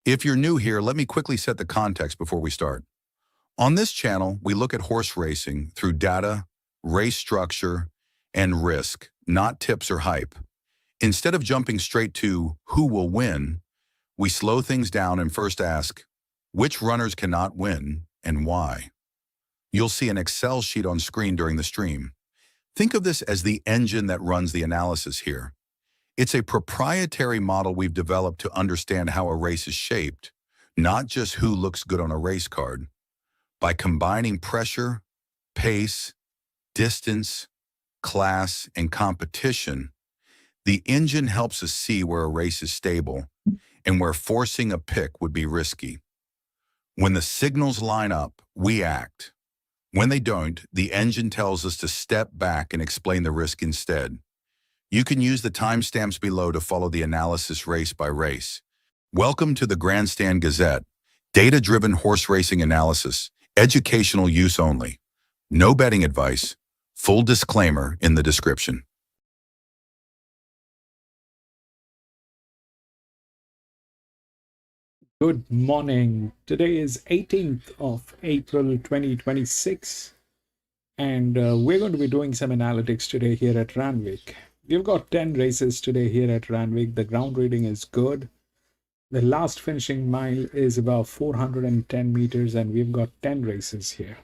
If you're new here, let me quickly set the context before we start. On this channel, we look at horse racing through data, race structure, and risk, not tips or hype. Instead of jumping straight to who will win, we slow things down and first ask, which runners cannot win and why? You'll see an Excel sheet on screen during the stream. Think of this as the engine that runs the analysis here. It's a proprietary model we've developed to understand how a race is shaped, not just who looks good on a race card. By combining pressure, pace, distance, class, and competition, the engine helps us see where a race is stable and where forcing a pick would be risky. When the signals line up, we act. When they don't, the engine tells us to step back and explain the risk instead. You can use the timestamps below to follow the analysis race by race. Welcome to the Grandstand Gazette, data-driven horse racing analysis, educational use only. No betting advice, full disclaimer in the description. Good morning. Today is 18th of April 2026 and we're going to be doing some analytics today here at Randwick. We've got 10 races today here at Randwick. The ground rating is good. The last finishing mile is about 410 meters and we've got 10 races here.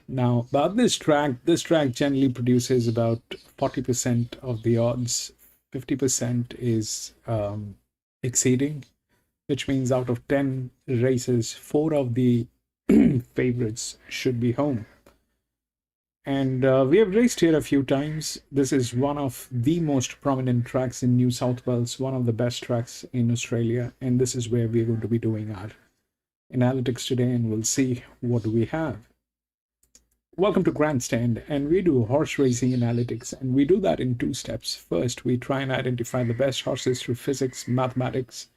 Now, about this track generally produces about 40% of the odds. 50% is exceeding, which means out of 10 races, 4 of the favorites should be home. And we have raced here a few times. This is one of the most prominent tracks in New South Wales, one of the best tracks in Australia. And this is where we're going to be doing our analytics today, and we'll see what do we have. Welcome to Grandstand, and we do horse racing analytics, and we do that in 2 steps. First, we try and identify the best horses through physics, mathematics,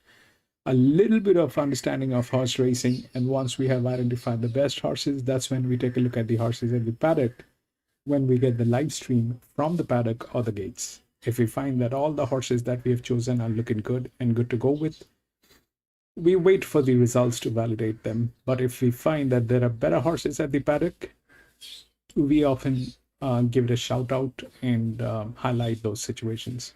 a little bit of understanding of horse racing, and once we have identified the best horses, that's when we take a look at the horses at the paddock when we get the live stream from the paddock or the gates. If we find that all the horses that we have chosen are looking good and good to go with, we wait for the results to validate them. But if we find that there are better horses at the paddock, we often give it a shout out and highlight those situations.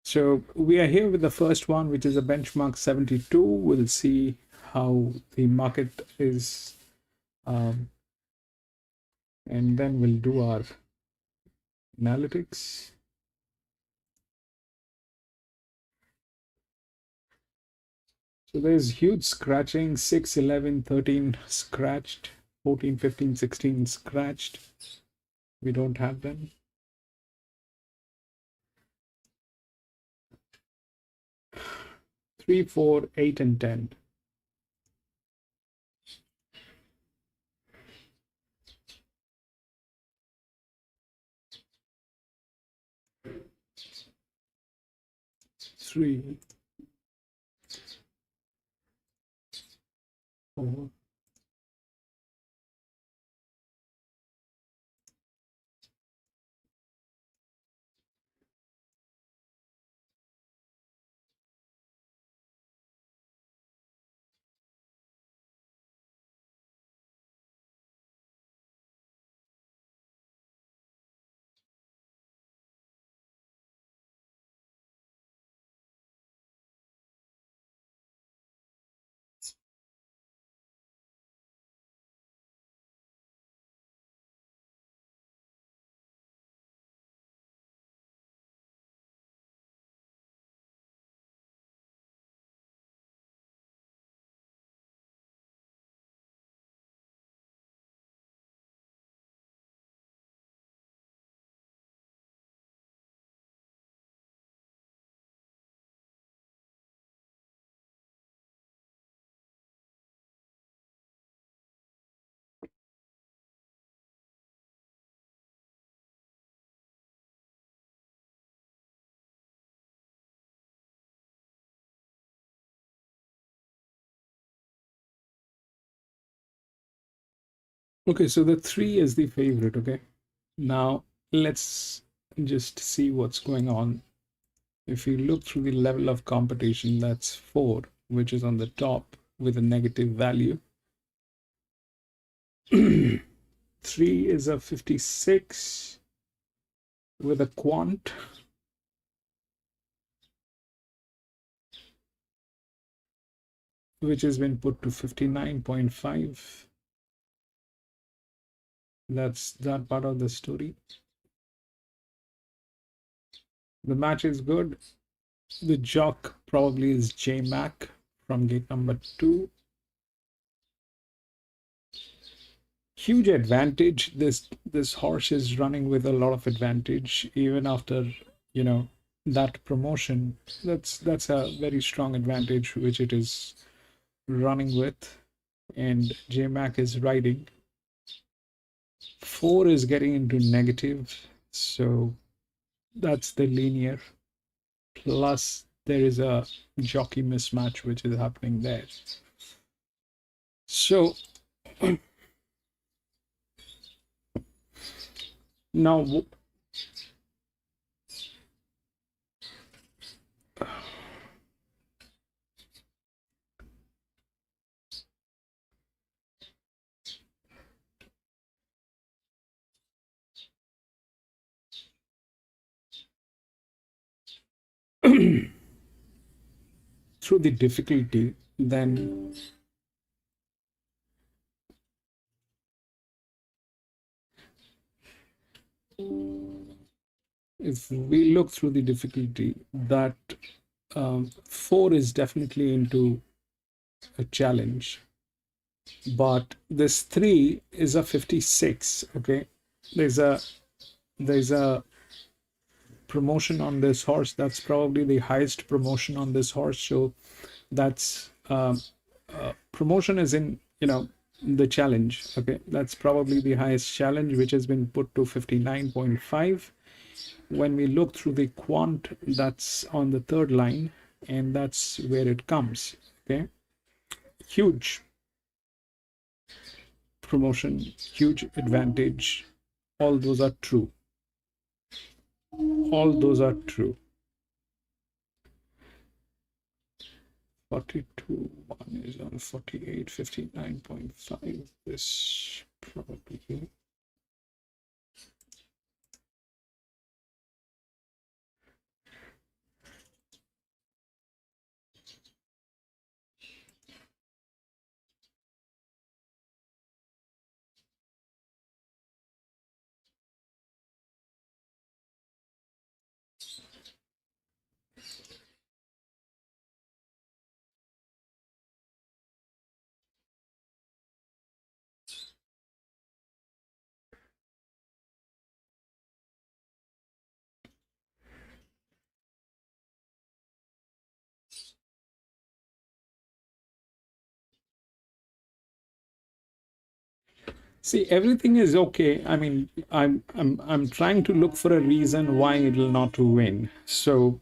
So we are here with the first one, which is a benchmark 72. We'll see how the market is, and then we'll do our analytics. So there's huge scratching, 6, 11, 13 scratched, 14, 15, 16 scratched. We don't have them. Three, 4, 8, and 10. Three, 4. Okay, so the 3 is the favorite. Okay, now let's just see what's going on. If you look through the level of competition, that's 4. which is on the top with a negative value. 3 is a 56 with a quant. Which has been put to 59.5. That's that part of the story. The match is good. The jock probably is J Mac from gate number 2. Huge advantage. This horse is running with a lot of advantage even after, you know, that promotion. That's a very strong advantage which it is running with, and J Mac is riding. 4 is getting into negative, so that's the linear. Plus there is a jockey mismatch which is happening there. So now through the difficulty, then if we look through the difficulty, that 4 is definitely into a challenge, but this 3 is a 56. Okay, there's a promotion on this horse. That's probably the highest promotion on this horse, so that's promotion is in, you know, the challenge. Okay, that's probably the highest challenge, which has been put to 59.5. When we look through the quant, that's on the third line, and that's where it comes. Okay, huge promotion, huge advantage. All those are true. All those are true. 42, 1 is on 48, 59.5. This probably. See, everything is okay. I mean, I'm trying to look for a reason why it'll not win. So,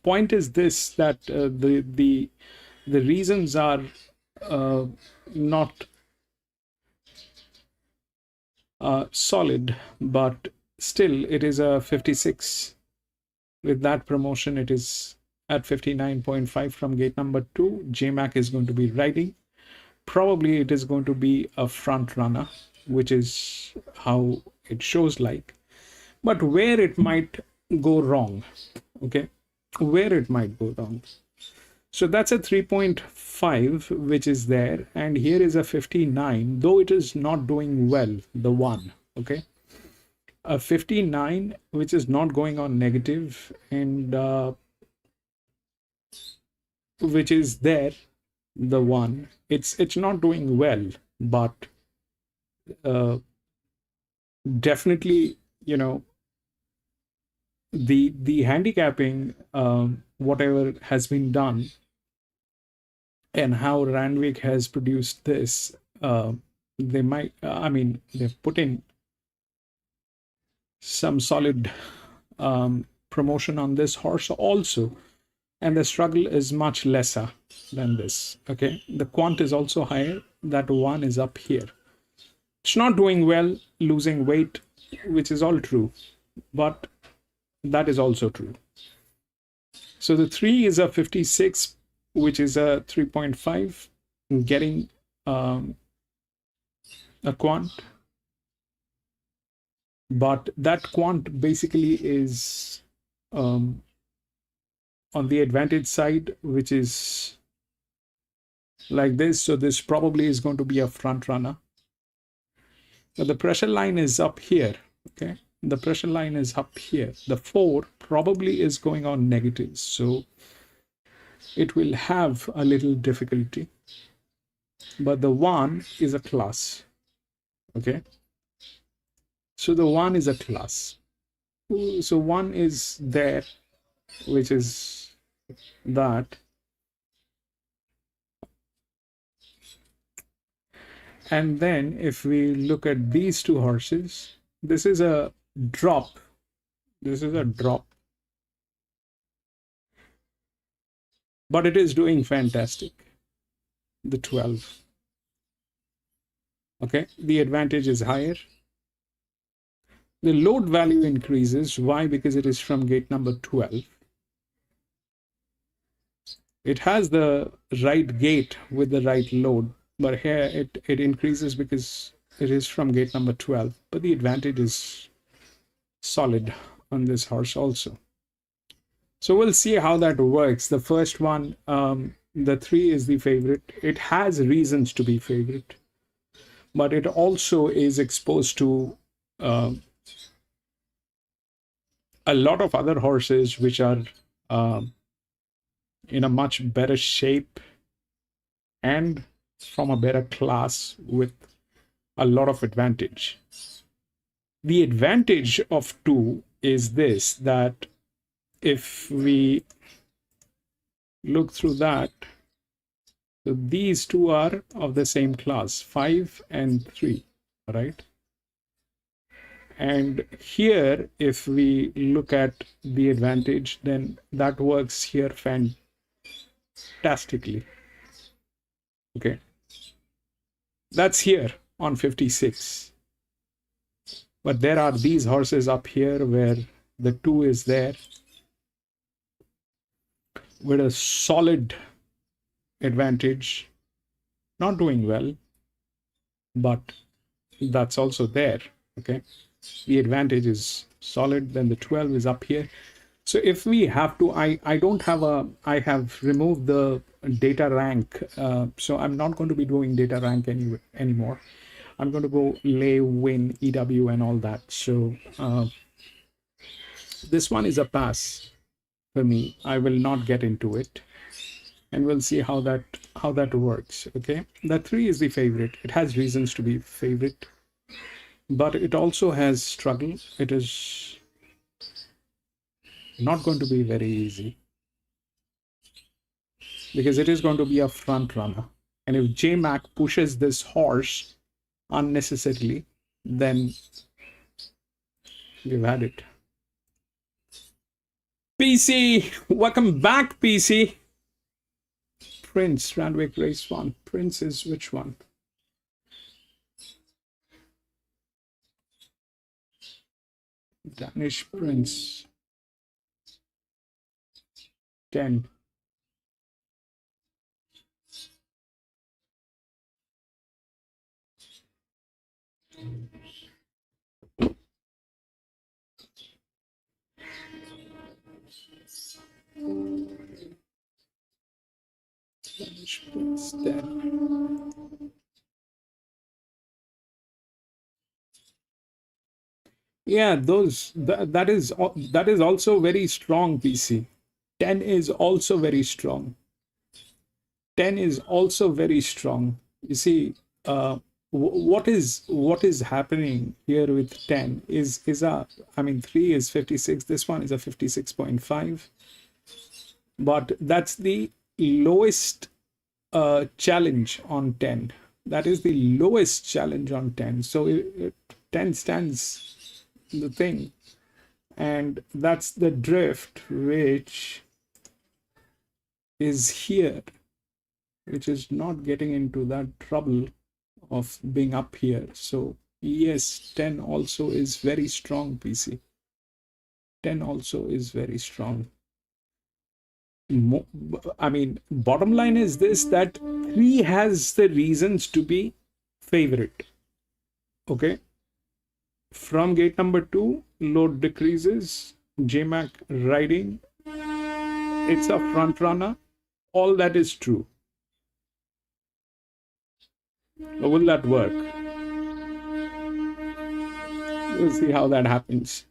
point is this, that the reasons are not solid, but still it is a 56. With that promotion, it is at 59.5 from gate number 2. JMac is going to be riding. Probably it is going to be a front runner, which is how it shows like. But where it might go wrong, okay, where it might go wrong. So that's a 3.5, which is there. And here is a 59, though it is not doing well, the 1, okay. A 59, which is not going on negative, and which is there, the 1. It's not doing well, but definitely, you know, the handicapping, whatever has been done, and how Randwick has produced this, they might, I mean, they've put in some solid promotion on this horse also, and the struggle is much lesser than this. Okay, the quant is also higher. That 1 is up here. It's not doing well, losing weight, which is all true, but that is also true. So the 3 is a 56 which is a 3.5, getting a quant, but that quant basically is on the advantage side, which is like this. So this probably is going to be a front runner. But the pressure line is up here. Okay, the pressure line is up here. The 4 probably is going on negatives, so it will have a little difficulty. But the 1 is a class. Okay, so the 1 is a class. So 1 is there, which is that. And then if we look at these two horses, this is a drop. This is a drop. But it is doing fantastic. The 12. Okay, the advantage is higher. The load value increases. Why? Because it is from gate number 12. It has the right gate with the right load, but here it increases because it is from gate number 12. But the advantage is solid on this horse also. So we'll see how that works. The first one, the 3 is the favorite. It has reasons to be favorite, but it also is exposed to a lot of other horses which are in a much better shape and from a better class with a lot of advantage. The advantage of 2 is this, that if we look through that, so these 2 are of the same class, 5 and 3, right? And here, if we look at the advantage, then that works here fantastically. Okay, that's here on 56. But there are these horses up here where the 2 is there with a solid advantage, not doing well, but that's also there. Okay, the advantage is solid. Then the 12 is up here. So if we have to, I have removed the data rank, so I'm not going to be doing data rank anymore. I'm going to go lay, win, EW and all that. So this one is a pass for me. I will not get into it, and we'll see how that works. Okay, the 3 is the favorite. It has reasons to be favorite, but it also has struggle. It is not going to be very easy because it is going to be a front runner. And if J-Mac pushes this horse unnecessarily, then we've had it. PC, welcome back, PC. Prince, Randwick race 1. Prince is which one? Danish Prince. 10. Danish Prince 10. Yeah, that is also very strong, PC. 10 is also very strong. 10 is also very strong. You see, what is happening here with 10 is 3 is 56. This one is a 56.5. But that's the lowest challenge on 10. That is the lowest challenge on 10. So 10 stands the thing, and that's the drift which is here, which is not getting into that trouble of being up here. So yes, 10 also is very strong, PC. 10 also is very strong. I mean, bottom line is this, that 3 has the reasons to be favorite. Okay. From gate number 2, load decreases, JMac riding, it's a front runner. All that is true. But will that work? We'll see how that happens.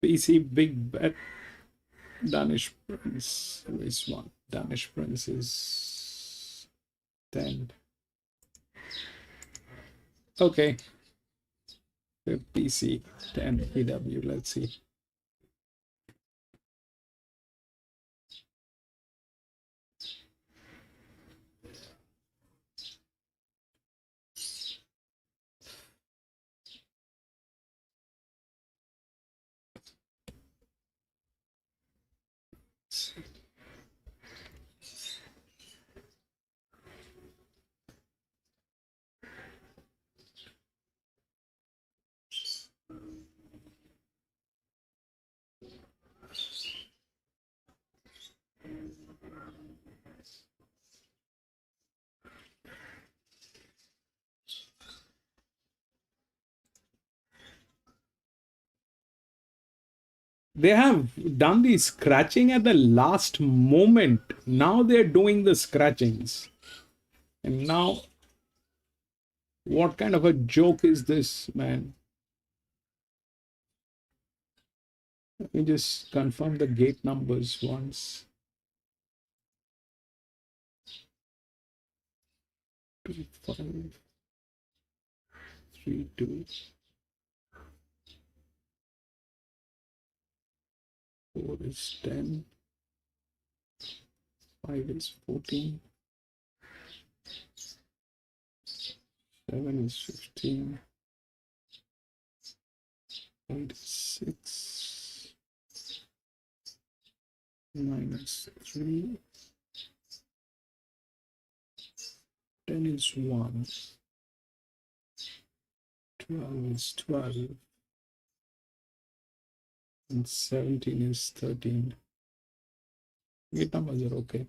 PC big bet. Danish Prince is 1. Danish Prince is 10. Okay. PC 10 EW. Let's see. They have done the scratching at the last moment. Now they're doing the scratchings. And now, what kind of a joke is this, man? Let me just confirm the gate numbers once. 2, 5, 3, 2, 4 is 10, 5 is 14, 7 is 15, 8 is 6, 9 is 3, 10 is 1, 12 is 12, and 17 is 13. Gate numbers are okay.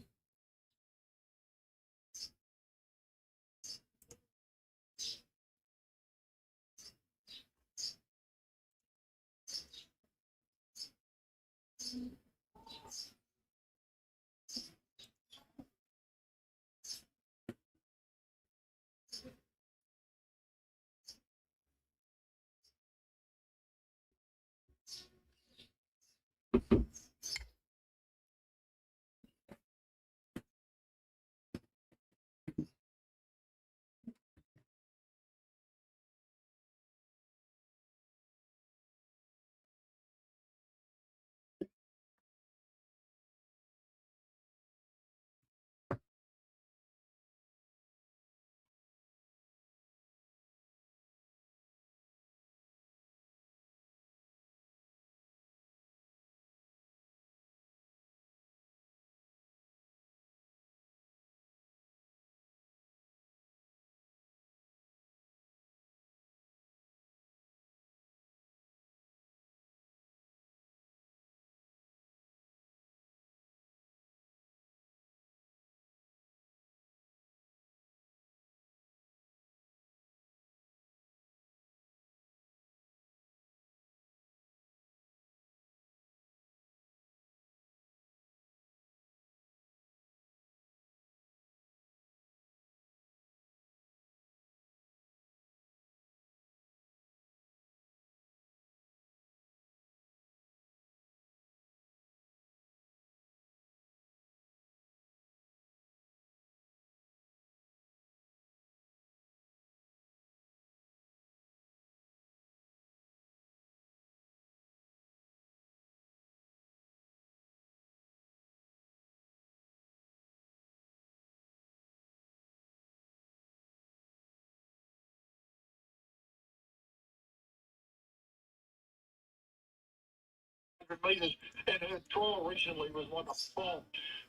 Metres, and her trial recently was like a bomb.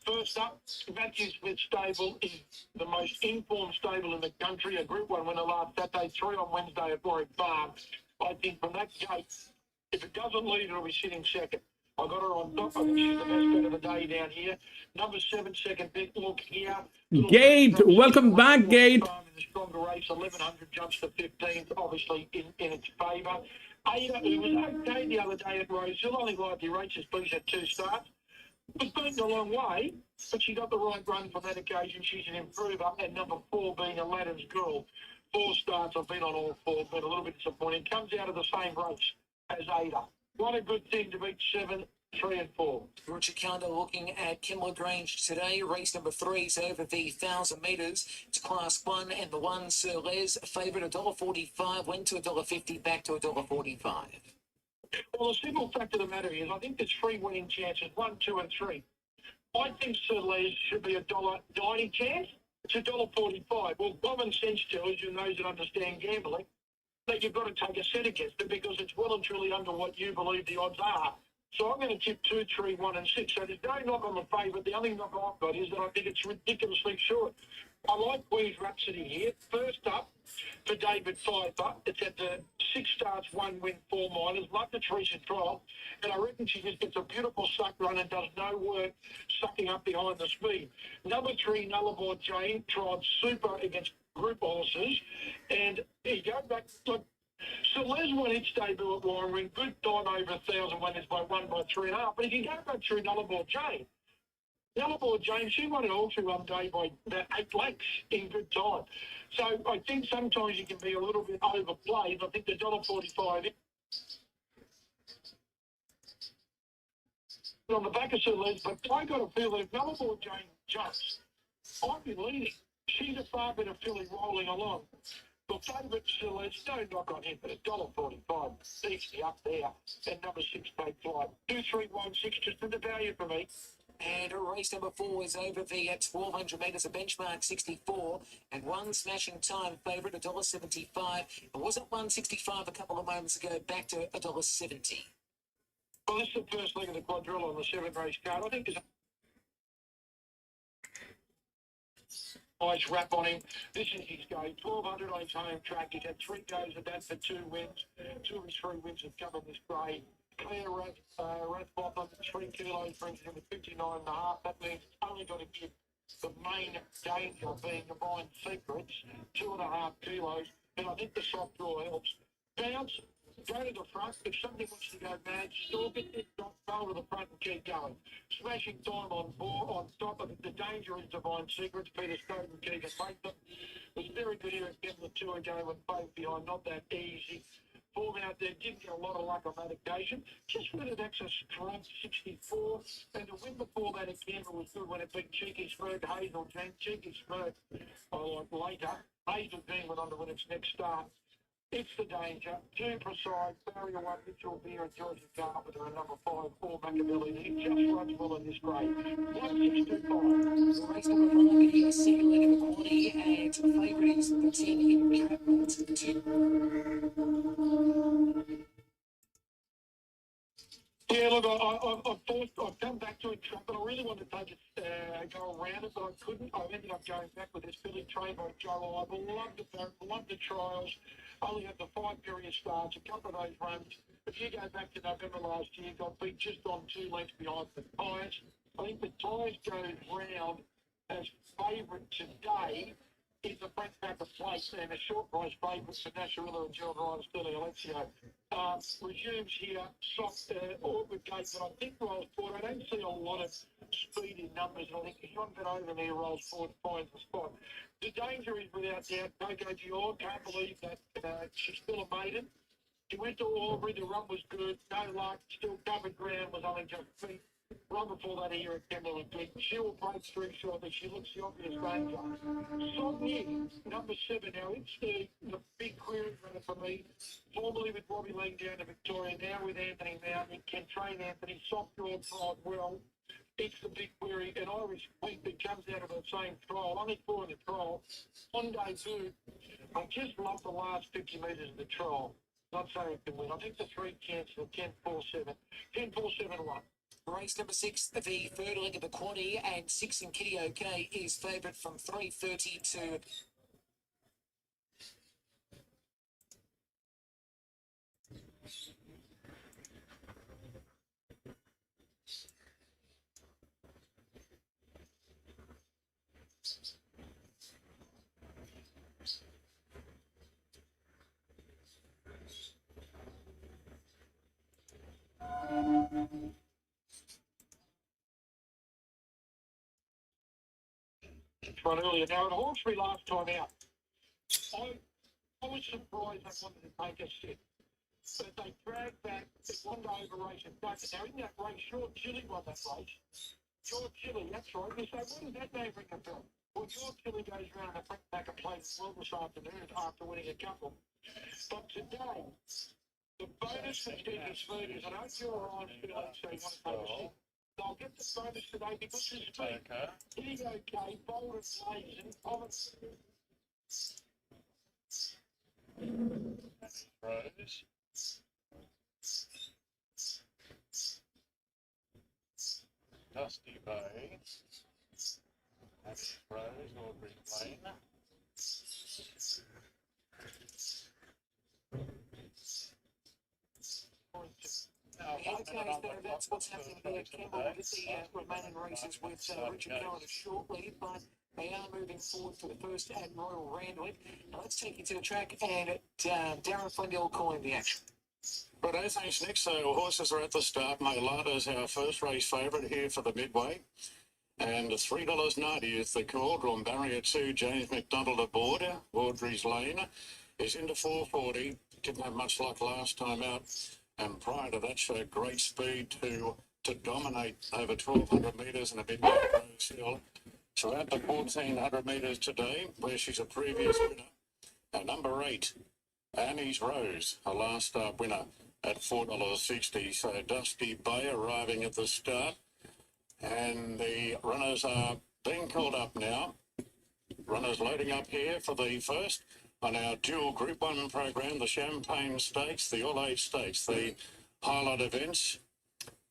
First up, Matthew Smith stable is the most informed stable in the country. A Group 1 winner last Saturday, 3 on Wednesday at Warwick Farm. I think from that gate, if it doesn't lead, it'll be sitting second. I got her on top. I think she's the best bet of the day down here. Number 7, second bet. Look here. Gate, welcome back, Gate. In the stronger race, 1100 jumps to 15th, obviously in its favour. Ada, who was okay the other day at Roseville, only likely races, please, had 2 starts. Was beaten a long way, but she got the right run for that occasion. She's an improver, and number 4 being Aladdin's Girl. 4 starts, I've been on all 4, but a little bit disappointing. Comes out of the same race as Ada. What a good thing to beat 7, 3 and 4. Roger Carter looking at Kimler Grange today. Race number 3 is over the 1,000 metres. It's class 1 and the 1, Sir Les, favourite $1.45, went to $1.50, back to $1.45. Well, the simple fact of the matter is, I think there's 3 winning chances, 1, 2 and 3. I think Sir Les should be $1.90 chance. It's $1.45. Well, common sense tells you, those that understand gambling, that you've got to take a set against it because it's well and truly under what you believe the odds are. So I'm going to tip 2, 3, 1 and 6. So there's no knock on the favourite. The only knock I've got is that I think it's ridiculously short. I like Queen's Rhapsody here. First up for David Pfeiffer. It's at the 6 starts, 1 win, 4 minors. Like the Teresa trial. And I reckon she just gets a beautiful suck run and does no work sucking up behind the speed. Number 3, Nullarbor Jane, tried super against group horses. And there you go, back. Look, so Les won its debut at Warren Ring. Good time over 1,000 winners by 1 by 3.5. But if you go back through Nullarbor Jane, she won it all through one day by about 8 lengths in good time. So I think sometimes you can be a little bit overplayed. I think the $1.45 on the back of Sir Les, but I got a feel that if Nullarbor Jane jumps, I'd be leading. She's a far better filly rolling along. Well, favourite still, there's no knock on him, but $1.45, easy up there. And number 6, Take Flight. 2, 3, 1, 6, just in the value for me. And race number 4 is over the 1,200 metres, a benchmark 64. And 1 smashing time favourite, $1.75. It wasn't $1.65 a couple of moments ago, back to $1.70. Well, this is the first leg of the quadrilla on the 7 race card. I think there's nice wrap on him. This is his go. 1,200 on his home track. He's had 3 goes at that for 2 wins. 2 of his 3 wins have come on this grade. Clear Rathbottom, 3 kilos brings him to 59.5. That means it's only got to give the main danger being Divine Secrets, 2.5 kilos. And I think the soft draw helps. Bounce, go to the front. If somebody wants to go mad, stalk it, go to the front and keep going. Smashing time on board, on top of it. The danger is Divine Secrets. Peter Stone and Keegan Latham. It was very good here at Kembla 2 ago with both behind. Not that easy. 4 form out there. Didn't get a lot of luck on that occasion. Just whether that's a strong 64. And the win before that again was good when it beat Cheeky Spurg, Hazel Jean. Cheeky Spurg, later. Hazel Jean went on to win its next start. It's the danger. Too precise. Barrier 1, Mitchell Beer and Georgia Carpenter and number 5, 4 Machiavelli. He just runs well in this grade. 1625. Race number 5 here, second leg of the quality, and the favourite is the 10 Entrapment. Yeah, look, I've come back to Entrapment. I really wanted to take it, go around it, but I couldn't. I ended up going back with this Billy trained by Joe Ivel. Loved the trials. Only had the 5 period starts, a couple of those runs. If you go back to November last year, got beat just on 2 lengths behind the Tyres. I think the Tyres goes round as favourite today is the front back of place and a short price favourite for Nasharilla and Gerald Ryan Sterling Alexio. Resumes here, soft, awkward gate, but I think rolls forward. I don't see a lot of speed in numbers, and I think if you want to get over there, rolls forward, finds the spot. The danger is without doubt, Coco Dior. Can't believe that she's still a maiden. She went to Albury, the run was good, no luck, still covered ground, was only just feet. Run before that here at Kimberley Peak. She will break through shortly. She looks the obvious danger. Sogny, number 7 now. It's the big query runner for me. Formerly with Robbie Lang down to Victoria, now with Anthony Mountain. Can train Anthony, soft jaw, tried well. It's the big query. An Irish Peak that comes out of the same trial. Only 4 in the trial. On debut, I just love the last 50 metres of the trial. Not saying it can win. I think the 3 cancel 10-4-7. 10-4-7-1. Race number 6, the third leg of the quaddy, and 6 in Kitty OK is favourite from 3:30 to... Right earlier. Now, at Hawkesbury last time out, I was surprised they wanted to take a set. But they dragged back the one day over race and ducked it. Now, in that race, Short Chili won that race. Short Chili, that's right. You say, what does that name ring a bell? Well, Short Chili goes around the front back and plays well this afternoon after winning a couple. But today, the bonus for Stevie Smoothies, and I hope you're on feeling so you want to take a set. I'll get the bonus today because there's speed. Kitty OK, bold and blazing. Rose. Dusty Bay. That's Rose, Audrey Lane. Okay, that's what's happening here. Campbell with the remaining races with Richard Cohen shortly, but they are moving forward for the first at Royal Randwick. Now let's take you to the track and Darren Fundell calling the action. But thanks, Nick. So horses are at the start. Mailata's our first race favourite here for the midway. And $3.90 is the call. Drawn barrier 2, James McDonald aboard. Audrey's Lane is into 440. Didn't have much luck last time out. And prior to that, showed great speed to dominate over 1,200 metres in a bit like Rose Hill. So at the 1,400 metres today, where she's a previous winner. And number 8, Annie's Rose, a last start winner at $4.60. So Dusty Bay arriving at the start. And the runners are being called up now. Runners loading up here for the first on our dual Group 1 program, the Champagne Stakes, the All-Age Stakes, the highlight events.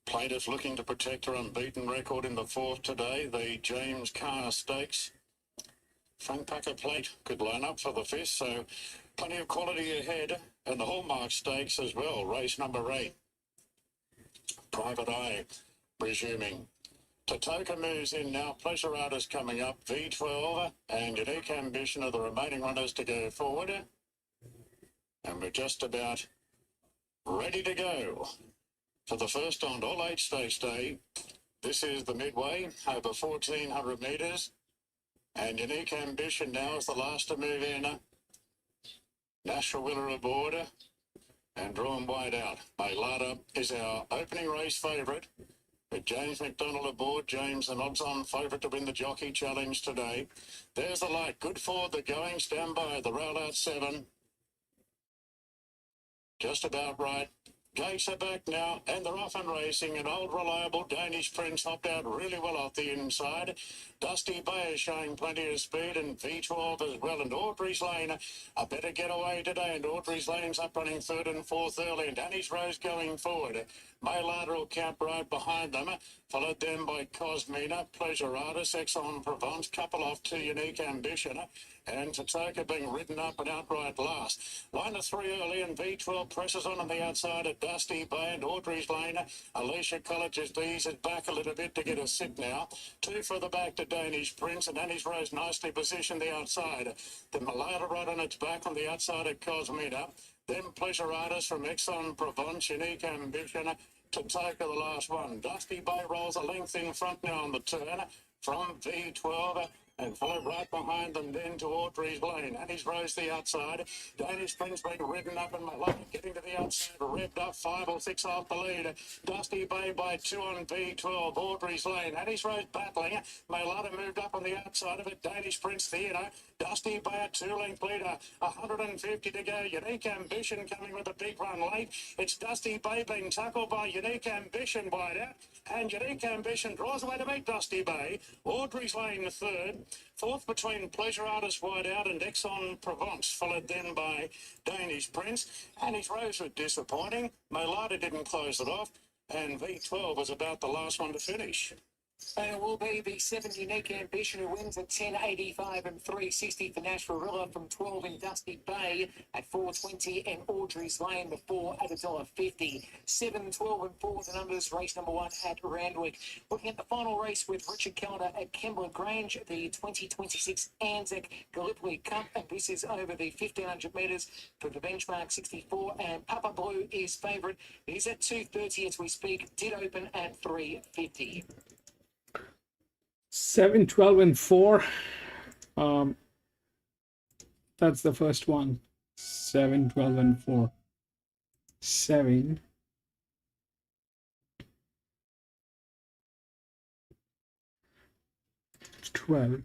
Plaintiff looking to protect her unbeaten record in the 4th today, the James Carr Stakes. Frank Packer Plate could line up for the 5th, so plenty of quality ahead. And the Hallmark Stakes as well, race number 8. Private Eye resuming. Tatoka moves in now. Pleasure Artist coming up. V12 and Unique Ambition are the remaining runners to go forward. And we're just about ready to go for the first on All-Age Stakes Day. This is the midway, over 1,400 metres. And Unique Ambition now is the last to move in. National winner aboard. and drawn wide out. Maylada is our opening race favourite. With James McDonald aboard, James an odds-on favourite to win the Jockey Challenge today. There's the light. Good forward, the going. Stand by. The rail out 7. Just about right. Gates are back now, and they're off and racing. An old reliable Danish Prince hopped out really well off the inside. Dusty Bay is showing plenty of speed, and V12 as well. And Audrey's Lane, a better getaway today. And Audrey's Lane's up running 3rd and 4th early. And Danny's Rose going forward. Maylada will camp right behind them, followed then by Cosmina, Pleasure Artist, Aix-en-Provence, couple off to Unique Ambition, and Tatoka being ridden up and outright last. Line of 3 early, and V12 presses on the outside at Dusty Bay and Audrey's Lane. Alicia College has eased back a little bit to get a sit now. 2 further back to Danish Prince, and Danny's Rose nicely positioned the outside. The Maylada right on its back on the outside at Cosmina. Then Pleasure Artist from Aix-en-Provence, Unique Ambition, to take the last one. Dusty Bay rolls a length in front now on the turn from V12 and followed right behind them then to Audrey's Lane. Annie's Rose the outside. Danish Prince being ridden up and Maylada getting to the outside, revved up 5 or 6 off the lead. Dusty Bay by 2 on V12. Audrey's Lane. Annie's Rose battling. Maylada moved up on the outside of it. Danish Prince Theatre. Dusty Bay a 2-length leader. 150 to go. Unique Ambition coming with a big run late. It's Dusty Bay being tackled by Unique Ambition wide out. And Unique Ambition draws away to beat Dusty Bay. Audrey's Lane 3rd. 4th between Pleasure Artist wide out and Aix-en-Provence, followed then by Danish Prince. Annie's Rose was disappointing. Maylada didn't close it off. And V12 was about the last one to finish. And it will be the 7 Unique Ambition who wins at 10.85 and 3.60 for Nashville from 12 in Dusty Bay at 4.20 and Audrey's Lane the 4 at $1.50. 7, 12 and 4 the numbers. Race number 1 at Randwick. Looking at the final race with Richard Calder at Kembla Grange, the 2026 Anzac Gallipoli Cup, and this is over the 1,500 metres for the benchmark 64, and Papa Blue is favourite. It is at 2.30 as we speak. Did open at 3.50. 7, 12 and 4. That's the first one. 7, 12 and 4. 7, 12,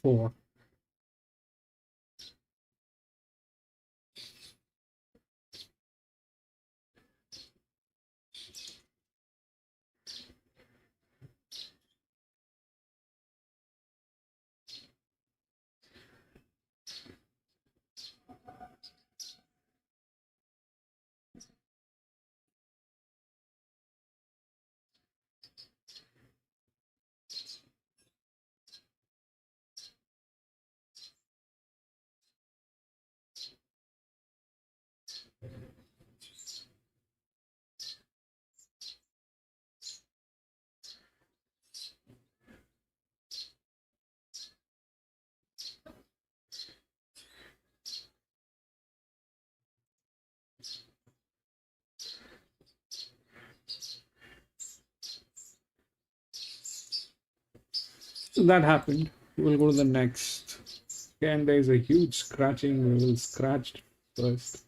4. So that happened. We'll go to the next. Again, there's a huge scratching. We will scratch first.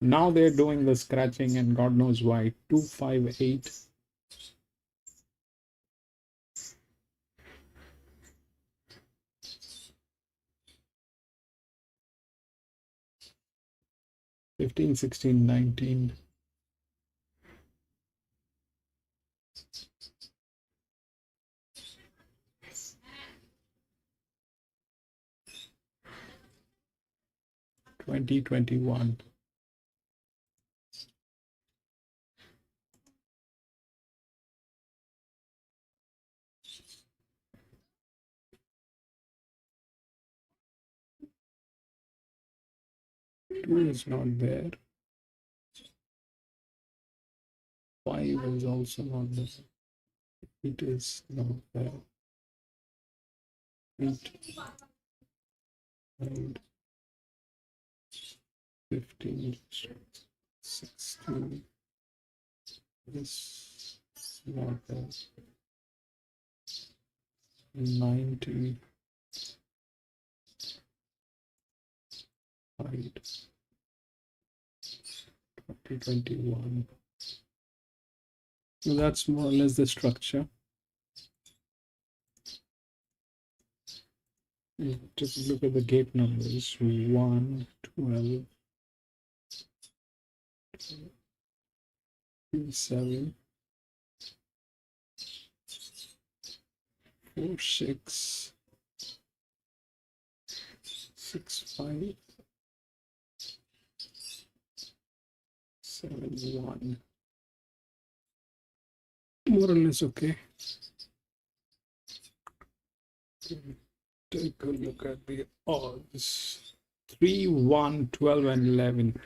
Now they're doing the scratching, and God knows why. 2, 5, 8. Fifteen, 16, 19. Twenty, 21. Two is not there. 5 is also not there. It is not there. 8, 9, 15, 16. This is not there. 19. Hide 2021. So that's more or less the structure. Just look at the gate numbers: 1, 12, 7, 4, 6, 6, 5, 7, 1. More or less okay. Take a look at the odds: 3, 1, 12, and 11.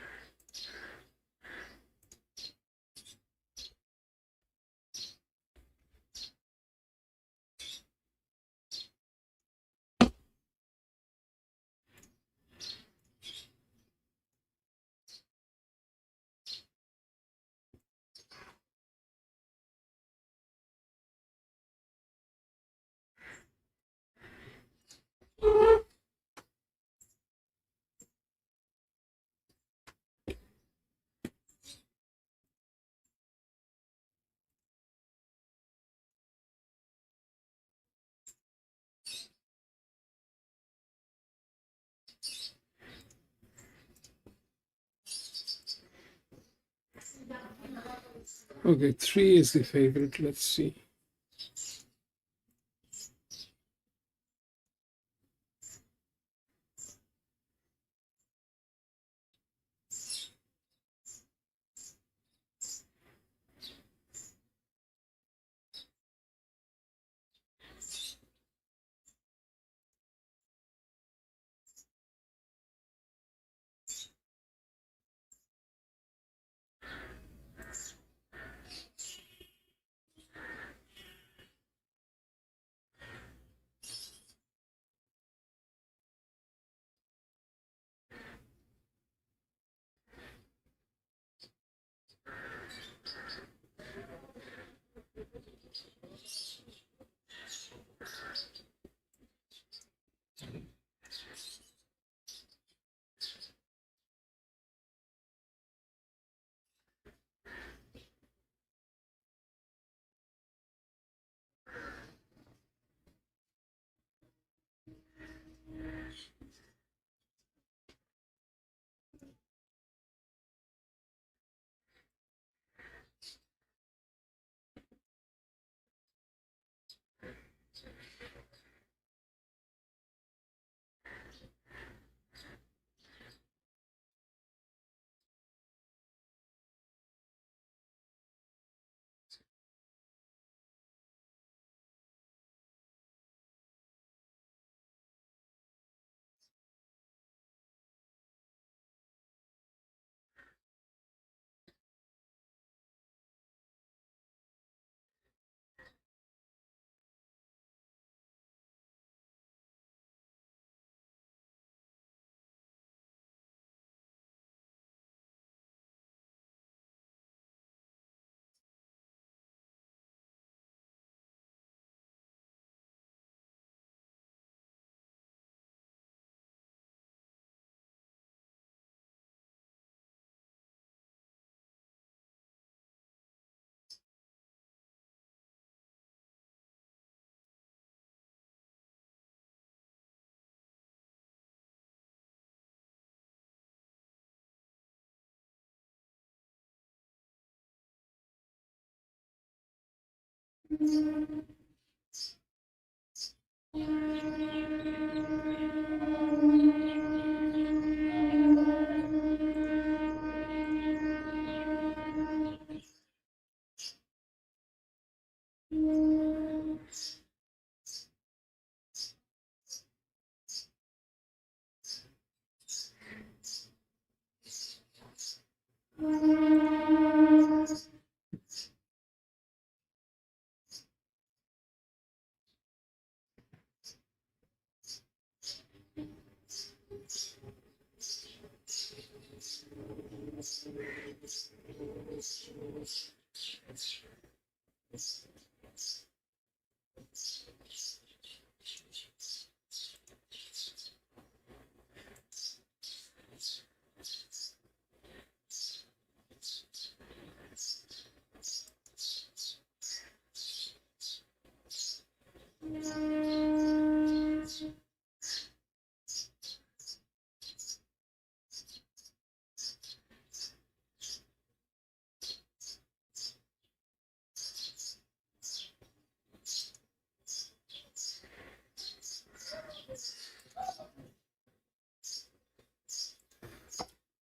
Okay, 3 is the favorite. Let's see.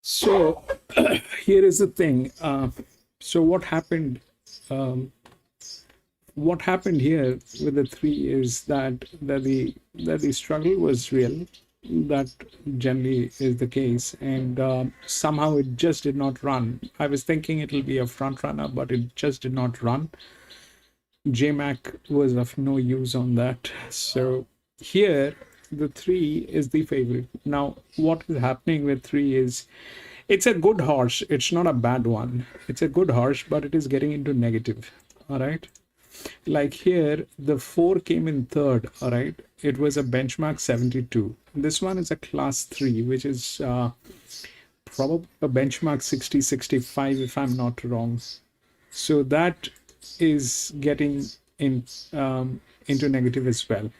So here is the thing. So what happened? Um, what happened here with the three is that the struggle was real. That generally is the case, and somehow it just did not run. I was thinking it'll be a front runner, but it just did not run. JMac was of no use on that. So here the three is the favorite. Now what is happening with three is it's a good horse. It's not a bad one. It's a good horse, but it is getting into negative. All right. Like here, the 4 came in third. All right. It was a benchmark 72. This one is a class 3, which is probably a benchmark 60, 65, if I'm not wrong. So that is getting into negative as well.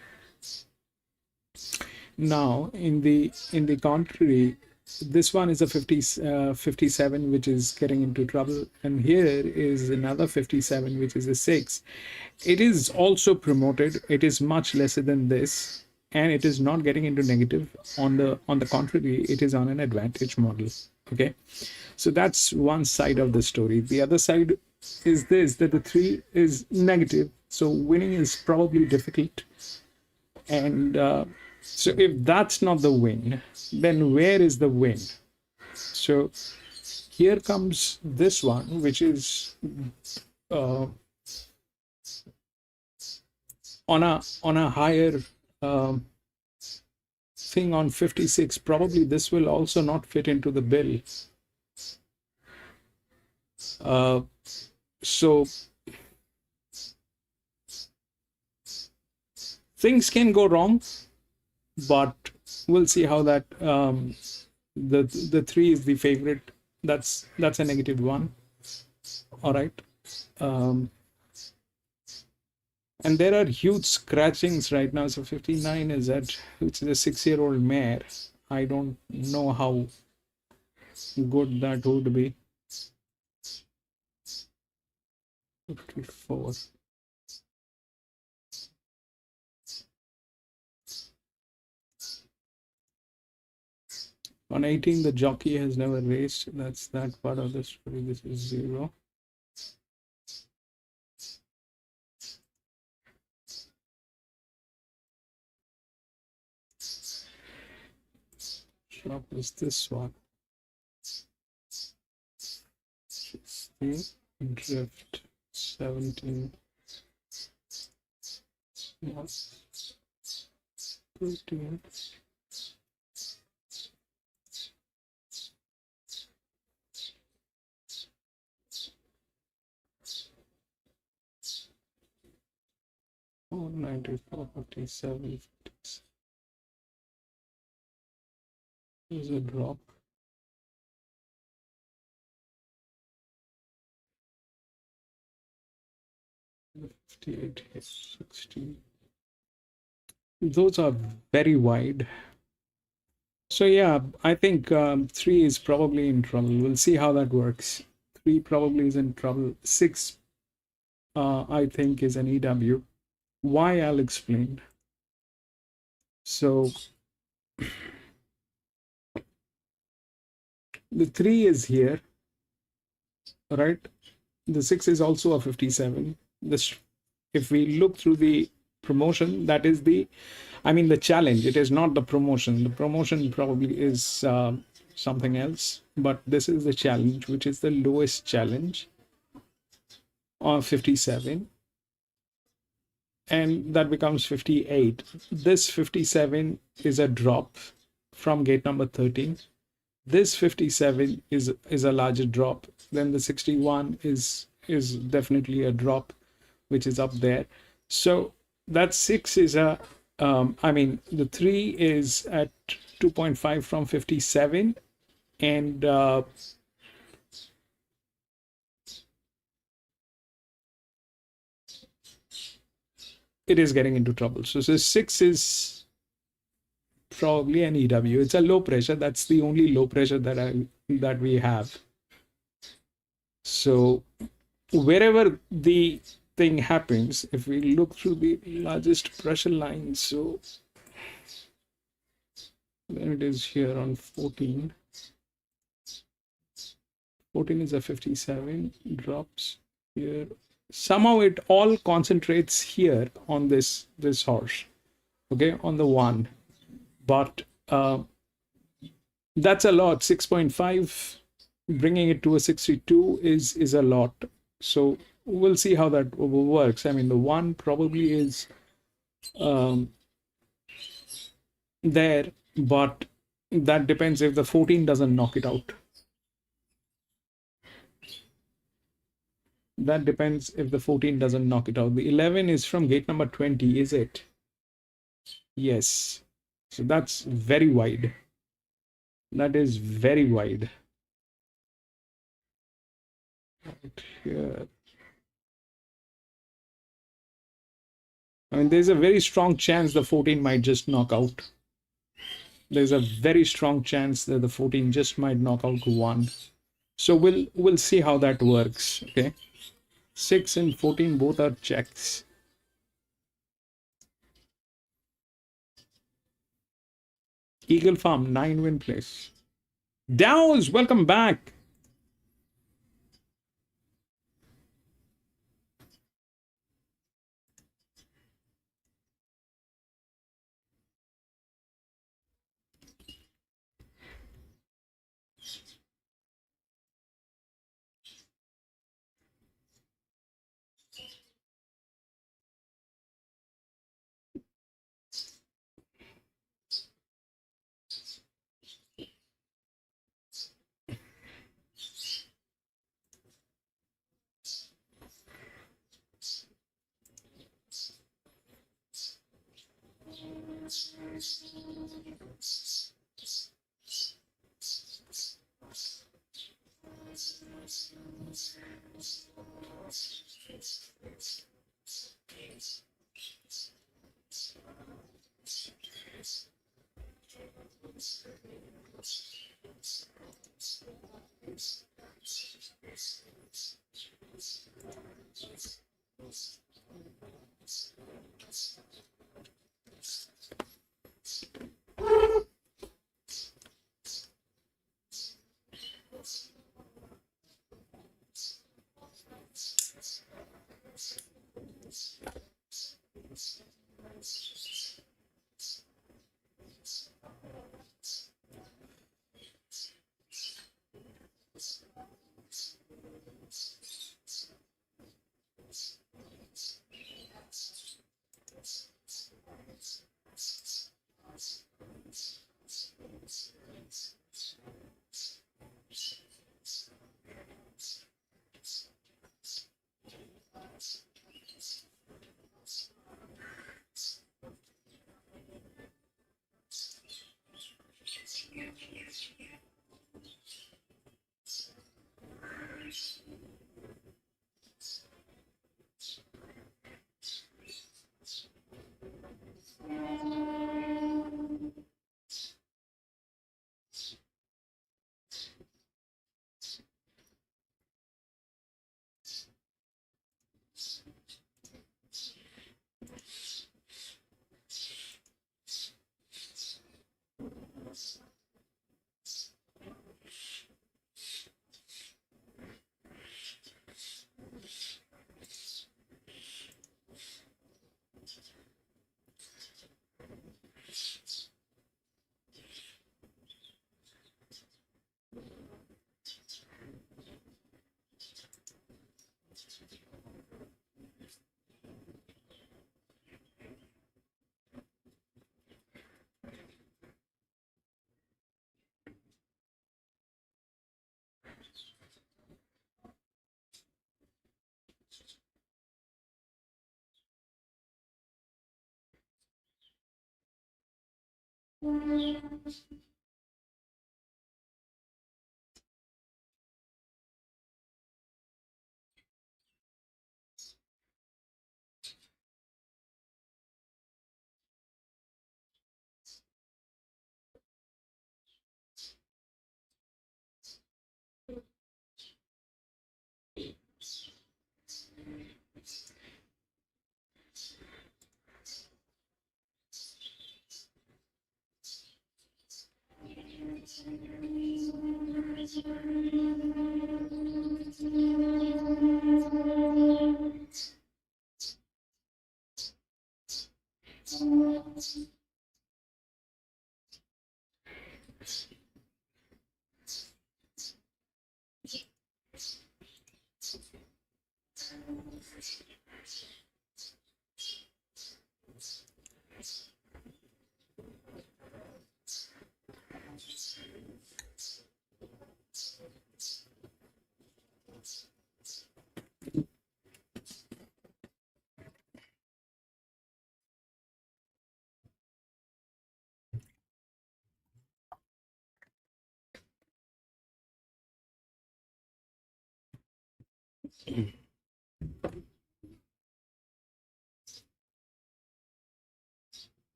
Now, in the contrary, this one is a 57, which is getting into trouble, and here is another 57, which is a 6. It is also promoted. It is much lesser than this, and it is not getting into negative. On the contrary, it is on an advantage model. Okay, so that's one side of the story. The other side is this, that the 3 is negative, so winning is probably difficult. And so if that's not the win, then where is the win? So here comes this one, which is on a higher thing on 56. Probably this will also not fit into the bill. So things can go wrong, but we'll see how that the 3 is the favorite. That's a negative one. All right. And there are huge scratchings right now. So 59 is at, which is a 6-year-old mare. I don't know how good that would be. 54. On 18, the jockey has never raced. That's that part of the story. This is 0. Shop is this one. 16. Drift. 17. Yes. 13. Oh, 94, 57, 56. There's a drop. $58, 60. Those are very wide. So yeah, I think 3 is probably in trouble. We'll see how that works. 3 probably is in trouble. 6, I think, is an EW. Why, I'll explain. So the 3 is here, right? The 6 is also a 57. This, if we look through the promotion, that is the, I mean, the challenge. It is not the promotion. The promotion probably is something else, but this is the challenge, which is the lowest challenge on 57. And that becomes 58. This 57 is a drop from gate number 13. This 57 is a larger drop. Then the 61 is definitely a drop, which is up there. So that 6 is a, I mean, the 3 is at 2.5 from 57, and it is getting into trouble. So 6 is probably an EW. It's a low pressure. That's the only low pressure that we have. So wherever the thing happens, if we look through the largest pressure line, so there it is here on 14. 14 is a 57, drops here. Somehow it all concentrates here on this horse, okay, on the 1. But that's a lot. 6.5, bringing it to a 62 is a lot. So we'll see how that works. I mean, the 1 probably is there, but that depends if the 14 doesn't knock it out. That depends if the 14 doesn't knock it out. The 11 is from gate number 20, is it? Yes. So that's very wide. That is very wide. Right here. I mean, there's a very strong chance the 14 might just knock out. There's a very strong chance that the 14 just might knock out 1. So we'll see how that works. Okay. 6 and 14 both are checks. Eagle Farm, 9-win place. Dows, welcome back.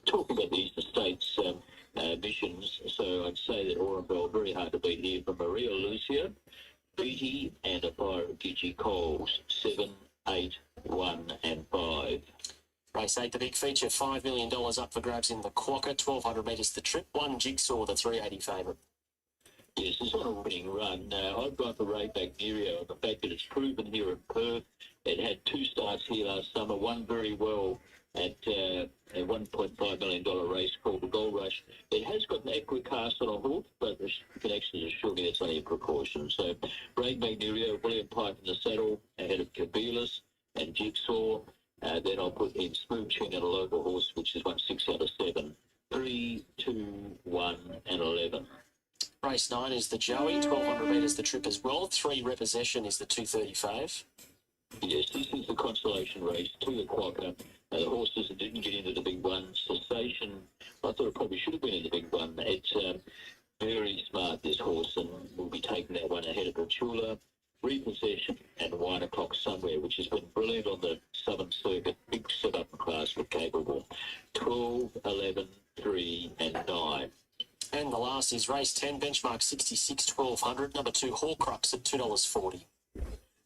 Talking about the Eastern States missions, so I'd say that Orenville, very hard to beat here from Maria Lucia, Beatty, and a pair of Gigi Coles, 7, 8, 1, and 5. Race 8, the big feature, $5 million up for grabs in the Quokka, 1,200 metres the trip, 1 Jigsaw, the 380 favourite. Yes, it's on a winning run. I've got the Randwick Handicapping on the fact that it's proven here in Perth. It had 2 starts here last summer, one very well at a $1.5 million race called the Gold Rush. It has got an Equicast on a hoof, but the connections assure me that's only a precaution. So, Randwick Handicapping, William Pipe in the saddle, ahead of Kabilas and Jigsaw. Then I'll put in Smooching and a local horse, which is 6 out of 7. 3, 2, 1, and 11. Race 9 is the Joey, 1,200 metres the trip as well. 3 Repossession is the 235. Yes, this is the consolation race to the Quokka. The horses that didn't get into the big one, Cessation, I thought it probably should have been in the big one. It's very smart, this horse, and we'll be taking that one ahead of Chula, Repossession, and 1 o'clock somewhere, which has been brilliant on the Southern Circuit. Big setup class for capable. 12, 11, 3, and 9. And the last is race 10, benchmark 66, 1,200, number 2 Horcrux at $2.40.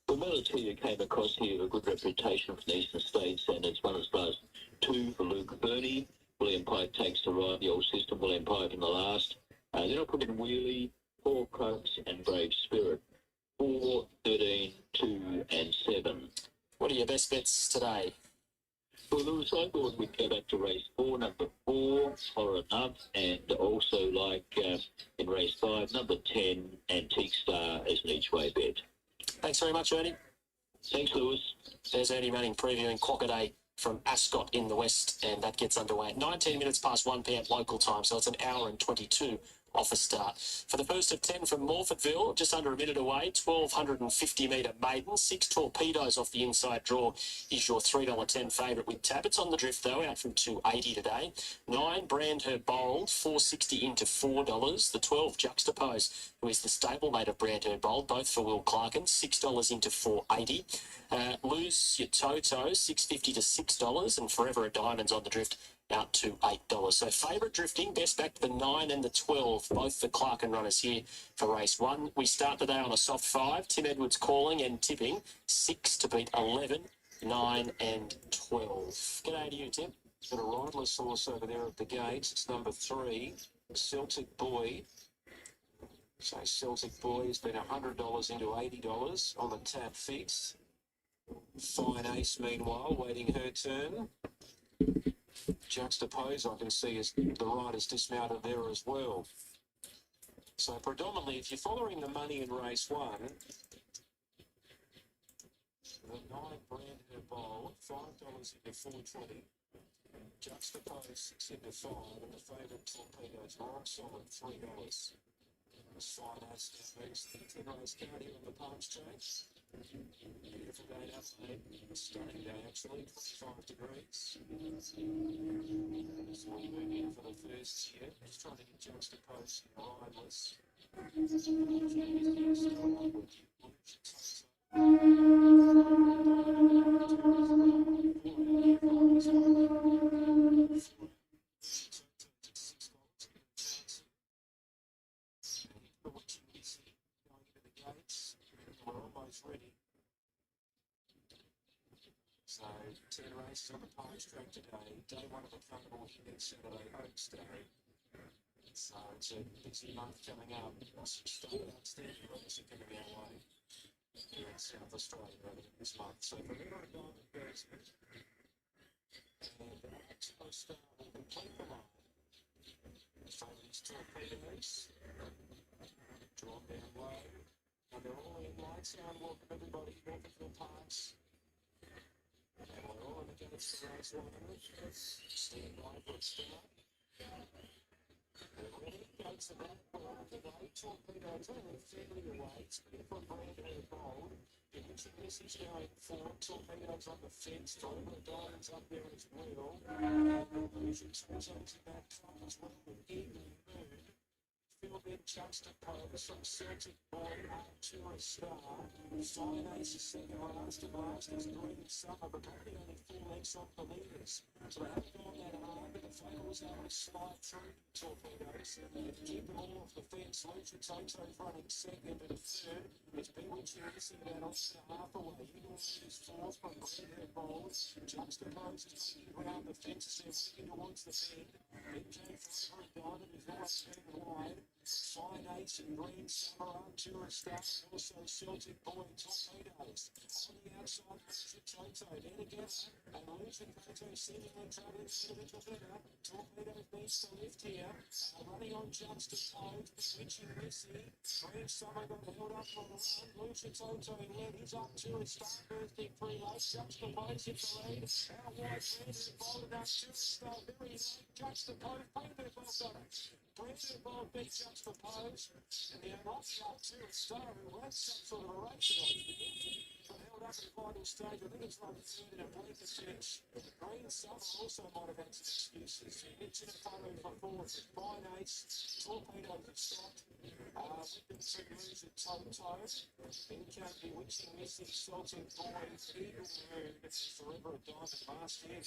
Well, Melatonia came across here with a good reputation from the Eastern States, and it's one as far as 2 for Luke Burney. William Pike takes the ride, the old system, William Pike in the last. Then I'll put in Wheelie, Horcrux, and Brave Spirit. 4, 13, 2, and 7. What are your best bets today? Well, Lewis, I thought we'd go back to race 4, number 4, Horror Enough, and also like in race 5, number 10, Antique Star as an each-way bet. Thanks very much, Ernie. Thanks, Lewis. There's Ernie Manning previewing Quokka Day from Ascot in the west, and that gets underway at 19 minutes past 1 p.m. local time, so it's an hour and 22 off a start. For the first of 10 from Morfordville, just under a minute away, 1,250 metre maiden. 6 Torpedoes off the inside draw is your $3.10 favourite with Tabbits on the drift, though, out from 280 today. 9 Brand Her Bold, $4.60 into $4. The 12 Juxtapose, who is the stablemate of Brand Her Bold, both for Will Clarkin, $6 into $4.80. Lose Your Toto, $6.50 to $6, and Forever a Diamond's on the drift, out to $8. So favourite drifting, best back to the 9 and the 12, both the Clarkin runners here for race 1. We start the day on a soft 5. Tim Edwards calling and tipping 6 to beat 11, 9 and 12. G'day to you, Tim. Got a riderless horse over there at the gates. It's number 3, Celtic Boy. So Celtic Boy has been $100 into $80 on the tab fixed. Fine Ace, meanwhile, waiting her turn. Juxtapose, I can see, is the rider's dismounted there as well. So predominantly, if you're following the money in race 1, the 9 Brand Her Bold, $5 into $4.20. Juxtapose 6 into 5, and the favourite Torpedoes rock solid $3. This Fine Ace now moves the 10-race card here on the Palms Track. Beautiful day in Adelaide. Stunning day actually, 25 degrees. So we move in for the first year. Just trying to get Juxtapose and riderless. We're almost ready. So 10 races on the Palms Track today. Day 1 of the carnival here Saturday, Oaks Day. So it's a busy month coming up. Some outstanding races are coming our way here in South Australia over this month. So for me, on a diamond goes and Expo Star will complete the line. So these Torpedoes drawn down low. And they're all in lights on. Welcome everybody, Morfordville Parks. And we're all in the gates for race 1. Stand by for a start. Ready, gates are back. We're on the way. Torpedoes only fairly away. It's been from Brand Her Bold. The Richard Missy's going forward. Torpedoes on the fence. Forever Diamonds up there as well. And the Illusion Torpedoes in that front as well with Eagle Moon. Filled in Juxtapose from Celtic Boy up to a star. Fine Ace is second last and last is Green Summer, but probably only 4 lengths off the leaders. So they haven't gone that hard, but the final was able to slide through Torpedoes. They've kept them all off the fence. Lucha Toto's running second and third. It's Bewitching missing about off and a half away. Eagle Moon is fourth from Brand Her Bold. Juxtapose is making around the fences. They're working towards the bend. Then came Forever a Diamond, who's always turned wide. Fine Ace and Green Summer on to a start, and also Celtic Boy and Torpedoes. On the outside, Lucha Toto. Then again, and Lucha Toto seemingly travelling a little bit better. Torpedoes needs to lift here. Running on Juxtapose, Bewitching Missy. Green Summer got held up on the run. Lucha Toto led. He's up to a start, bursting free late. Juxtapose hits the lead. Out wide, Brandon folded up to a start. Very late. Juxtapose, Brandon got it. Brandon Bold beat Juxtapose, and they're not up to a star who had some sort of a race at but held up at the final stage. I think it's like third in a blanket finish. Green Summer also might have had some excuses. It's in a photo for fourth. Fine Ace, Torpedoes have stopped. With them to lose at Toto. Then came Bewitching Missy, Celtic Boy, Eagle Moon, and Forever a Diamond last year.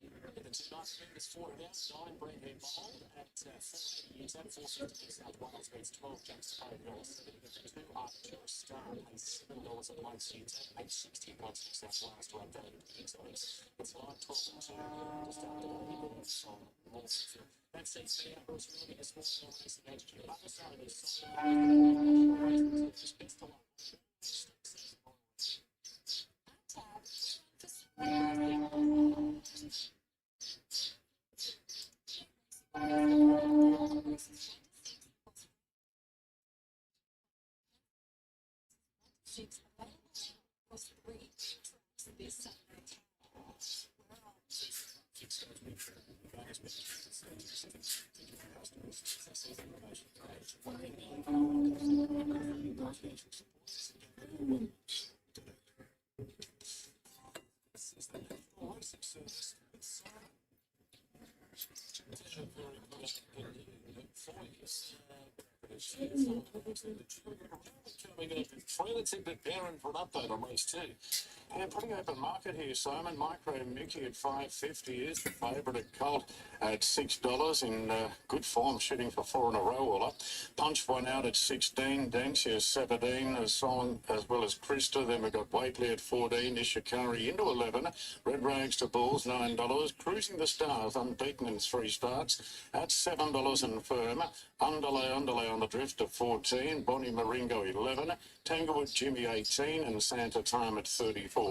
The 2 nice fingers forward out, 9 Brand Her Bold at 480 years at 450 South Wales beats 12 Juxtapose, $7 2 up to a star, $7 a place here, $8.60 points for South Wales to 8.30 exotics. It's line 12 and 2 just after the Eagles on Morfordville. That seems to be our first really a small racing HQ. Other side of this, just best of luck. Was 3 Let's end it Darren for an update on race 2. Yeah, pretty open market here, Simon. Micro Mickey at $5.50 is the favourite at Colt at $6 in good form, shooting for 4 in a row all up. Punch one out at 16, Dancia 17, Song as well as Krista. Then we've got Waitley at 14, Ishikari into 11, Red Rags to Bulls $9, Cruising the Stars unbeaten in 3 starts at $7 and firm. Underlay on the drift at 14, Bonnie Maringo 11, Tanglewood Jimmy 18, and Santa Time at 34.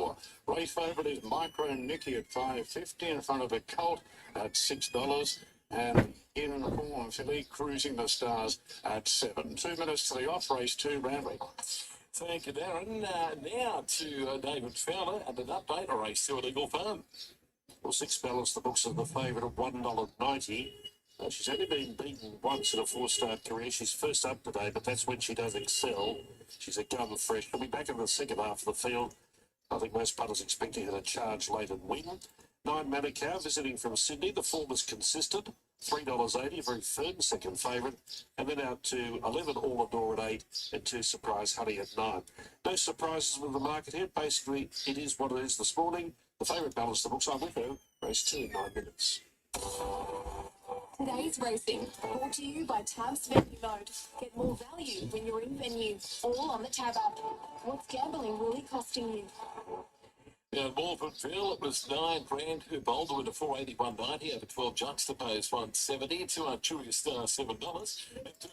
Race favourite is Micro Nicky at $5.50 in front of the Colt at $6, and in form filly Cruising the Stars at 7. 2 minutes to the off, race 2, Randwick. Thank you, Darren. Now to David Fowler and an update on race 2 at Eagle Farm. Well, 6 balance the books of the favourite at $1.90. She's only been beaten once in a 4-start career. She's first up today, but that's when she does excel. She's a gun fresh. She'll be back in the second half of the field. I think most punters expecting her to charge late and win. 9 Manukau visiting from Sydney. The form is consistent. $3.80, very firm second favourite. And then out to 11 All Adore at 8 and 2 Surprise Honey at 9. No surprises with the market here. Basically, it is what it is this morning. The favourite balance the books. I'm with her. Race 2 in 9 minutes. Today's racing brought to you by Tab's Venue Mode. Get more value when you're in venue, all on the Tab app. What's gambling really costing you? Now, Morfordville, it was $9 who bowled to win a 481.90 over 12 juxtaposed 170, 2 Arturia Star $7. And 2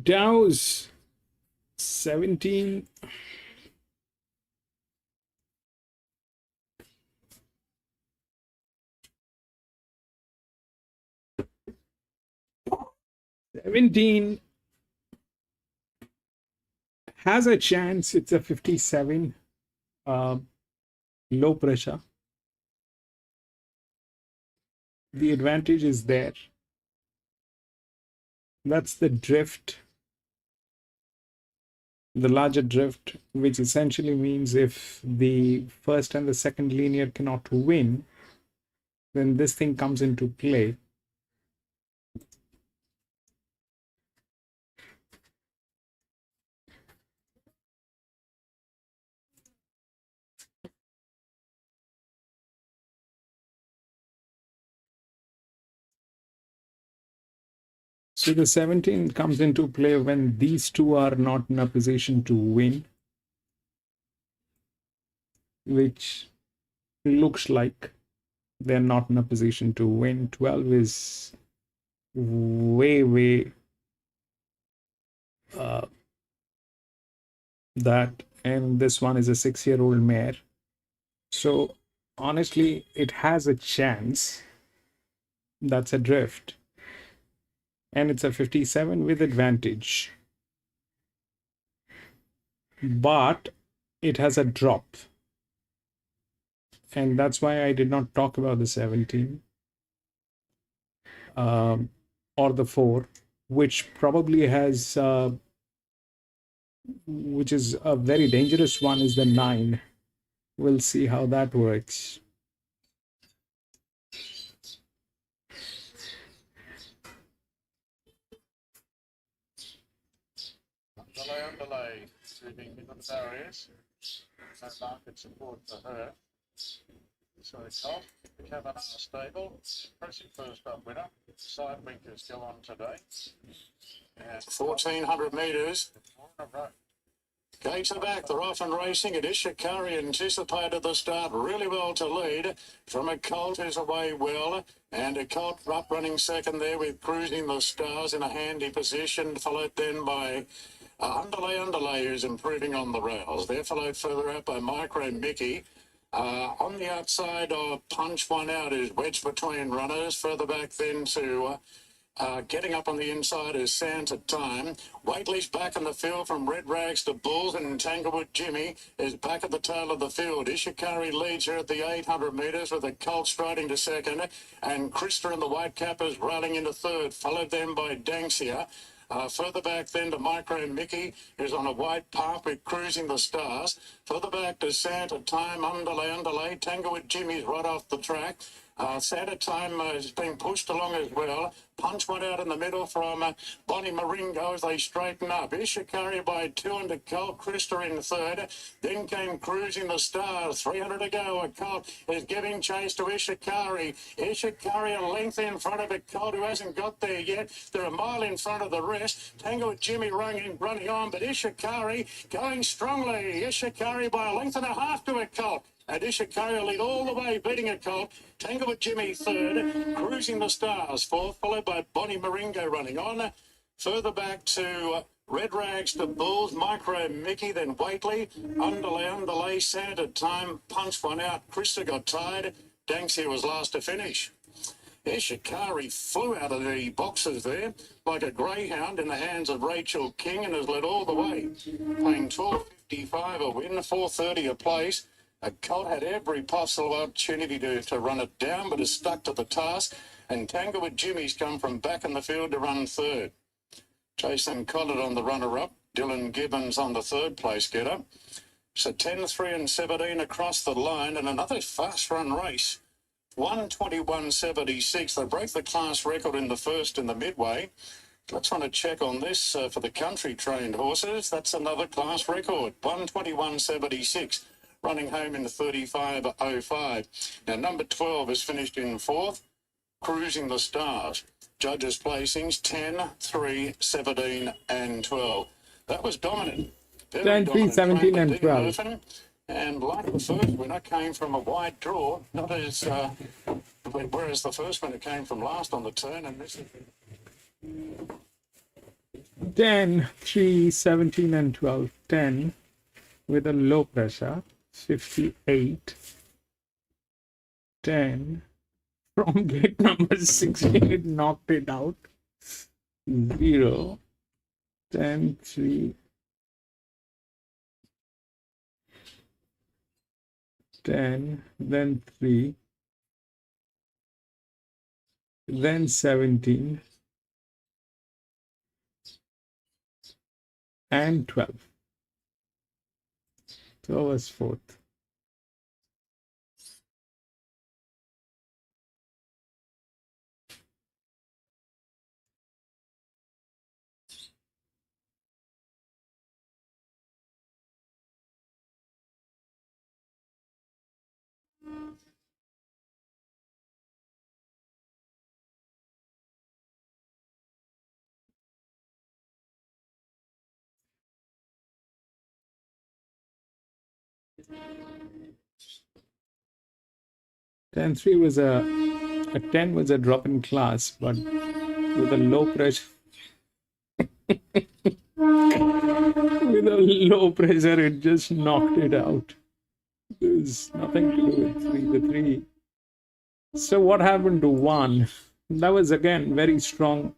Dow's 17. Has a chance. It's a 57. Low pressure. The advantage is there. That's the drift. The larger drift, which essentially means if the first and the second linear cannot win, then this thing comes into play. So the 17 comes into play when these two are not in a position to win, which looks like they're not in a position to win. 12 is way that, and this one is a 6-year-old mare. So honestly, it has a chance. That's a drift. And it's a 57 with advantage. But it has a drop. And that's why I did not talk about the 17 or the 4, which probably has, which is a very dangerous one, is the 9. We'll see how that works. Underlay, moving into the barriers. No market support for her. So it's off. The Kavanagh stable. Impressive first up winner. Side winkers go on today. And 1,400 metres. 4 in a row. Gates are back. They're off and racing. It is Shikari anticipated the start really well to lead from a colt who's away well. And a colt up running second there with Cruising the Stars in a handy position, followed then by Underlay, who's improving on the rails. They're followed further out by Micro Mickey. On the outside of Punch One Out is wedged between runners. Further back then to getting up on the inside is Santa Time. Waitley's back in the field from Red Rags to Bulls, and Tanglewood Jimmy is back at the tail of the field. Ishikari leads her at the 800 metres with a colt striding to second, and Krista and the Whitecappers railing into third, followed then by Danksia. Further back then to Micro Mickey, who's on a white path with Cruising the Stars. Further back to Santa Time, Underlay. Tanglewood Jimmy's right off the track. Santa Time is being pushed along as well. Punch One Out in the middle from Bonnie Maringo as they straighten up. Ishikari by 2 under Colt. Krista in third. Then came Cruising the Stars. 300 to go. A Colt is giving chase to Ishikari. Ishikari a length in front of a Colt who hasn't got there yet. They're a mile in front of the rest. Tango with Jimmy running on, but Ishikari going strongly. Ishikari by a length and a half to a Colt. And Ishikari lead all the way, beating a colt. Tango with Jimmy third, Cruising the Stars fourth, followed by Bonnie Maringo running on. Further back to Red Rags to Bulls, Micro Mickey, then Waitley. Underlay, Santa Time, Punch One Out. Krista got tired. Danksia was last to finish. Ishikari flew out of the boxes there like a greyhound in the hands of Rachel King and has led all the way. Paying $12.55 a win, $4.30 a place. A colt had every possible opportunity to run it down, but is stuck to the task. And Tanglewood Jimmy's come from back in the field to run third. Jason Collett on the runner-up. Dylan Gibbons on the third place getter. So 10, 3 and 17 across the line, and another fast-run race. 1:21.76. They broke the class record in the first in the midway. Let's want to check on this for the country-trained horses. That's another class record. 1:21.76. Running home in 35.05. Now, number 12 is finished in fourth, Cruising the Stars. Judges' placings 10, 3, 17 and 12. That was dominant. 10, 3, 17 and 12. And like the first winner, came from a wide draw, not as whereas the first winner came from last on the turn, and this is 10, 3, 17 and 12. 10 with a low pressure. 58, 10 from gate number 16, it knocked it out. 0, 10, 3, 10, then 3, then 17 and 12. So was fourth. Ten three was a 10 was a drop in class, but with a low pressure. With a low pressure, it just knocked it out. There's nothing to do with 3. The 3. So what happened to 1? That was again very strong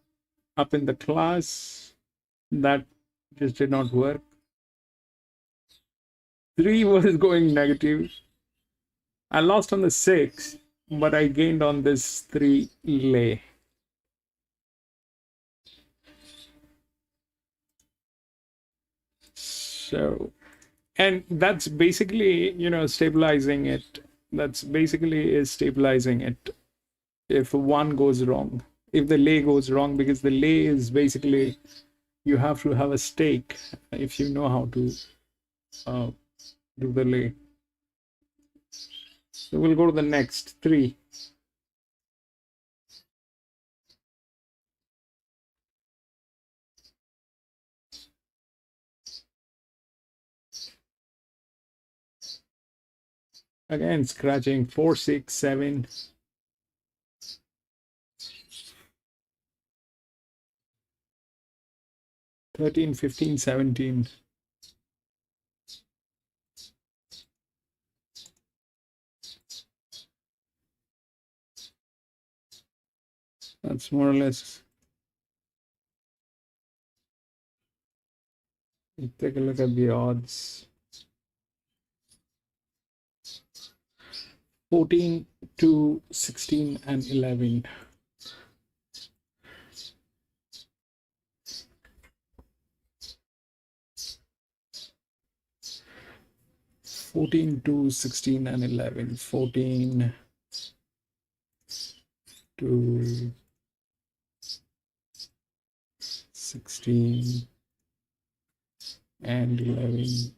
up in the class. That just did not work. 3 was going negative. I lost on the 6, but I gained on this 3 lay. So, and that's basically, stabilizing it. That's basically is stabilizing it if 1 goes wrong. If the lay goes wrong, because the lay is basically, you have to have a stake if you know how to do the lay. So we'll go to the next 3. Again, scratching 4, 6, 7. $13, $15, $17. That's more or less. Take a look at the odds. 14, 2, 16, and 11. (14, 16, and 11). 14, 2, 16, and 11.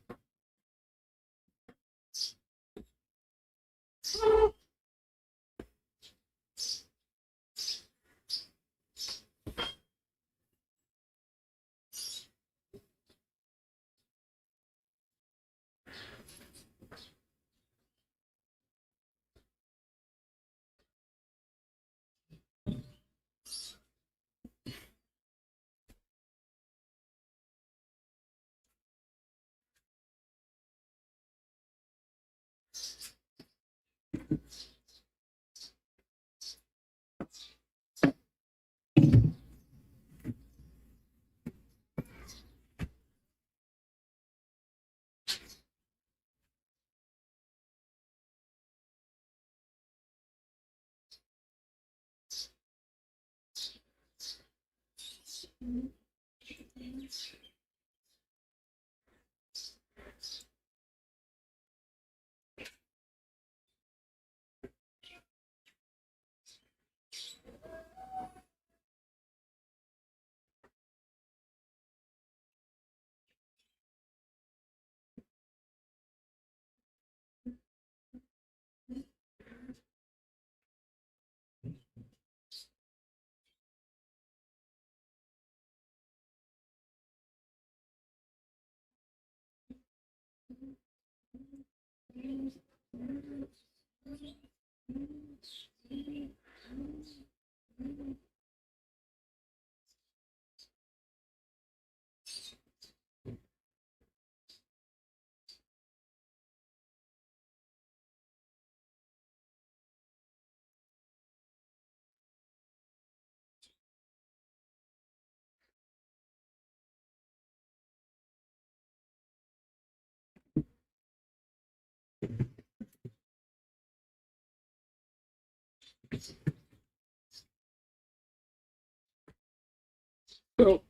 So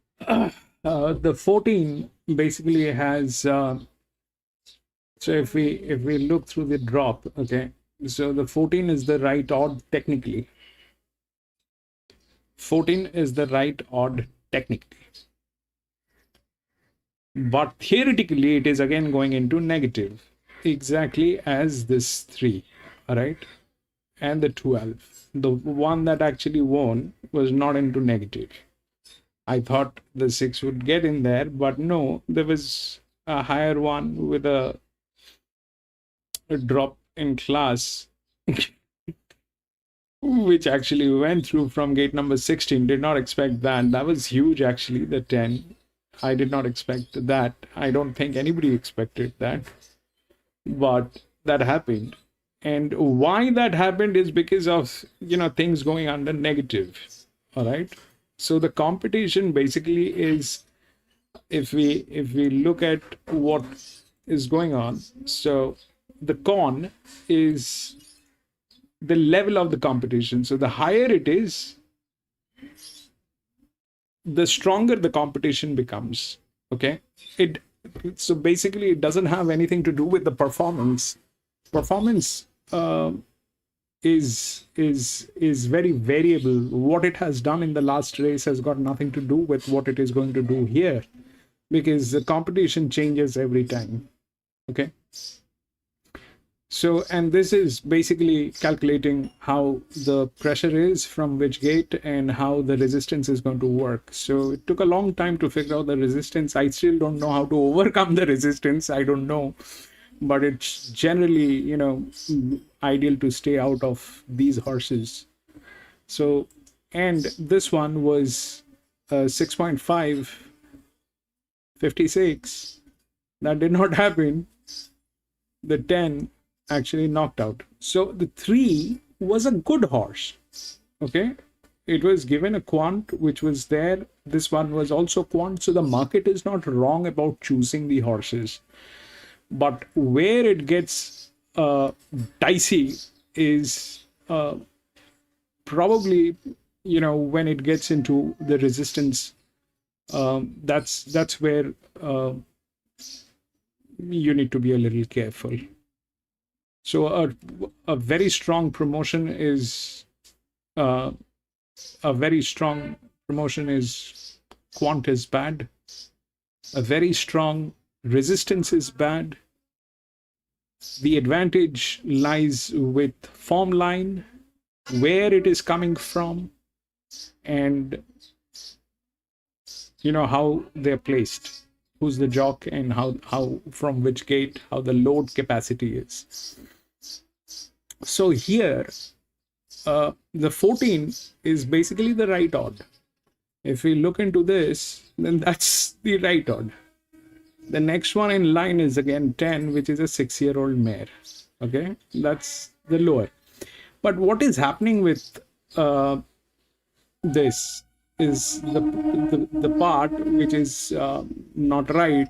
the 14 basically has. So if we look through the drop, okay. So the 14 is the right odd technically. 14 is the right odd technically. But theoretically, it is again going into negative, exactly as this 3, all right? And the 12. The one that actually won was not into negative. I thought the 6 would get in there, but no, there was a higher one with a drop in class, which actually went through from gate number 16. Did not expect that. That was huge, actually, the 10. I did not expect that. I don't think anybody expected that. But that happened. And why that happened is because of, things going under negative. All right. So the competition basically is, if we look at what is going on, so the con is the level of the competition. So the higher it is, the stronger the competition becomes. Okay. So basically it doesn't have anything to do with the performance. Performance is very variable. What it has done in the last race has got nothing to do with what it is going to do here, because the competition changes every time. Okay. So, and this is basically calculating how the pressure is from which gate and how the resistance is going to work. So it took a long time to figure out the resistance. I still don't know how to overcome the resistance. I don't know. but it's generally, ideal to stay out of these horses. So, and this one was 6.5, 56. That did not happen. The 10 actually knocked out. So the 3 was a good horse. Okay. It was given a quant, which was there. This one was also quant. So the market is not wrong about choosing the horses. But where it gets dicey is probably, when it gets into the resistance. That's where you need to be a little careful. So a very strong promotion is quant is bad. A very strong resistance is bad. The advantage lies with form line, where it is coming from, and how they're placed, who's the jock, and how from which gate, how the load capacity is. So here the 14 is basically the right odd. If we look into this, then that's the right odd. The next one in line is again 10, which is a 6-year-old mare. Okay, that's the lower. But what is happening with this is the part which is not right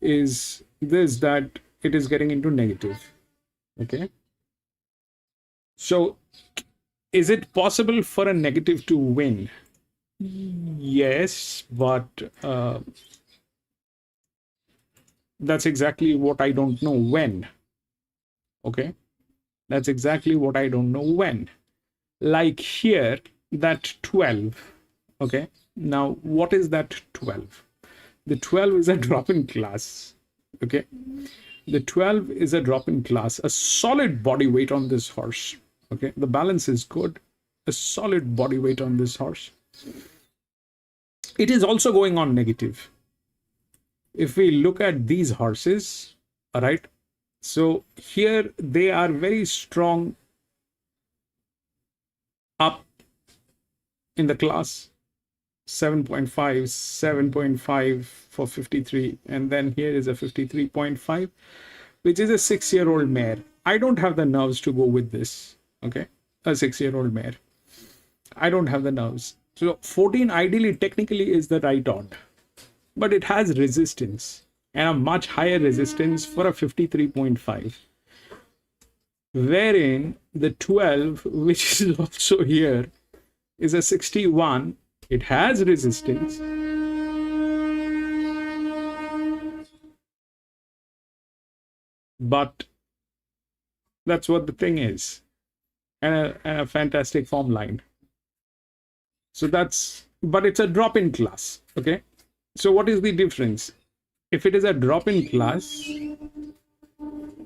is this, that it is getting into negative. Okay, so is it possible for a negative to win? Yes, but that's exactly what I don't know when. Okay, that's exactly what I don't know when. Like here, that 12. Okay, now what is that 12? The 12 is a drop in class. Okay, the 12 is a drop in class, a solid body weight on this horse. Okay, the balance is good, a solid body weight on this horse. It is also going on negative. If we look at these horses, all right, so here they are very strong up in the class, 7.5, 7.5 for 53, and then here is a 53.5, which is a 6-year-old mare. I don't have the nerves to go with this. Okay, a 6-year-old mare. I don't have the nerves. So 14 ideally technically is the right odd, but it has resistance, and a much higher resistance for a 53.5, wherein the 12, which is also here, is a 61. It has resistance, but that's what the thing is, and a fantastic form line. So that's, but it's a drop in class. Okay, so what is the difference? If it is a drop in class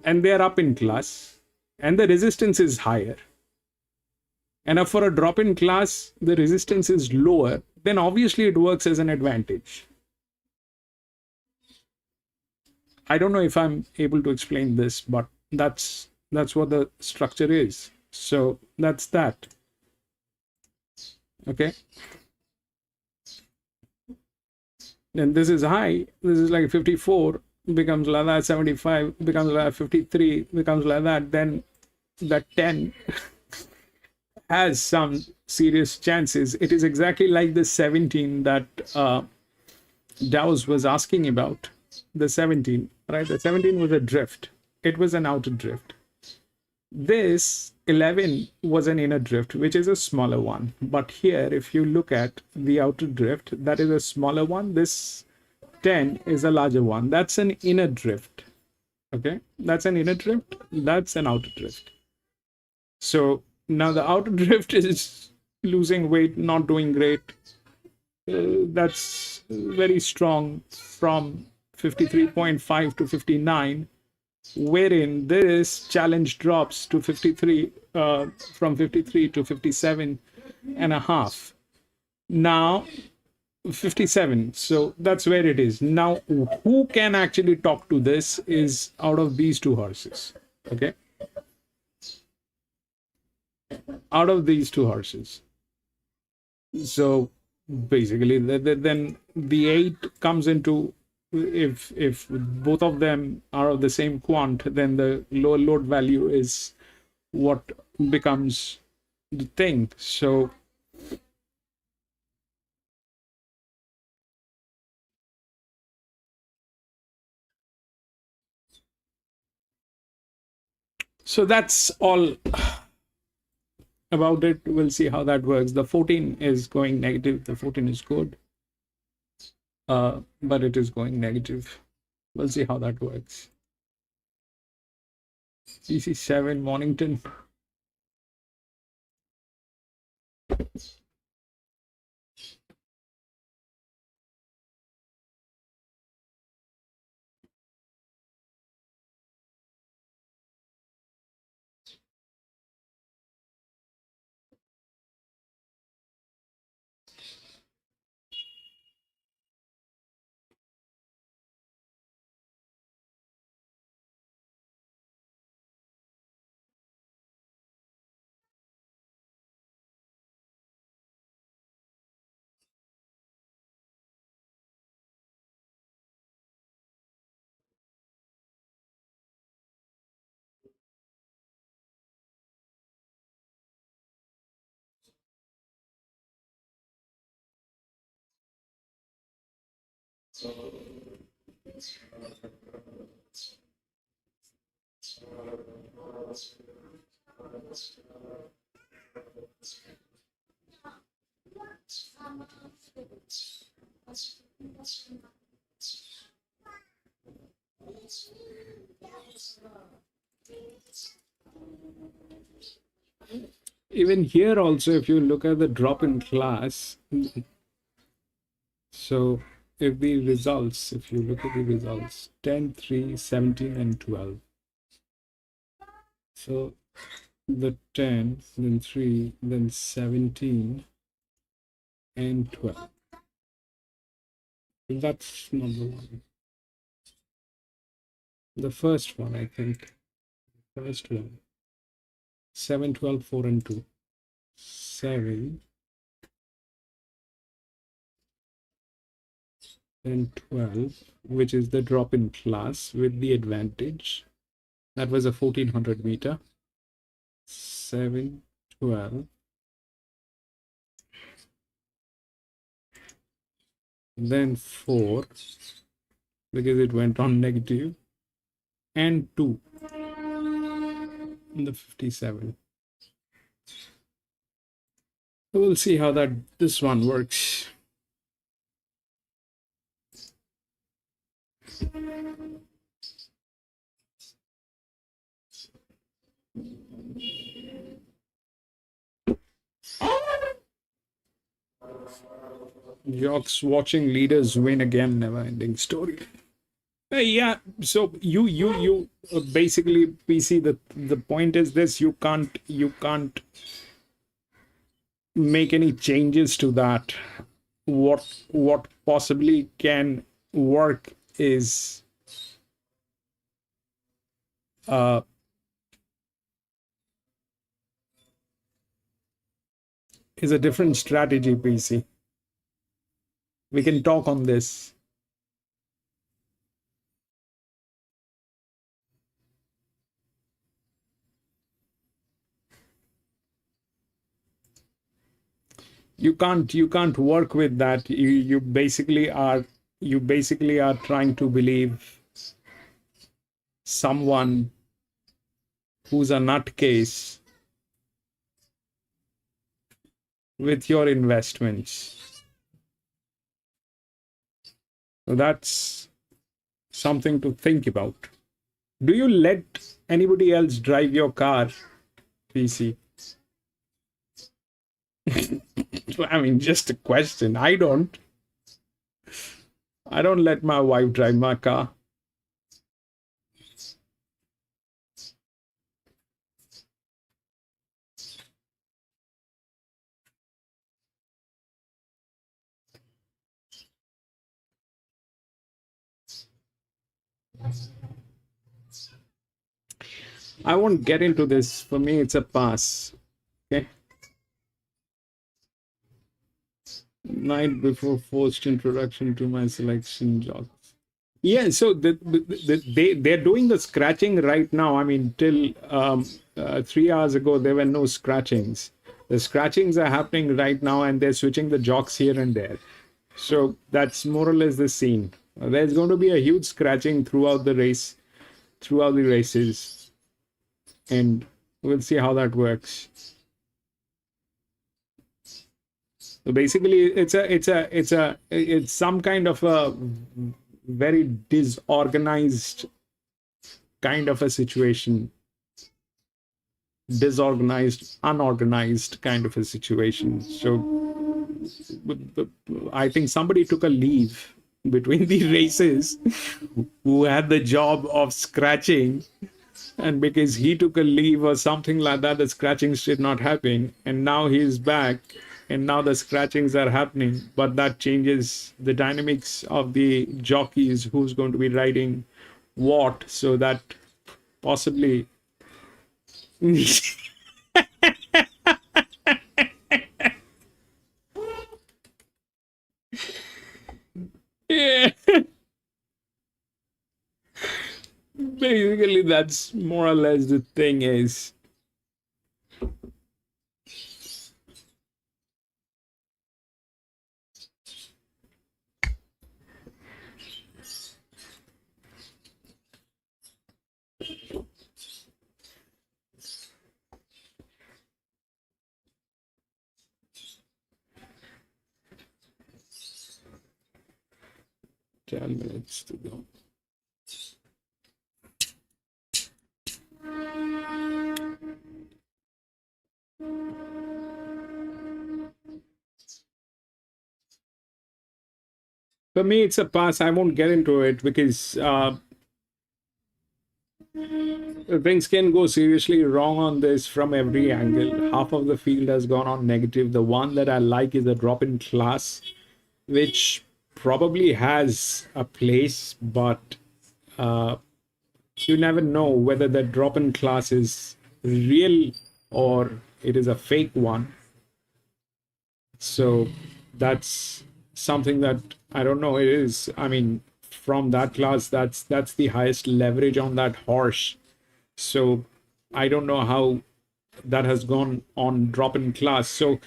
and they are up in class and the resistance is higher, and if for a drop in class the resistance is lower, then obviously it works as an advantage. I don't know if I'm able to explain this, but that's what the structure is. So that's that. Okay, then this is high, this is like 54, becomes like that, 75 becomes like 53, becomes like that, then that 10 has some serious chances. It is exactly like the 17 that Dow's was asking about. The 17, right? The 17 was a drift. It was an outer drift. This 11 was an inner drift, which is a smaller one. But here, if you look at the outer drift, that is a smaller one. This 10 is a larger one. That's an inner drift. Okay, that's an inner drift. That's an outer drift. So now the outer drift is losing weight, not doing great. That's very strong from 53.5 to 59. Wherein this challenge drops to 53, from 53 to 57 and a half. Now, 57. So that's where it is. Now, who can actually talk to this is out of these two horses. Okay. Out of these two horses. So basically, then the 8 comes into, if both of them are of the same quant, then the lower load value is what becomes the thing. So that's all about it. We'll see how that works. The 14 is going negative. The 14 is good, but it is going negative. We'll see how that works. CC7 Mornington. Even here also, if you look at the drop in class, so if the results, if you look at the results, 10, 3, 17, and 12. So the 10, then 3, then 17, and 12. That's not the one. The first one, I think. First one. 7, 12, 4, and 2. 7 and 12, which is the drop in class with the advantage. That was a 1400 meter. 7, 12. Then 4, because it went on negative, and 2 in the 57. So we'll see how this one works. Jocks watching leaders win again, never ending story. Yeah, so you basically, PC, the point is this: you can't make any changes to that. What possibly can work is a different strategy, PC. We can talk on this. You can't work with that. You basically are trying to believe someone who's a nutcase with your investments. So that's something to think about. Do you let anybody else drive your car, PC? I mean, just a question. I don't let my wife drive my car. I won't get into this. For me, it's a pass. Okay. Night before forced introduction to my selection jobs. Yeah, so they're doing the scratching right now. I mean, till 3 hours ago, there were no scratchings. The scratchings are happening right now, and they're switching the jocks here and there. So that's more or less the scene. There's going to be a huge scratching throughout the race, throughout the races, and we'll see how that works. So basically, it's some kind of a very disorganized kind of a situation, disorganized, unorganized kind of a situation. So I think somebody took a leave between the races who had the job of scratching, and because he took a leave or something like that, the scratchings did not happen, and now he's back, and now the scratchings are happening. But that changes the dynamics of the jockeys, who's going to be riding what, so that possibly yeah. Basically, that's more or less the thing is. Ten minutes to go. For me, it's a pass. I won't get into it because things can go seriously wrong on this from every angle. Half of the field has gone on negative. The one that I like is the drop in class, which probably has a place, but you never know whether the drop in class is real or it is a fake one. So that's something that I don't know. It is, I mean, from that class, that's the highest leverage on that horse. So I don't know how that has gone on drop in class. So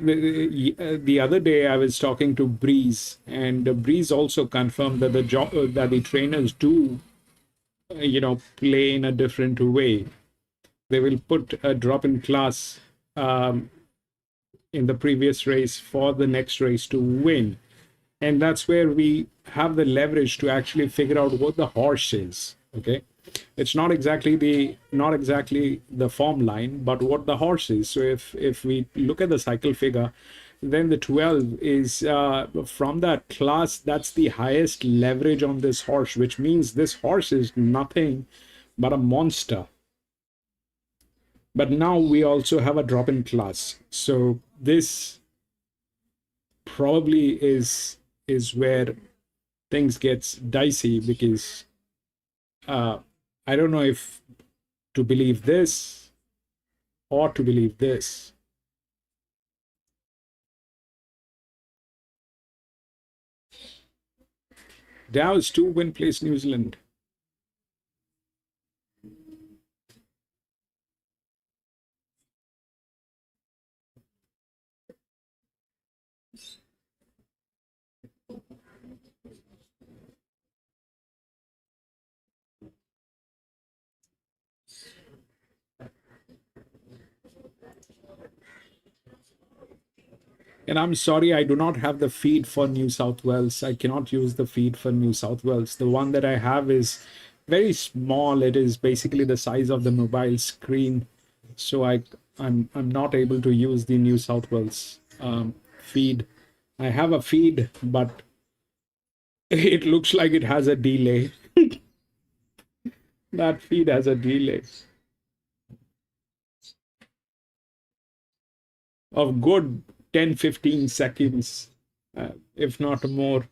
the other day I was talking to Breeze, and Breeze also confirmed that that the trainers do, play in a different way. They will put a drop in class in the previous race for the next race to win. And that's where we have the leverage to actually figure out what the horse is. Okay, it's not exactly the form line, but what the horse is. So if we look at the cycle figure, then the 12 is from that class. That's the highest leverage on this horse, which means this horse is nothing but a monster. But now we also have a drop in class. So this probably is where things gets dicey, because I don't know if to believe this or to believe this. Dow's 2-win place New Zealand. And I'm sorry, I do not have the feed for New South Wales. I cannot use the feed for New South Wales. The one that I have is very small. It is basically the size of the mobile screen. So I'm not able to use the New South Wales feed. I have a feed, but it looks like it has a delay. That feed has a delay of good 10-15 seconds, if not more.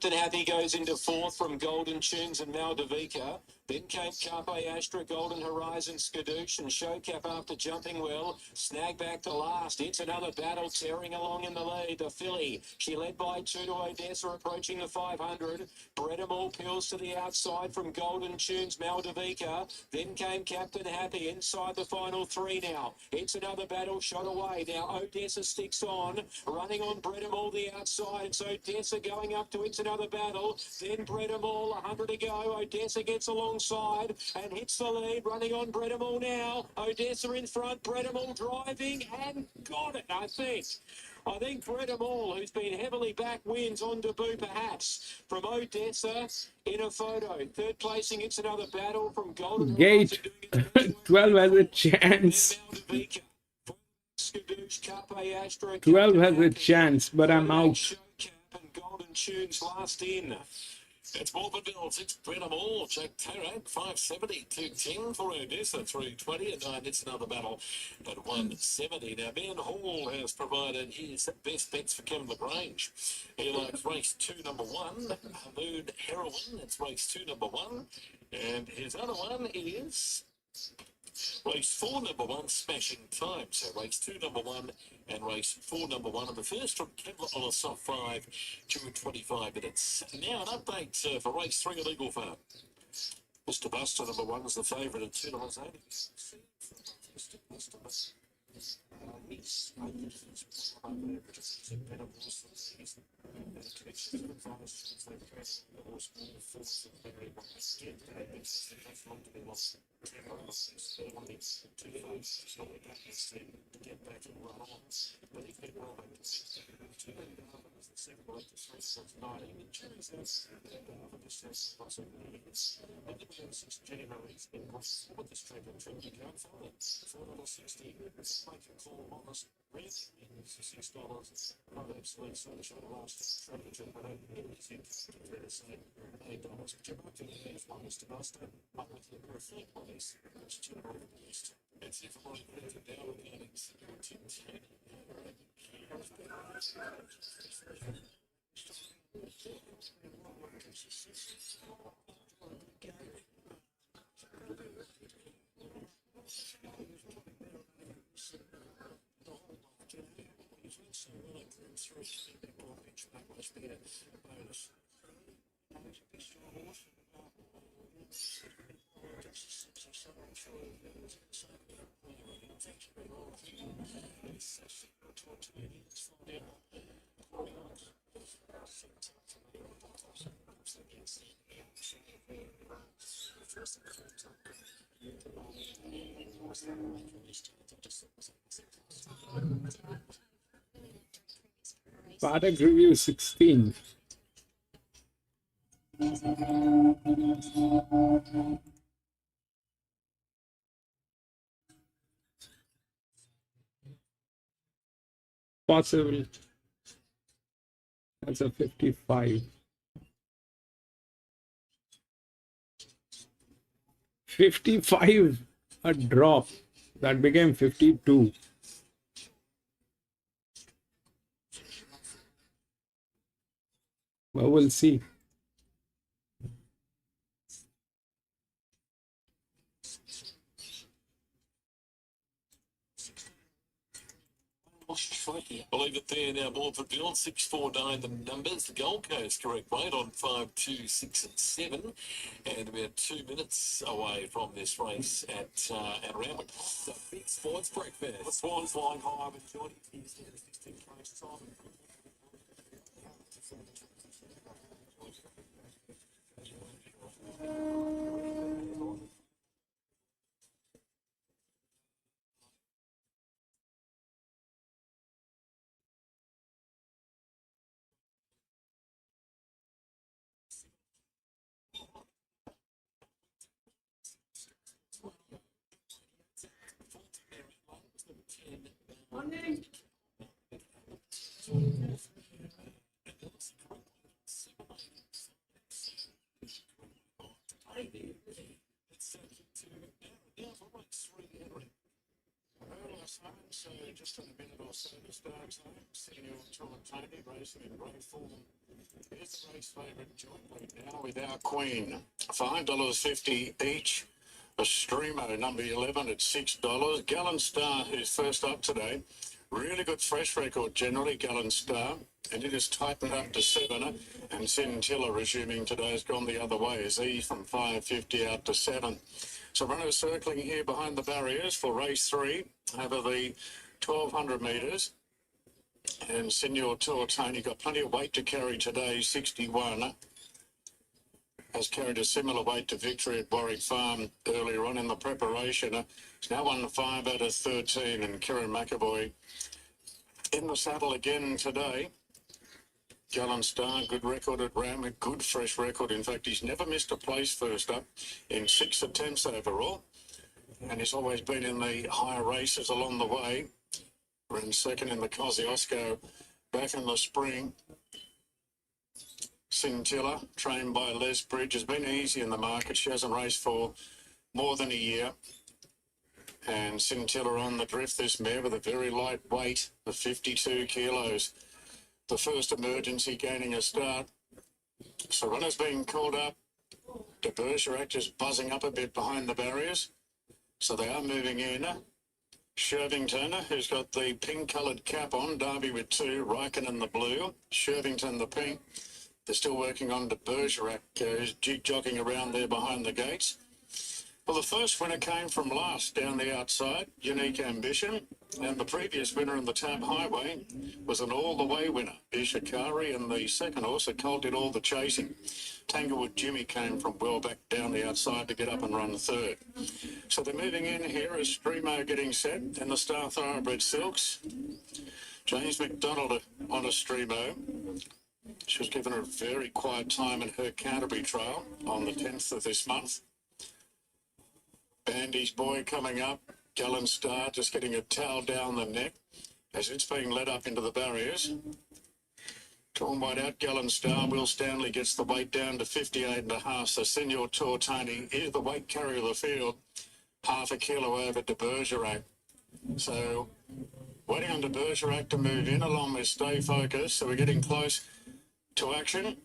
Captain Happy goes into fourth from Golden Tunes and Maldavika. Then came Carpe Astra, Golden Horizon, Skadoosh and Showcap after jumping well. Snag back to last. It's another battle tearing along in the lead. The filly, she led by 2 to Odessa, approaching the 500. Bredamall peels to the outside from Golden Tunes, Maldavika. Then came Captain Happy inside the final 3 now. It's another battle shot away. Now Odessa sticks on, running on Bredamall the outside. It's Odessa going up to It's Another Battle. Then Bredamall, 100 to go. Odessa gets alongside and hits the lead, running on Bredamall now. Odessa in front, Bredamall driving and got it, I think. I think Bredamall, who's been heavily back, wins on debut perhaps. From Odessa in a photo. Third placing, It's Another Battle from Golden Gate 12 has a chance. 12 has a chance, but I'm out. And Golden Tunes last in. It's Morphettville's, it's Bredamall, Jack Tarak, 570, 210 for Odessa, 320, and 9, It's Another Battle at 170. Now, Ben Hall has provided his best bets for Kevin LaGrange. He likes race 2, number 1, Moon Heroine, it's race 2, number 1, and his other one is race 4, number 1, Smashing Time. So race 2, number 1, and race 4, number 1. And the first from Kevlar on a soft 5 to 25 minutes. Now an update for race 3 Illegal Farm. Mr. Buster, number 1, is the favourite at $2.80. Mr. Buster. He's $6. Not absolutely sunshine last strategy, but $8. But you're back to the first one, Mr. Buster. I'm with you for a third place. It's $2. It's if I put it down again, it's $10. Product review 16. Possible. That's a 55. 55, a drop. That became 52. Well, we'll see. Believe it there now, Morford Field, 649 the numbers. The Gold Coast correct weight on 5, 2, 6 and 7. And we're 2 minutes away from this race at Randwick. The big sports breakfast. The Swans flying high with Johnny Tuesday at 16 race time. So just in a minute or so to start, Senior Tony racing in great form. Here's the race favourite jointly now with our Queen. $5.50 each. A Streamo number 11 at $6. Gallant Star, who's first up today. Really good fresh record generally, Gallant Star. And it has tightened up to 7. And Scintilla resuming today has gone the other way as E from 5.50 out to 7. So runners circling here behind the barriers for race 3 over the 1,200 metres. And Senior Tony got plenty of weight to carry today, 61. Has carried a similar weight to victory at Warwick Farm earlier on in the preparation. It's now won 5 out of 13, and Kieran McAvoy in the saddle again today. Gallant Star, good record at Randwick, good fresh record. In fact, he's never missed a place first up in 6 attempts overall. And he's always been in the higher races along the way. We're in second in the Kosciuszko back in the spring. Scintilla, trained by Les Bridge, has been easy in the market. She hasn't raced for more than a year. And Scintilla on the drift, this mare with a very light weight of 52 kilos. The first emergency gaining a start. So runners being called up. De Bergerac just buzzing up a bit behind the barriers. So they are moving in. Shervington, who's got the pink-coloured cap on. Derby with 2. Ryken in the blue. Shervington the pink. They're still working on De Bergerac, who's jig-jogging around there behind the gates. Well, the first winner came from last down the outside, Unique Ambition, and the previous winner in the Tab Highway was an all-the-way winner, Ishikari, and the second horse, a colt, did all the chasing. Tanglewood Jimmy came from well back down the outside to get up and run third. So they're moving in here as Streamo getting set in the Star Thoroughbred Silks. James McDonald on a Streamo. She was given a very quiet time in her Canterbury trial on the 10th of this month. Bandy's Boy coming up. Gallant Star just getting a towel down the neck as it's being led up into the barriers. Torn wide out, Gallant Star. Will Stanley gets the weight down to 58.5. So Senior Tony is the weight carrier of the field. Half a kilo over De Bergerac. So waiting on De Bergerac to move in along with Stay Focused. So we're getting close to action.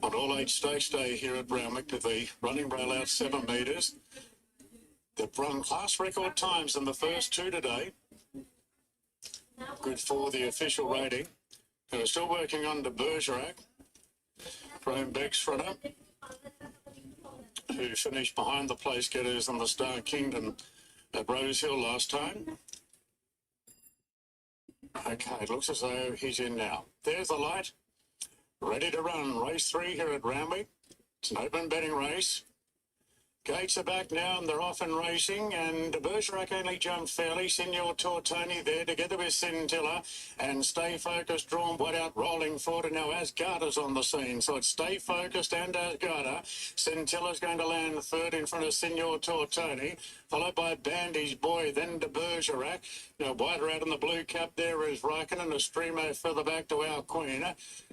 On all 8 stakes day here at Randwick with the running rail out 7 metres. They've run class record times in the first 2 today. Good for the official rating. We're still working on De Bergerac. Graham Beck's runner, who finished behind the place getters in the Star Kingdom at Rosehill last time. Okay, it looks as though he's in now. There's the light. Ready to run. Race 3 here at Randwick. It's an open betting race. Gates are back now and they're off and racing, and Bergerac only jumped fairly. Signor Tortoni there together with Scintilla, and Stay Focused drawn wide out, rolling forward, and now Asgarda's on the scene. So it's Stay Focused and Asgarda. Scintilla's going to land third in front of Signor Tortoni, followed by Bandy's Boy, then to Bergerac. Now wider out in the blue cap there is Raikkonen, a streamer further back to Our Queen.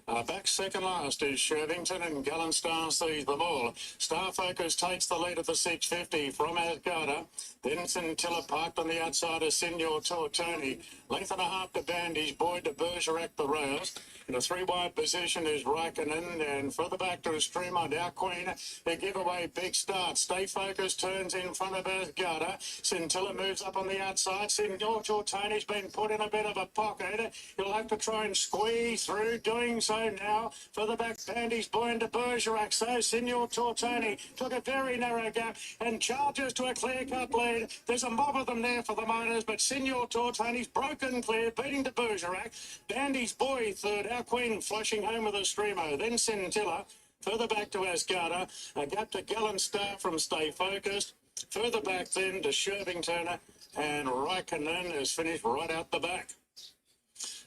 Back second last is Shervington, and Gallant Star sees them all. Star Focus takes the lead at the 650 from Asgarda. Then Scintilla parked on the outside of Signor Tortoni. Length and a half to Bandy's Boy, to Bergerac the rails. In a three-wide position is Raikkonen, and further back to a stream on Our Queen. They give away big start. Stay Focused turns in front of Asgarda. Scintilla moves up on the outside. Signor Tortoni's been put in a bit of a pocket. He'll have to try and squeeze through. Doing so now. Further back, Bandy's Boy into Bergerac. So Signor Tortoni took a very narrow gap and charges to a clear-cut lead. There's a mob of them there for the miners, but Signor Tortoni's broken clear, beating to Bergerac. Bandy's Boy third. Our Queen flushing home with a streamo. Then Scintilla. Further back to Asgarda. A gap to Gallant Star from Stay Focused. Further back then to Shervington, and Raikkonen is finished right out the back.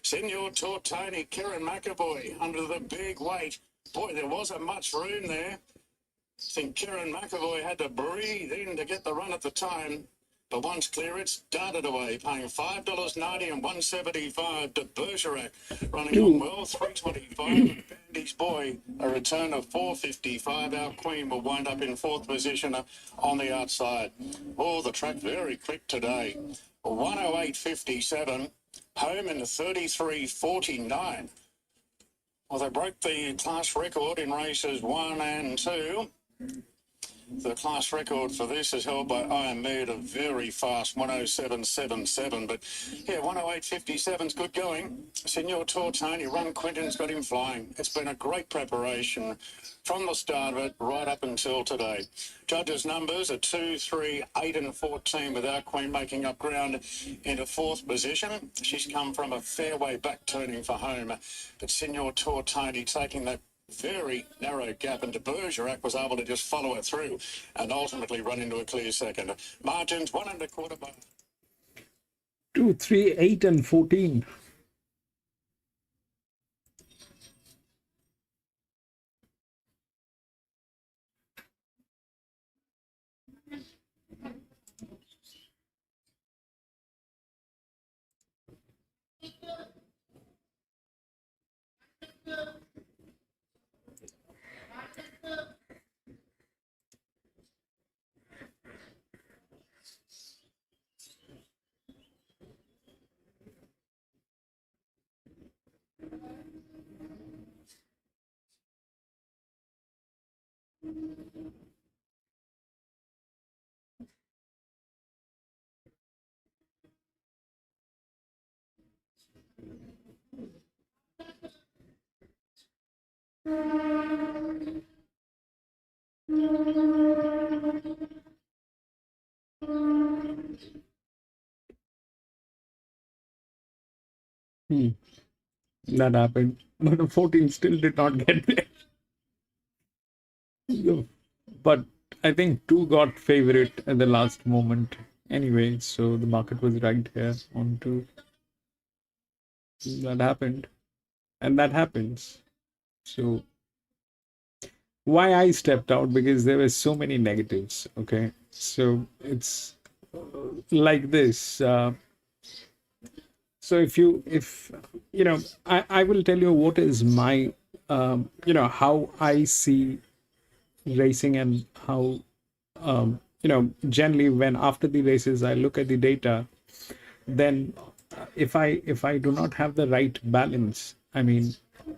Signor Tortoni, Kieran McAvoy under the big weight. Boy, there wasn't much room there. I think Kieran McAvoy had to breathe in to get the run at the time. But once clear, it's darted away, paying $5.90 and $1.75 to Bergerac. Running on well, $3.25. Bandy's Boy, a return of $4.55. Our Queen will wind up in fourth position on the outside. Oh, the track very quick today. 108.57. Home in 33.49. Well, they broke the class record in races 1 and 2. The class record for this is held by Iron Mead, a very fast 107.77. But yeah, 108.57's good going. Signor Tortoni, Run Quinton's got him flying. It's been a great preparation from the start of it right up until today. Judges' numbers are 2, 3, 8 and 14, with Our Queen making up ground into fourth position. She's come from a fairway back turning for home. But Signor Tortoni taking that very narrow gap, and de Bergerac was able to just follow it through and ultimately run into a clear second. Margins 1 1/4 bar. 2, 3, 8 and 14. That happened, but the 14 still did not get there. But I think 2 got favorite at the last moment anyway, so the market was right here on 2. That happened, and that happens. So why I stepped out, because there were so many negatives. Okay, so it's like this. So if you know, I will tell you what is my how I see racing, and how generally when after the races I look at the data, then if I do not have the right balance, I mean,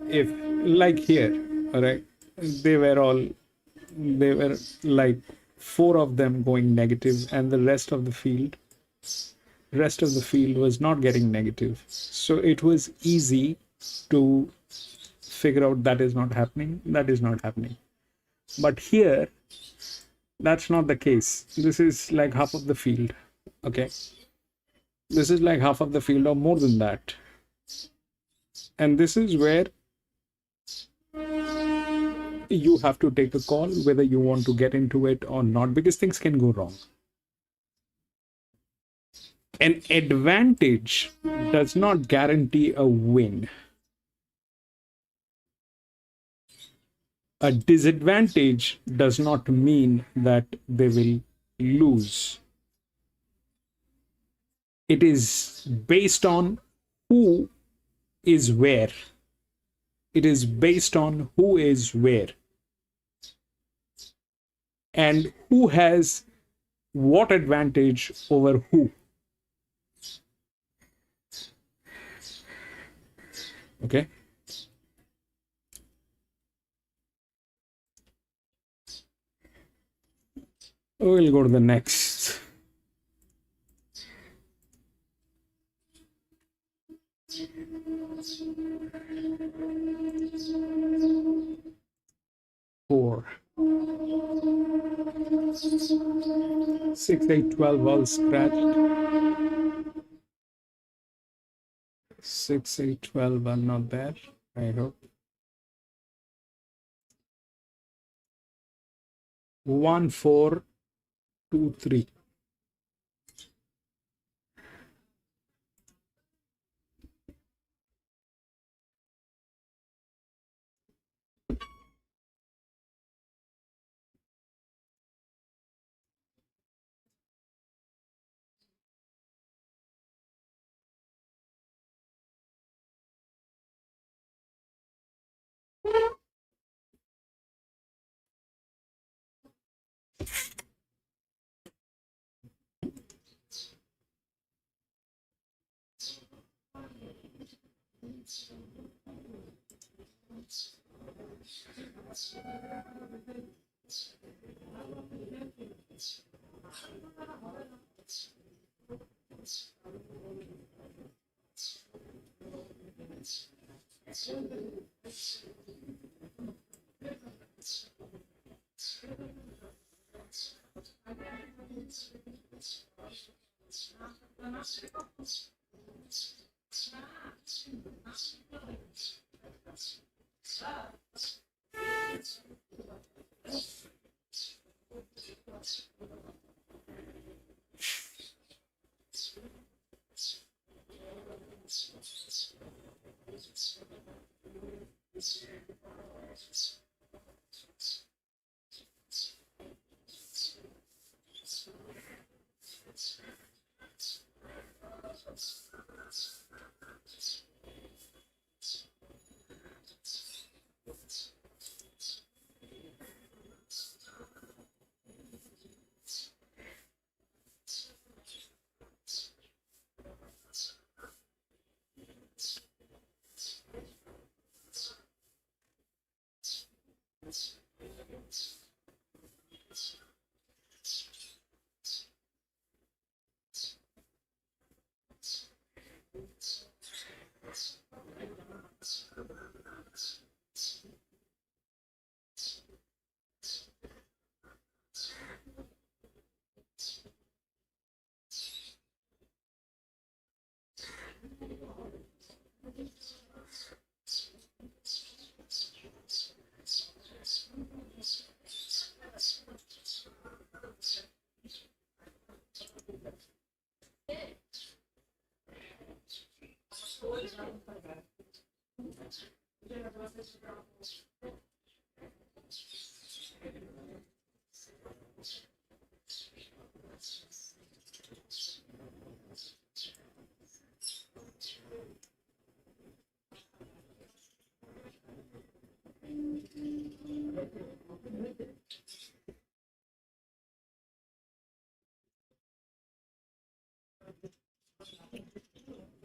if like here, all right, they were like 4 of them going negative, and the rest of the field was not getting negative. So it was easy to figure out that is not happening. But here, that's not the case. This is like half of the field. Okay. This is like half of the field or more than that. And this is where you have to take a call whether you want to get into it or not, because things can go wrong. An advantage does not guarantee a win. A disadvantage does not mean that they will lose. It is based on who is where. It is based on who is where. And who has what advantage over who. Okay. We'll go to the next. Four. 6, 8, 12 all scratched. 6, 8, 12 are not there, I hope. 1, 4, 2, 3.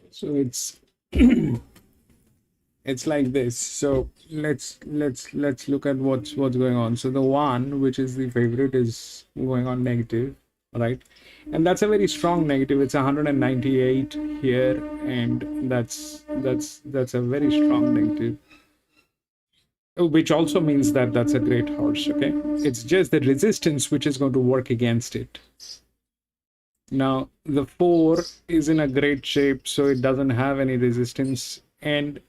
So it's it's like this. So let's look at what's going on. So the one, which is the favorite, is going on negative, right? And that's a very strong negative. It's 198 here, and that's a very strong negative, which also means that that's a great horse. Okay, it's just the resistance which is going to work against it. Now the 4 is in a great shape, so it doesn't have any resistance, and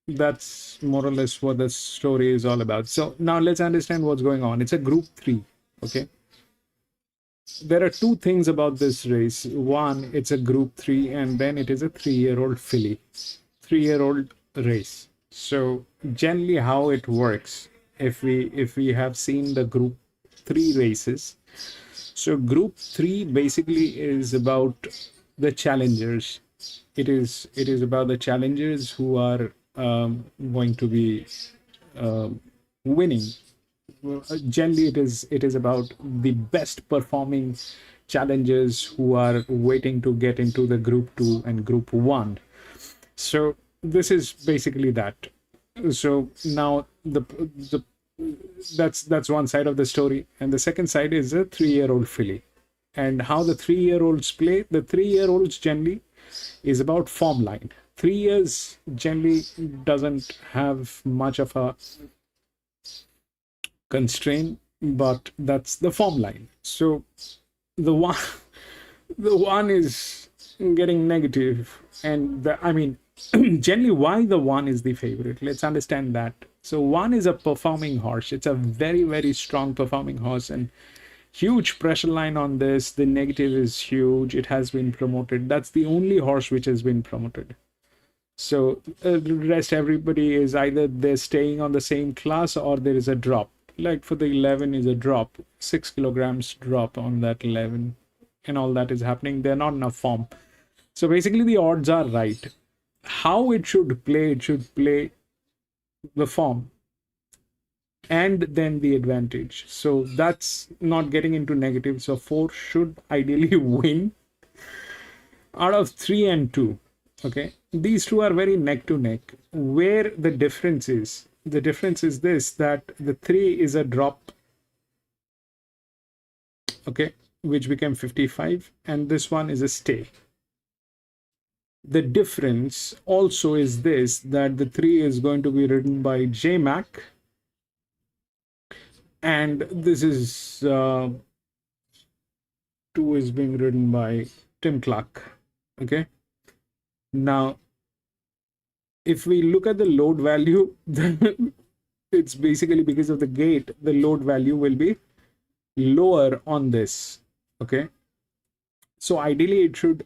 that's more or less what the story is all about. So now let's understand what's going on. It's a group 3. Okay, there are two things about this race. One, it's a group 3, and then it is a 3-year-old filly. 3-year-old race. So generally how it works, if we have seen the group 3 races, so group 3 basically is about the challengers. It is about the challengers who are going to be winning. Generally it is about the best performing challengers who are waiting to get into the group 2 and group 1. So this is basically that. So now the that's one side of the story, and the second side is a 3-year-old filly. And how the 3-year-olds play, the 3-year-olds generally is about form line. 3 years generally doesn't have much of a constraint, but that's the form line. So the one the one is getting negative, and I mean generally why the one is the favorite, let's understand that. So one is a performing horse. It's a very, very strong performing horse, and huge pressure line on this. The negative is huge. It has been promoted. That's the only horse which has been promoted. So the rest, everybody is either they're staying on the same class or there is a drop. Like for the 11 is a drop, 6 kilograms drop on that 11, and all that is happening. They're not enough form. So basically the odds are right. How it should play the form and then the advantage. So that's not getting into negative. So 4 should ideally win out of 3 and 2. Okay, these two are very neck to neck. Where the difference is this, that the 3 is a drop, okay, which became 55, and this one is a stay. The difference also is this, that the 3 is going to be ridden by J Mac, and this is 2 is being ridden by Tim Clark. Okay, now if we look at the load value, it's basically because of the gate, the load value will be lower on this. Okay, so ideally the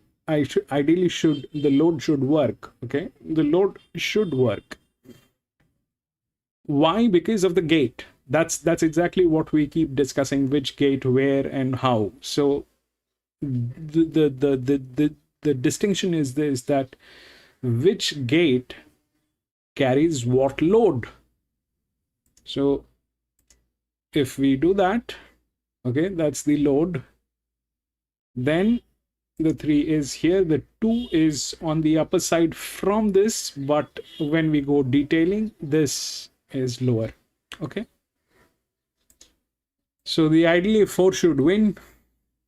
load should work. Okay, the load should work. Why? Because of the gate. That's exactly what we keep discussing, which gate, where, and how. So the distinction is this, that which gate carries what load. So if we do that, okay, that's the load, then the 3 is here, the 2 is on the upper side from this, but when we go detailing, this is lower. Okay, so the ideally 4 should win,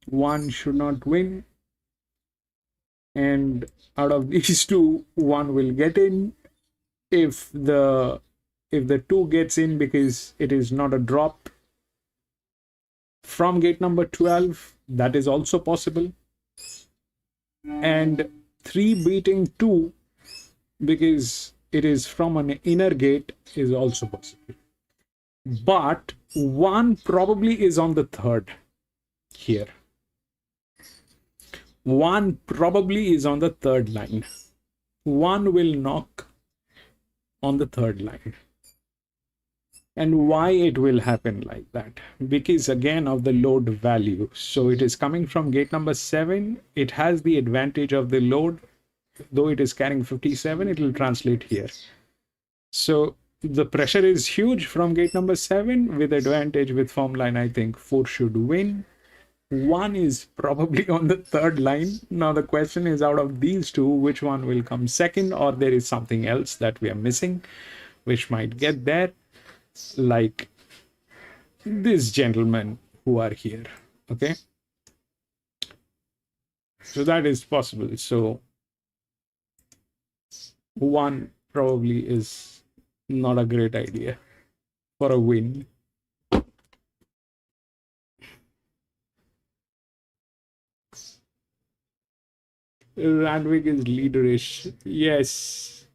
1 should not win, and out of these two, 1 will get in. If the 2 gets in because it is not a drop from gate number 12, that is also possible. And 3 beating 2 because it is from an inner gate is also possible. But 1 probably is on the 3rd here. 1 probably is on the 3rd line. 1 will knock on the 3rd line. And why it will happen like that? Because again of the load value. So it is coming from gate number 7. It has the advantage of the load. Though it is carrying 57, it will translate here. So the pressure is huge from gate number 7 with advantage with form line. I think 4 should win. 1 is probably on the 3rd line. Now the question is, out of these two, which one will come second, or there is something else that we are missing which might get there, like these gentlemen who are here. Okay, so that is possible. So 1 probably is not a great idea for a win. Randwick is leaderish. Yes.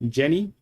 Jenny?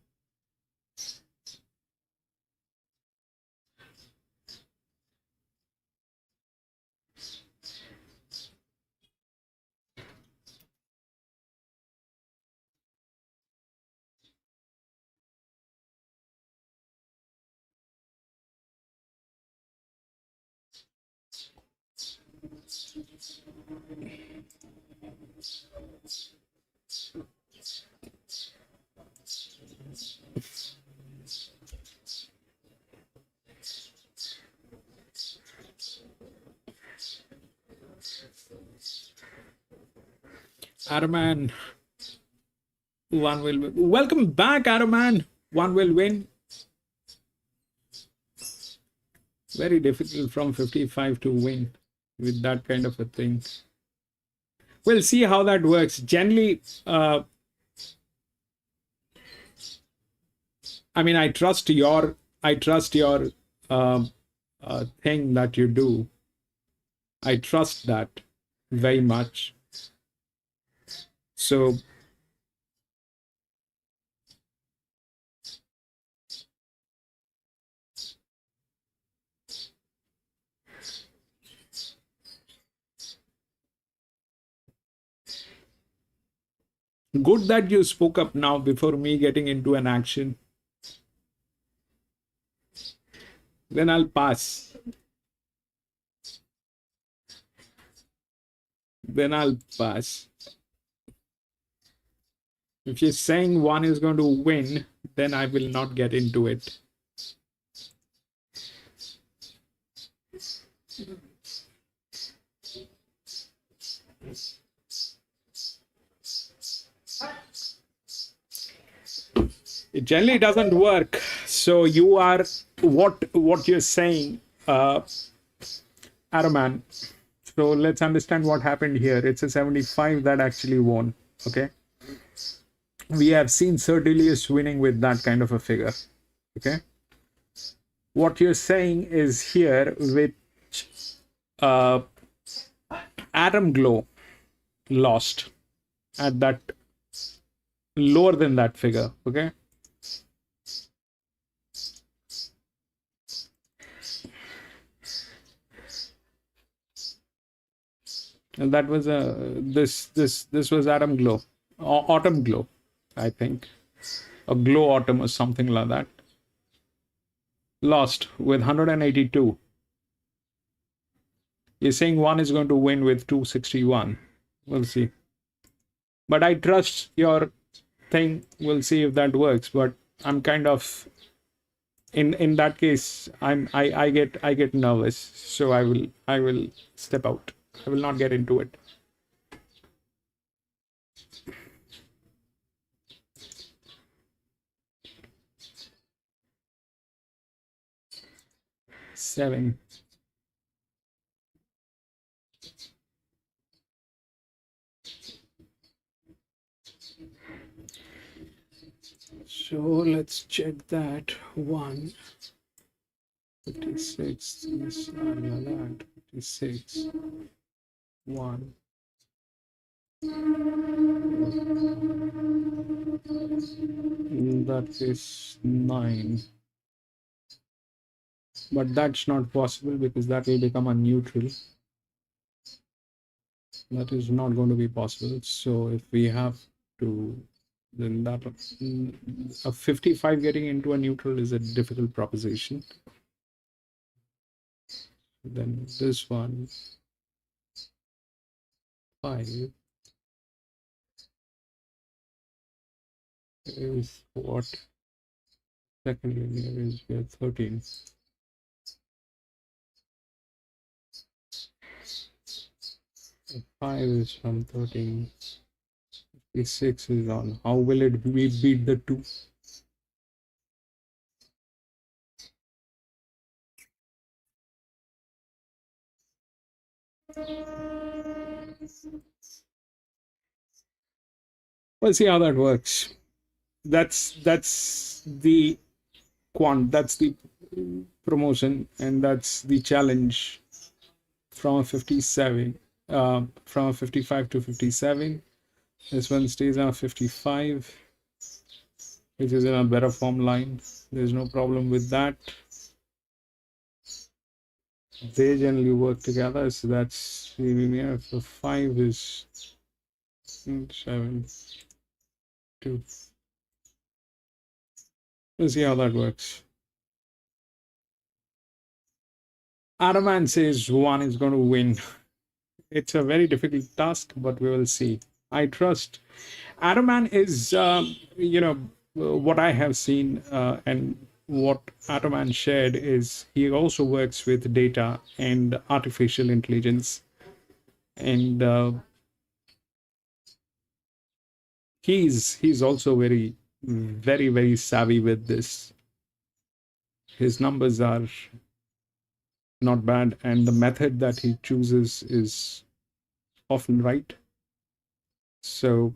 Araman, one will win. Welcome back, Araman. One will win. Very difficult from 55 to win with that kind of a thing. We'll see how that works. Generally, I mean, I trust your thing that you do. I trust that very much. So good that you spoke up now before me getting into an action. Then I'll pass. Then I'll pass. If you're saying one is going to win, then I will not get into it. It generally doesn't work. So you are what you're saying, Araman. So let's understand what happened here. It's a 75 that actually won. Okay. We have seen Cerdelius winning with that kind of a figure. Okay. What you're saying is here, which Atom Glow lost at that lower than that figure. Okay. And that was this was Atom Glow, Autumn Glow, I think, a Glow Autumn or something like that. Lost with 182. You're saying one is going to win with 261. We'll see. But I trust your thing. We'll see if that works. But I'm kind of in that case. I get nervous. So I will step out. I will not get into it. Seven. So let's check that. 1. 56. This, that. 56. 1. That is 9. But that's not possible because that will become a neutral. That is not going to be possible. So if we have to, then that a 55 getting into a neutral is a difficult proposition. Then this one, 5 is what? Second linear is here 13. So 5 is from 13. 56 is on. How will it be beat the 2? We'll see how that works. That's the quant, that's the promotion, and that's the challenge from a 57, from a 55 to 57. This one stays on 55. which is in a better form line. There's no problem with that. They generally work together, so that's yeah, so 5 is 7 2. Let's see how that works. Araman says 1 is going to win. It's a very difficult task, but we will see. I trust. Araman is, what I have seen and what Ataman shared is he also works with data and artificial intelligence, and he's also very savvy with this. His numbers are not bad, and the method that he chooses is often right. So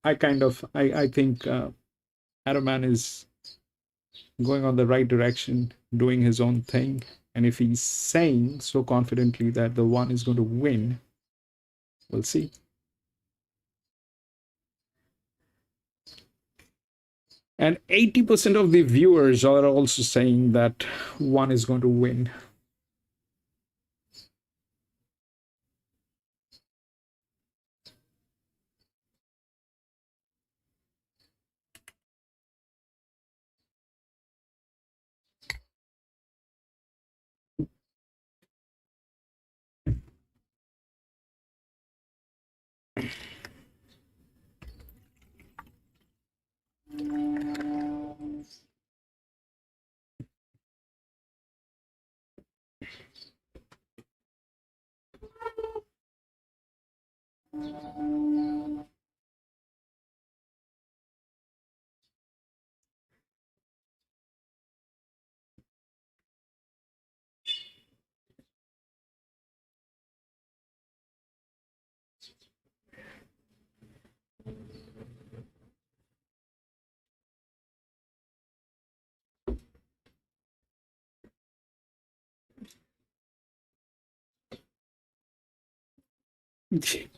I think Ataman is going on the right direction, doing his own thing. And if he's saying so confidently that the 1 is going to win, we'll see. And 80% of the viewers are also saying that 1 is going to win.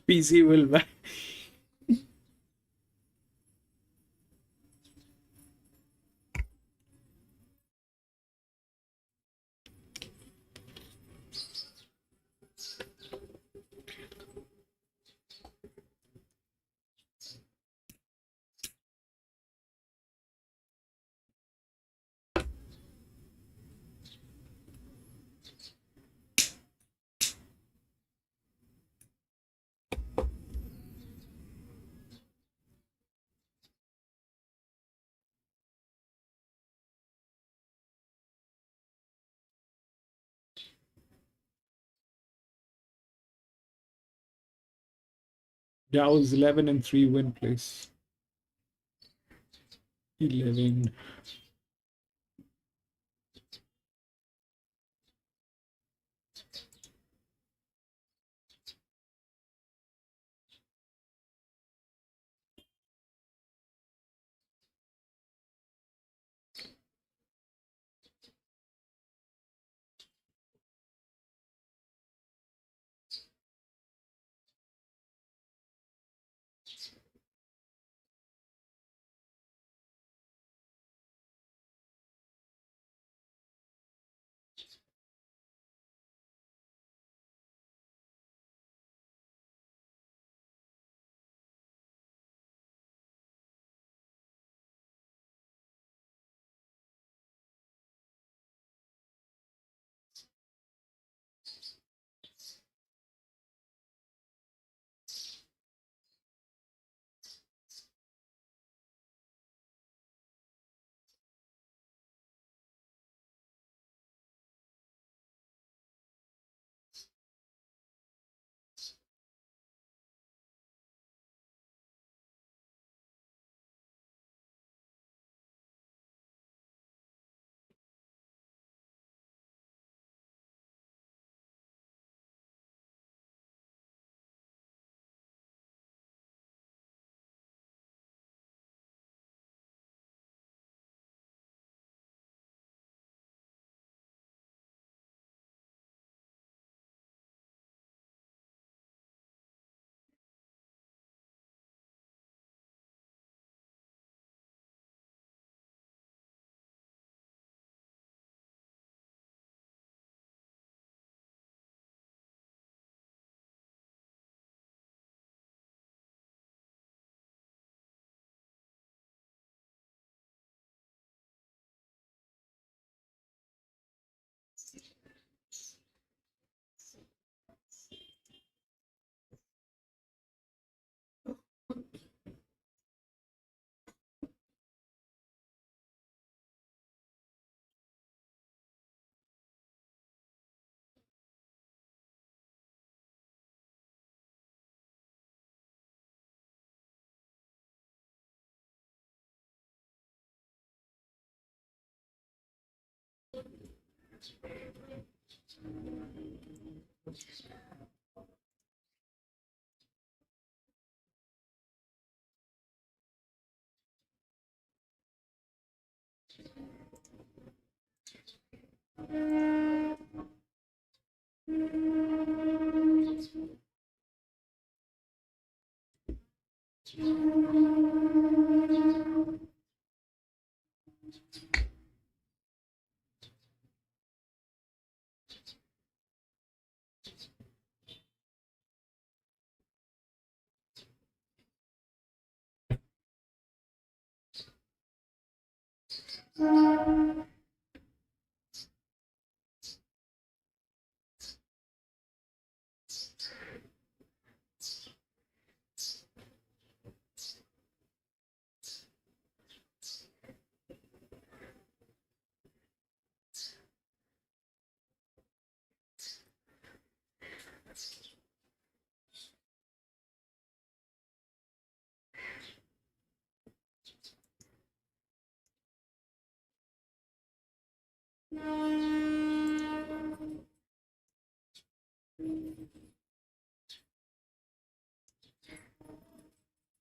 PC will win. Dow's 11-3 win place. 11.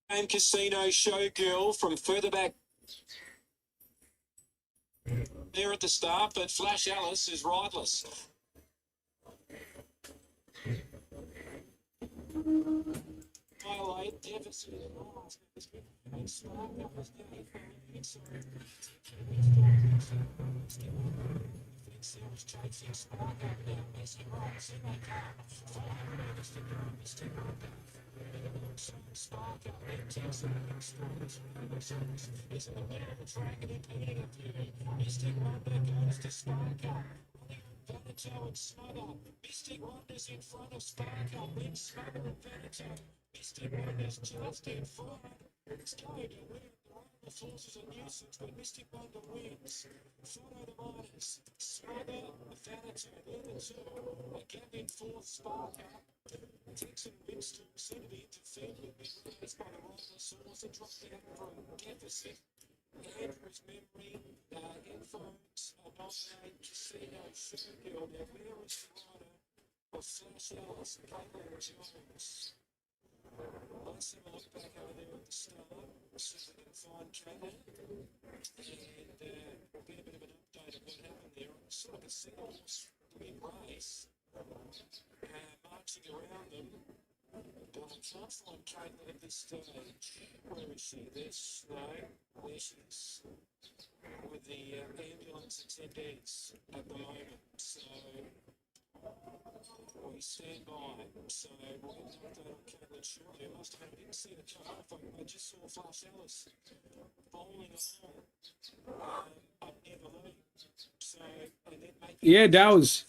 And Casino Showgirl from further back there at the start, but Flash Alice is rideless. Highlight deficit and Spark Up is now Sarah's chasing Spark Up now. Messi rolls in they come. Spark Up then takes it is in the middle of the track and impeding a few. Mystic Wonder goes to Spark Up. Veneto and Smother. Mystic Wonder's in front of Spark Up. Then Smother and Veneto. Mystic Wonder's just in front. It's going to win. The force is a nuisance, but Mystic Wonder wins. Photo the miners. Smother, Veneto, they're the two. Again in fourth, Spark Up. Texan wins to Vicinity to third with mid-race by the Rhinosaurus and drops down from deficit. Andrew's memory, headphones, Annihilate, Casino, Showgirl. Now, where is the rider of Flash Alice, Caitlin Jones? Let's have a look back over there at the start. See if we can find Caitlin. And we'll get a bit of an update of what happened there. It's like a single horse mid-race. Marching around them, but I can't find Caitlin at this stage. Where is she? There's no, there she is, with the ambulance attendees at the moment. So we stand by. So we'll get an update on Caitlin shortly. I must have, I didn't see the cut off. I just saw Flash Alice bowling along up near the lead. So, and then making Yeah, Dow's.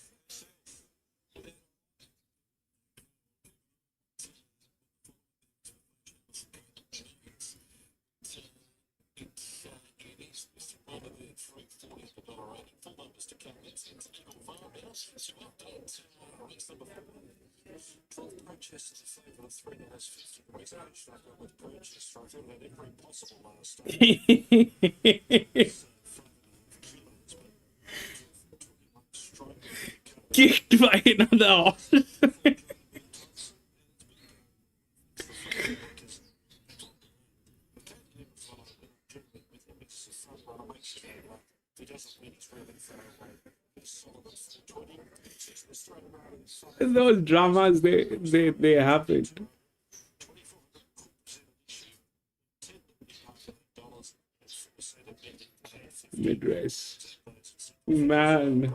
Purchase is a favour of $3.50. The reason I struggle with purchase, I thought had every possible last Kicked by another horse. Those dramas, they happened. Mid-race. Man.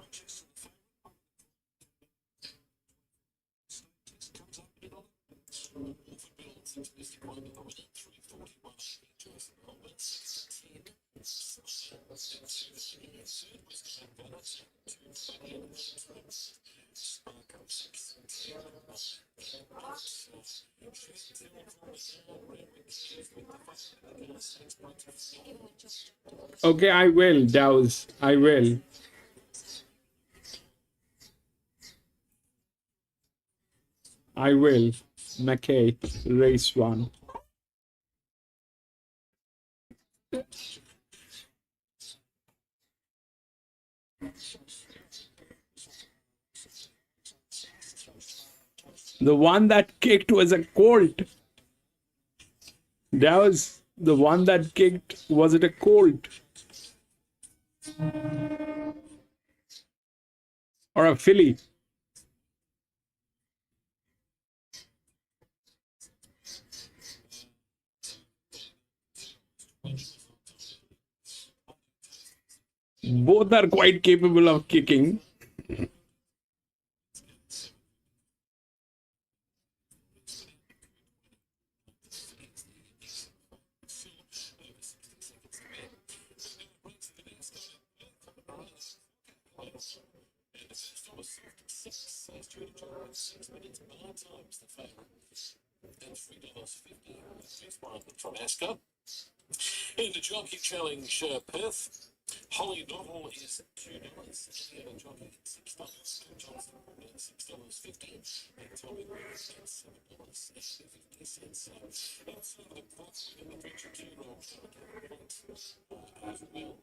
Okay, I will, Dow's. I will. I will. McKay, race 1. The one that kicked was a colt. That was the one that kicked. Was it a colt? Or a filly? Both are quite capable of kicking. From Ascot. In the Jockey Challenge Perth, Holly Novel is $2. The other jockey $6. Johnson $6.50. And Tommy $7.50. Outside of the course, in the feature 2-year-old as well.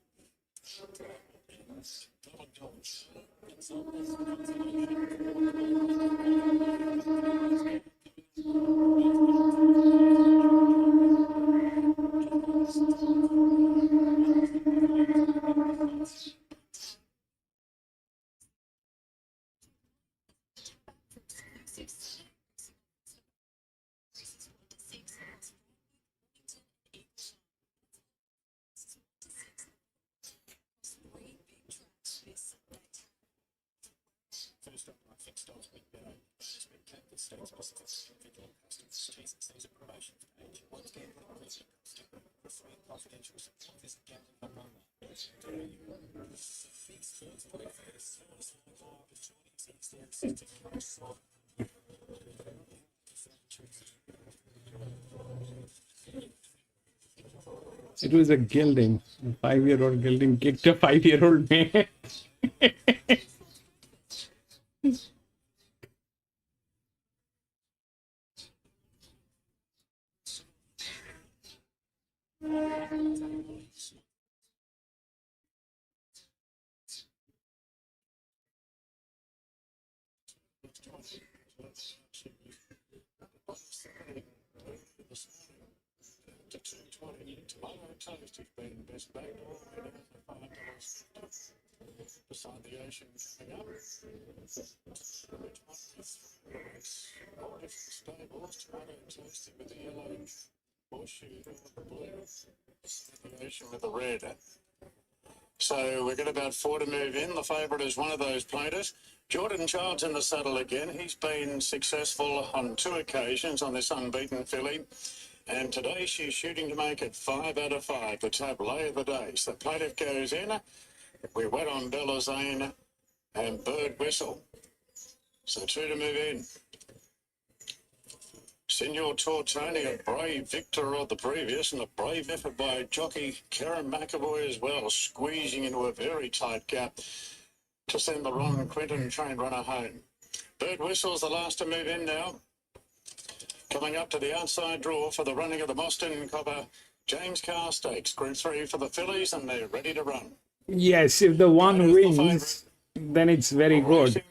First up, I think starts with the state specific customers. There's a promotion page. Once again, for free confidential support, visit gambling.com. It was a gelding. A 5-year-old gelding kicked a 5-year-old man. Tomato toast has been best back beside the ocean coming up. All different stables, tomato toasted with the yellow horseshoe, the blue, the ocean with the red. So we've got about 4 to move in. The favourite is one of those platers. Jordan Child's in the saddle again. He's been successful on 2 occasions on this unbeaten filly. And today she's shooting to make it 5 out of 5, the tableau of the day. So plaintiff goes in. We went on Bella Zane and Bird Whistle. So 2 to move in. Senor Tortoni, a brave victor of the previous, and a brave effort by jockey Karen McAvoy as well, squeezing into a very tight gap to send the Ron Quinton trained runner home. Bird Whistle's the last to move in now. Coming up to the outside draw for the running of the Moston Copper James Carr Stakes, Group 3 for the fillies, and they're ready to run. Yes, if the one wins, then it's very good.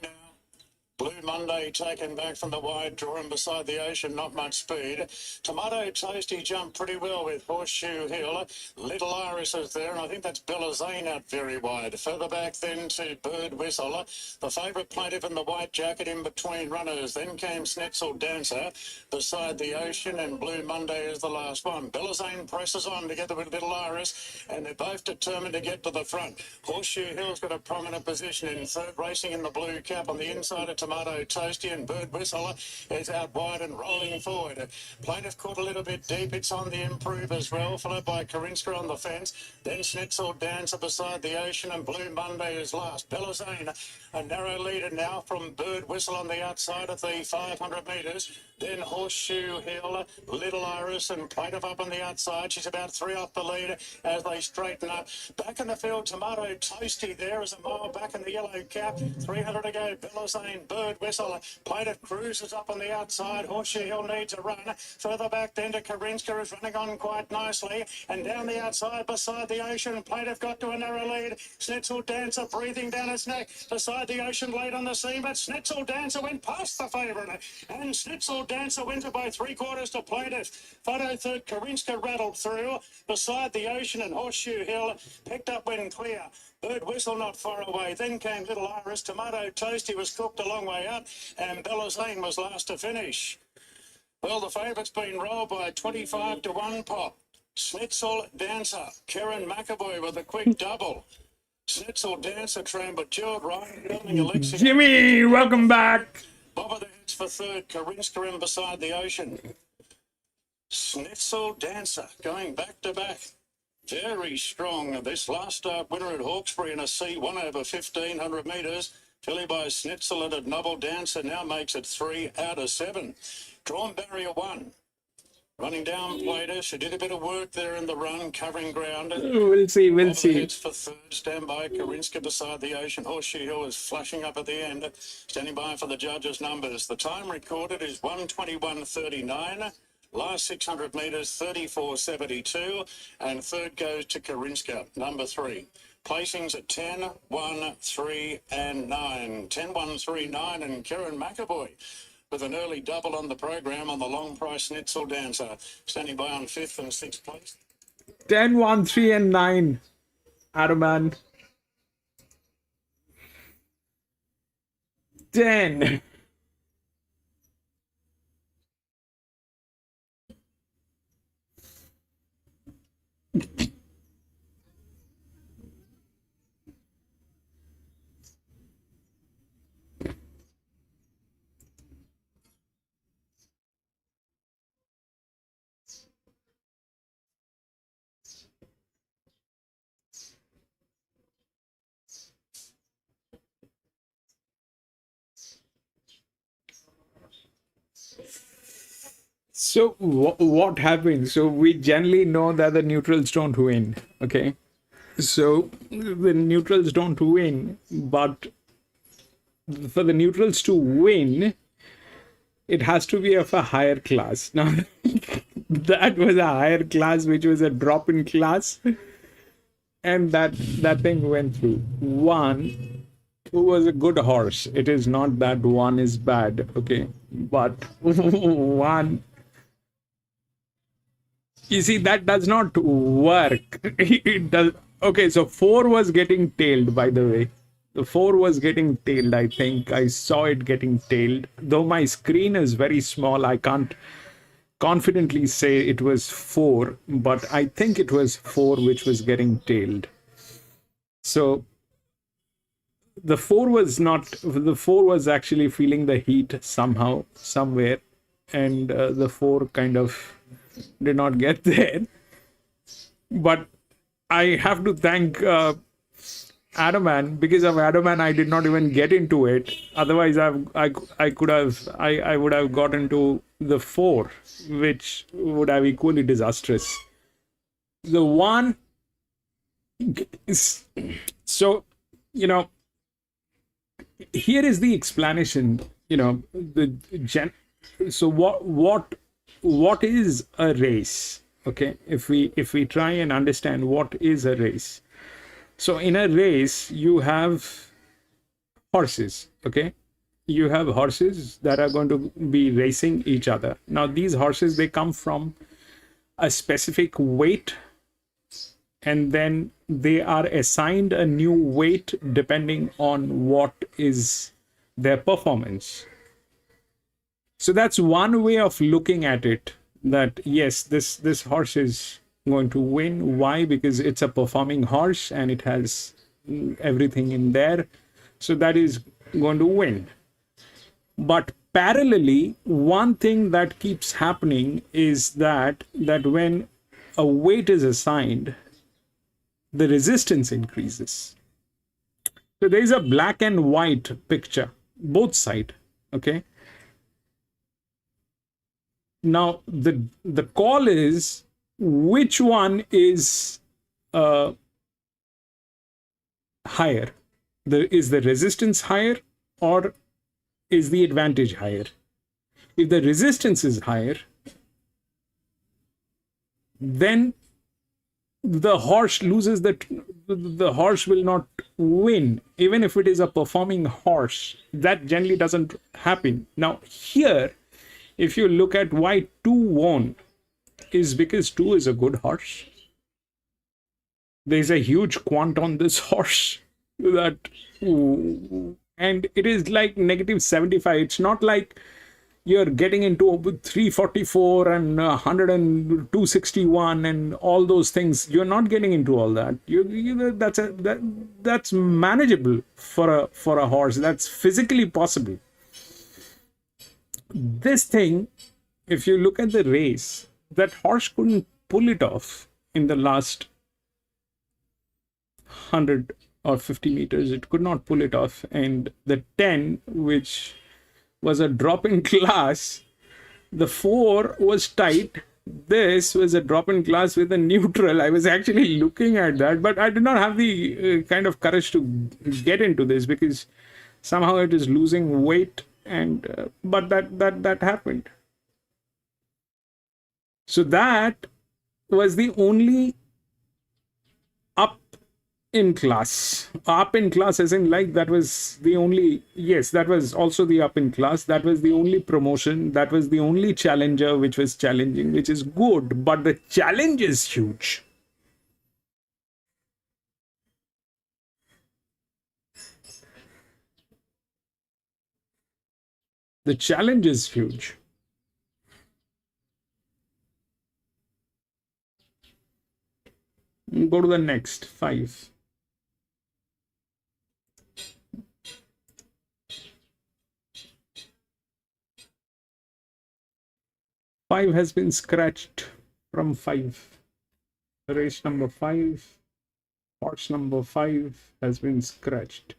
Blue Monday taken back from the wide draw and beside the ocean, not much speed. Tomato Toasty jumped pretty well with Horseshoe Hill. Little Iris is there, and I think that's Bella Zane out very wide. Further back then to Bird Whistle. The favourite plaintiff in the white jacket in between runners. Then came Snetzel Dancer beside the ocean, and Blue Monday is the last one. Bella Zane presses on together with Little Iris, and they're both determined to get to the front. Horseshoe Hill's got a prominent position in third, racing in the blue cap on the inside of Tomato Toasty, and Bird Whistle is out wide and rolling forward. Plaintiff caught a little bit deep. It's on the improve as well, followed by Karinska on the fence. Then Snetzel Dancer beside the ocean, and Blue Monday is last. Bella Zane, a narrow leader now from Bird Whistle on the outside of the 500 metres. Then Horseshoe Hill, Little Iris, and Plaintiff up on the outside. She's about 3 off the lead as they straighten up. Back in the field, Tomato Toasty there is a mile back in the yellow cap. 300 to go. Bella Zane, Bird Whistle. Hill. Plated Cruises up on the outside. Horseshoe Hill needs a run. Further back then to Karinska is running on quite nicely. And down the outside beside the Ocean, Plated got to a narrow lead. Schnitzel Dancer breathing down his neck. Beside the Ocean late on the scene, but Schnitzel Dancer went past the favourite. And Schnitzel Dancer wins it by 3/4 to Plated. Photo third, Karinska rattled through. Beside the Ocean and Horseshoe Hill picked up when clear. Bird Whistle not far away. Then came Little Iris. Tomato Toasty was cooked a long way up. And Bella Zane was last to finish. Well, the favourite's been rolled by 25 to 1 pop. Schnitzel Dancer. Karen McAvoy with a quick double. Schnitzel Dancer trained by Gerald Ryan. Building Elixir. Jimmy, welcome back. Bobber the Hits for third. Karinska in beside the Ocean. Schnitzel Dancer going back to back. Very strong. This last start winner at Hawkesbury in a C1 over 1,500 metres. Filly by Schnitzel and a Novel Dancer now makes it 3 out of 7. Drawn barrier 1. Running down Plater. She did a bit of work there in the run, covering ground. We'll see, we'll see. Hits for third. Stand by. Karinska beside the Ocean. Horseshoe Hill is flashing up at the end. Standing by for the judges' numbers. The time recorded is 1:21:39. Last 600 metres, 34.72. And third goes to Karinska, number 3. Placings at 10, 1, 3 and 9. 10, 1, 3, 9 and Karen McAvoy with an early double on the program on the long price Schnitzel Dancer. Standing by on 5th and 6th place. 10, 1, 3 and 9. Adaman. 10. So what happens? So we generally know that the neutrals don't win. Okay. So the neutrals don't win, but for the neutrals to win, it has to be of a higher class. Now, that was a higher class, which was a drop in class. And that thing went through. One, who was a good horse. It is not that one is bad, okay? But one, you see, that does not work. It does. Okay, so 4 was getting tailed, by the way. The 4 was getting tailed, I think. I saw it getting tailed. Though my screen is very small, I can't confidently say it was 4, but I think it was 4 which was getting tailed. So the 4 was actually feeling the heat somehow, somewhere, and the 4 kind of did not get there. But I have to thank Adaman. Because of Adaman, I did not even get into it. Otherwise, I would have gotten to the 4, which would have equally disastrous. The 1 is, so, here is the explanation. So what is a race? Okay, if we try and understand what is a race. So in a race, you have horses, okay? You have horses that are going to be racing each other. Now, these horses, they come from a specific weight, and then they are assigned a new weight depending on what is their performance. So that's one way of looking at it, that yes, this horse is going to win. Why? Because it's a performing horse and it has everything in there, so that is going to win. But parallelly, one thing that keeps happening is that when a weight is assigned, the resistance increases. So there is a black and white picture, both sides, okay? Now the call is, which one is higher? Is the resistance higher, or is the advantage higher. If the resistance is higher, then the horse loses the horse will not win, even if it is a performing horse. That generally doesn't happen. Now here, if you look at why 2 won, is because 2 is a good horse. There's a huge quant on this horse that, and it is like negative 75. It's not like you're getting into 344 and 100 and 261 and all those things. You're not getting into all that. That's manageable for a horse. That's physically possible. This thing, if you look at the race, that horse couldn't pull it off in the last 100 or 50 meters. It could not pull it off. And the 10, which was a drop in class, the 4 was tight. This was a drop in class with a neutral. I was actually looking at that, but I did not have the kind of courage to get into this because somehow it is losing weight. And but that happened. So that was the only up in class as in, like, that was the only, yes, that was also the up in class. That was the only promotion. That was the only challenger which was challenging, which is good, but the challenge is huge. The challenge is huge. Go to the next 5. Five has been scratched from 5. Race number 5, horse number 5 has been scratched.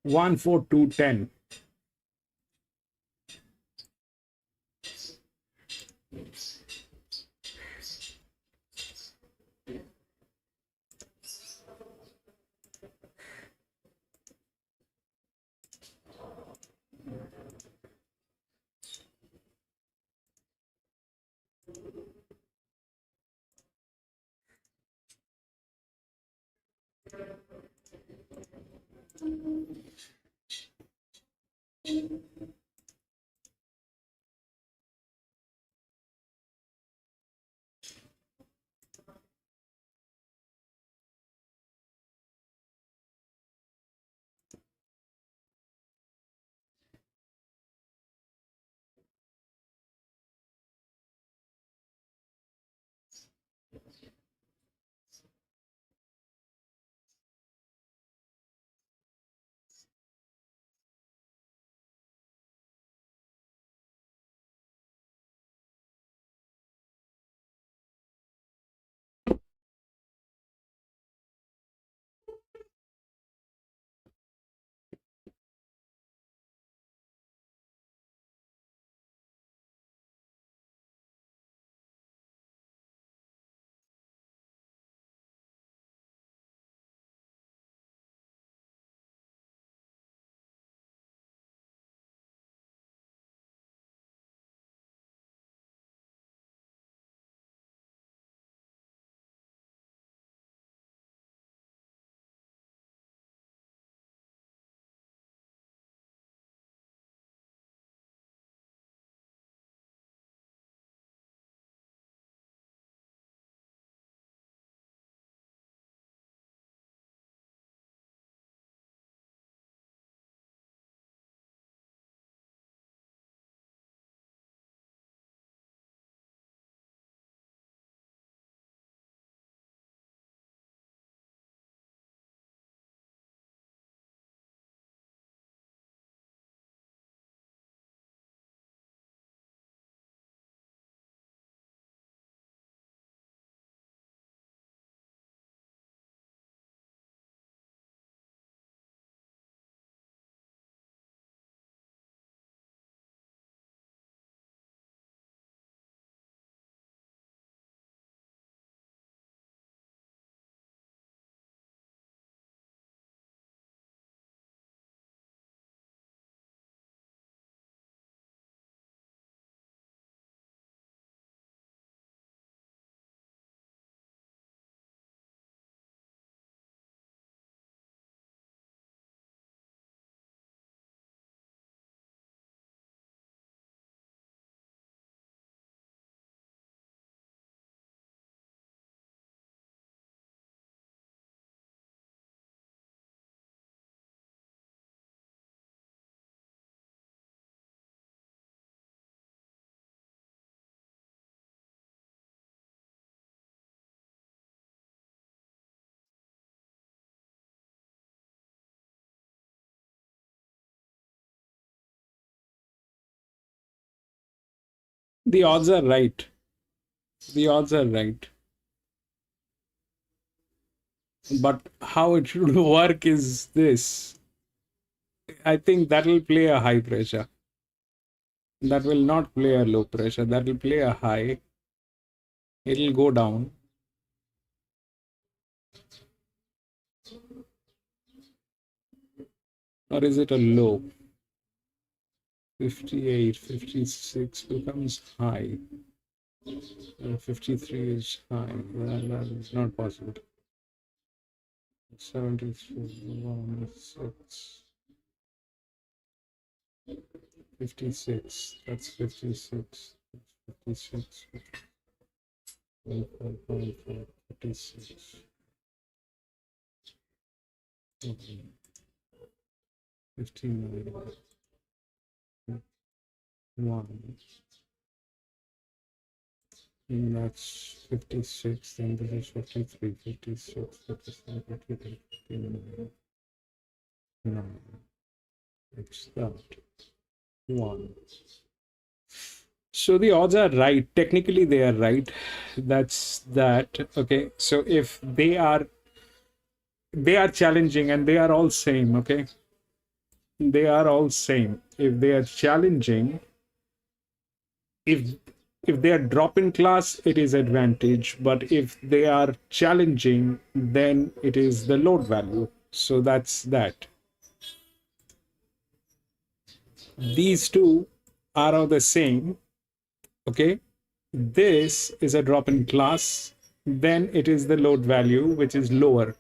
One, 4, 2, 10. The odds are right. The odds are right. But how it should work is this. I think that will play a high pressure. That will not play a low pressure. That will play a high. It'll go down. Or is it a low? 58, 56 becomes high. 53 is high. That is not possible. 73, 1, 6. 56. That's 56. 56. 56. Okay. 59. 1. And that's 56. Then this is 53. 56. 57. 58. 59. 9. It's that. 1. So the odds are right. Technically, they are right. That's that. Okay. So if they are challenging and they are all same. Okay. They are all same. If they are challenging, if they are drop in class, it is advantage. But if they are challenging, then it is the load value. So that's that. These two are the same. Okay. This is a drop in class. Then it is the load value, which is lower.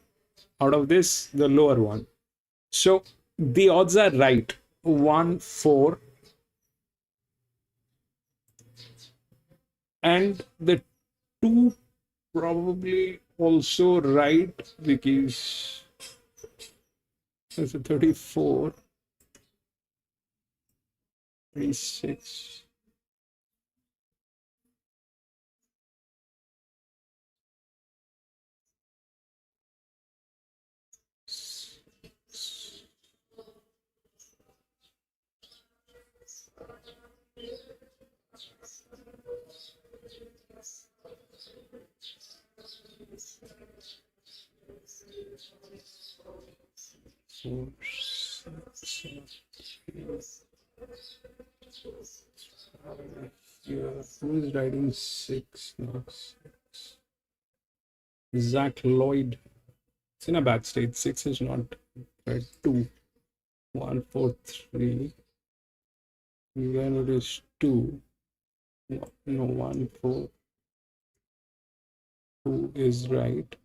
Out of this, the lower one. So the odds are right. 1, 4. And the 2 probably also right, because there's a 34, 36. Four, 6, 7, here. Who is writing 6? No, 6. Zach Lloyd. It's in a bad state. 6 is not right. 2. 1, 4, 3. Then it is 2. No, 1, 4. 2 is right.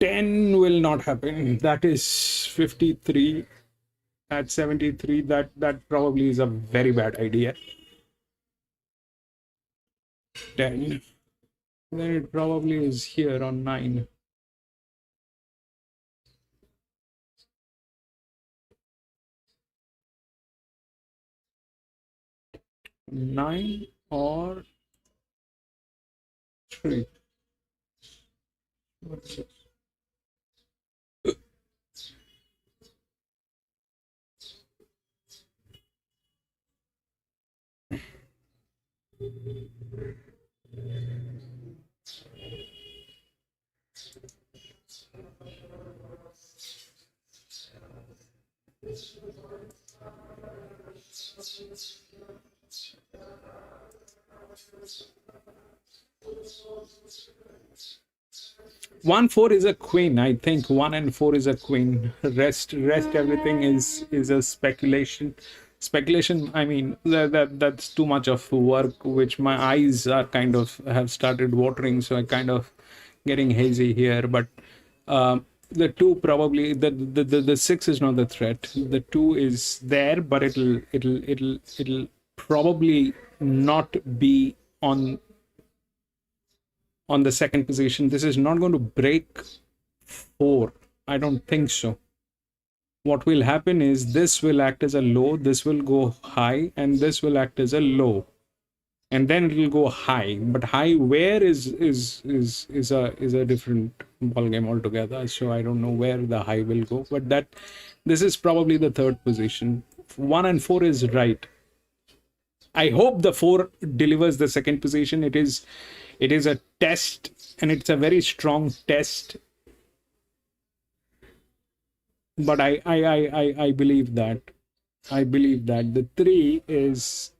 10 will not happen. That is 53. At 73, that probably is a very bad idea. 10. Then it probably is here on 9. 9 or 3. What's it? One 4 is a queen. I think 1 and 4 is a queen. Rest everything is a speculation. I mean, that's too much of work, which my eyes are kind of have started watering, so I kind of getting hazy here. But the 2 probably, the 6 is not the threat. The 2 is there, but it'll probably not be on the second position. This is not going to break 4. I don't think so. What will happen is this will act as a low, this will go high, and this will act as a low, and then it will go high. But high where is a different ball game altogether. So I don't know where the high will go. But this is probably the third position. 1 and 4 is right. I hope the 4 delivers the second position. It is a test, and it's a very strong test. But I believe that. I believe that the 3 is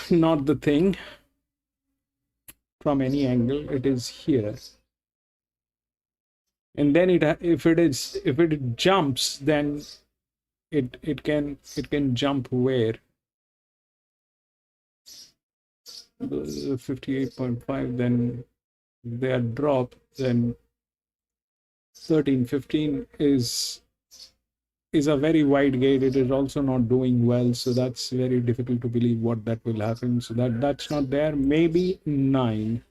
not the thing from any angle. It is here. And then if it jumps, then it can jump where? The 58.5, then their drop, then 13, 15 is a very wide gate. It is also not doing well, so that's very difficult to believe what that will happen. So that's not there. Maybe 9.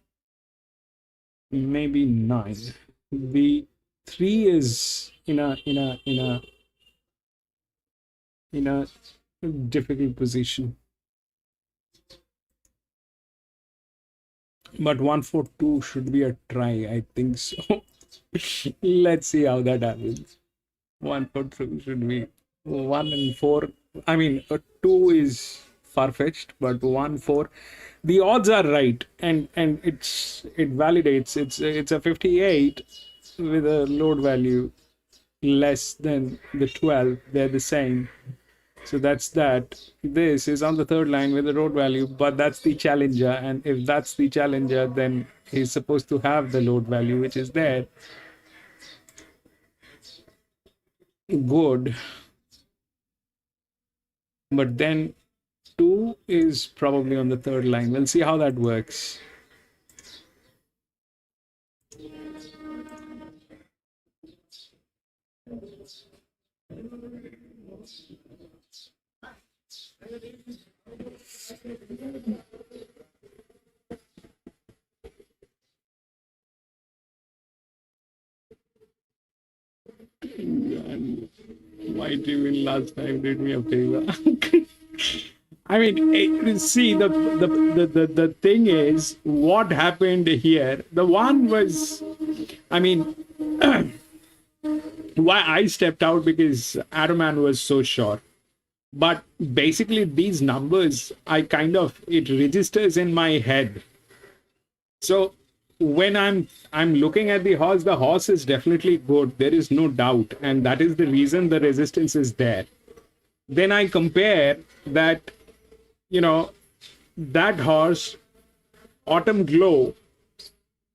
Maybe 9. The 3 is in a difficult position. But 142 should be a try. I think so. Let's see how that happens. 142 should be 1 and 4. I mean, 2 is far-fetched, but 1, 4. The odds are right, and it validates. It's a 58 with a load value less than the 12. They're the same. So that's that. This is on the 3rd line with the road value, but that's the challenger. And if that's the challenger, then he's supposed to have the load value, which is there. Good. But then 2 is probably on the 3rd line. We'll see how that works. White even last time did me a favor. I mean, see, the thing is, what happened here? The one was, I mean, why I stepped out because Adaman was so short. But basically, these numbers, it registers in my head. So when I'm looking at the horse is definitely good. There is no doubt. And that is the reason the resistance is there. Then I compare that, that horse, Autumn Glow,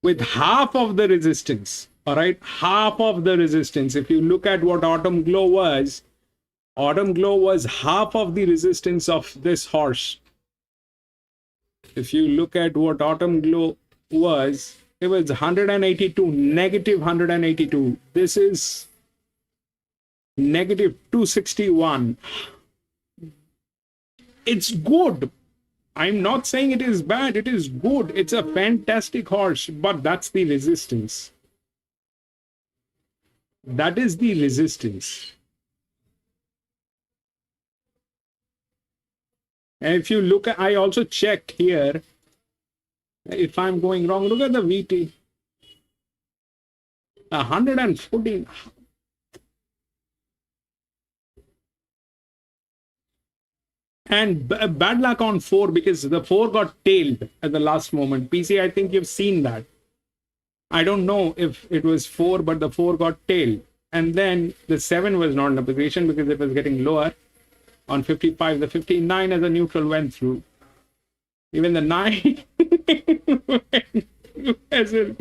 with half of the resistance. All right, half of the resistance. If you look at what Autumn Glow was half of the resistance of this horse. If you look at what Autumn Glow was, it was 182, negative 182. This is negative 261. It's good. I'm not saying it is bad. It is good. It's a fantastic horse, but that's the resistance. That is the resistance. And if you look at, I also checked here, if I'm going wrong, look at the VT. 114. And bad luck on 4 because the 4 got tailed at the last moment. PC, I think you've seen that. I don't know if it was 4, but the 4 got tailed. And then the 7 was not in a position because it was getting lower. On 55, the 59 as a neutral went through. Even the 9 as a...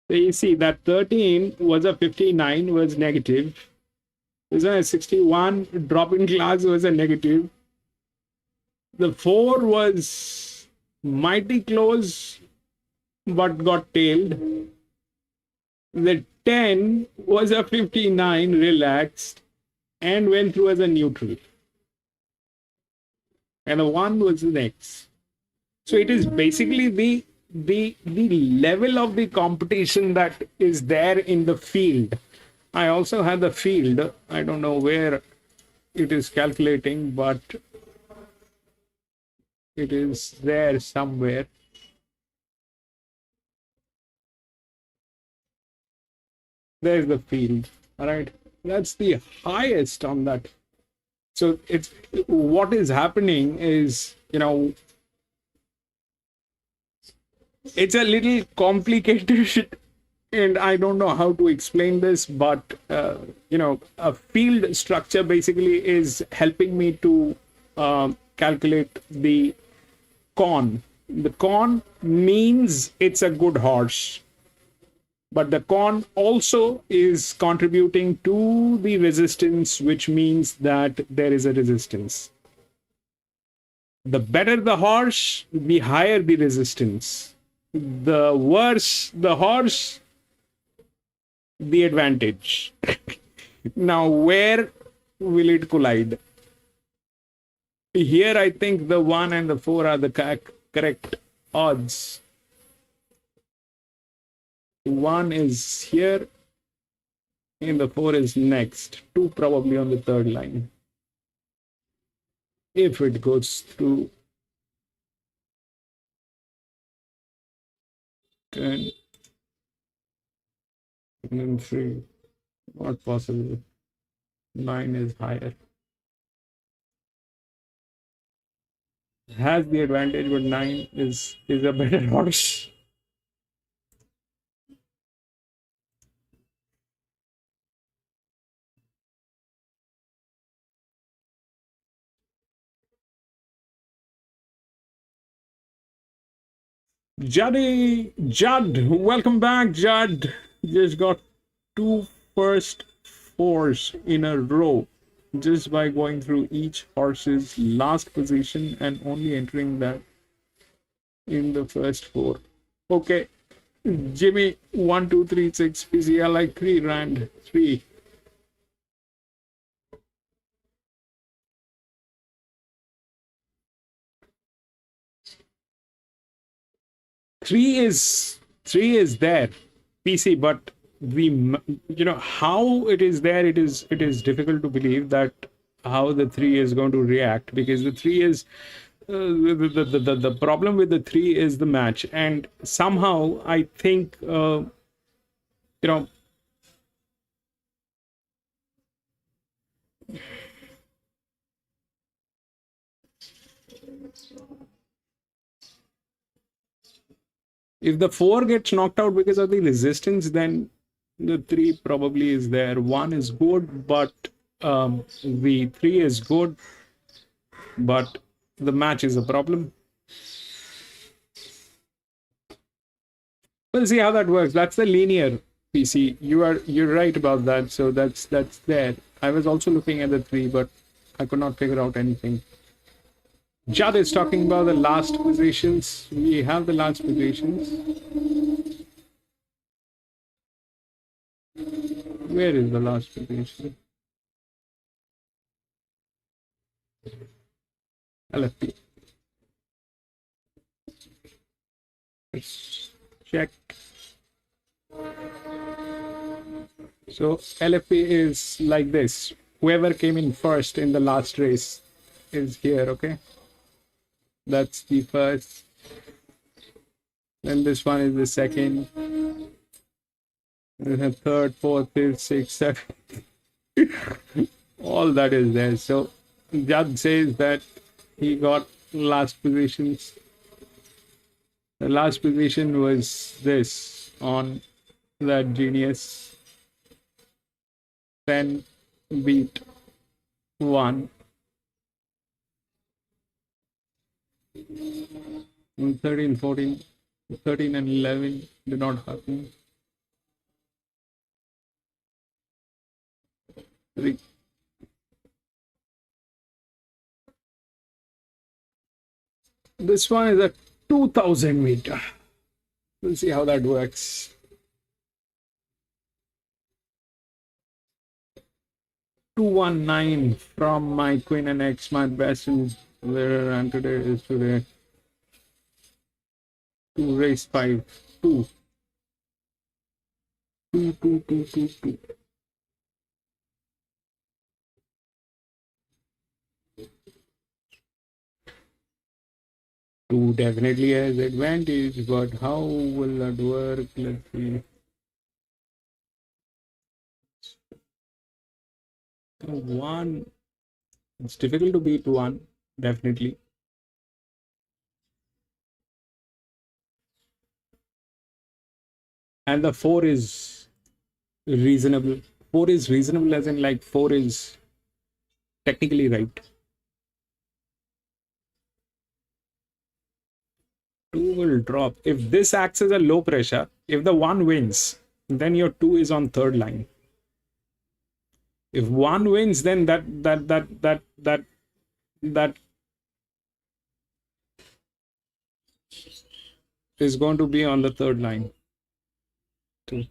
So you see that 13 was a 59 was negative. This one, a 61 drop in class was a negative. The 4 was mighty close but got tailed. The 10 was a 59 relaxed and went through as a neutral. And the 1 was next. So it is basically the level of the competition that is there in the field. I also had the field. I don't know where it is calculating, but it is there somewhere. There's the field. All right, that's the highest on that. So it's what is happening is, it's a little complicated and I don't know how to explain this, but a field structure basically is helping me to calculate the con. The con means it's a good horse, but the con also is contributing to the resistance, which means that there is a resistance. The better the horse, the higher the resistance. The worse the horse, the advantage. Now, where will it collide? Here, I think the 1 and the 4 are the correct odds. 1 is here, and the 4 is next. 2 probably on the third line. If it goes through 10, and then 3, not possible. 9 is higher. Has the advantage, but 9 is a better horse. Judd, welcome back, Judd. Just got 2 first 4s in a row just by going through each horse's last position and only entering that in the first 4. Okay, Jimmy, 1, 2, 3, 6, PC, I like 3, Rand, 3. Three is there, PC, but how it is there. It is difficult to believe that how the 3 is going to react, because the 3 is the problem with the 3 is the match, and somehow I think if the 4 gets knocked out because of the resistance, then the 3 probably is there. 1 is good, but the 3 is good, but the match is a problem. We'll see how that works. That's the linear PC. You're right about that. So that's there. I was also looking at the 3, but I could not figure out anything. Judd is talking about the last positions. We have the last positions. Where is the last position? LFP. Let's check. So LFP is like this. Whoever came in first in the last race is here, okay? That's the first. Then this one is the second. Then the third, fourth, fifth, sixth, seventh. All that is there. So Judd says that he got last positions. The last position was this on that genius. 10 beat 1. And 13, 14, 13 and 11 did not happen. 3. This one is a 2000 meter. We'll see how that works. $219 from my Queen and X. My best in there, and today is today. 2 race 5. 2. 2. 2 definitely has advantage, but how will that work? Let's see. 1, it's difficult to beat 1, definitely. And the 4 is reasonable. 4 is reasonable as in like 4 is technically right. 2 will drop. If this acts as a low pressure, if the 1 wins, then your 2 is on third line. If 1 wins, then that is going to be on the third line. 2.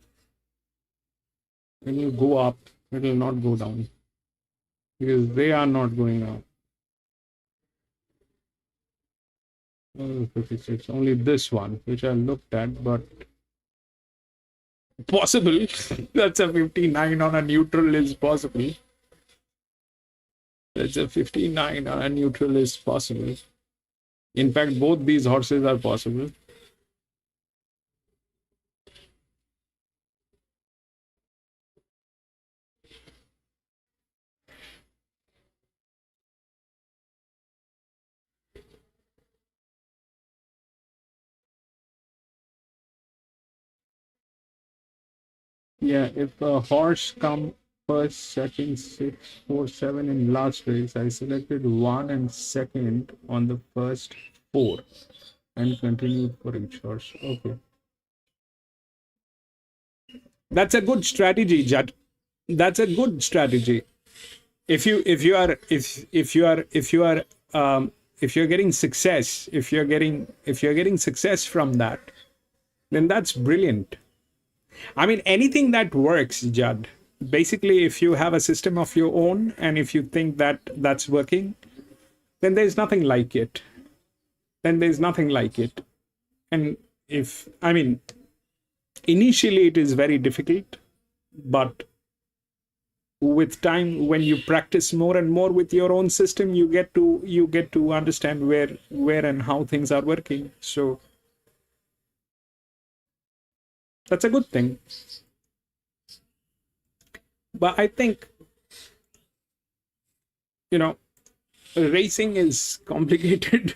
When you go up, it will not go down because they are not going up. Oh, 56. Only this one, which I looked at, but possible. That's a 59 on a neutral is possible. That's a 59 on a neutral is possible. In fact, both these horses are possible. Yeah, if a horse come first, second, 6, 4, 7 in last race, I selected 1 and second on the first 4 and continued for each horse. Okay. That's a good strategy, Judd. That's a good strategy. If you're getting success, if you're getting success from that, then that's brilliant. I mean, anything that works, Judd. Basically, if you have a system of your own and if you think that that's working, then there's nothing like it. And if, I mean, initially it is very difficult, but with time, when you practice more and more with your own system, you get to understand where and how things are working. So that's a good thing. But I think, racing is complicated.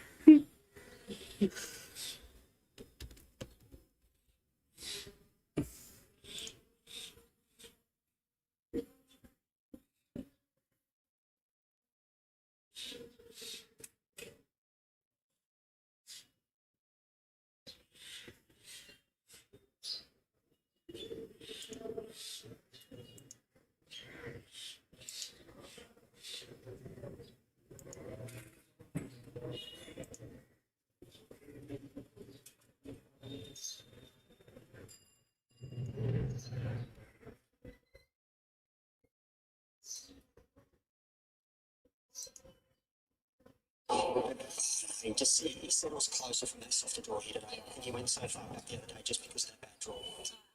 He settles closer from that softer draw here today. I think he went so far back the other day just because of that back draw.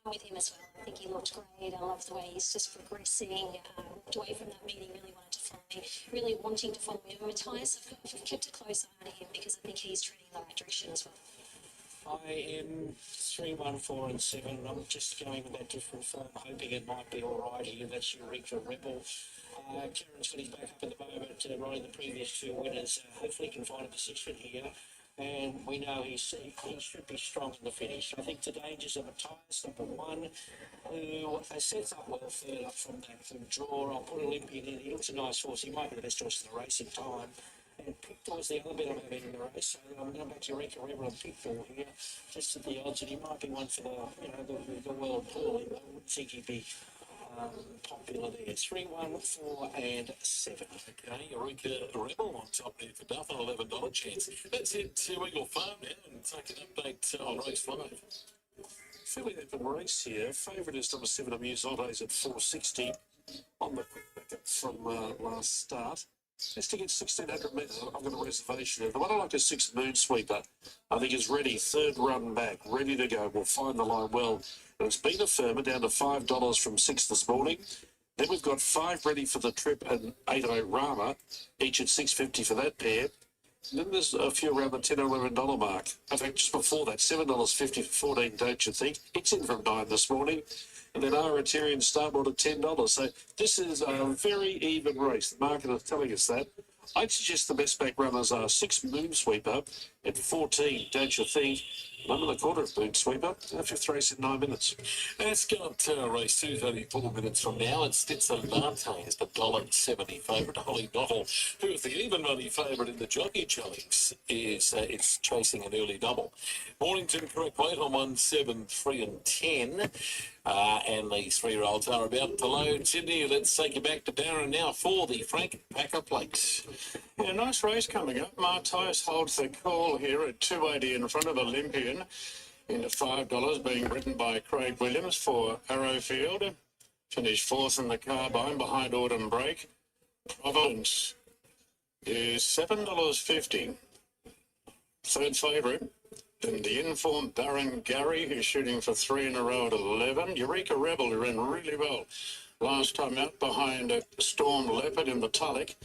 I'm with him as well. I think he looked great. I love the way he's just progressing. Walked away from that meeting, really wanted to follow me, really wanting to follow me over Matthias. I've kept a close eye on him because I think he's trending in the right direction as well. I am 3, 1, 4 and 7. I'm just going with that different form, hoping it might be all right here. That's Eureka Rebel. Karen's got his back up at the moment, riding the previous 2 winners. Hopefully he can find a position here. And we know he should be strong in the finish. I think the dangers of Matthias, number 1, who sets up well third up from that draw. I'll put Olympian in. He looks a nice horse. He might be the best horse in the race in time. And Pitbull is the other bit I'm having in the race. So I'm going back to Eureka Rebel and Pitbull here, just at the odds. And he might be one for the world pool. I wouldn't think he'd be popular there. 3, 1, 4 and 7. Okay, Eureka Rebel on top there for Duff, an $11 chance. That's it to Eagle Farm now and take an update on race 5. Fairly open race here. Favourite is number 7, Amuse Autos at 460 on the quick backup from last start. Just to get 1,600 metres, I've got a reservation there. The one I like is 6 Moonsweeper. I think is ready, third run back, ready to go. We'll find the line well. And it's been a firmer down to $5 from 6 this morning. Then we've got 5 ready for the trip and 8 Rama, each at $6.50 for that pair. Then there's a few around the $10 or $11 mark. In fact, just before that, $7.50 for 14, don't you think? It's in from 9 this morning. And then Aratarian Starboard at $10. So this is a very even race. The market is telling us that. I'd suggest the best back runners are 6 Moonsweeper at 14, don't you think? 1.25 at Moonsweeper, a fifth race in 9 minutes. It's got race 2, 34 minutes from now. It's Stitzer Martes, the $1.70 favourite. Holly Knottle, who is the even money favourite in the Jockey Challenge, is it's chasing an early double. Mornington correct weight on 1, 7, 3 and 10. And the 3-year-olds are about to load. Sydney, let's take you back to Darren now for the Frank Packer Plate. Yeah, nice race coming up. Martius holds the call here at 280 in front of Olympian into $5, being ridden by Craig Williams for Arrowfield. Finished 4th in the carbine behind Autumn Break. Providence is $7.50. Third favourite. Then the informed Baron Gary, who's shooting for 3 in a row at 11. Eureka Rebel, who ran really well last time out behind Storm Leopard in the Tulloch.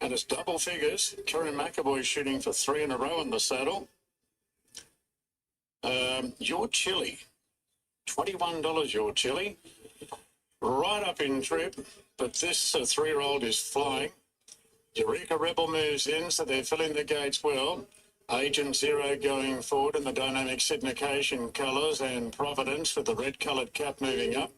And it's double figures. Kerry McAvoy shooting for 3 in a row in the saddle. Your Chili, $21 Your Chili. Right up in trip, but this 3-year-old is flying. Eureka Rebel moves in, so they're filling the gates well. Agent Zero going forward in the dynamic signification colours, and Providence with the red-coloured cap moving up.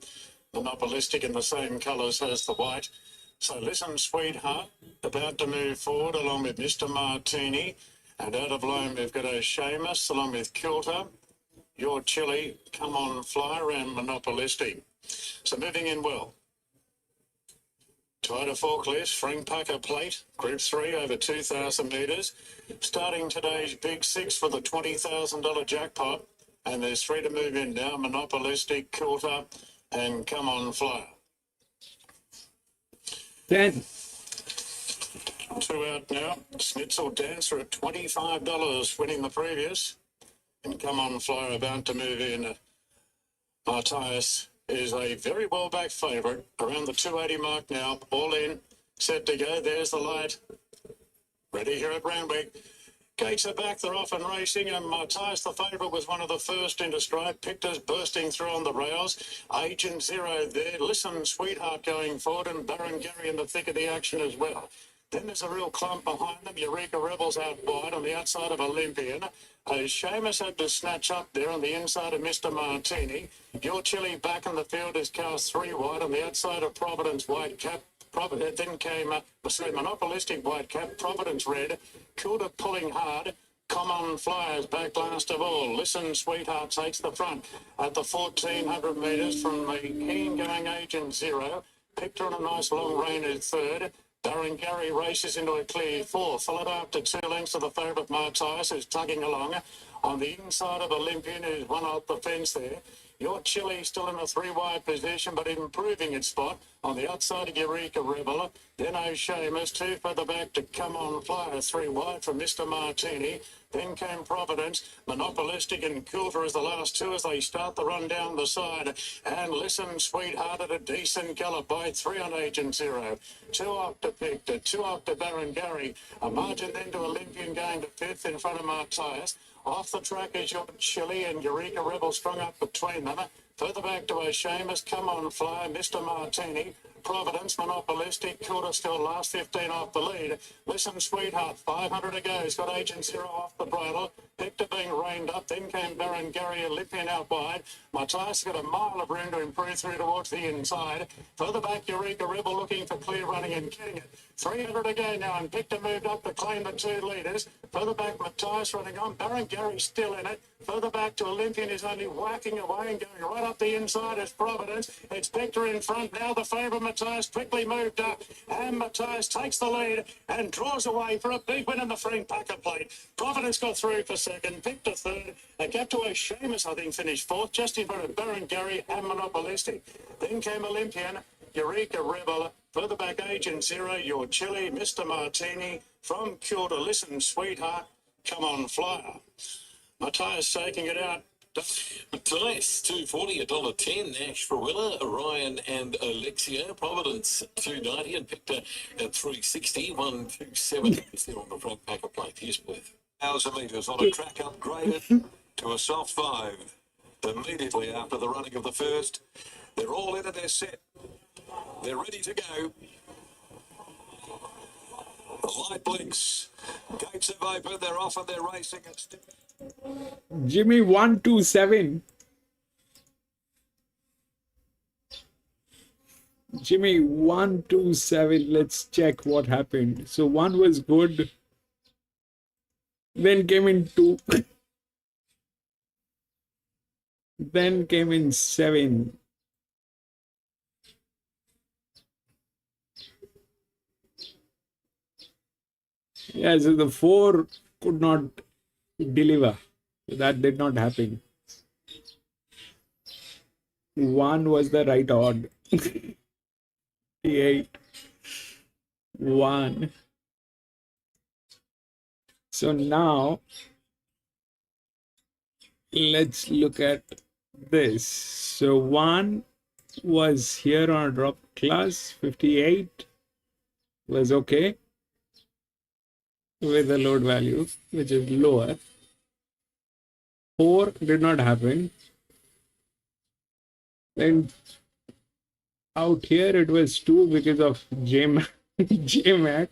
Monopolistic in the same colours as the white. So Listen Sweetheart about to move forward along with Mr. Martini. And out of line we've got Seamus along with Kilter. Your Chili, Come On Flyer and Monopolistic. So moving in well. Tighter Forklifts, Frank Packer Plate, Group 3 over 2,000 metres. Starting today's Big 6 for the $20,000 jackpot. And there's 3 to move in now, Monopolistic, Kilter and Come On Flyer. 10. 2 out now. Schnitzel Dancer at $25, winning the previous. And Come On Flyer about to move in. Martius is a very well back favourite. Around the 280 mark now. All in. Set to go. There's the light. Ready here at Randwick. Gates are back. They're off and racing. And Martius, the favourite, was one of the first into stride. Pictures bursting through on the rails. Agent Zero there. Listen, Sweetheart going forward. And Baron Gary in the thick of the action as well. Then there's a real clump behind them. Eureka Rebels out wide on the outside of Olympian. Seamus had to snatch up there on the inside of Mr. Martini. Your Chili back in the field is cast 3 wide on the outside of Providence White Cap. Then came Monopolistic White Cap, Providence Red. Kilda pulling hard. Come On Flyers back last of all. Listen Sweetheart takes the front at the 1,400 metres from the keen going Agent Zero. Picked her on a nice long rein at third. Baron Gary races into a clear 4th, followed after 2 lengths of the favourite Martius, who's tugging along. On the inside of Olympian, who's one off the fence there. Your Chili still in a 3-wide position, but improving its spot. On the outside of Eureka Rebel. Then Seamus, 2 further back to Come On Flyer, 3 wide from Mr. Martini. Then came Providence, Monopolistic and Kilter as the last 2 as they start the run down the side. And Listen Sweetheart at a decent gallop by 3 on Agent Zero. 2 off to Victor, 2 off to Baron Gary. A margin then to Olympian going to 5th in front of Martius. Off the track is Your Chili and Eureka Rebel strung up between them. Further back to Seamus, Come On Fly, Mr. Martini. Providence, Monopolistic, Kilda still last 15 off the lead. Listen Sweetheart, 500 to go. He's got Agent Zero off the bridle. Victor being reined up. Then came Baron Gary, Olympian out wide. Martius got a mile of room to improve through towards the inside. Further back, Eureka Rebel looking for clear running and getting it. 300 to go now, and Victor moved up to claim the 2 leaders. Further back, Martius running on. Baron Gary still in it. Further back to Olympian is only whacking away and going right up the inside as Providence. It's Victor in front now. The favourite Martius quickly moved up, and Martius takes the lead and draws away for a big win in the Frank Packer Plate. Providence got through for second, Victor third. A gap to Seamus, I think, finished 4th, just in front of Baron Gary and Monopolistic. Then came Olympian, Eureka Rebel. Further back, Agent Zero, Your Chili, Mr. Martini. From Kilda, Listen Sweetheart, Come On Flyer. Martius taking it out. Dice, 240, $1.10. Nash, Fruilla, Orion and Alexia. Providence, 290 and Victor at 360. 127 is there on the front pack of plate. Here's Perth. 1,000 metres on a track upgraded to a soft 5. Immediately after the running of the first, they're all in and they're set. They're ready to go. The light blinks. Gates have opened. They're off and they're racing. Jimmy 127. Jimmy 127. Let's check what happened. So one was good. Then came in 2. Then came in 7. Yeah, so the 4 could not deliver. That did not happen. 1 was the right odd. 8. 1. So now let's look at this. So 1 was here on a drop class. 58 was okay with the load value, which is lower. 4 did not happen. Then out here it was 2 because of JMAC.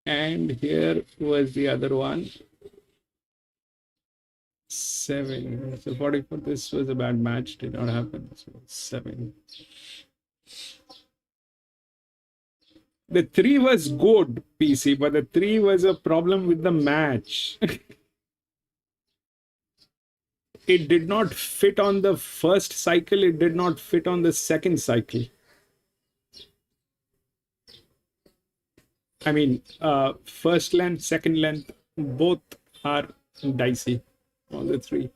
And here was the other one. 7. So 44, this was a bad match, did not happen. So 7. The 3 was good, PC, but the 3 was a problem with the match. It did not fit on the first cycle, it did not fit on the second cycle. I mean, first length, second length, both are dicey, all the 3.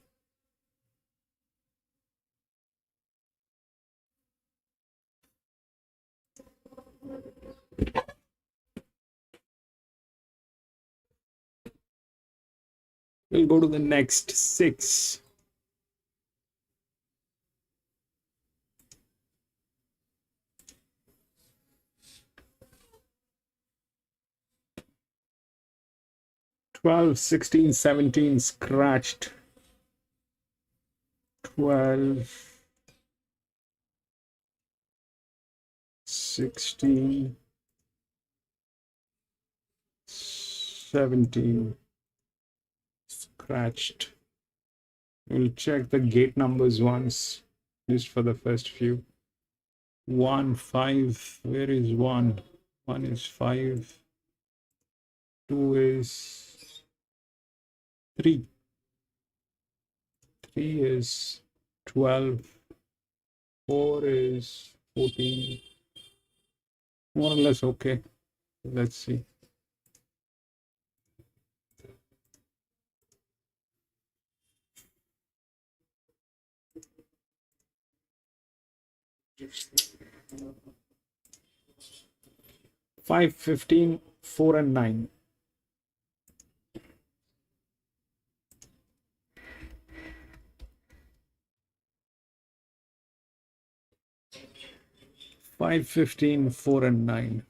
We'll go to the next 6. $12, $16, $17 scratched. 12, 16, 17 scratched. We'll check the gate numbers once, just for the first few. 1, 5. Where is 1? 1 is 5. 2 is 3. 3 is 12. 4 is 14. More or less okay. Let's see. Five, 15, 4 and 9. Five, 15, 4 and 9.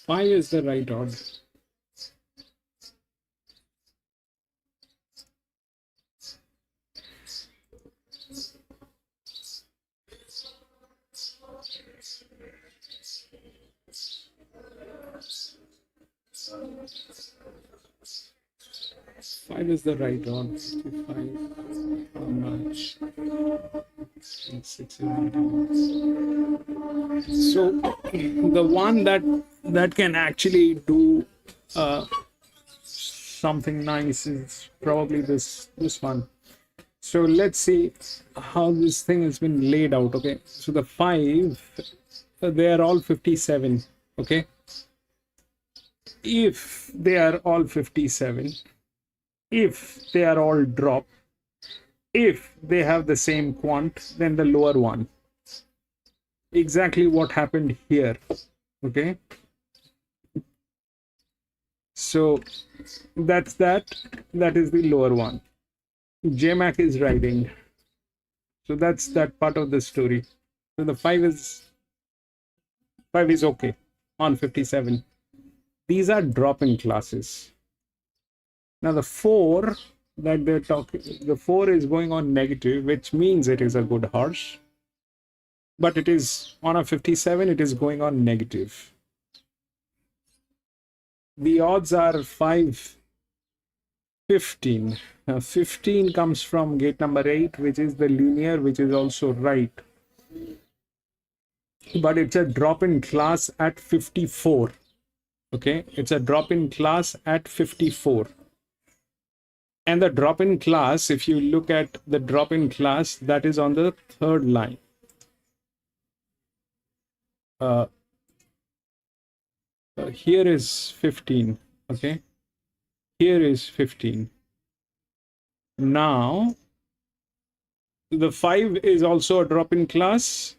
Five is the right odd. Five is the right odd. 55. How much? 6, 7, 8. So the one that can actually do something nice is probably this one. So let's see how this thing has been laid out. Okay, so the 5, they are all 57. Okay, if they are all 57, if they are all drop, if they have the same quant, then the lower one. Exactly what happened here. Okay, so that's that is the lower one. JMac is riding, so that's that part of the story. So the 5 is okay on 57. These are drop-in classes. Now the 4 that they're talking, the 4 is going on negative, which means it is a good horse, but it is on a 57, it is going on negative. The odds are 5, 15. Now 15 comes from gate number 8, which is the linear, which is also right, but it's a drop-in class at 54. Okay, it's a drop-in class at 54. And the drop-in class, if you look at the drop-in class, that is on the third line. Here is 15. Okay, here is 15. Now, the 5 is also a drop-in class,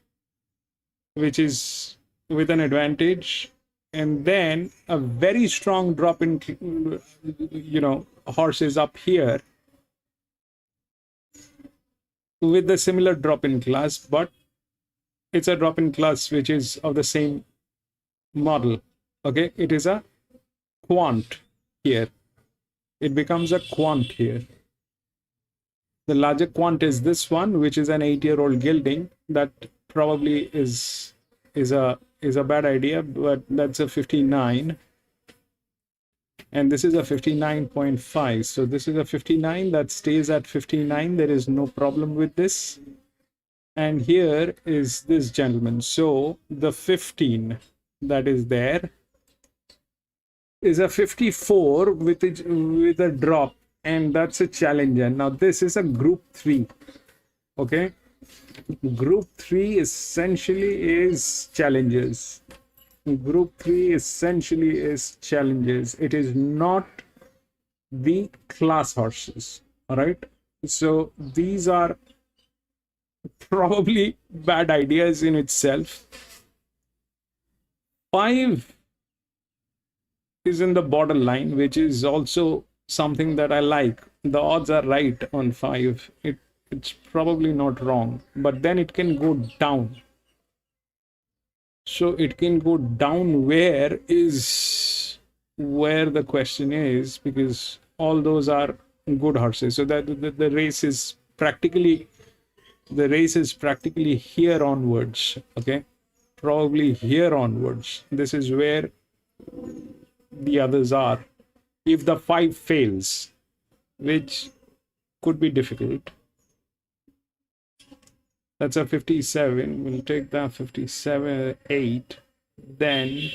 which is with an advantage. And then a very strong drop-in, horse is up here with the similar drop-in class, but it's a drop-in class which is of the same model. Okay, it is a quant here. It becomes a quant here. The larger quant is this one, which is an 8-year-old gelding. That probably is a bad idea, but that's a 59. And this is a 59.5. So this is a 59 that stays at 59. There is no problem with this. And here is this gentleman. So the 15 that is there is a 54 with a drop, and that's a challenger. Now this is a group 3. Okay, group 3 essentially is challengers. Group 3 essentially is challengers. It is not the class horses. All right, so these are probably bad ideas in itself. 5 is in the borderline, which is also something that I like. The odds are right on 5. It's probably not wrong, but then it can go down. So it can go down where the question is, because all those are good horses. So that the race is practically here onwards. Okay, probably here onwards. This is where the others are. If the 5 fails, which could be difficult. That's a 57. We'll take that 57, 8. Then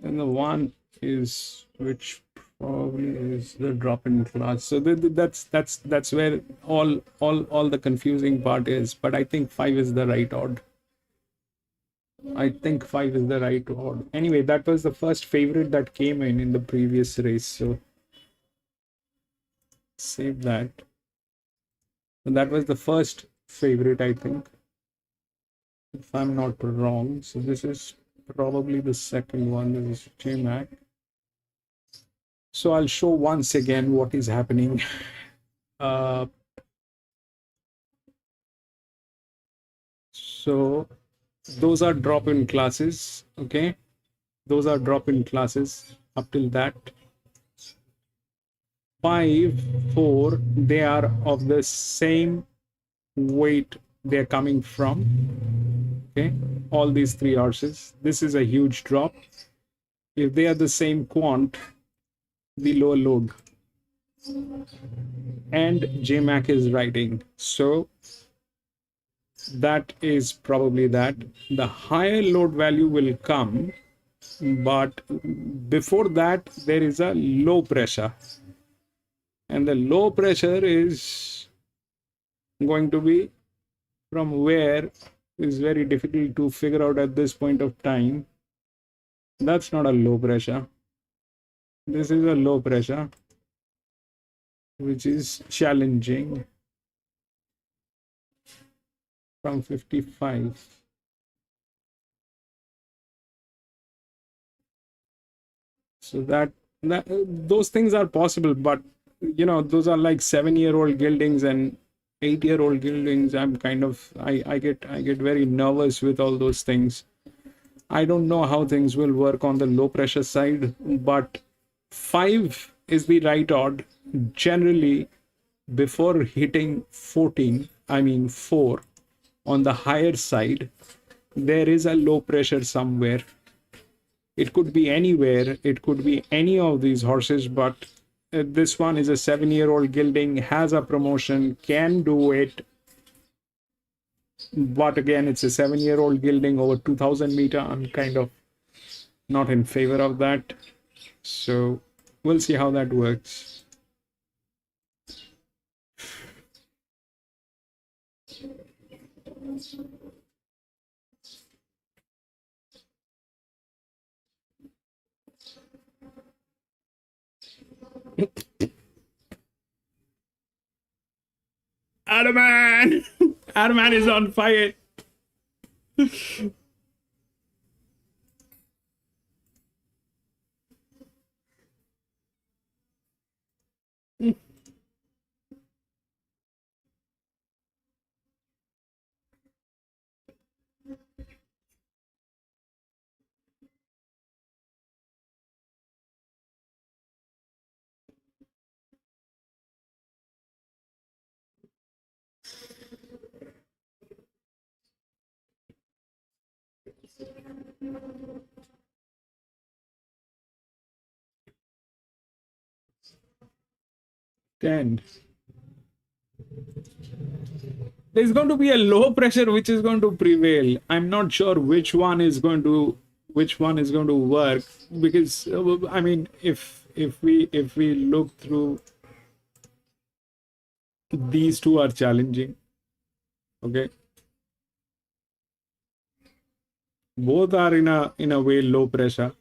the 1 is, which probably is the drop-in class. So that's where all the confusing part is. But I think 5 is the right odd. Anyway, that was the first favorite that came in the previous race. So save that. And that was the first favorite, I think, if I'm not wrong. So this is probably the second one. This is J-Mac. So I'll show once again what is happening. So those are drop-in classes. Okay, those are drop-in classes up till that. 5, 4, they are of the same weight they're coming from. Okay, all these 3 horses. This is a huge drop. If they are the same quant, the lower load, and J-Mac is riding. So that is probably that. The higher load value will come, but before that there is a low pressure, and the low pressure is going to be from where is very difficult to figure out at this point of time. That's not a low pressure. This is a low pressure, which is challenging from 55. So that those things are possible, but those are like 7-year-old geldings and 8-year-old geldings. I'm kind of I get very nervous with all those things. I don't know how things will work on the low pressure side, but 5 is the right odd. Generally, before hitting 14, I mean 4, on the higher side, there is a low pressure somewhere. It could be anywhere. It could be any of these horses, but this one is a 7-year-old gelding, has a promotion, can do it. But again, it's a 7-year-old gelding over 2000 meter. I'm kind of not in favor of that. So we'll see how that works. Adaman! Adaman is on fire. Then there's going to be a low pressure which is going to prevail. I'm not sure which one is going to work, because I mean, if we look through, these two are challenging. Okay, both are in a way low pressure.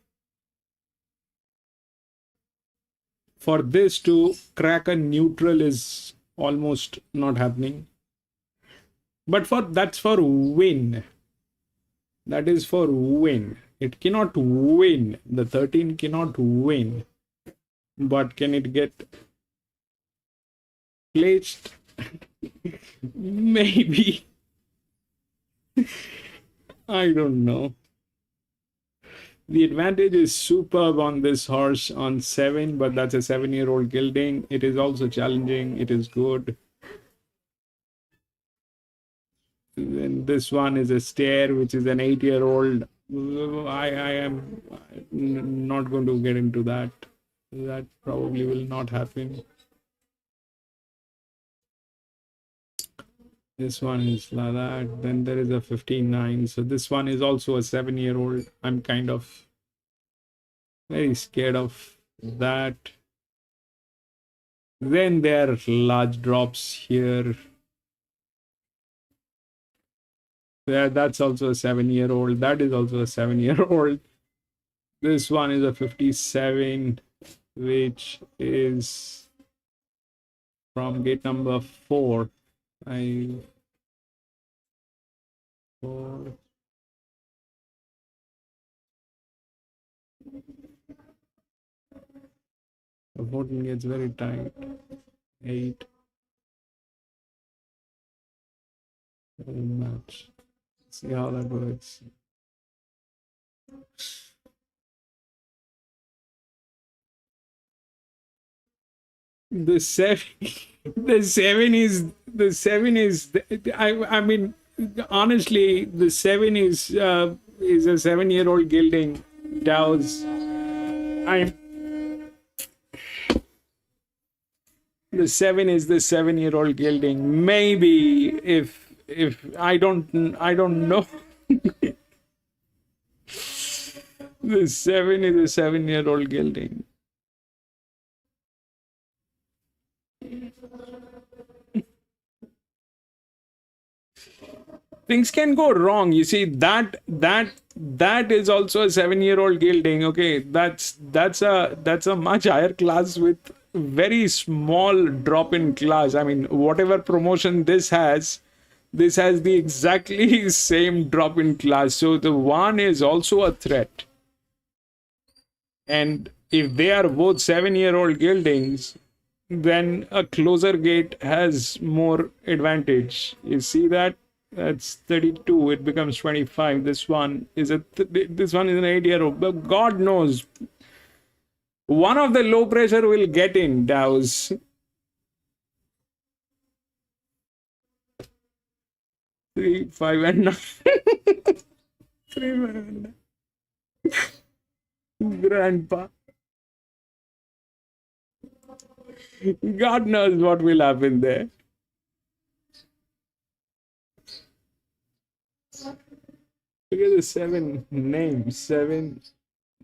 For this to crack a neutral is almost not happening. But that's for win. That is for win. It cannot win. The 13 cannot win. But can it get placed? Maybe. I don't know. The advantage is superb on this horse on 7, but that's a 7-year-old gelding. It is also challenging. It is good. Then this one is a stare, which is an 8-year-old. I am not going to get into that. That probably will not happen. This one is like that. Then there is a 15-9. So this one is also a 7-year-old. I'm kind of very scared of that. Then there are large drops here. Yeah, that's also a 7-year-old. That is also a 7-year-old. This one is a 57, which is from gate number 4. 4. The 14 gets very tight. 8. Very much. See how that works. The 7 is I mean, honestly, the 7 is a 7-year-old gelding. Dow's the 7 is the 7-year-old gelding. Maybe if I don't know. The 7 is a 7-year-old gelding. Things can go wrong. You see, that is also a 7-year-old gelding. Okay, that's a much higher class with very small drop in class. I mean, whatever promotion this has the exactly same drop in class. So the one is also a threat. And if they are both 7-year-old geldings, then a closer gate has more advantage. You see that? That's 32. It becomes 25. This one is an 8-year-old. But God knows, one of the low pressure will get in Dow's. 3, 5, and 9. 3, 5, and 9. Grandpa. God knows what will happen there. Look at the 7 names. 7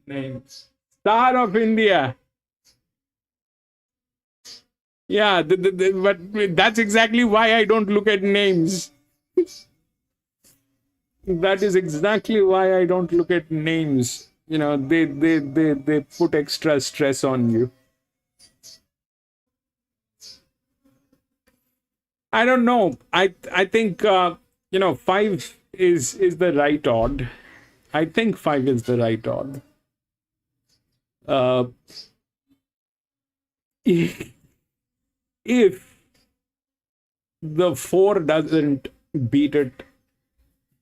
names. Star of India. Yeah, but that's exactly why I don't look at names. That is exactly why I don't look at names. You know, they put extra stress on you. I don't know. I think 5 is the right odd. I think 5 is the right odd. If the 4 doesn't beat it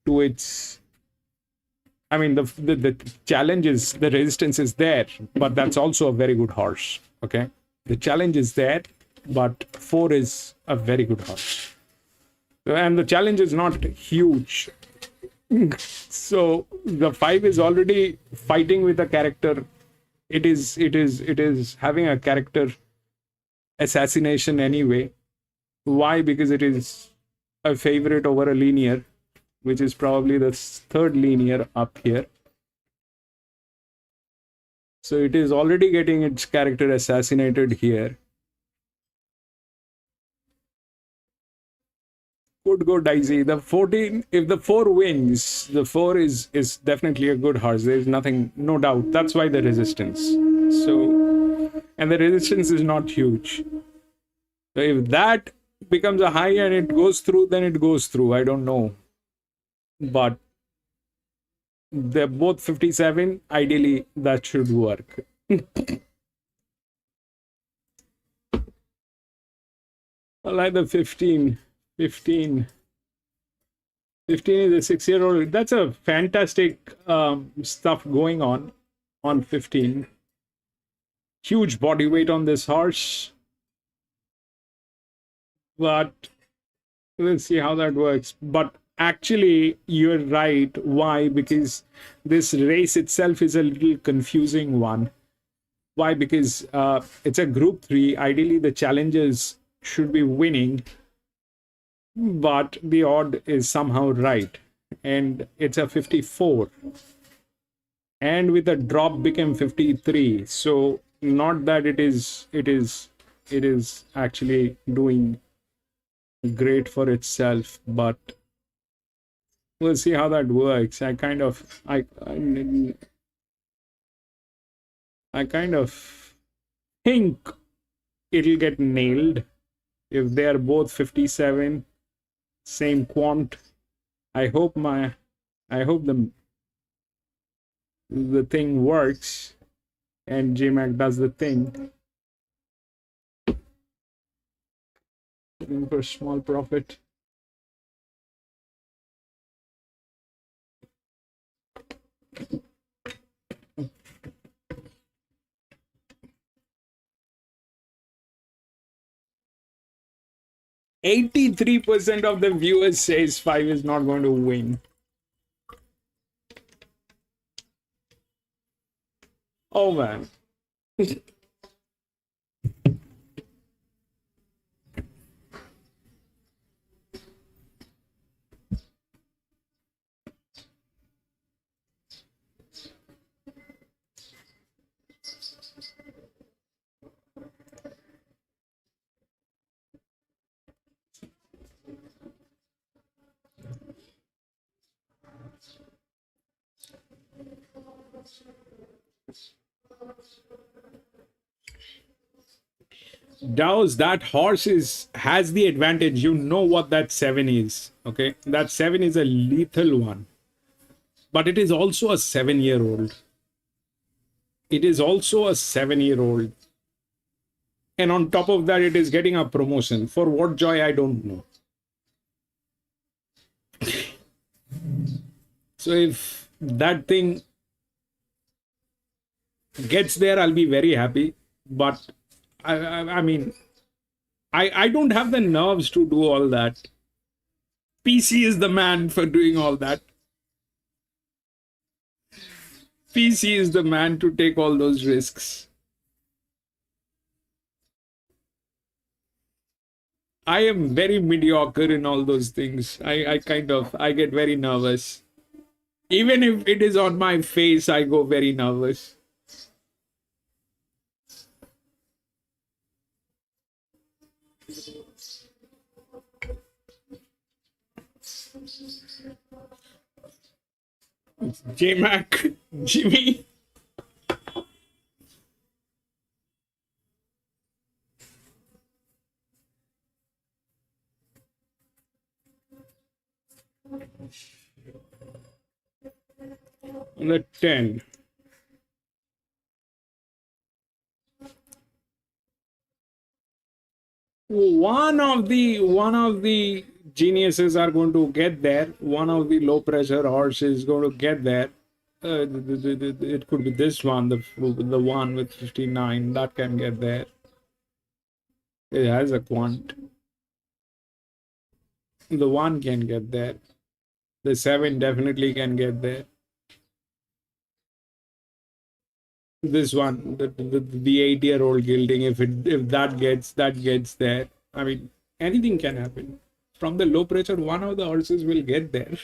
to its, I mean, the challenge is, the resistance is there, but that's also a very good horse. Okay, the challenge is there, but 4 is a very good horse, and the challenge is not huge. So the 5 is already fighting with a character. It is having a character assassination anyway. Why? Because it is a favorite over a linear, which is probably the 3rd linear up here. So it is already getting its character assassinated here. Could go dicey. The 14, if the 4 wins, the 4 is definitely a good horse. There's nothing, no doubt. That's why the resistance. So, and the resistance is not huge. So if that becomes a high and it goes through, then it goes through. I don't know. But they're both 57. Ideally, that should work. I like the 15. 15 is a 6-year-old. That's a fantastic stuff going on 15. Huge body weight on this horse. But we'll see how that works. But actually, you're right. Why? Because this race itself is a little confusing one. Why? Because it's a group 3. Ideally, the challengers should be winning, but the odd is somehow right, and it's a 54, and with a drop became 53. So not that it is actually doing great for itself, but we'll see how that works. I kind of think it'll get nailed if they are both 57. Same quant. I hope the thing works and JMac does the thing. Looking for small profit. %83 of the viewers says 5 is not going to win. Oh man. Dows, that horse has the advantage. You know what that 7 is. Okay, that 7 is a lethal one, but it is also a 7-year-old. It is also a 7-year-old, and on top of that, it is getting a promotion. For what joy, I don't know. So if that thing gets there, I'll be very happy. But I mean, I don't have the nerves to do all that. PC is the man for doing all that. PC is the man to take all those risks. I am very mediocre in all those things. I get very nervous. Even if it is on my face, I go very nervous. J-Mac, Jimmy. On the 10. One of the geniuses are going to get there. One of the low pressure horse is going to get there. It could be this one, the one with 59 that can get there. It has a quant. The 1 can get there. The 7 definitely can get there. This one, the 8-year-old gilding, if that gets there. I mean, anything can happen. From the low pressure, one of the horses will get there.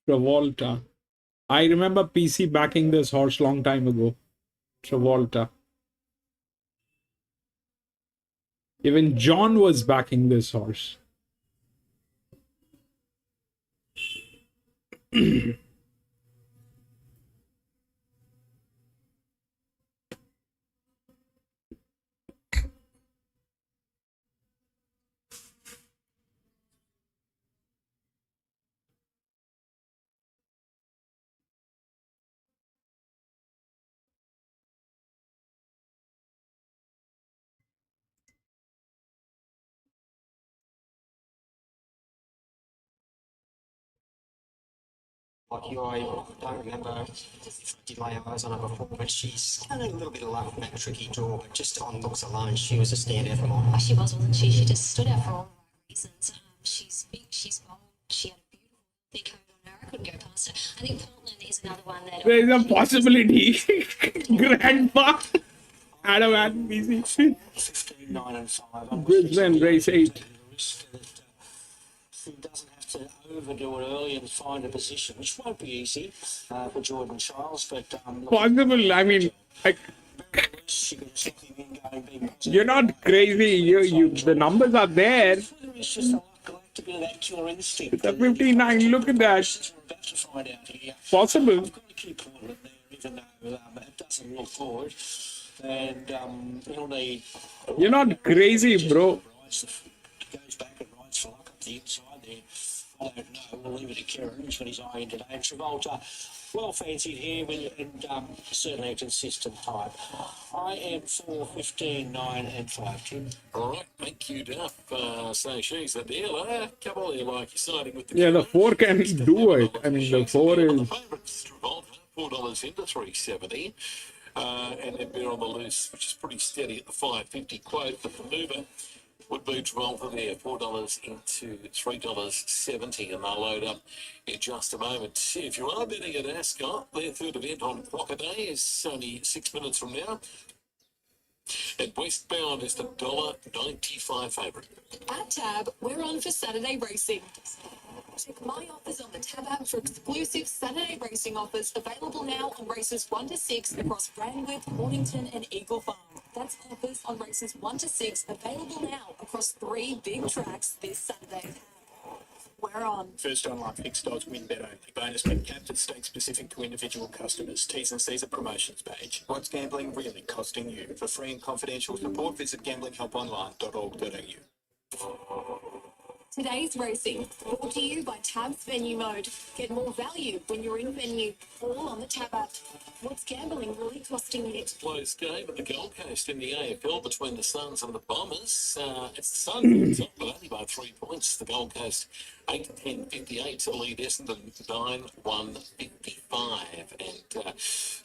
Travolta. I remember PC backing this horse long time ago. Travolta. Even John was backing this horse. Like you, I don't remember if I did lay eyes on her before, but she's had a little bit of luck with that tricky draw, but just on looks alone, she was a standout for mine. She was, wasn't she? She just stood out for all the right reasons. She's big, she's bold, she had a beautiful thick coat on her. I couldn't go past her. I think Portland is another one that... There is a possibility. Grandpa. Adam and PC. 15, 9 and 5. Brisbane, race 8. She doesn't have to overdo it early and find a position, which won't be easy for Jordan Charles, but... Possible, I mean... You're not crazy. The numbers are there. It's just a bit of that killer instinct. It's a 59. Look at that. We're about to find out here. Possible. I've got to keep putting it there, even though it doesn't look good. And he'll need... You're not crazy, bro. Goes back and rides for luck up the inside there. I don't know. We'll leave it to Kieran. He's got his eye in today. And Travolta, well fancied here and certainly a consistent type. I am 4, 15, 9 and 5, Tim. All right, thank you, Duff. So she's the dealer. Couple there like you're siding with the... Yeah, the 4 can do it. I mean, the 4 is... The favourites, Travolta, $4 into 370. And then Bear on the Loose, which is pretty steady at the 550 quote. But the mover would be Travolta there, $4 into $3.70, and they'll load up in just a moment. If you are betting at Ascot, their third event on Clock a Day is only 6 minutes from now. And Westbound is the $1.95 favourite. At Tab, we're on for Saturday racing. Check my offers on the Tab app for exclusive Saturday racing offers available now on races 1 to 6 across Randwick, Mornington and Eagle Farm. That's offers on races 1 to 6 available now across 3 big tracks this Saturday. We're on. First online fixed odds win bet only. Bonus bet capped at stake specific to individual customers. T's and C's at promotions page. What's gambling really costing you? For free and confidential support, visit gamblinghelponline.org.au. Today's racing, brought to you by Tab's Venue Mode. Get more value when you're in venue, all on the Tab app. What's gambling really costing you? Close game at the Gold Coast in the AFL between the Suns and the Bombers. It's the Suns up, but only by 3 points. The Gold Coast 8-10-58 to lead Essendon 9-1-55, and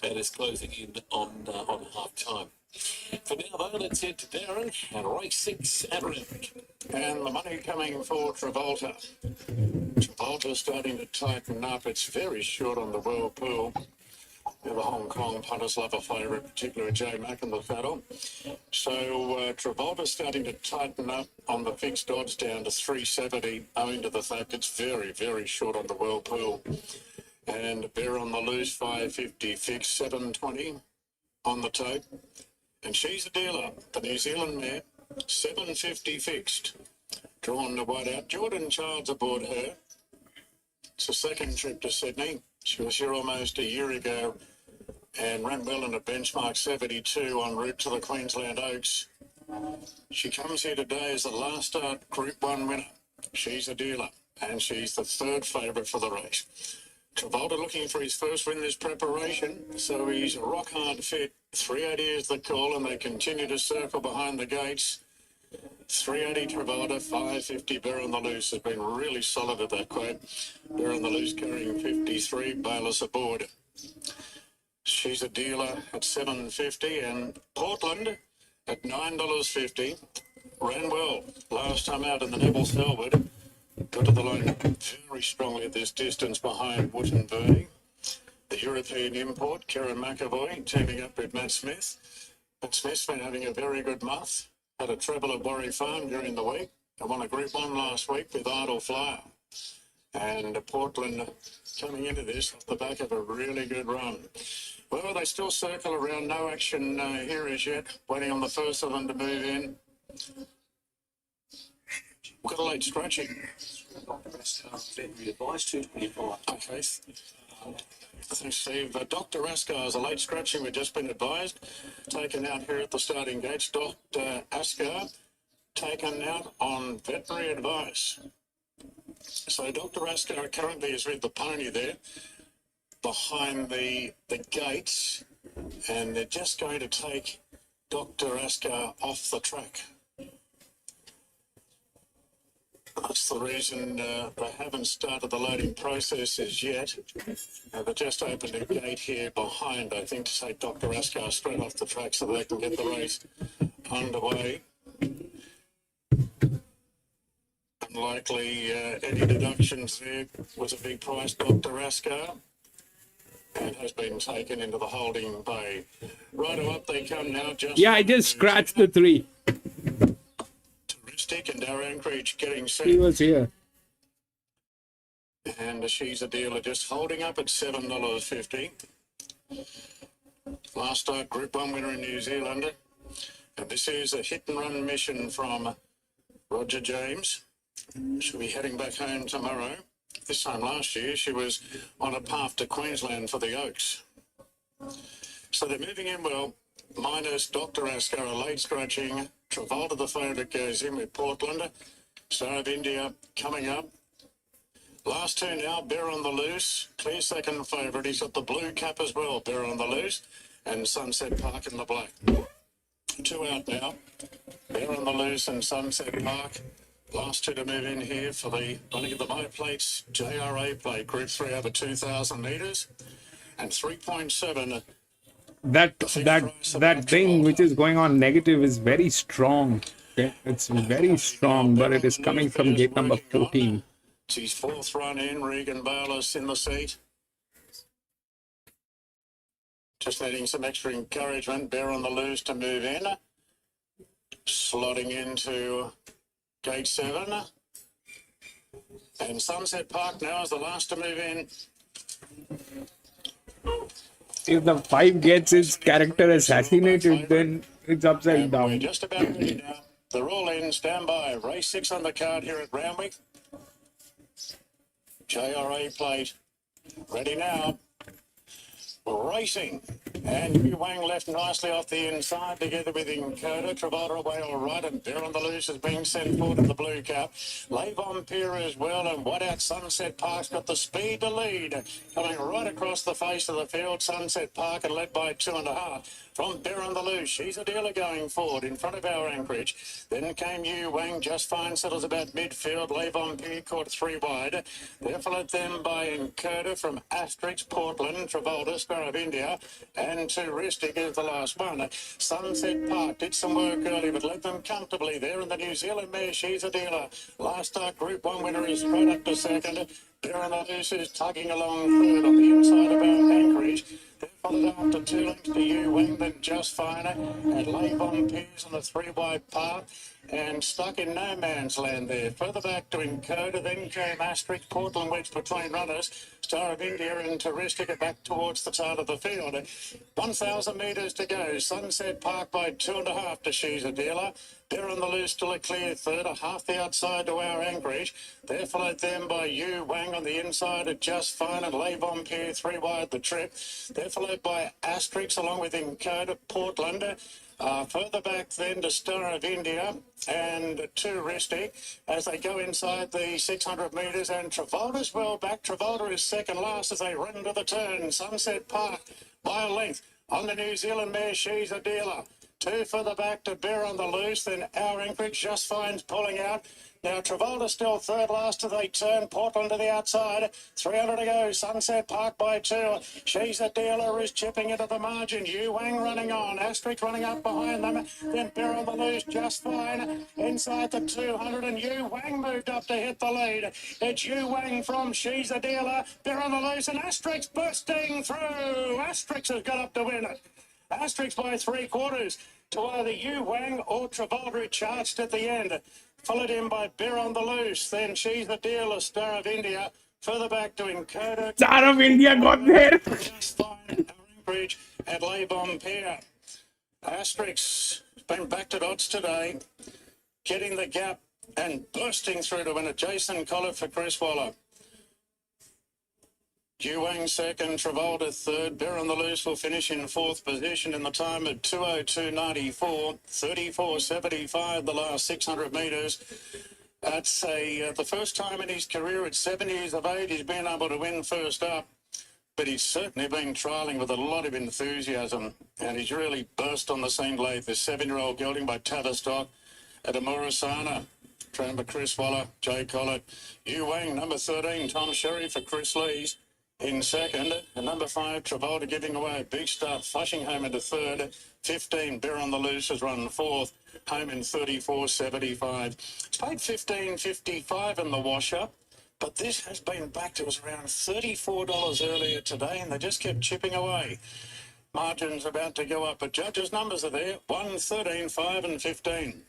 that is closing in on half time. For now, though, let's head to Darren and race 6 at Randwick. And the money coming for Travolta. Travolta starting to tighten up. It's very short on the World Pool. The Hong Kong punters love a favourite, particularly J Mac in the saddle. So Travolta starting to tighten up on the fixed odds down to 370, owing to the fact it's very, very short on the World Pool. And Bear on the Loose 550 fixed, 720 on the tape. And she's a dealer, the New Zealand mare, 750 fixed. Drawn to white out. Jordan Child's aboard her. It's the second trip to Sydney. She was here almost a year ago and ran well in a benchmark 72 en route to the Queensland Oaks. She comes here today as the last start Group 1 winner. She's a dealer and she's the third favourite for the race. Travolta looking for his first win this preparation, so he's rock hard fit. 380 is the call and they continue to circle behind the gates. 380 Travolta, 550 Bear on the Loose has been really solid at that quote. Bear on the Loose carrying 53, Bayless aboard. She's a dealer at 750 and Portland at $9.50. Ran well last time out in the Neville Selwood. Got to the line very strongly at this distance behind Wood and Bernie. The European import, Kieran McAvoy, teaming up with Matt Smith. Matt Smith's been having a very good month. Had a treble at Warrie Farm during the week. I won a Group 1 last week with Idle Flyer. And Portland coming into this off the back of a really good run. Well, they still circle around. No action here as yet. Waiting on the first of them to move in. We've got a late scratching. Okay. Thanks, Steve. Dr. Askar's a late scratching. We've just been advised. Taken out here at the starting gates. Dr. Askar taken out on veterinary advice. So Dr. Askar currently is with the pony there behind the gates, and they're just going to take Dr. Askar off the track. That's the reason they haven't started the loading processes yet. They've just opened a gate here behind, I think, to take Dr. Askar straight off the track so they can get the race underway. Unlikely any deductions there. Was a big price, Dr. Askar, and has been taken into the holding bay. Right up they come now. Yeah, I just scratched the 3. And our Anchorage getting set. He was here. And she's a dealer just holding up at $7.50. Last start Group 1 winner in New Zealand. And this is a hit and run mission from Roger James. She'll be heading back home tomorrow. This time last year she was on a path to Queensland for the Oaks. So they're moving in well. Minus Dr. Askar, a late scratching. Travolta, the favourite, goes in with Portland. Star of India coming up. Last two now, Bear on the Loose. Clear second favourite. He's got the blue cap as well, Bear on the Loose. And Sunset Park in the black. 2 out now. Bear on the Loose and Sunset Park. Last 2 to move in here for the running of the motor plates. JRA plate, Group 3 over 2,000 metres. And 3.7. That thing which is going on negative is very strong. Okay? It's very strong, but it is coming from gate number 14. It's his 4th run in. Regan Bayless in the seat. Just needing some extra encouragement. Bear on the Loose to move in. slotting into gate 7. And Sunset Park now is the last to move in. If the 5 gets its character assassinated, then it's upside And we're down. just about ready now. They're all in. Stand by. Race 6 on the card here at Randwick. JRA plate. Ready now. Racing. And Yu Wang left nicely off the inside together with Encoder. Travolta away all right, and Bear on the Loose has been sent forward in the blue cap. Lave Pier as well, and what out Sunset Park's got the speed to lead. Coming right across the face of the field, Sunset Park, and led by 2.5. From Bear on the Loose, she's a dealer going forward in front of our Anchorage. Then came Yu Wang, just fine, settles about midfield. Lave Pier caught 3 wide. They're followed then by Encoder from Asterix, Portland, Travolta, Star of India, and Touristic is the last one. Sunset Park did some work early, but led them comfortably there in the New Zealand mare. She's a dealer. Last start, Group 1 winner is straight up to second. Bear on the Loose is tugging along third on the inside of our Anchorage. They're followed after 2 lengths to Yu Wang, then Just Finer, and Lave Piers on the 3-wide path. And stuck in no man's land there. Further back to Encoder, then came Asterix, Portland wedged between runners. Star of India and Touristic back towards the start of the field. 1,000 metres to go. Sunset Park by 2.5 to She's a Dealer. Bear on the Loose still a clear third, a half the outside to our Anchorage. They're followed then by Yu Wang on the inside at Just Fine and Lave Pier 3 wide the trip. They're followed by Asterix along with Encoder, Portland. Further back then to Star of India and Touristic as they go inside the 600 metres, and Travolta's well back. Travolta is second last as they run to the turn. Sunset Park by a length on the New Zealand mare. She's a Dealer. 2 further back to Bear on the Loose, then our Anchorage Just Fine's pulling out. Now Travolta still third last as they turn. Portland to the outside. 300 to go. Sunset Park by 2. She's a Dealer is chipping into the margin. Yu Wang running on. Asterix running up behind them. Then Bear on the Loose Just Fine inside the 200, and Yu Wang moved up to hit the lead. It's Yu Wang from She's a Dealer. Bear on the Loose, and Asterix bursting through. Asterix has got up to win it. Asterix by 3/4 to either Yu Wang or Travolta charged at the end. Followed in by Bear on the Loose. Then She's the Dealer, Star of India. Further back to Encoder. Star of India got there. Just Fine, Anchorage at Lave Pier. Asterix has been backed at odds today. Getting the gap and bursting through to win a Jason Collett for Chris Waller. Yu Wang second, Travolta third. Bear on the Loose will finish in 4th position in the time at 2:02.94, 34.75 the last 600 metres. That's the first time in his career at 7 years of age he's been able to win first up. But he's certainly been trialling with a lot of enthusiasm, and he's really burst on the scene late. The 7-year-old gelding by Tavistock at Amurasana. Trained by Chris Waller, Jay Collett. Yu Wang, number 13, Tom Sherry for Chris Lees in second. And number 5, Travolta giving away a big start, flushing home into third. 15, Bear on the Loose has run 4th, home in 34.75. It's paid 15.55 in the wash-up, but this has been backed. It was around $34 earlier today, and they just kept chipping away. Margin's about to go up, but judges' numbers are there, 1, 13, 5 and 15.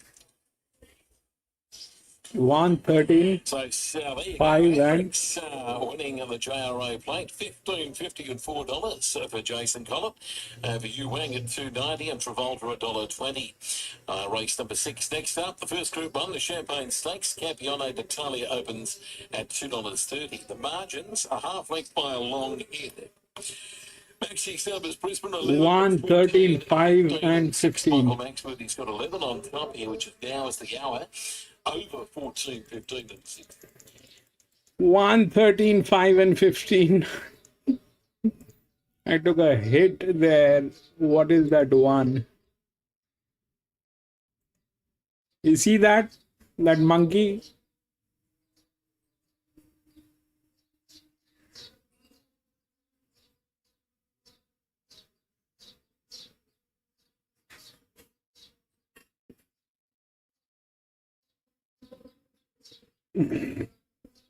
1, 13, So there you 5 go. and Asterix, winning on the JRA plate, $15.50 and $4 for Jason Collett. For Yu Wang at $2.90 and Travolta $1.20. Race number 6 next up. The first Group 1, the Champagne Stakes. Campione d'Italia opens at $2.30. The margins are half length by a long head. Maxi Stubbers, Brisbane 11. 1, 13, 5 and 16. Michael Maxworthy's he's got 11 on top here, which now is the hour. Over 14, 15 and 16. 1, 13, 5 and 15. I took a hit there. What is that one? You see that? That monkey?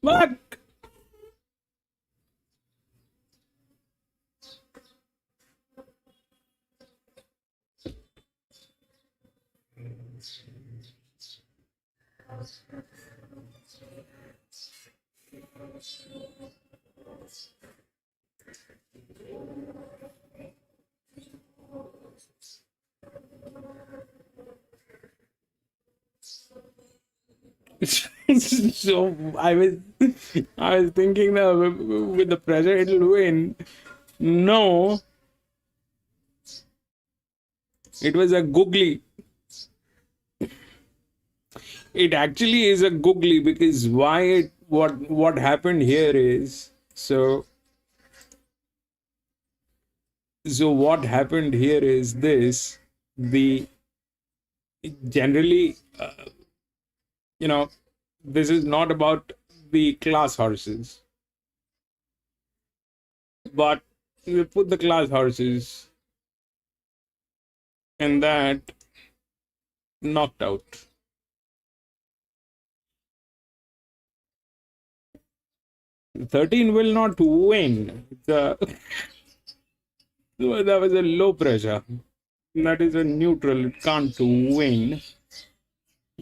Look! So I was thinking that with the pressure it'll win. No, it was a googly. It actually is a googly because what happened here is so what happened here is this the generally you know this is not about the class horses, but we put the class horses and that knocked out. The 13 will not win. That was a low pressure. That is a neutral. It can't win.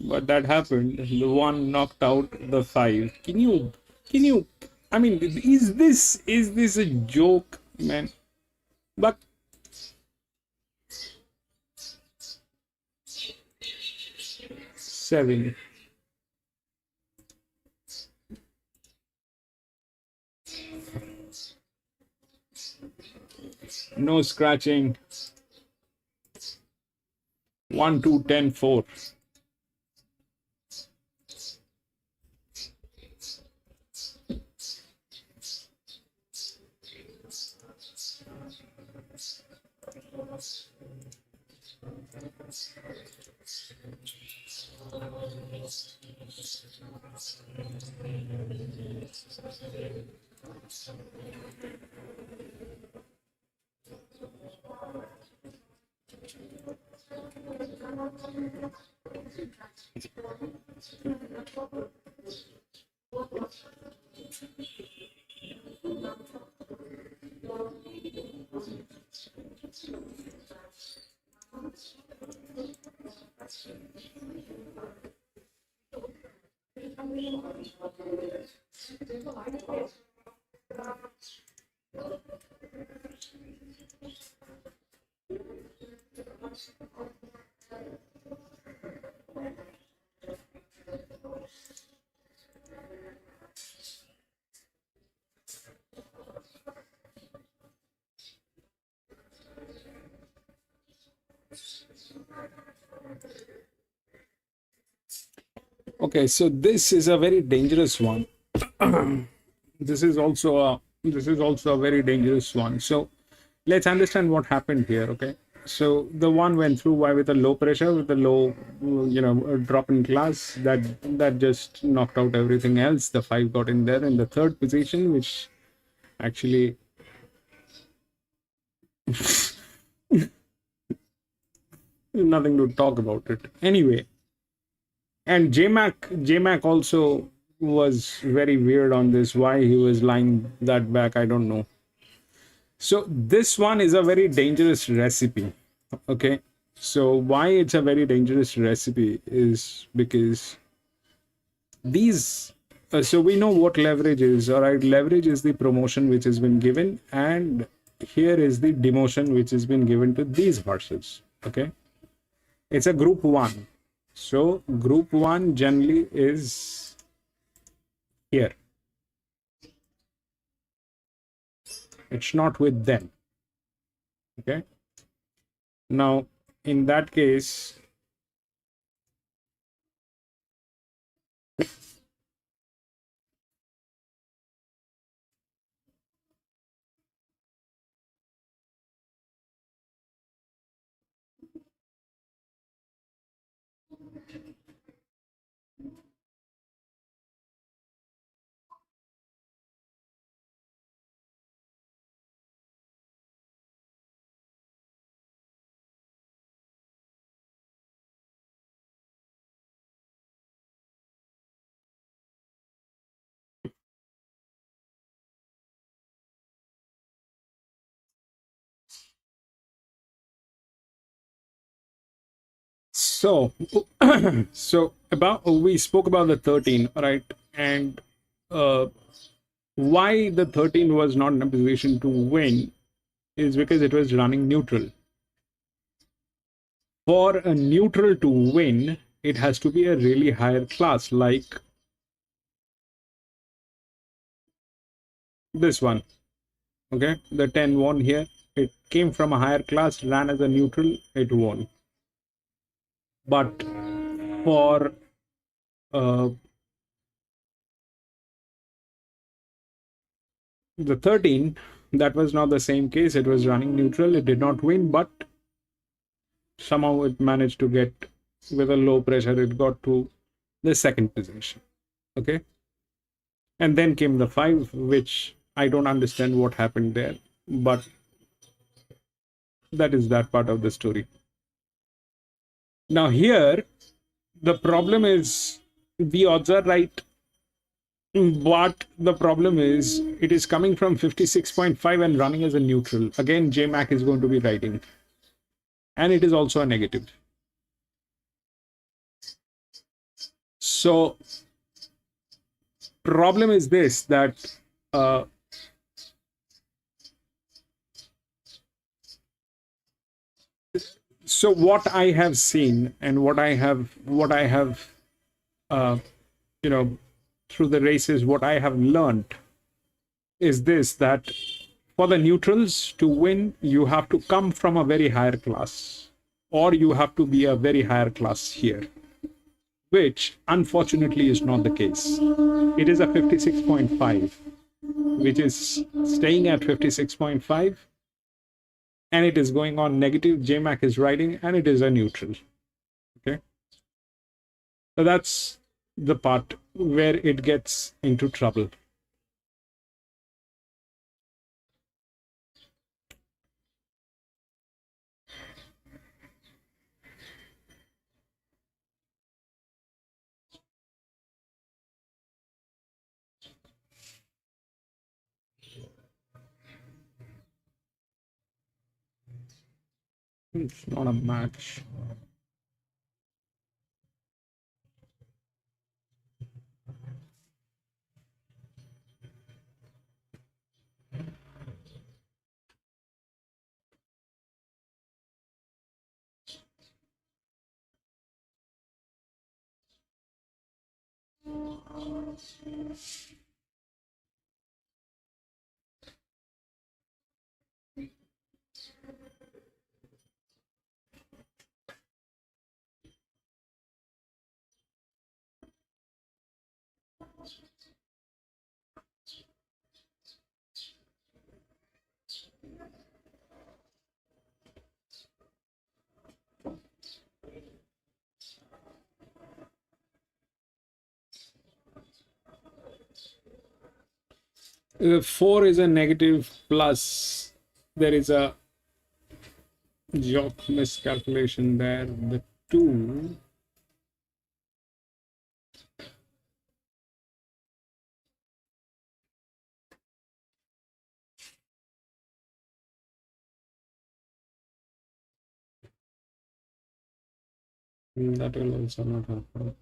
But that happened. The 1 knocked out the 5. Can you? I mean, is this a joke, man? But seven. No scratching. 1, 2, 10, 4. Okay, so this is a very dangerous one. This is also a very dangerous one. So let's understand what happened here. Okay, so the one went through why with a low pressure, with a low, drop in class. That just knocked out everything else. The 5 got in there in the third position, which actually nothing to talk about it anyway. And JMac also was very weird on this. Why he was lying that back, I don't know. So this one is a very dangerous recipe. Okay. So why it's a very dangerous recipe is because these so we know what leverage is. All right, leverage is the promotion which has been given, and here is the demotion which has been given to these horses. Okay, it's a group 1. So group 1 generally is here. It's not with them. Okay. Now, in that case, So, we spoke about the 13, right? And why the 13 was not in a position to win is because it was running neutral. For a neutral to win, it has to be a really higher class, like this one. Okay, the 10 won here. It came from a higher class, ran as a neutral, it won. But for the 13, that was not the same case. It was running neutral. It did not win, but somehow it managed to get, with a low pressure, it got to the second position. Okay. And then came the 5, which I don't understand what happened there, but that is that part of the story. Now here, the problem is the odds are right, but the problem is it is coming from 56.5 and running as a neutral. Again, JMac is going to be writing, and it is also a negative. So problem is this, that so what I have seen and what I have through the races, what I have learned is this, that for the neutrals to win, you have to come from a very higher class, or you have to be a very higher class here, which unfortunately is not the case. It is a 56.5, which is staying at 56.5, and it is going on negative. JMac is writing, and it is a neutral. Okay, so that's the part where it gets into trouble. It's not a match. The 4 is a negative, plus there is a job miscalculation there. The 2 that will also not happen.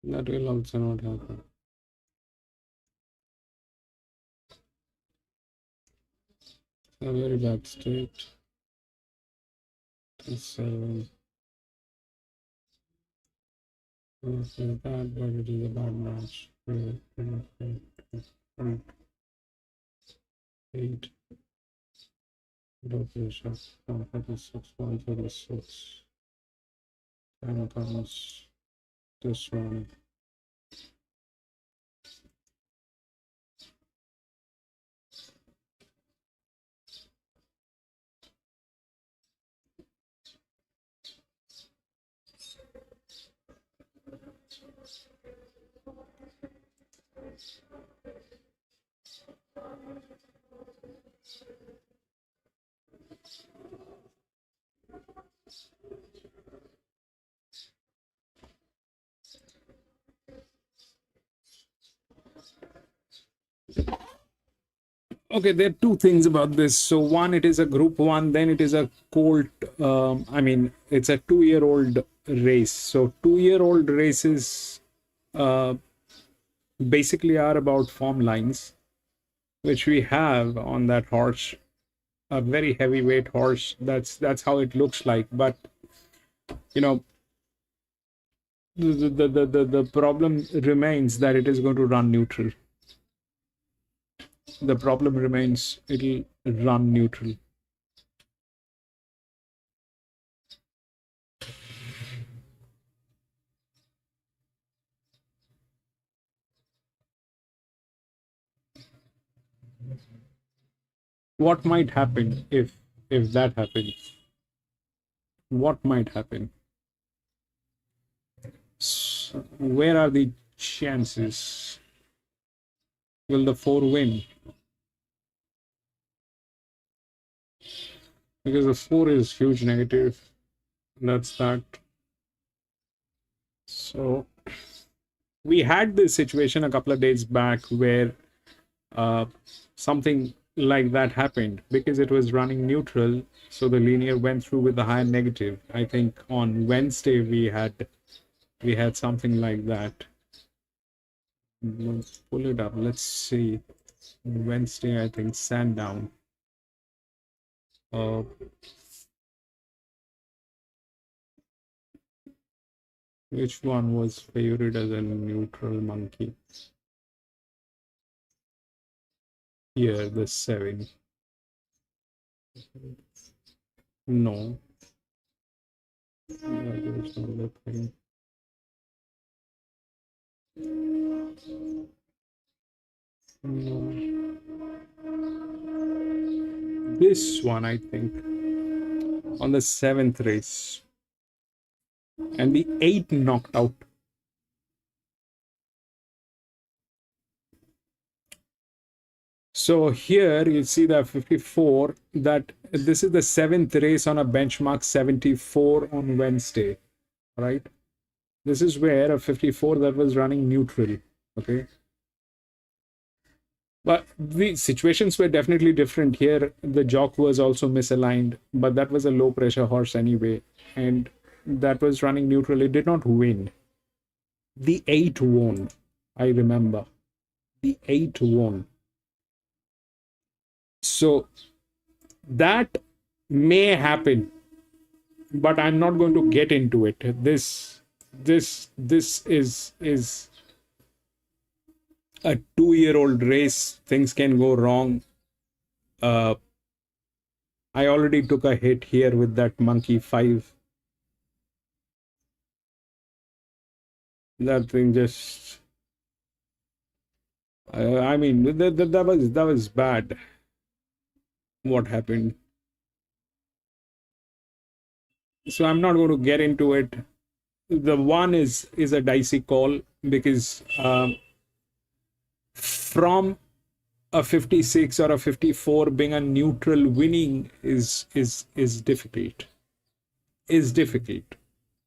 That will also not happen. A very bad state. 7. It's bad, but it is a bad match. 8. Low pressure. 136.36. And comes this one. Okay, there are two things about this. So one, it is a group one, then it is a colt. It's a 2-year-old race. So 2-year-old races basically are about form lines, which we have on that horse, a very heavyweight horse. That's how it looks like. But you know, the problem remains that it is going to run neutral. The problem remains it'll run neutral. What might happen if that happens? What might happen? So where are the chances? Will the 4 win? Because the 4 is huge negative. That's that. So we had this situation a couple of days back where something like that happened because it was running neutral. So the linear went through with the higher negative. I think on Wednesday we had something like that. Let's pull it up. Let's see. Wednesday, I think Sandown. Which one was favored as a neutral monkey? Here, the 7. No. There's another thing. No. This one, I think, on the 7th race. And the 8 knocked out. So here you see that 54, that this is the 7th race on a benchmark 74 on Wednesday, right? This is where a 54 that was running neutral, okay? But the situations were definitely different here. The jock was also misaligned, but that was a low pressure horse anyway. And that was running neutral. It did not win. The 8 won, I remember. The 8 won. So that may happen, but I'm not going to get into it. This is a 2-year-old race. Things can go wrong. I already took a hit here with that monkey 5. That thing just, that was bad. What happened? So I'm not going to get into it. The 1 is a dicey call because from a 56 or a 54 being a neutral winning is difficult. Is difficult.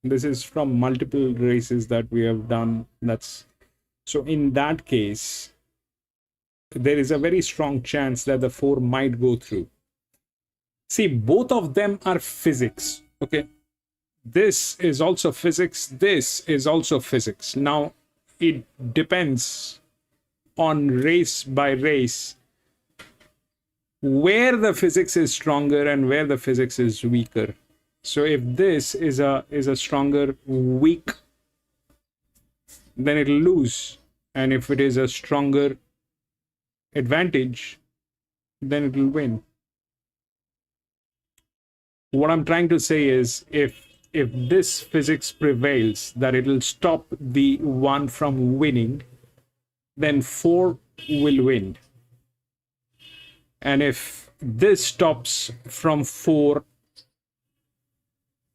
This is from multiple races that we have done. So in that case, there is a very strong chance that the 4 might go through. See, both of them are physics, okay? This is also physics. This is also physics. Now, it depends on race by race where the physics is stronger and where the physics is weaker. So if this is a stronger weak, then it'll lose. And if it is a stronger advantage, then it will win. What I'm trying to say is if this physics prevails, that it will stop the 1 from winning, then 4 will win. And if this stops from 4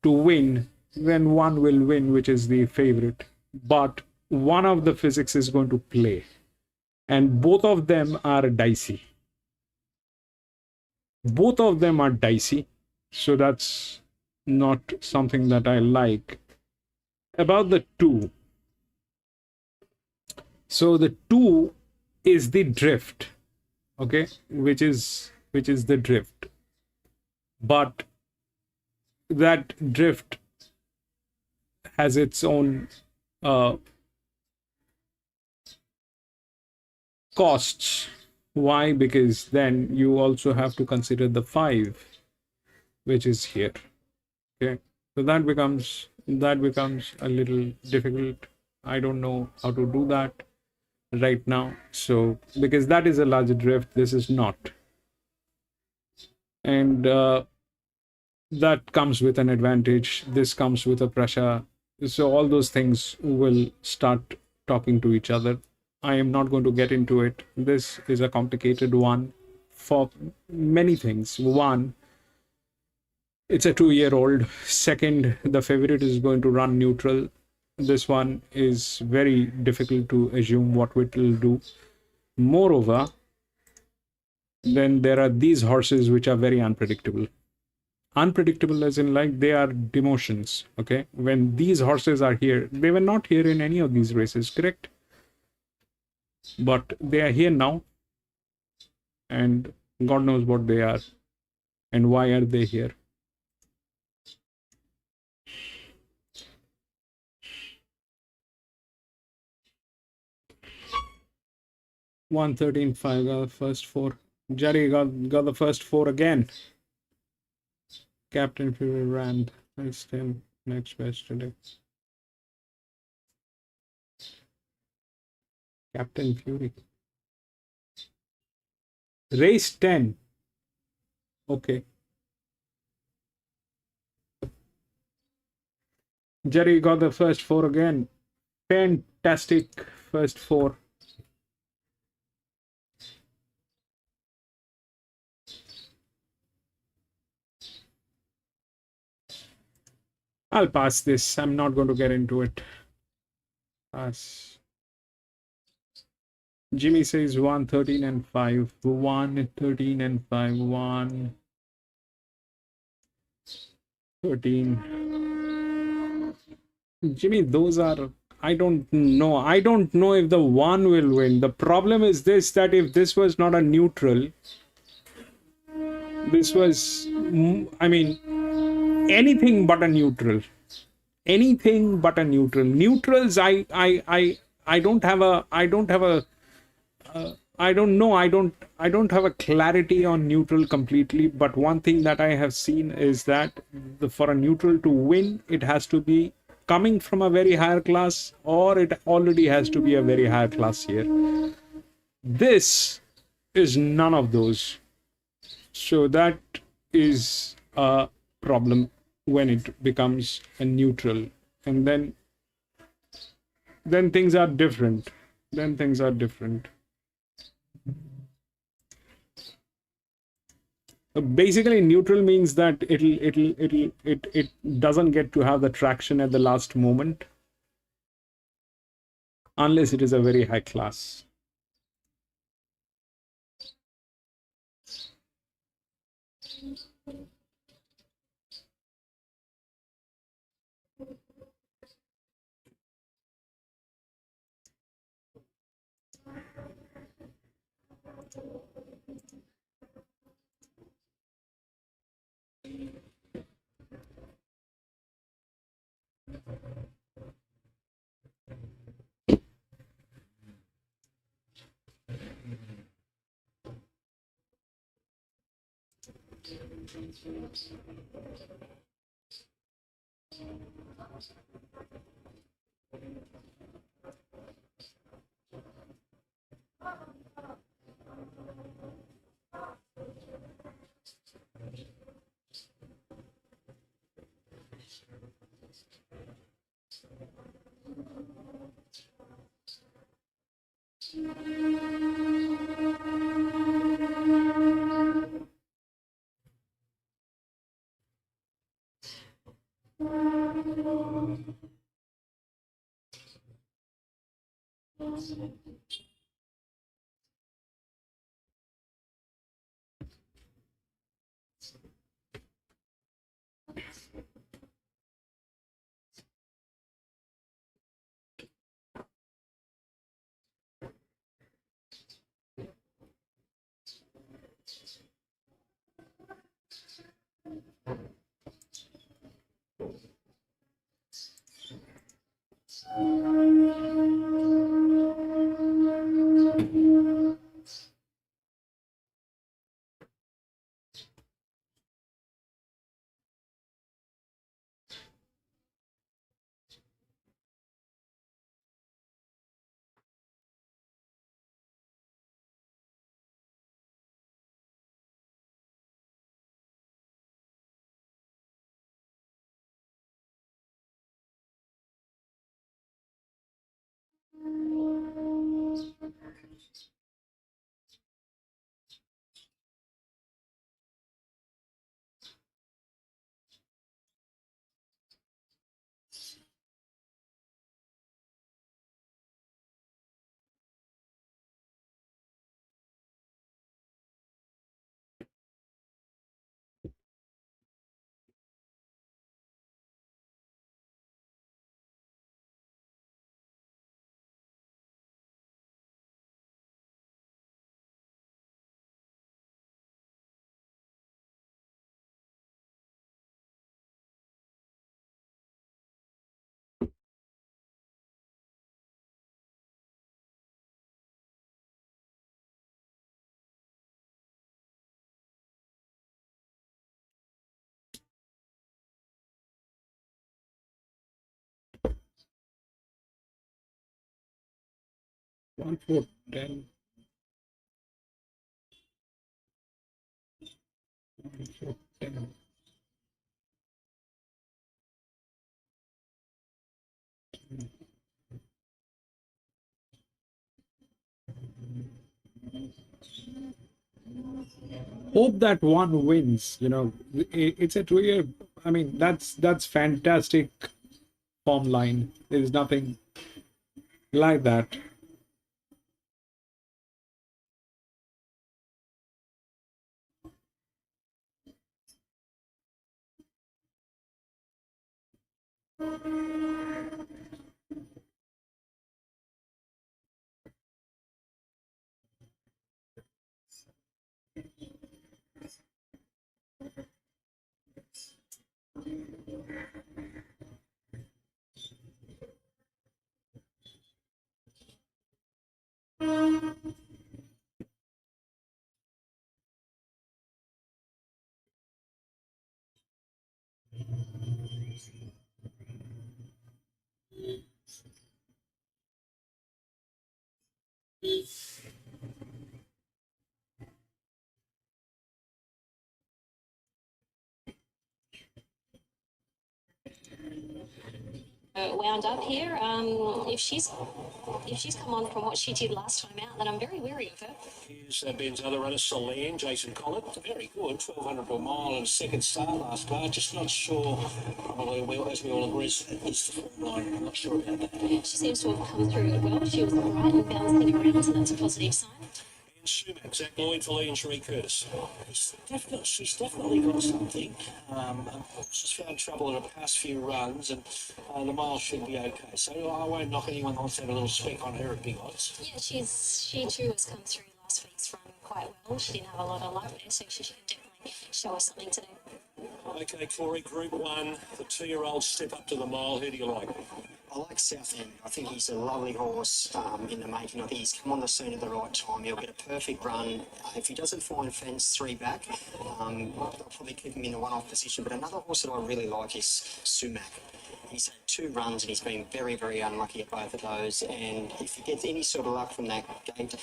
to win, then 1 will win, which is the favorite. But one of the physics is going to play. And both of them are dicey. Both of them are dicey. So that's not something that I like. About the 2. So the 2 is the drift. okay, which is the drift. But that drift has its own costs. Why? Because then you also have to consider the 5, which is here. Okay, so that becomes a little difficult. I don't know how to do that right now. So because that is a larger drift, this is not, and that comes with an advantage. This comes with a pressure. So all those things will start talking to each other. I am not going to get into it. This is a complicated one for many things. One, it's a 2-year-old. Second, the favorite is going to run neutral. This one is very difficult to assume what it will do. Moreover, then there are these horses which are very unpredictable. Unpredictable as in like they are demotions. Okay, when these horses are here, they were not here in any of these races, correct? But they are here now, and God knows what they are and why are they here. $113.5 got the first 4. Jerry got the first 4 again. Captain Fury ran. Next him. Next best today. Captain Fury. Race 10. Okay. Jerry got the first 4 again. Fantastic first 4. I'll pass this. I'm not going to get into it. Pass. Jimmy says 113.5. 113.5. 113. Jimmy, those are. I don't know. I don't know if the 1 will win. The problem is this, that if this was not a neutral, this was, I mean, anything but a neutral. Anything but a neutral. Neutrals, I don't have a, I don't know. I don't have a clarity on neutral completely. But one thing that I have seen is that for a neutral to win, it has to be coming from a very higher class, or it already has to be a very higher class here. This is none of those. So that is a problem when it becomes a neutral, and then things are different. Then things are different. Basically, neutral means that it doesn't get to have the traction at the last moment, unless it is a very high class. One four 10. 1 4 10. Hope that one wins. It's a 2 year. I mean, that's fantastic form line. There is nothing like that. Wound up here. If she's come on from what she did last time out, then I'm very wary of her. Here's Ben's other runner, Celine, Jason Collett. Very good, 1,200 per mile and second start last start. Just not sure, probably, as we all agree, is the form line. I'm not sure about that. She seems to have come through well. She was all right and bouncing around, so that's a positive sign. And Sumac, Zach Lloyd for Lee and Cherie Curtis. She's definitely got something. She's found trouble in her past few runs, and the mile should be okay. So I won't knock anyone who wants to have a little speck on her at big odds. Yeah, she too has come through last week's run quite well. She didn't have a lot of luck there, so she should definitely show us something today. Okay, Corey, Group 1, the 2-year-old step up to the mile. Who do you like? I like Southend. I think he's a lovely horse in the making. I think he's come on the scene at the right time. He'll get a perfect run. If he doesn't find fence 3 back, they'll probably keep him in a one-off position. But another horse that I really like is Sumac. He's had 2 runs and he's been very, very unlucky at both of those. And if he gets any sort of luck from that gate,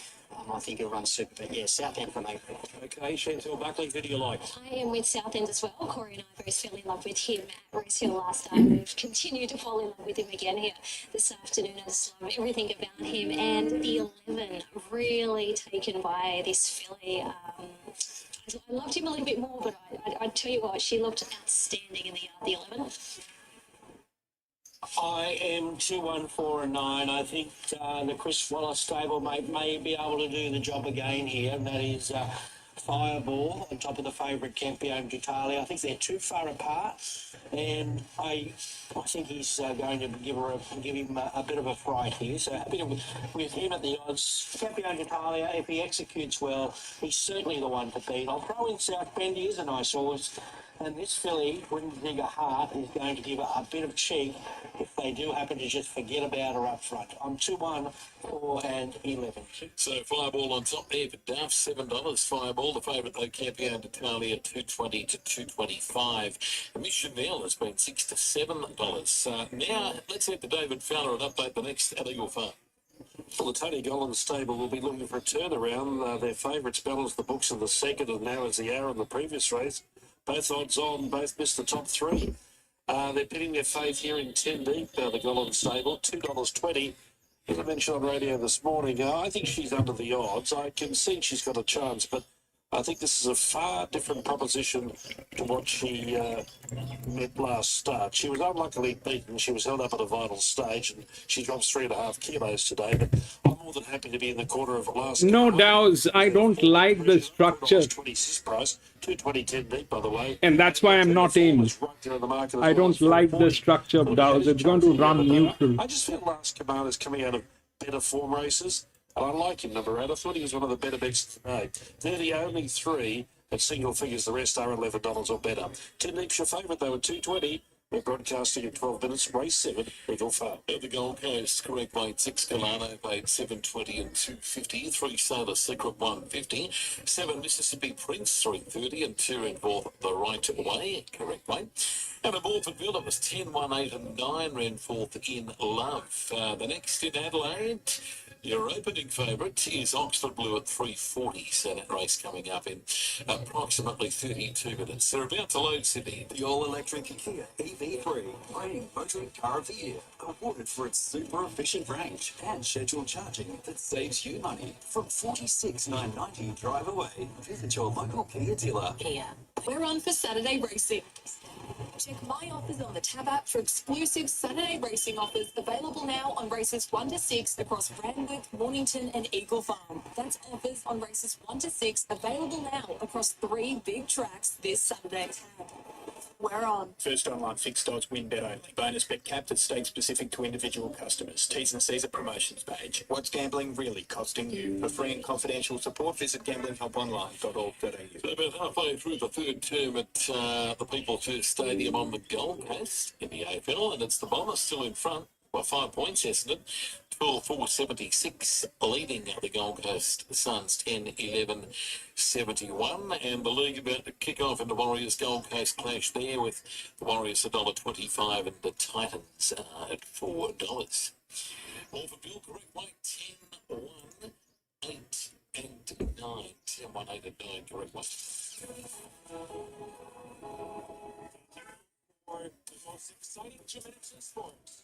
I think he'll run super. But yeah, Southend for me. Okay, Chantel Buckley, who do you like? I am with Southend as well. Corey and I both fell in love with him at Rosehill last time. We've continued to fall in love with him again here this afternoon. I just love everything about him. And the 11, really taken by this filly. I loved him a little bit more, but I'd tell you what, she looked outstanding in the 11. I am 2, 1, 4 and 9. I think the Chris Wallace stable may be able to do the job again here, and that is Fireball on top of the favourite Campione d'Italia. I think they're too far apart, and I think he's going to give him a bit of a fright here. So happy with him at the odds. Campione d'Italia, if he executes well, he's certainly the one to beat. I'll throw in South Bend. He is a nice horse. And this filly, Ring Digger Heart, is going to give her a bit of cheek if they do happen to just forget about her up front. I'm 2, 1, 4 and 11. So Fireball on top there for Duff, $7. Fireball, the favourite though, Campione d'Italia, $2.20 to $2.25. Mission Nail has been $6 to $7. Now let's head to David Fowler and update the next at Eagle Farm. Well, the Tony Gollan stable will be looking for a turnaround. Their favourites balanced the books in the second and now as the hour in the previous race. Both odds on, both missed the top 3. They're pitting their faith here in 10 deep, the Gollan stable, $2.20 As I mentioned on radio this morning, I think she's under the odds. I can see she's got a chance, but I think this is a far different proposition to what she met last start. She was unluckily beaten. She was held up at a vital stage, and she drops 3.5 kilos today. But I'm more than happy to be in the corner of last. No doubts. I don't like the structure. $2.20 price, 220.10 deep, by the way. And that's why I'm not in. I don't like the structure of Dows. It's going to run neutral. I just feel Last Commander's coming out of better form races. And I like him, number 8. I thought he was one of the better bets today. They're the only 3 at single figures. The rest are $11 or better. 10 Deep's your favourite, though, at 220. We're broadcasting in 12 minutes. Race 7, Eagle Farm. At the Gold Coast, correct weight 6 Galano, paid 720 and 250. 3 Sailor Secret 150. 7 Mississippi Prince 330 and 2 involve the right way, correct weight. And a Morfordville, it was 10, 1, 8 and 9 ran forth in love. The next in Adelaide, your opening favourite is Oxford Blue at 340. So that race coming up in approximately 32 minutes. They're about to load Sydney. The all-electric Kia EV3, reigning motoring car of the year, awarded for its super efficient range and scheduled charging that saves you money from $46,990 drive away. Visit your local Kia dealer. Kia. We're on for Saturday racing. Check my offers on the Tab app for exclusive Saturday racing offers available now on races 1 to 6 across Randwick, Mornington and Eagle Farm. That's offers on races 1 to 6 available now across 3 big tracks this Saturday. We're on. First online fixed odds win bet only. Bonus bet capped at stakes specific to individual customers. T's and C's at promotions page. What's gambling really costing you? For free and confidential support, visit gamblinghelponline.org.au. So about halfway through the third term at the People First Stadium on the Gold Coast in the AFL, and it's the Bombers still in front by 5 points, Essendon. 12-4-76, leading the Gold Coast Suns 10-11-71, and the league about to kick off in the Warriors Gold Coast clash there with the Warriors $1.25 and the Titans at $4. Morfordville, correct weight 10, 1, 8 and 9. 10, 1, 8 and 9, correct weight. For the most exciting 2 minutes in sports.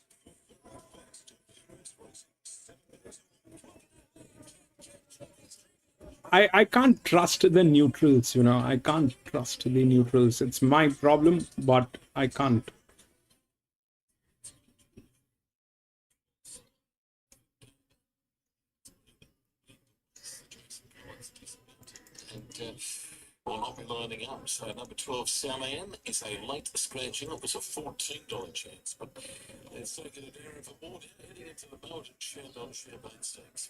I can't trust the neutrals, I can't trust the neutrals. It's my problem, but I can't. And will not be lining up. So number 12, Salaman, is a late scratching. It was a $14 chance, but let's take it an area for more heading into the Belgian Chandon Champagne Stakes.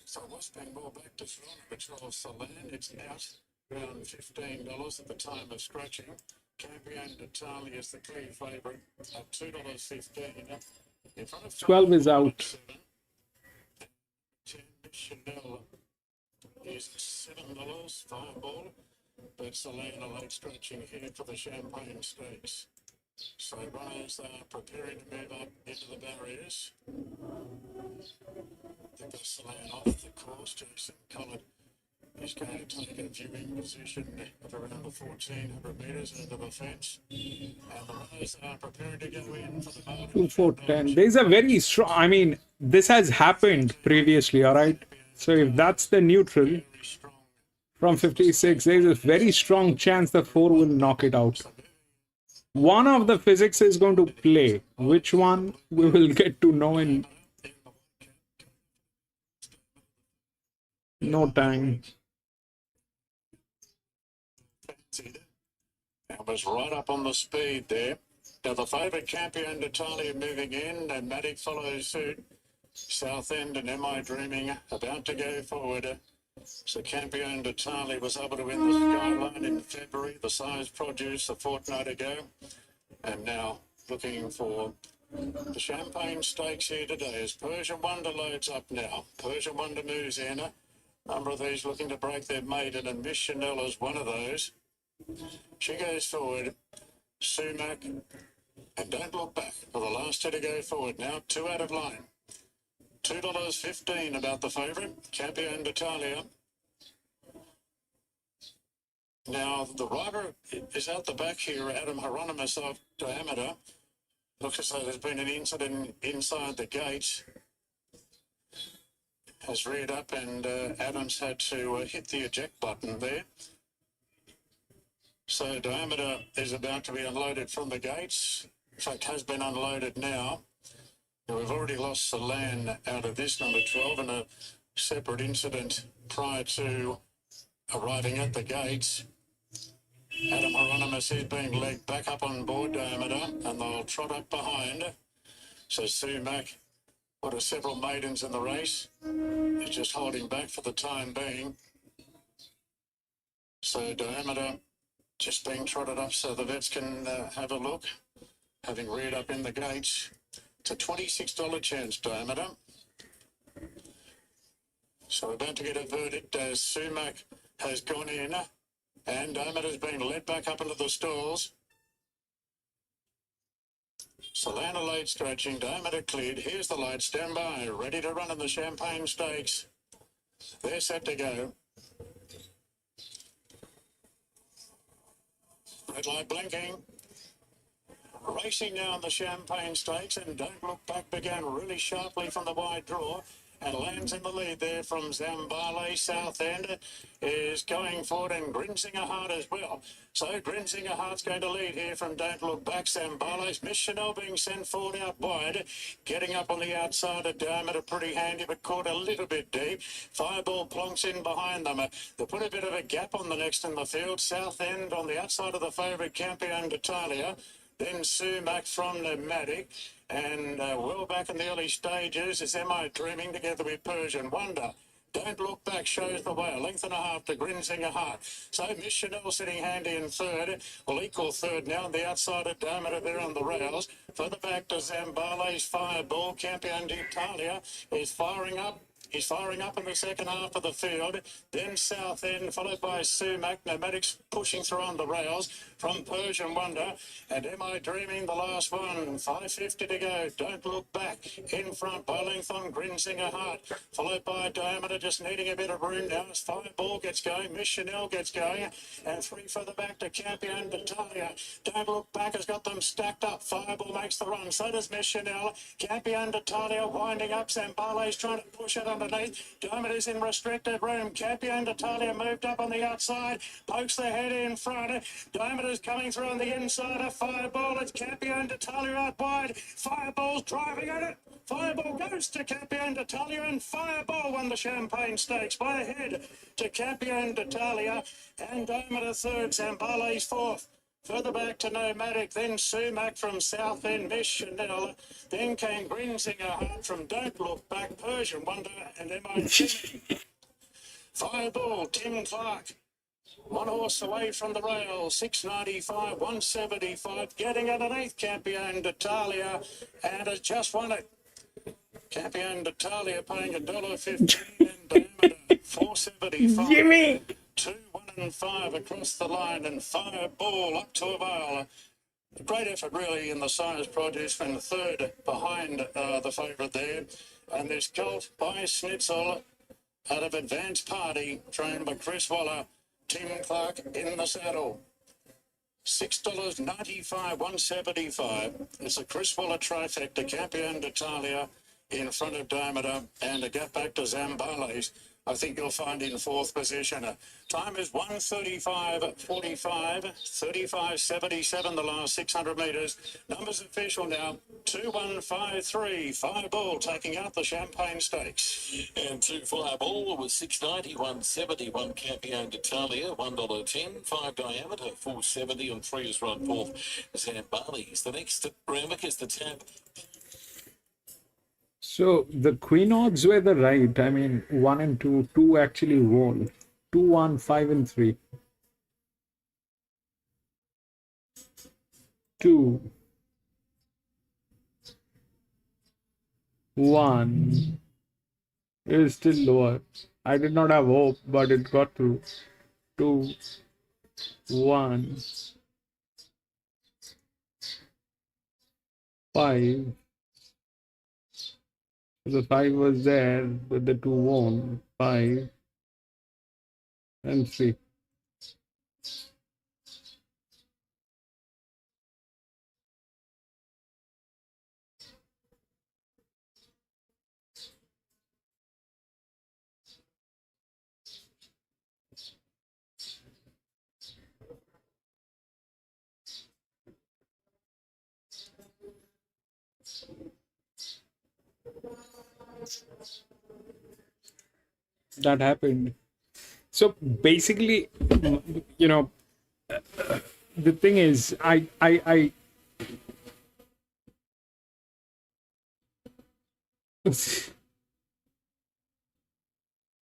So Mustang more back to strong. Number 12, Salan, it's out around $15 at the time of scratching. Campion d'Italia is the clear favourite at $2.15. In front of 12 is out. 10 Chanel is $7, 5 ball. But Salan a late scratching here for the Champagne Stakes. So runners are preparing to move up into the barriers. They've got Salan off the course. Jason Collett is going to take a viewing position at around the 1,400 metres into the fence. And the runners are preparing to go in for the margin. 2, 4, 10. There's a very strong, this has happened previously, all right? So if that's the neutral from 56, there's a very strong chance the 4 will knock it out. One of the physics is going to play. Which one we will get to know in no time. That was right up on the speed there. Now the favourite Campion d'Italia moving in, and Matic follows suit. Southend and Am I Dreaming about to go forward. So Campion d'Italia was able to win the Skyline in February, the size produce a fortnight ago. And now looking for the Champagne Stakes here today as Persian Wonder loads up now. Persian Wonder moves in. A number of these looking to break their maiden, and Miss Chanel is one of those. She goes forward. Sumac, and don't look back for the last 2 to go forward. Now 2 out of line. $2.15 about the favourite, Campion d'Italia. Now the rider is out the back here, Adam Hieronymus off diameter. Looks as though there's been an incident inside the gates. has reared up, and Adams had to hit the eject button there. So Diameter is about to be unloaded from the gates. In fact, has been unloaded now. We've already lost the land out of this number 12 in a separate incident prior to arriving at the gates. Adam Hieronymus is being led back up on board Diameter, and they'll trot up behind. So Sumac, what are several maidens in the race, is just holding back for the time being. So Diameter just being trotted up so the vets can have a look, having reared up in the gates. It's a $26 chance, Diameter. So we're about to get a verdict as Sumac has gone in, and Diameter's being led back up into the stalls. Solana late stretching, Diameter cleared. Here's the light, stand by, ready to run in the Champagne Stakes. They're set to go. Red light blinking. Racing now in the Champagne Stakes, and Don't Look Back began really sharply from the wide draw and lands in the lead there from Zambale. South End is going forward, and Grinzinger Heart as well. So Grinzinger Heart's going to lead here from Don't Look Back. Zambale's Miss Chanel being sent forward out wide, getting up on the outside of Diameter, pretty handy, but caught a little bit deep. Fireball plonks in behind them. They put a bit of a gap on the next in the field. South End on the outside of the favourite Campione d'Italia. Then Sumac from Pneumatic, and well back in the early stages is Am I Dreaming together with Persian Wonder. Don't Look Back shows the way, a length and a half to Grinzinger Heart. So Miss Chanel sitting handy in third, will equal third now on the outside of Diameter there on the rails. Further back to Zambale's Fireball. Campione d'Italia is firing up. He's firing up in the second half of the field. Then South End, followed by Sumac. Pneumatics pushing through on the rails from Persian Wonder. And Am I Dreaming, the last one. 5:50 to go. Don't Look Back. In front by length on Grinzinger Heart. Followed by Diameter, just needing a bit of room now as Fireball gets going. Miss Chanel gets going. And three further back to Campione d'Italia. Don't Look Back has got them stacked up. Fireball makes the run. So does Miss Chanel. Campione d'Italia winding up. Zambale's trying to push it underneath. Diameter's in restricted room. Campione d'Italia moved up on the outside. Pokes the head in front. Diameter's coming through on the inside of Fireball. It's Campione d'Italia out wide. Fireball's driving at it. Fireball goes to Campione d'Italia, and Fireball won the Champagne Stakes by a head to Campione d'Italia, and Diameter third. Zambale's fourth. Further back to Pneumatic, then Sumac from South End, Miss Chanel. Then came Grinzinger Heart from Don't Look Back, Persian Wonder, and M.I. Fireball, Tim Clark. One horse away from the rail, 695, 175, getting underneath Campione d'Italia, and has just won it. Campione d'Italia paying $1.15 and Diameter, 475. Jimmy! 2, 1 and 5 across the line, and Fireball up to a mile. A great effort really in the Science Produce from third behind the favourite there. And this colt by Schnitzel out of Advanced Party, trained by Chris Waller. Tim Clark in the saddle. $6.95, 175. It's a Chris Waller trifecta. Campione d'Italia in front of Diameter, and a gap back to Zambale's. I think you'll find in fourth position. Time is 1:35.45, 35.77 the last 600 metres. Numbers official now, 2-1-5-3. Fireball taking out the Champagne Stakes. And 2 Fireball was 6.90, 1.70, 1 Campione d'Italia, $1.10, 5 Diameter, 4.70, and 3 is run fourth. Zambales. The next at Randwick is the tab. So the Queen odds were the right. I mean, 1 and 2, 2 actually won. 2, 1, 5 and 3. 2, 1 is still lower. I did not have hope, but it got through. 2, 1, 5. The 5 was there, but the 2 won. 5 and 3. that happened. So basically, you know, the thing is, I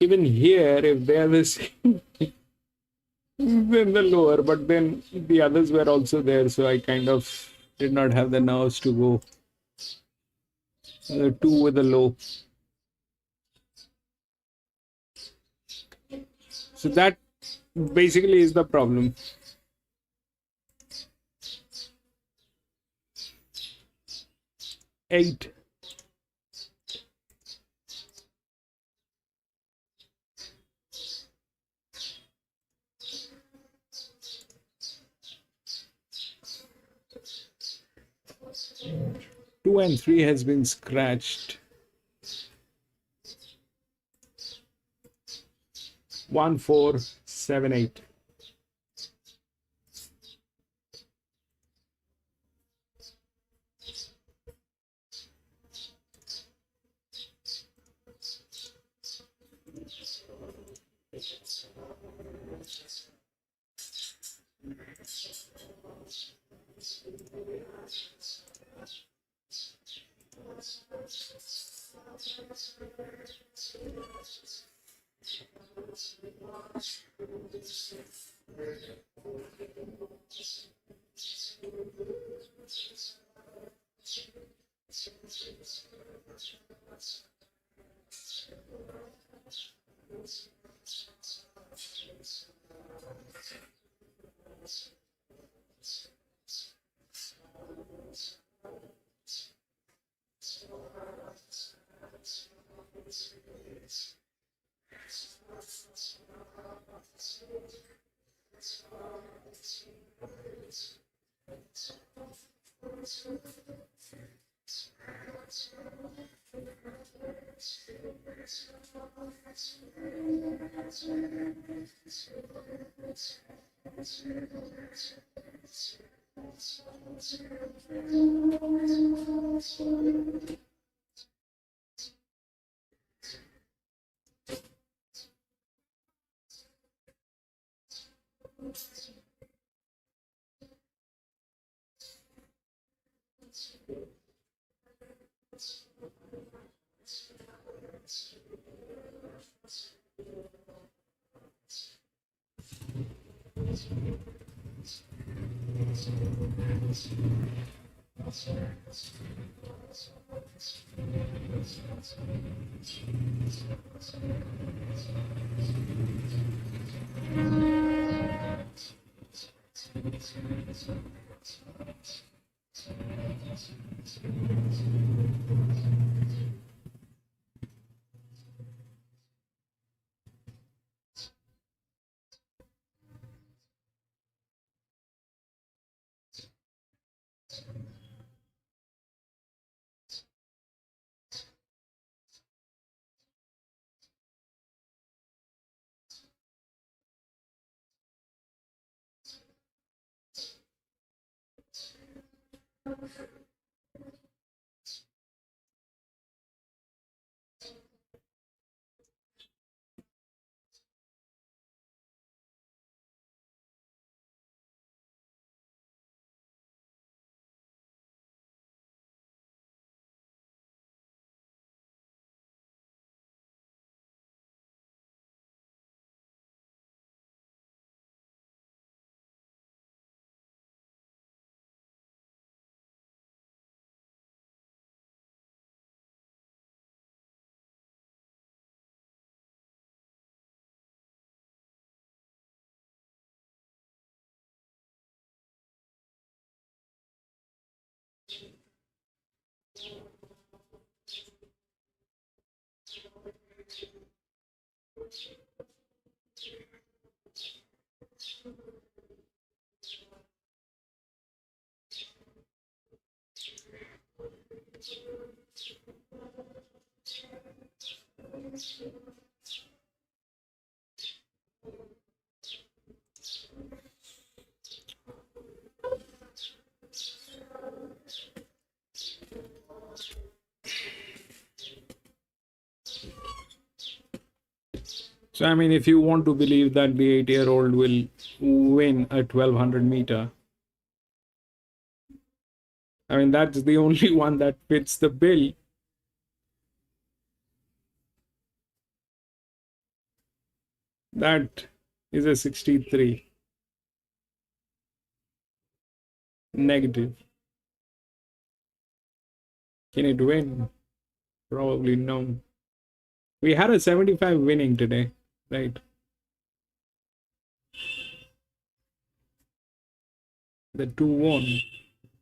even here, if they're the same, then the lower, but then the others were also there, so I kind of did not have the nerves to go two with the low. So that basically is the problem. Eight. Two and three has been scratched. 1, 4, 7, 8. So, I mean, if you want to believe that the 8-year-old will win a 1200 meter, I mean, that's the only one that fits the bill. That is a 63. Negative. Can it win? Probably no. We had a 75 winning today, right? The 2 won.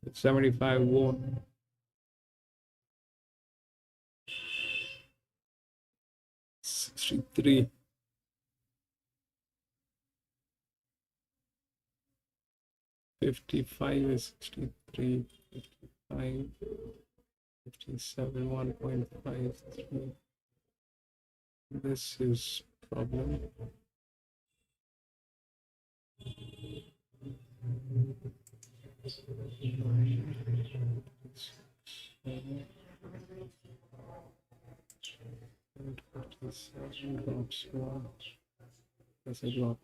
The 75 won. Three. $55 is 63. 55. 57. 1.53. This is problem. Drops one. That's a drop.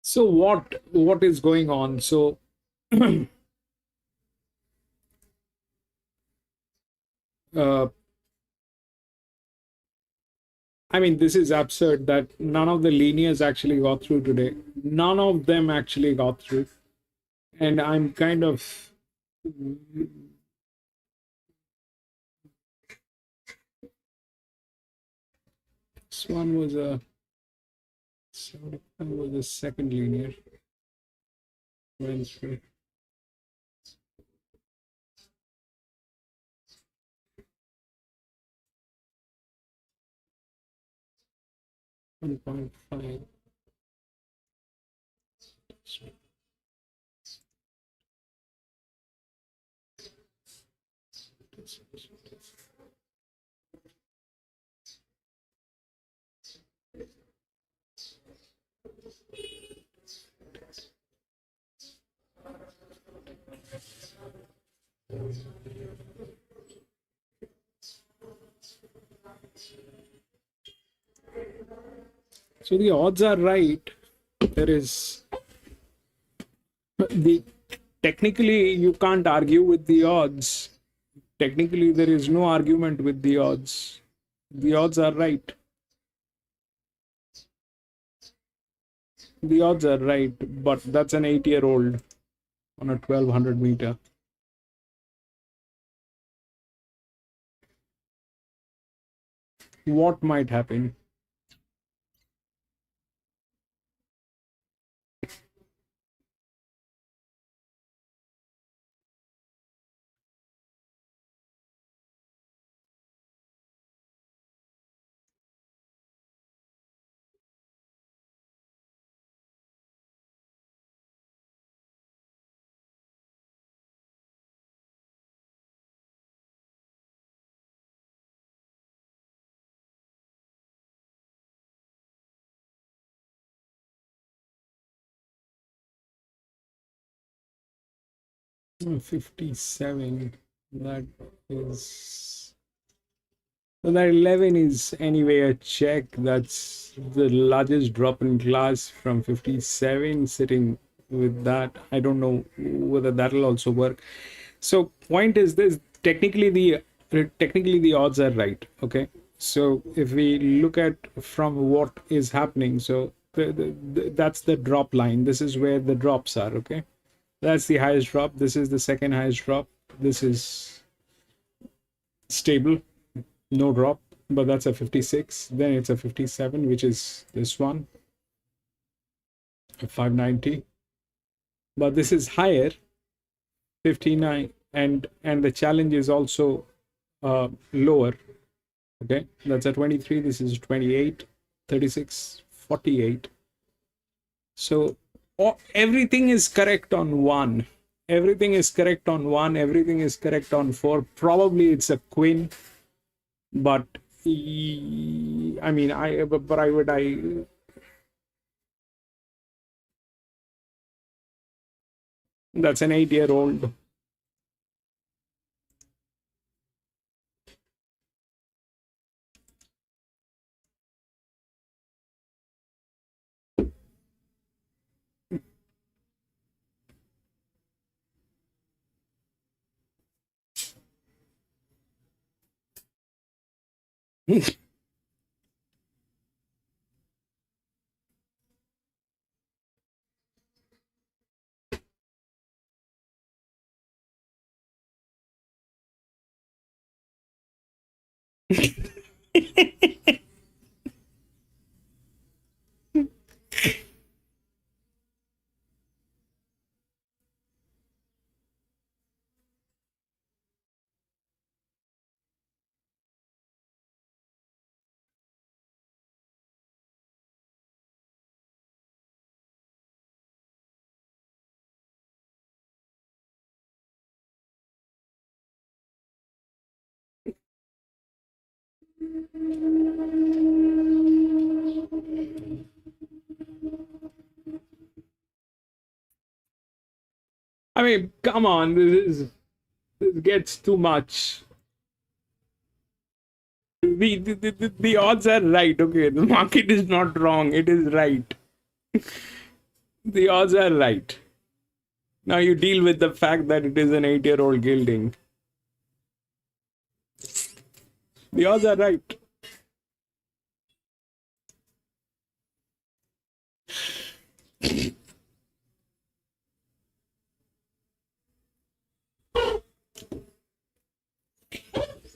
So what is going on? So I mean, this is absurd that none of the linears actually got through today. None of them actually got through. And I'm kind of this one was a 75 was the second linear. Went through. $1.5. So the odds are right. There is the technically you can't argue with the odds. Technically there is no argument with the odds. The odds are right. The odds are right, but that's an 8-year-old on a 1200 meter. What might happen? 57. That is. So that 11 is anyway a check. That's the largest drop in class from 57. Sitting with that, I don't know whether that'll also work. So point is this: technically the odds are right. Okay. So if we look at from what is happening, so that's the drop line. This is where the drops are. Okay. That's the highest drop. This is the second highest drop. This is stable, no drop, but that's a 56. Then it's a 57, which is this one, a 590. But this is higher, 59, and the challenge is also lower. Okay, that's a 23. This is 28, 36, 48. So everything is correct on one. Everything is correct on one. Everything is correct on four. Probably it's a queen, but I mean, that's an 8-year-old. I mean, come on, this gets too much. The odds are right. Okay, the market is not wrong. It is right. The odds are right. Now you deal with the fact that it is an 8-year-old gilding. The odds are right.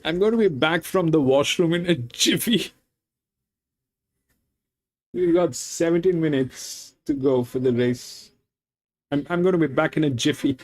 I'm going to be back from the washroom in a jiffy. We've got 17 minutes to go for the race. I'm going to be back in a jiffy.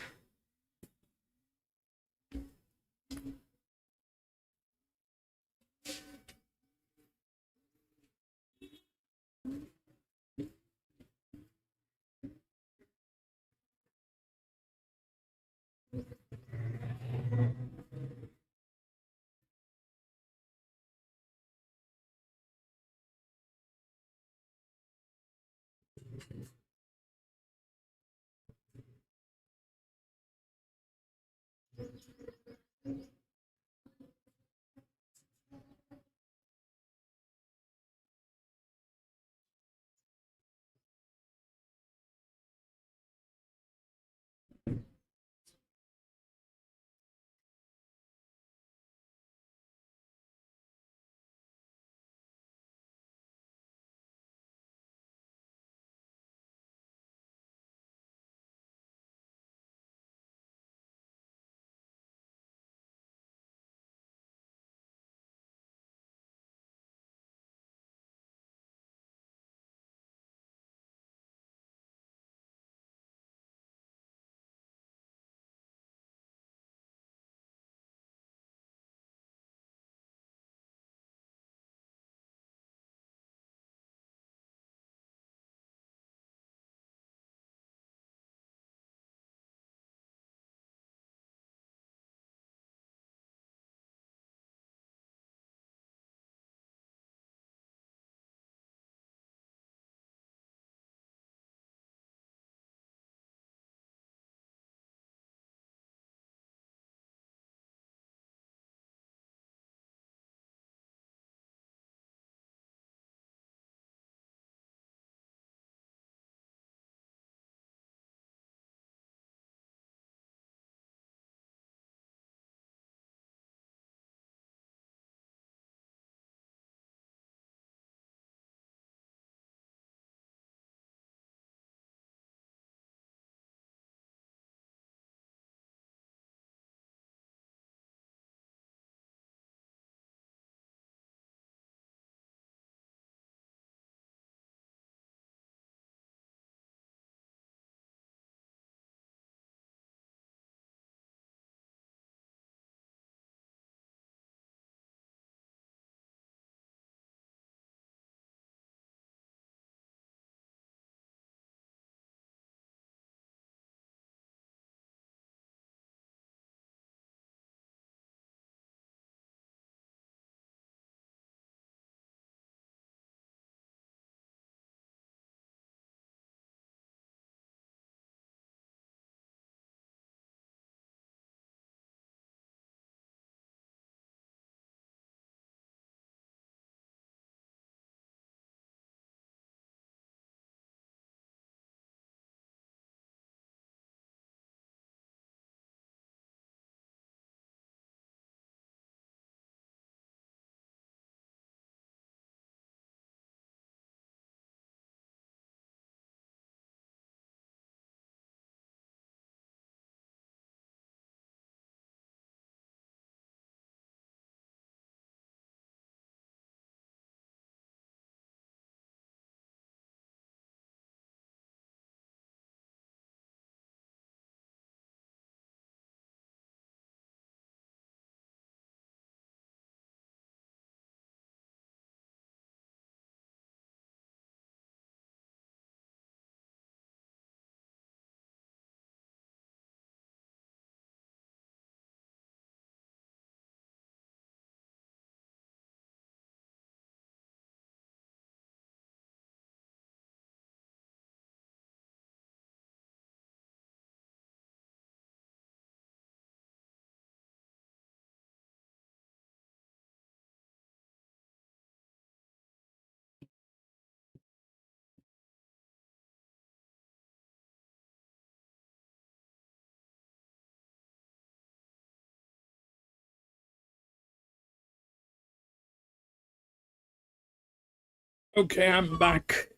Okay, I'm back.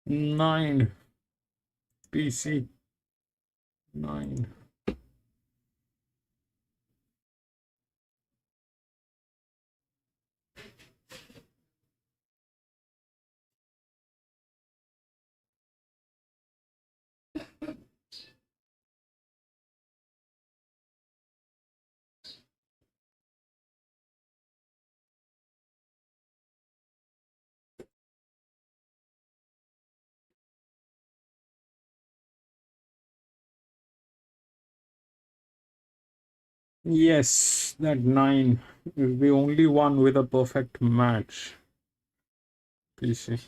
Nine. PC. 9. Yes, that 9 is the only one with a perfect match. PC.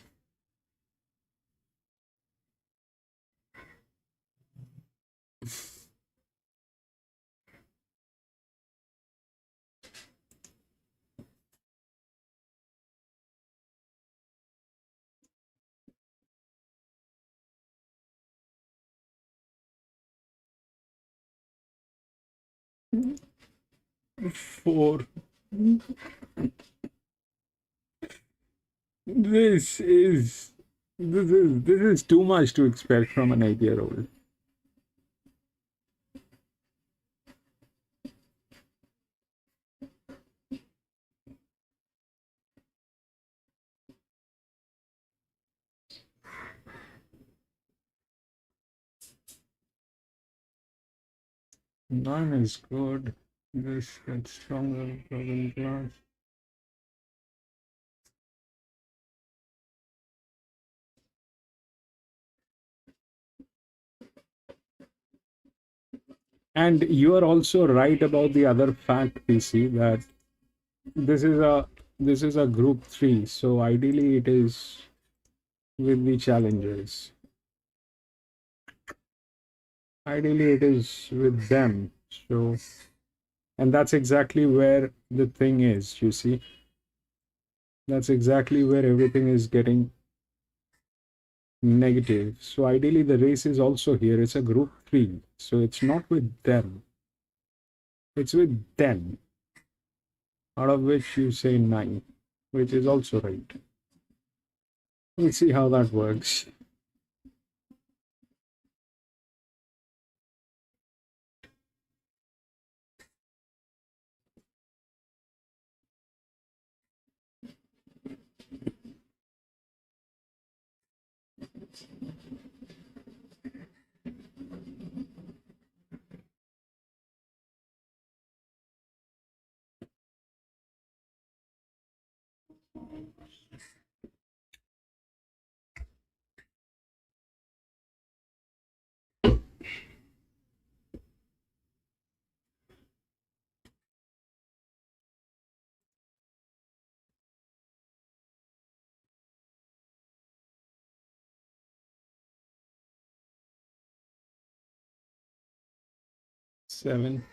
Four. This is this is too much to expect from an 8-year-old. Nine is good. This gets stronger. Broken glass. And you are also right about the other fact, PC, that this is a group 3, so ideally it is with the challengers. Ideally it is with them. So, and that's exactly where the thing is, you see. That's exactly where everything is getting negative. So ideally the race is also here. It's a group 3, so it's not with them. It's with them. Out of which you say 9, which is also right. We'll see how that works. Seven.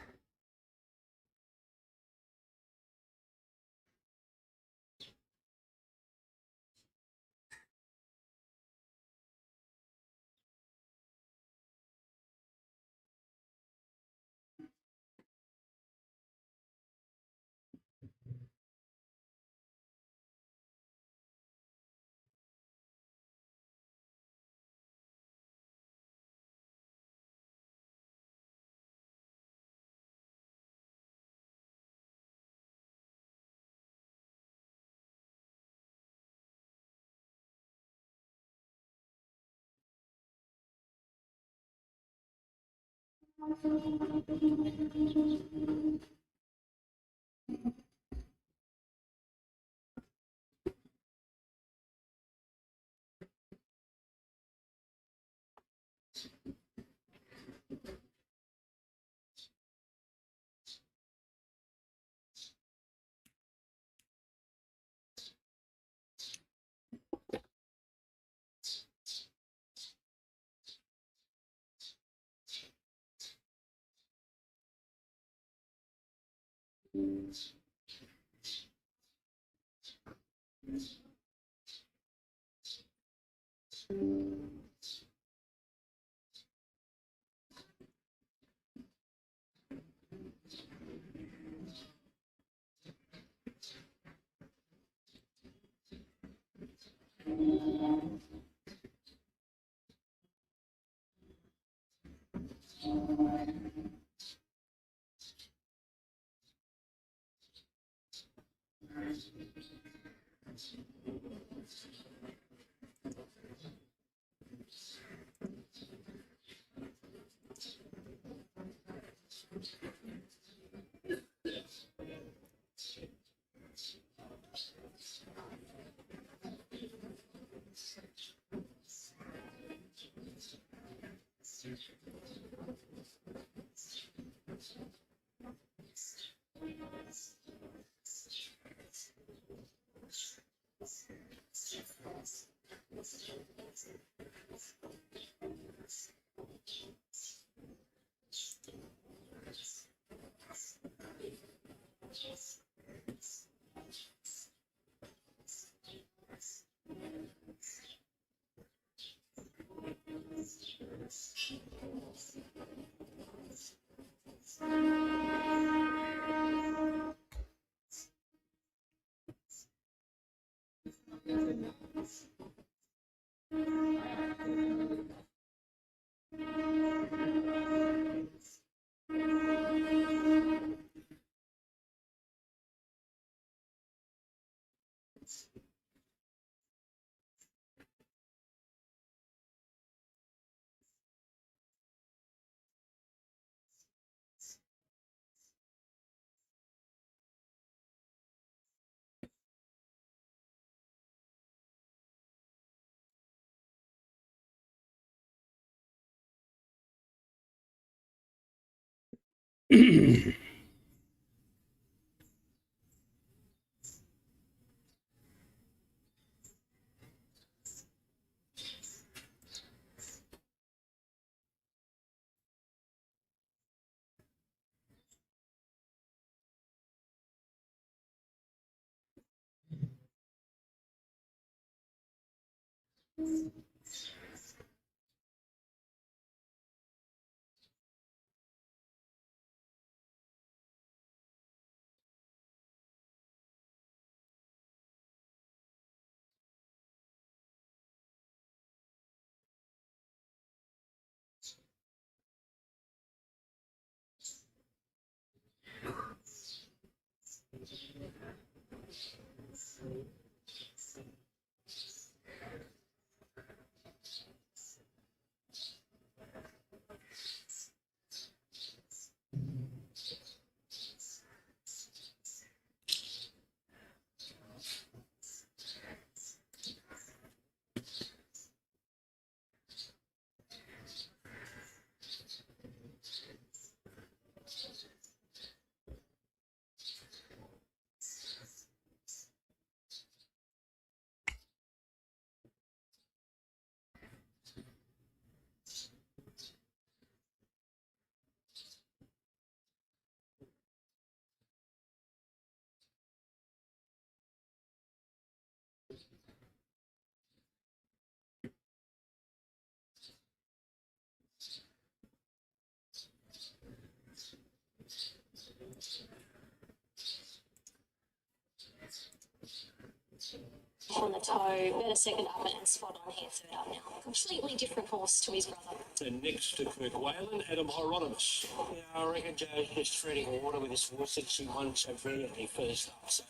On the toe, better second up and spot on here, third up now. Completely different horse to his brother. And next to Kirk Whalen, Adam Hieronymus. Yeah, I reckon Joe's just treading water with his horse since he won so brilliantly first up. So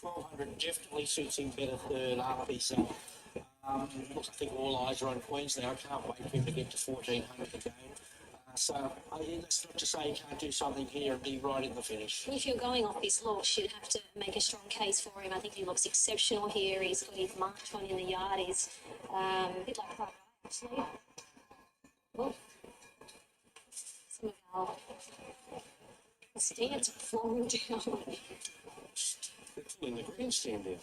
1200 definitely suits him better third up. He's, I think all eyes are on Queens now. I can't wait for him to get to 1400 again. So that's not to say he can't do something here and be right in the finish. If you're going off his looks, you'd have to make a strong case for him. I think he looks exceptional here. He's got his march on in the yard. He's a bit like Pride, actually. Oh. Some of our stands falling down. They're pulling the grandstand down.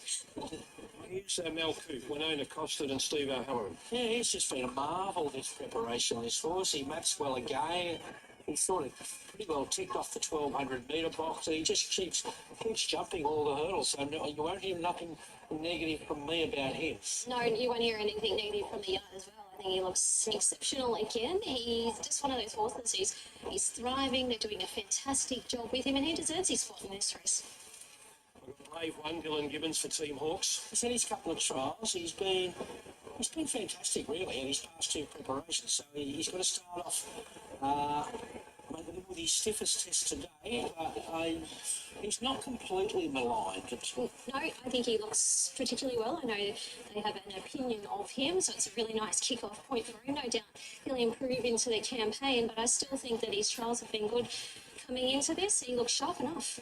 Here's Mel Coop, Winona Costin and Steve O'Halloran. Yeah, he's just been a marvel, this preparation, this horse. He maps well again. He's sort of pretty well ticked off the 1200 metre box. He just keeps jumping all the hurdles. So no, you won't hear nothing negative from me about him. No, you won't hear anything negative from the yard as well. I think he looks exceptional again. He's just one of those horses. He's thriving. They're doing a fantastic job with him, and he deserves his spot in this race. Brave one, Dylan Gibbons for Team Hawks. He's had his couple of trials. He's been fantastic, really, in his past two preparations. So he's got to start off with his stiffest test today, but he's not completely maligned. No, I think he looks particularly well. I know they have an opinion of him, so it's a really nice kick-off point for him. No doubt he'll improve into the campaign, but I still think that his trials have been good coming into this. He looks sharp enough.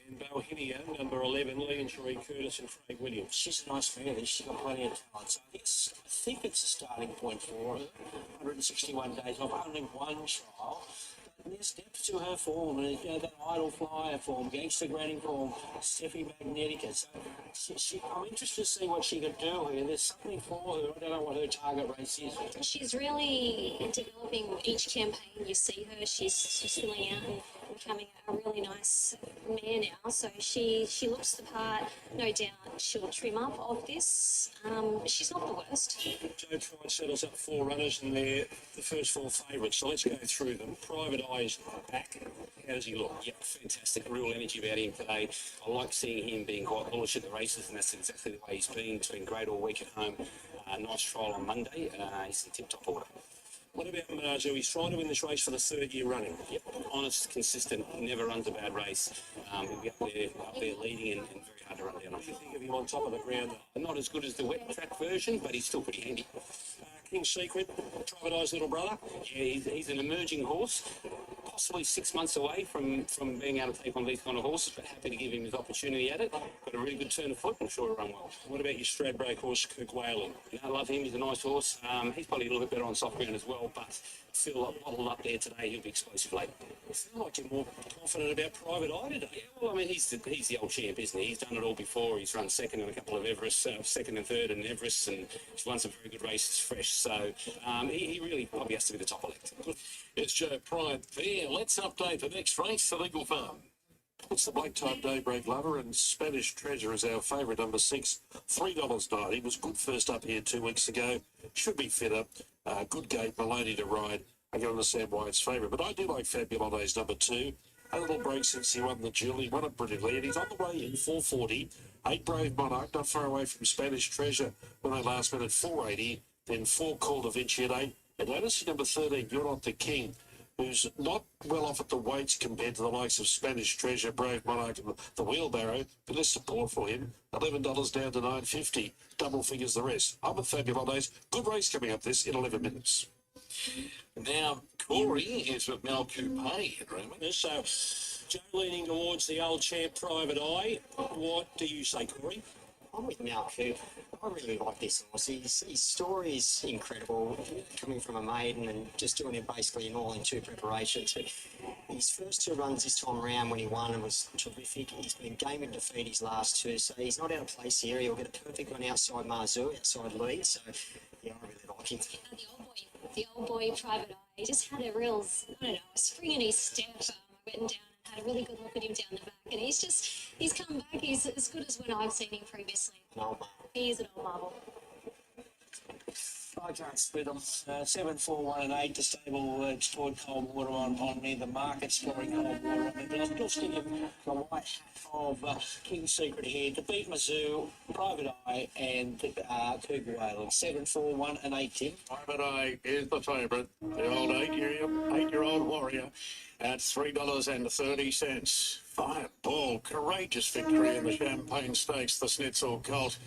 And Bohinia, number 11, Lee Sheree Curtis and Craig Williams. She's a nice mare. She's got plenty of talent. So I think it's a starting point for her. 161 days off, only one trial. There's depth to her form, and that idle flyer form, gangster granny form, Steffi Magnetica. So I'm interested to see what she can do here. There's something for her. I don't know what her target race is. She's really developing each campaign. You see her, she's filling out and becoming a really nice mare now. So she looks the part. No doubt she'll trim up of this. She's not the worst. Joe Pride settles up 4 runners, and they're the first 4 favourites. So let's go through them. Private Eyes back. How does he look? Yeah, fantastic. Real energy about him today. I like seeing him being quite bullish at the races, and that's exactly the way he's been. He's been great all week at home. Nice trial on Monday. He's in tip-top order. What about Marzu? He's trying to win this race for the 3rd year running. Yep, honest, consistent, never runs a bad race. He'll be up there leading and very hard to run down. What do you think of him on top of the ground? Not as good as the wet track version, but he's still pretty handy. King Secret, Private Eye's little brother. Yeah, he's an emerging horse. Possibly 6 months away from being able to take on these kind of horses, but happy to give him his opportunity at it. Got a really good turn of foot and sure to run well. What about your Stradbroke horse, Kirk Whalen? I love him. He's a nice horse. He's probably a little bit better on soft ground as well, but feel bottled up there today. He'll be explosive later. I feel like you're more confident about Private Eye today. Yeah, well, I mean, he's the old champ, isn't he? He's done it all before. He's run second in a couple of Everests, second and third in Everests, and he's won some very good races fresh. So he really probably has to be the top elect. It's Joe Pride there. Let's update the next race, the Legal Farm. It's the Black Type Daybreak Lover, and Spanish Treasure is our favourite, number 6, $3.90. He was good first up here 2 weeks ago. Should be fitter. Good gate, Maloney to ride. I can understand why it's favourite, but I do like Fabulones number 2. A little break since he won the Jewel. He won it brilliantly, and he's on the way in, 440. 8 Brave Monarch, not far away from Spanish Treasure when they last went at 480. Then 4 Call Da Vinci at 8. And notice number 13, You're Not the King, who's not well off at the weights compared to the likes of Spanish Treasure, Brave Monarch, and the Wheelbarrow, but there's support for him. $11 down to $9.50. Double figures the rest. I'm with Fabulones. Good race coming up this in 11 minutes. Now, Corey is with Mel Coupe at Randwick. So, Joe leaning towards the old champ Private Eye. What do you say, Corey? I'm with Mal Coop. I really like this horse. His story is incredible, coming from a maiden and just doing it basically in all in 2 preparations. But his first 2 runs this time around when he won was terrific. He's been game and defeat his last 2, so he's not out of place here. He'll get a perfect one outside Marzu, outside lead. So, yeah, I really like him. The old boy Private Eye, he just had a real, I don't know, spring in his step. I went down and had a really good look at him down the back, and he's come back. He's as good as when I've seen him previously. He is an old marvel. I can't split them. 7, 4, 1 and 8 to stable explored cold water on me. The market scoring cold water on me. But I'm still sticking the white hat of King Secret here to beat Mizzou, Private Eye, and Cougar Whalen. 7, 4, 1 and 8, Tim. Private Eye is the favourite. The old 8-year-old warrior at $3.30. Fireball, courageous victory in the Champagne Stakes, the Schnitzel Colt.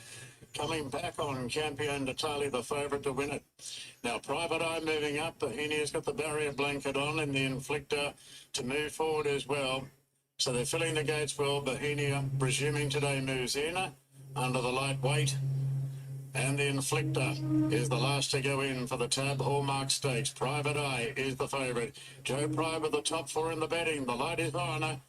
Coming back on Campion d'Italia, the favourite to win it. Now, Private Eye moving up. Bohemia's got the barrier blanket on, and the Inflictor to move forward as well. So they're filling the gates well. Bohemia, presuming today, moves in under the light weight. And the Inflictor is the last to go in for the Tab Hallmark Stakes. Private Eye is the favourite. Joe Pride with the top 4 in the betting. The light is on.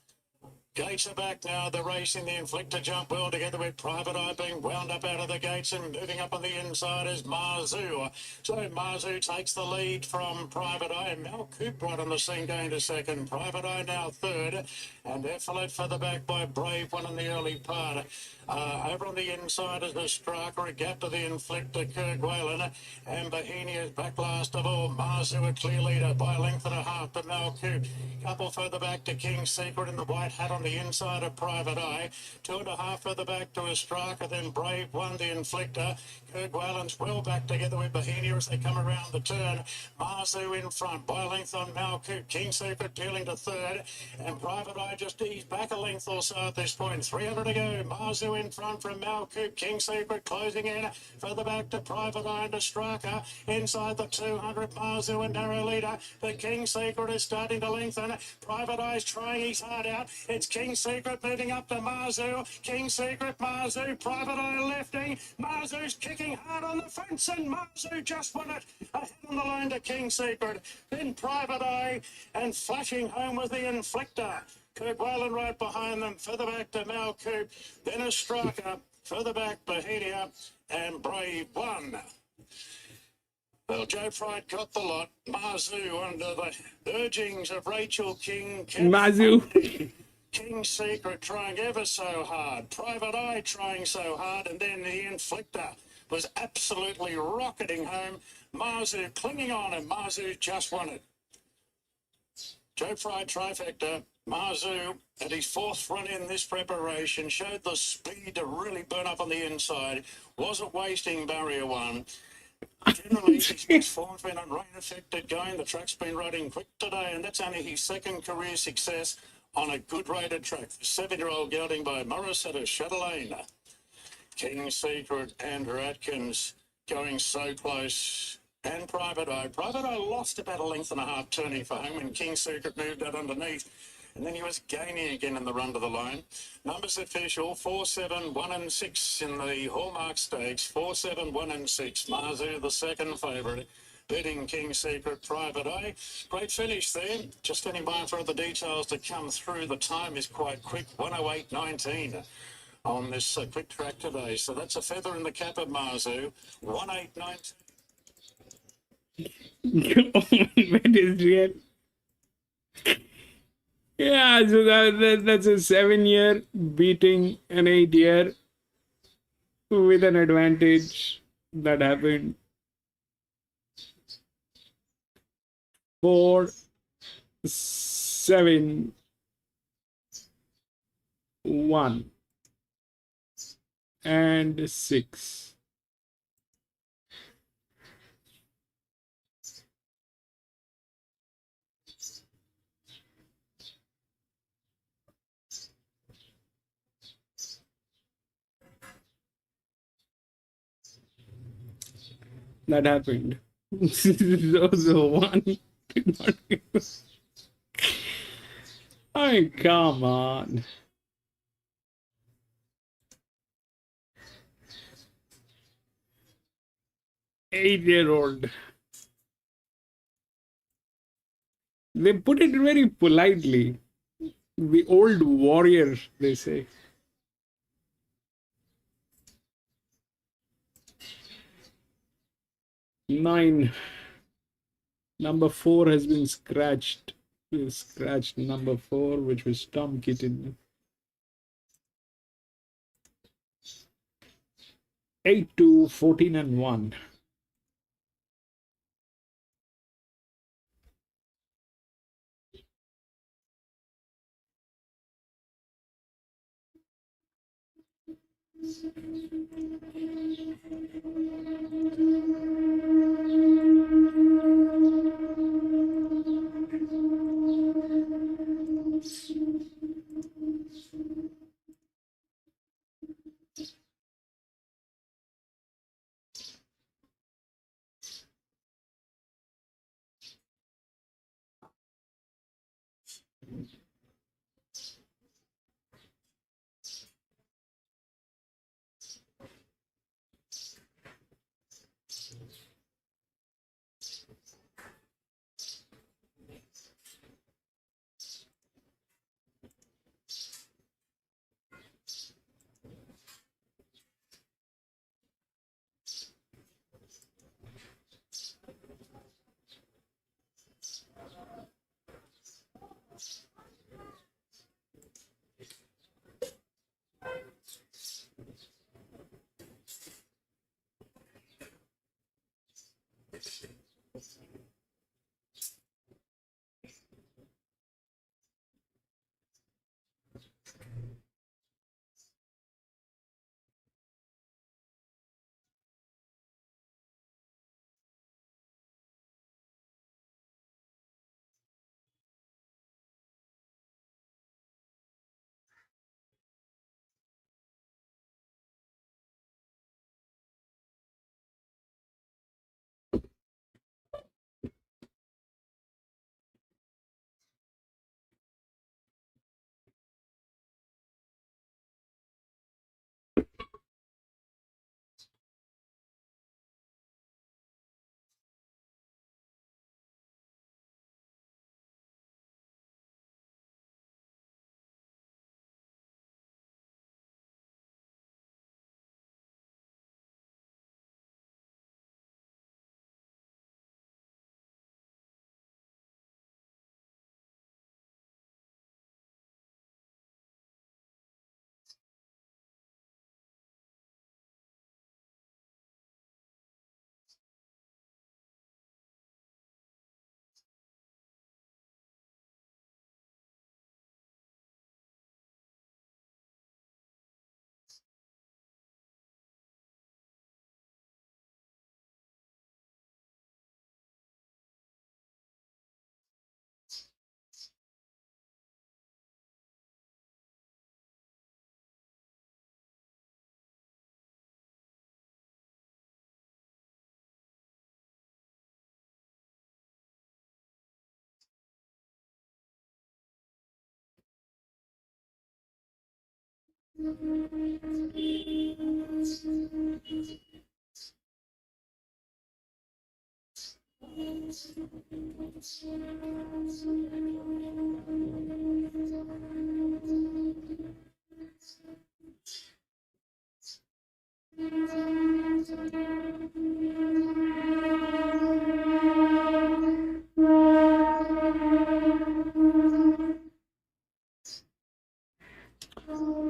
Gates are back now. They're racing. The Inflictor jump well together with Private Eye being wound up out of the gates, and moving up on the inside is Marzu. So Marzu takes the lead from Private Eye. Mel Coupe right on the scene going to second. Private Eye now third, and they're followed further back by Brave One in the early part. Over on the inside is the Striker, a gap to the Inflictor, Kirk Whalen, and Bohemia's back last of all. Marzu a clear leader by a length and a half to Mel Coupe. Couple further back to King Secret in the white hat on the the inside of Private Eye. 2.5 further back to Ostraka, then Brave One, the Inflictor. Kirk Whalen's well back together with Bohemia as they come around the turn. Marzu in front by a length on Malcoop. King Secret peeling to third, and Private Eye just eased back a length or so at this point. 300 to go. Marzu in front from Malcoop. King Secret closing in. Further back to Private Eye and Ostraka. Inside the 200, Marzu and narrow leader. The King Secret is starting to lengthen. Private Eye's trying his heart out. It's King Secret moving up to Marzu. King Secret, Marzu. Private Eye lifting. Marzu's kicking hard on the fence, and Marzu just won it. Ahead on the line to King Secret. Then Private Eye, and flashing home with the Inflictor. Kirk Whalen right behind them. Further back to Malcoop. Then Ostraka. Further back, Bohemia and Brave One. Well, Joe Fright got the lot. Marzu under the urgings of Rachel King. Marzu. King Secret trying ever so hard. Private Eye trying so hard. And then the Inflictor was absolutely rocketing home. Marzu clinging on, and Marzu just won it. Joe Fright trifecta. Marzu, at his fourth run in this preparation, showed the speed to really burn up on the inside. Wasn't wasting barrier one. Generally, his best form's been on rain-affected going. The track's been riding quick today, and that's only his second career success on a good rated track. The 7-year-old gelding by Morissette Chatelaine. King Secret, Andrew Atkins going so close. And Private Eye. Private Eye lost about a length and a half turning for home when King Secret moved out underneath. And then he was gaining again in the run to the line. Numbers official, 4, 7, 1 and 6 in the Hallmark Stakes. 4, 7, 1 and 6. Marzu, the second favourite. Beating King Secret, Private Eye. Great finish there. Just standing by for the details to come through. The time is quite quick, 1:08.19 on this quick track today. So that's a feather in the cap of Marzu. 1:08.19. That is real. Yeah, so that's a 7-year beating an 8-year with an advantage that happened. 4, 7, 1 and 6. That happened. So one did not give. I mean, come on. Eight-year-old. They put it very politely. The old warrior, they say. Nine. Number 4 has been scratched. We scratched number 4, which was Tom Kitten. 8 to 14 and 1.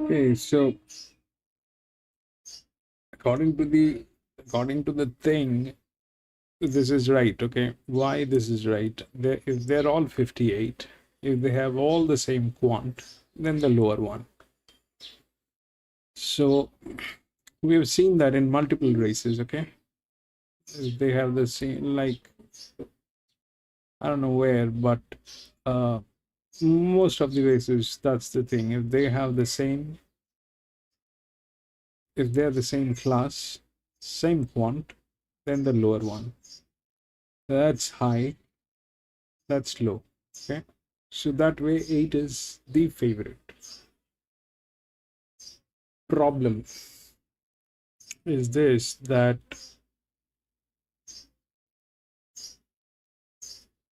Okay, so according to the thing, this is right. Okay, why this is right? If they're all 58, if they have all the same quant, then the lower one. So we have seen that in multiple races. Okay, if they have the same, like, I don't know where, but most of the races, that's the thing. If they have the same, if they're the same class, same quant, then the lower one. That's high, that's low. Okay, so that way 8 is the favorite. Problem is this, that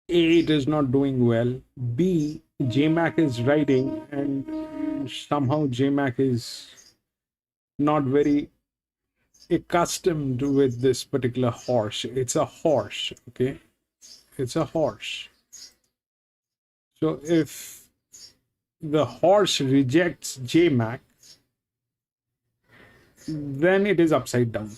8 is not doing well. B, JMac is riding, and somehow JMac is not very accustomed with this particular horse. It's a horse, okay? It's a horse. So if the horse rejects JMac, then it is upside down.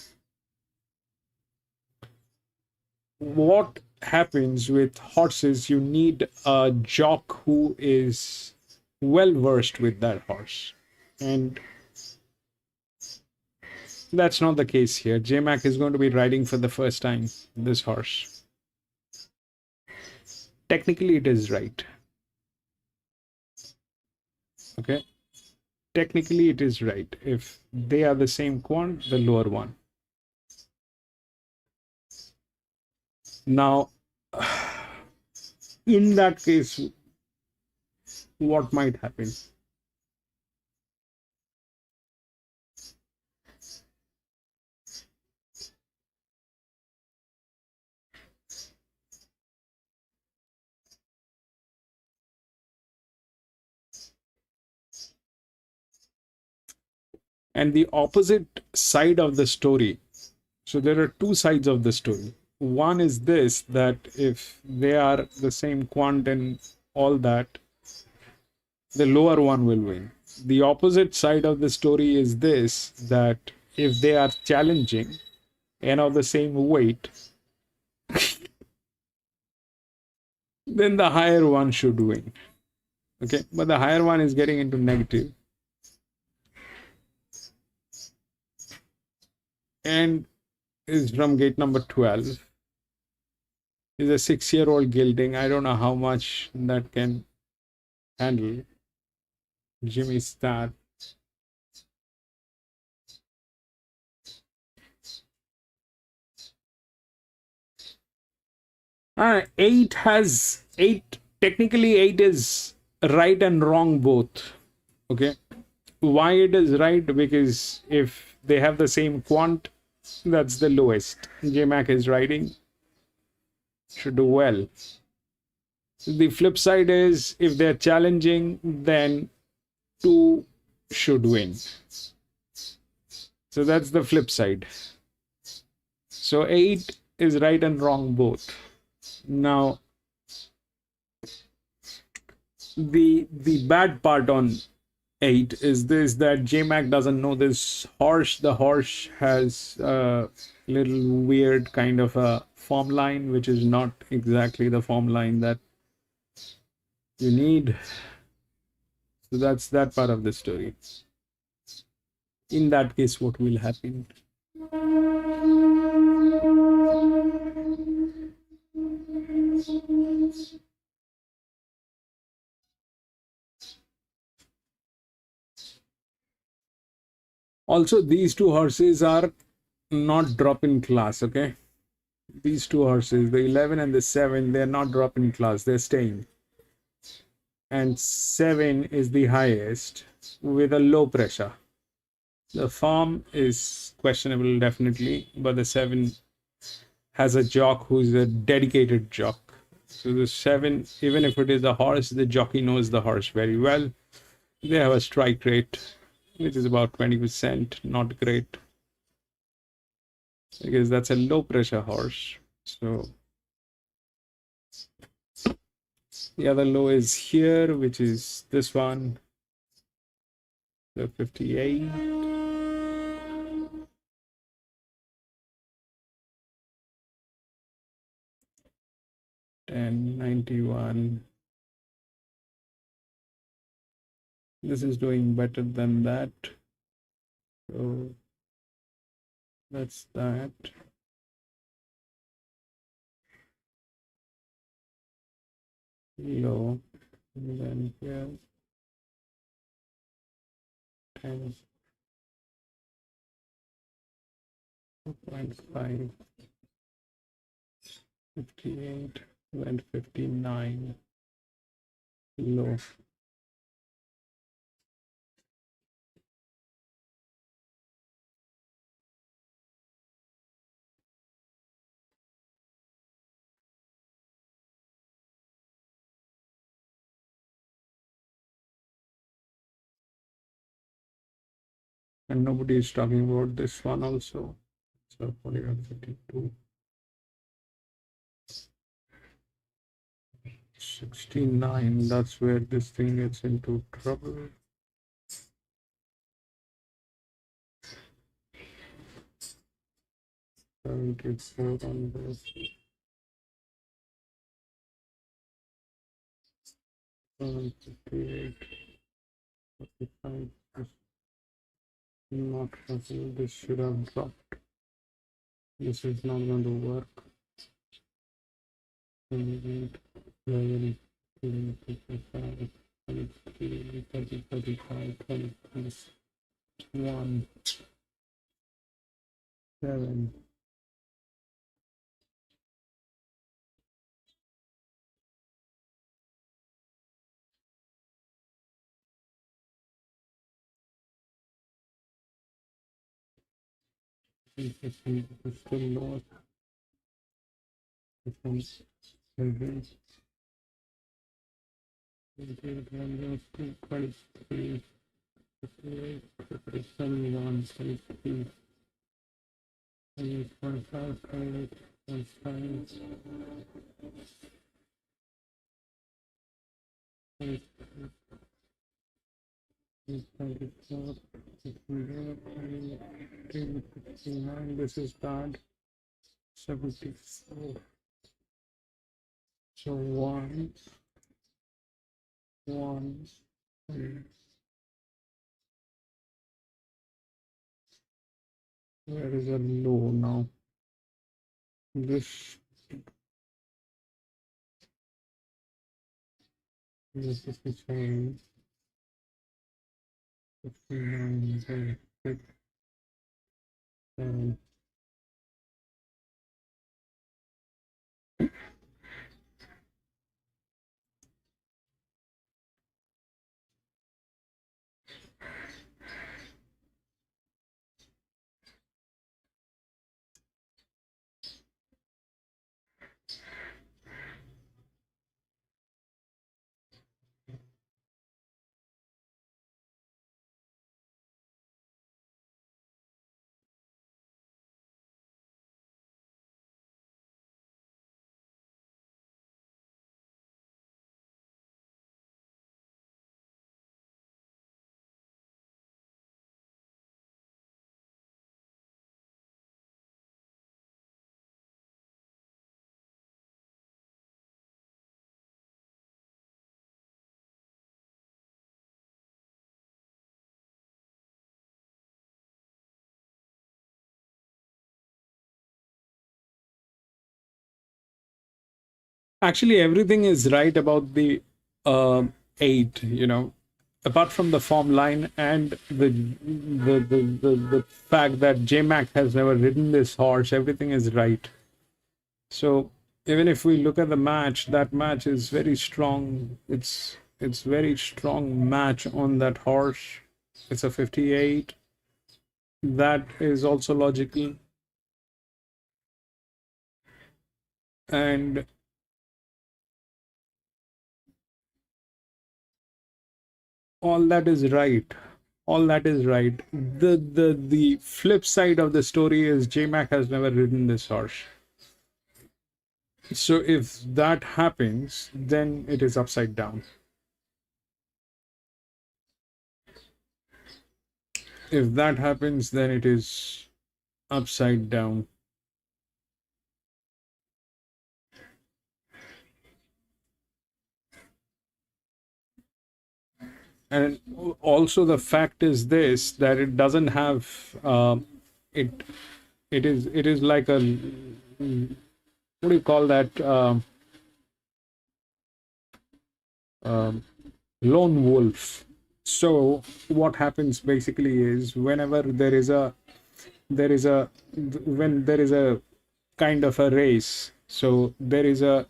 What happens with horses, you need a jock who is well versed with that horse, and that's not the case here. JMac is going to be riding for the first time this horse. Technically it is right. Okay, technically it is right. If they are the same quant, the lower one. Now in that case, what might happen? And the opposite side of the story, so there are two sides of the story. One is this, that if they are the same quant and all that, the lower one will win. The opposite side of the story is this, that if they are challenging and of the same weight, then the higher one should win. Okay, but the higher one is getting into negative. And is from gate number 12. Is a 6-year-old gelding. I don't know how much that can handle. Jimmy start. Technically 8 is right and wrong both. Okay, why it is right? Because if they have the same quant, that's the lowest. JMac is riding, should do well. The flip side is, if they're challenging, then 2 should win. So that's the flip side. So 8 is right and wrong both. Now the bad part on 8 is this, that JMac doesn't know this horse. The horse has a little weird kind of a form line, which is not exactly the form line that you need. So that's that part of the story. In that case, what will happen? Also, these two horses are not drop in class, okay? These two horses, the 11 and the 7, they're not drop in class, they're staying. And 7 is the highest with a low pressure. The form is questionable, definitely, but the 7 has a jock who's a dedicated jock. So the 7, even if it is a horse, the jockey knows the horse very well. They have a strike rate, which is about 20%, not great, because that's a low pressure horse. So the other low is here, which is this one, the 58. And 91. This is doing better than that. So that's that. Low. And then here 10, 2.5, 58, then 59. Low. And nobody is talking about this one also. So 41, 52. 69, that's where this thing gets into trouble. On this. 58, 45. Not possible. This should have dropped. This is not going to work. 28, 11, 25, 23, 30, 35, 26, 1, 7. It's still lower. This one's 7. 23, 58, 71, 23, 28.5, 28.5, 24, 59. This is bad. 74. So 1, 3. Where is a low now? This is the change. 59, 6, 7. Actually, everything is right about the 8, apart from the form line and the fact that J-Mac has never ridden this horse, everything is right. So even if we look at the match, that match is very strong. It's very strong match on that horse. It's a 58. That is also logical. And all that is right. All that is right. The flip side of the story is JMac has never ridden this horse. So if that happens, then it is upside down. If that happens, then it is upside down. And also the fact is this, that it doesn't have it is like a, what do you call that, lone wolf. So what happens basically is, whenever there is a when there is a kind of a race, so there is a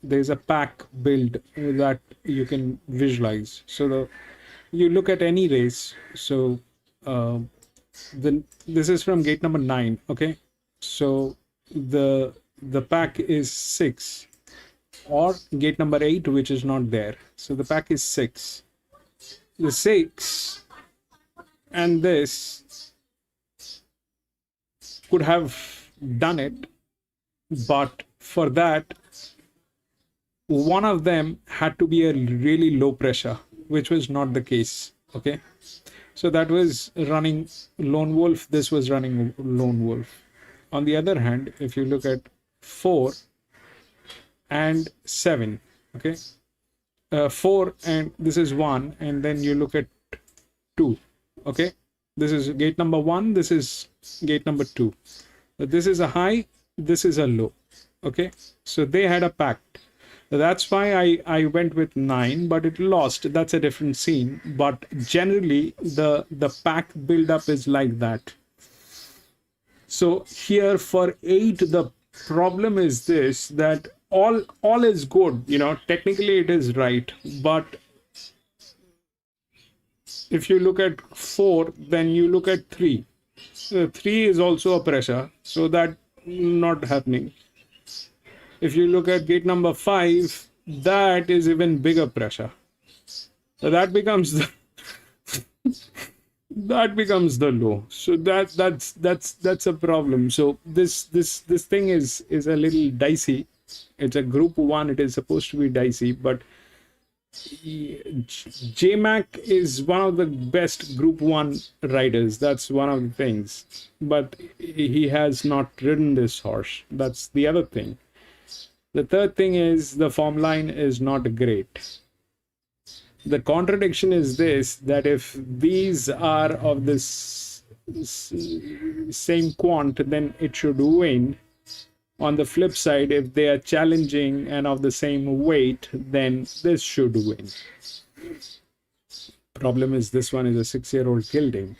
pack build that you can visualize. So you look at any race. So this is from gate number 9. Okay, so the pack is 6, or gate number 8, which is not there. So the pack is 6. The 6 and this could have done it, but for that, one of them had to be a really low pressure, which was not the case. Okay, so that was running lone wolf, this was running lone wolf. On the other hand, if you look at 4 and 7, okay, 4 and this is 1, and then you look at 2. Okay, this is gate number 1, this is gate number 2. But this is a high, this is a low. Okay, so they had a pact. That's why I went with 9, but it lost. That's a different scene. But generally, the pack build-up is like that. So here for 8, the problem is this, that all is good. You know, technically it is right. But if you look at 4, then you look at 3. 3 is also a pressure. So that not happening. If you look at gate number 5, that is even bigger pressure. So that becomes the that becomes the low. So that's a problem. So this thing is a little dicey. It's a group 1. It is supposed to be dicey, but JMac is one of the best group 1 riders. That's one of the things. But he has not ridden this horse. That's the other thing. The third thing is the form line is not great. The contradiction is this, that if these are of this same quant, then it should win. On the flip side, if they are challenging and of the same weight, then this should win. Problem is, this one is a 6-year-old gelding.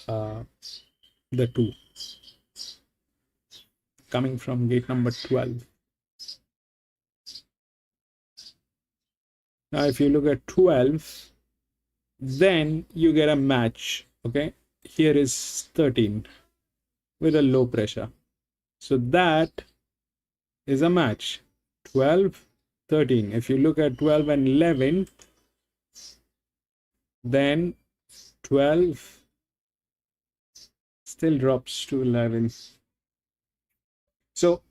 The 2. Coming from gate number 12. Now, if you look at 12, then you get a match. Okay, here is 13 with a low pressure. So that is a match. 12, 13. If you look at 12 and 11, then 12 still drops to 11. So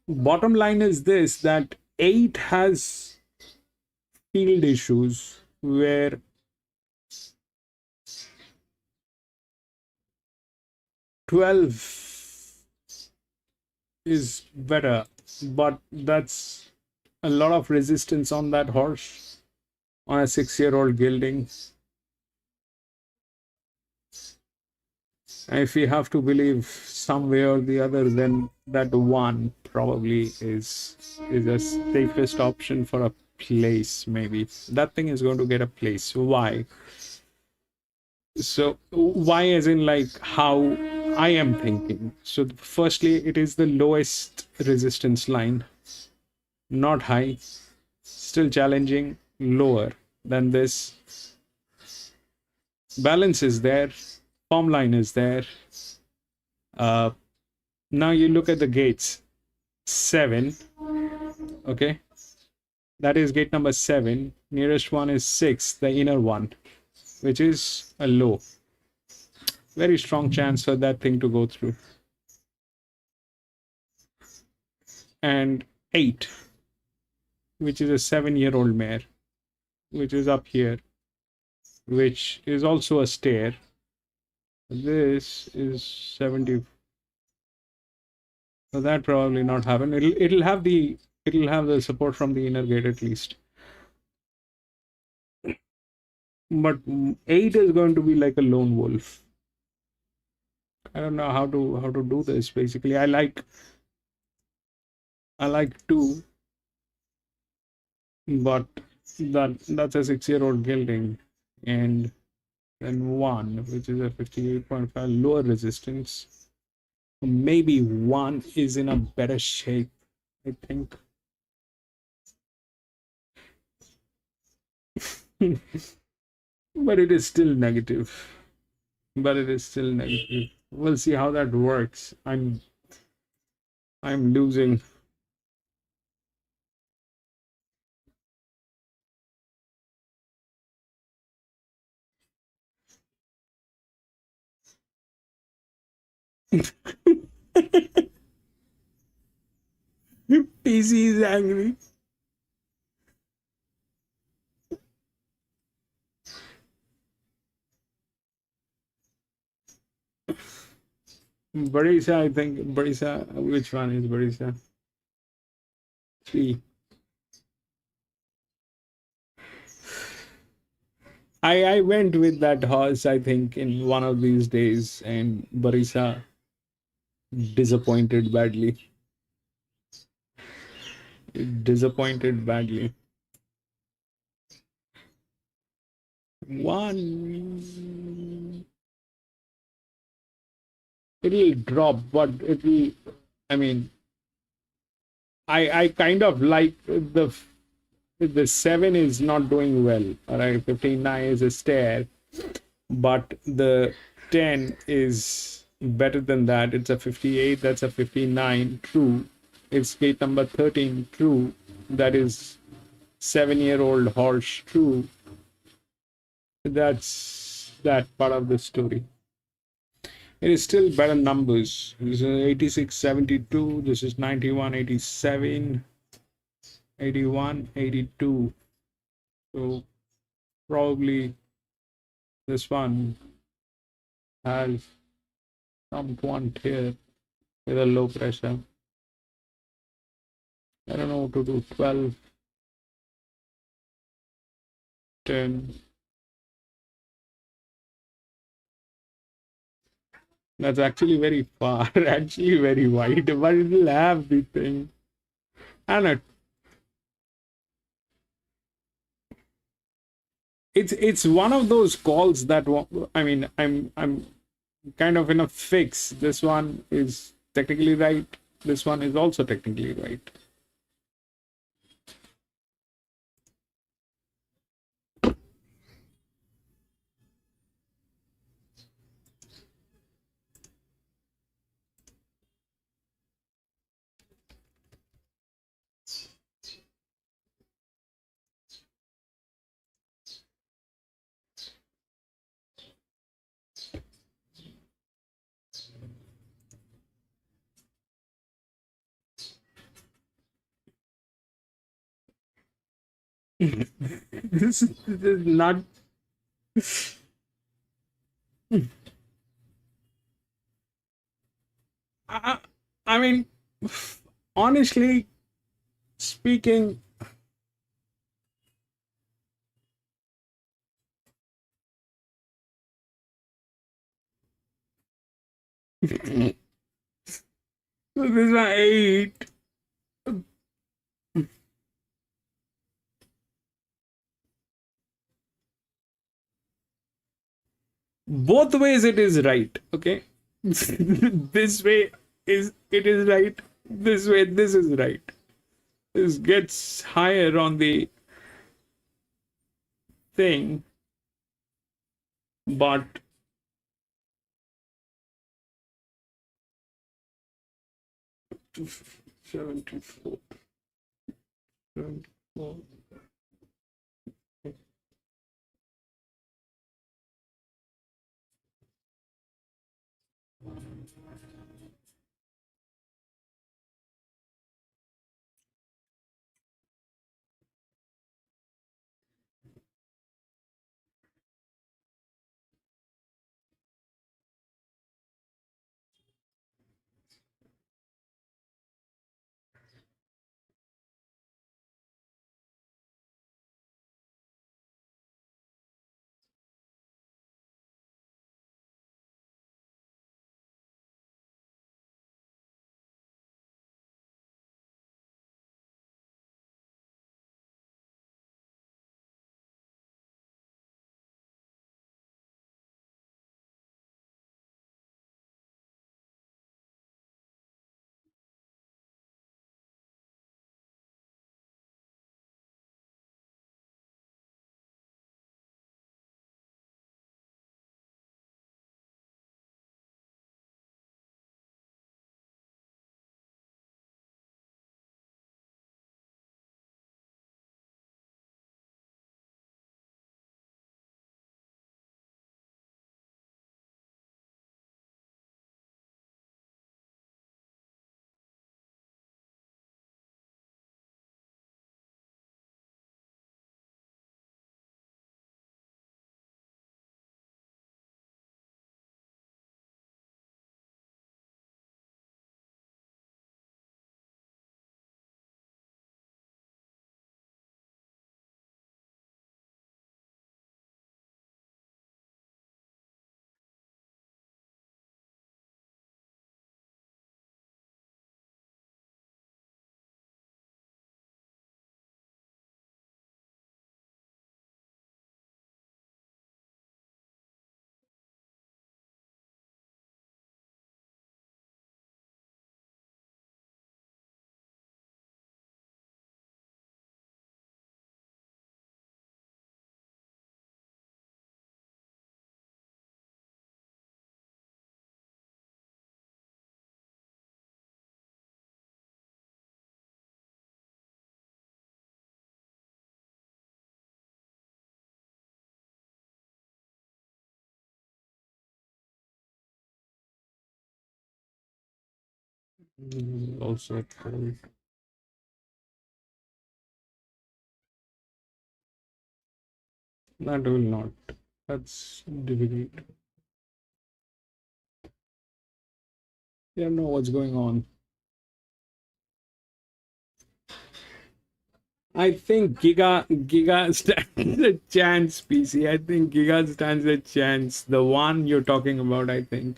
bottom line is this, that 8 has field issues where is better, but that's a lot of resistance on that horse on a 6-year-old gelding. And if we have to believe some way or the other, then that 1 probably is the safest option for a place. Maybe that thing is going to get a place. Why? So why, as in like how I am thinking. So firstly, it is the lowest resistance line, not high, still challenging, lower than this. Balance is there, form line is there, Uh, now you look at the gates. 7. Okay. That is gate number 7. Nearest one is 6, the inner one, which is a low. Very strong chance for that thing to go through. And 8, which is a 7-year-old mare, which is up here, which is also a stair. This is 70. So that probably not happen. It'll have the support from the inner gate at least. But 8 is going to be like a lone wolf. I don't know how to do this. Basically, I like 2, but that's a 6-year-old gelding, and then 1, which is a 58.5 lower resistance. Maybe 1 is in a better shape, I think. But it is still negative. We'll see how that works. I'm losing. PC is angry. Barisa, I think. Barisa, which one is Barisa? 3. I went with that horse, I think, in one of these days, and Barisa disappointed badly. Disappointed badly. 1. It'll drop, but it'll. I mean, I kind of like the 7 is not doing well. All right, 59 is a stair, but the 10 is better than that. It's a 58. That's a 59. True. It's gate number 13. True. That is 7-year-old horse. True. That's that part of the story. It is still better numbers. This is 86.72. This is 91.87. 81.82. So probably this one has some quant here with a low pressure. I don't know what to do. 12, 10. That's actually very far, actually very wide, but it'll have the thing. And it's one of those calls that, I mean, I'm kind of in a fix. This one is technically right. This one is also technically right. This is not. I mean, honestly speaking, this is an 8. Both ways it is right. Okay. This way it is right. This way this is right. This gets higher on the thing, but 74. 74. Also cool. That will not. That's difficult. You don't know what's going on. I think Giga stands a chance, PC. I think Giga stands a chance. The one you're talking about, I think.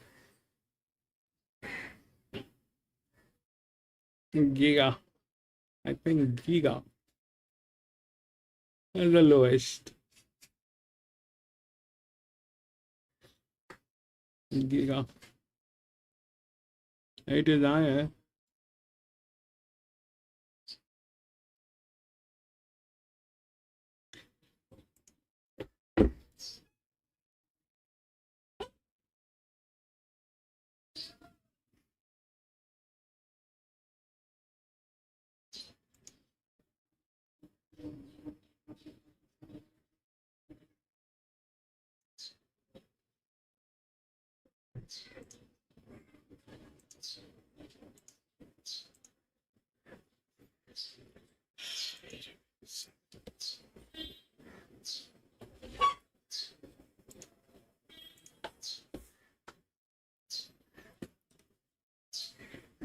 Giga. I think Giga is the lowest. Giga. It is higher.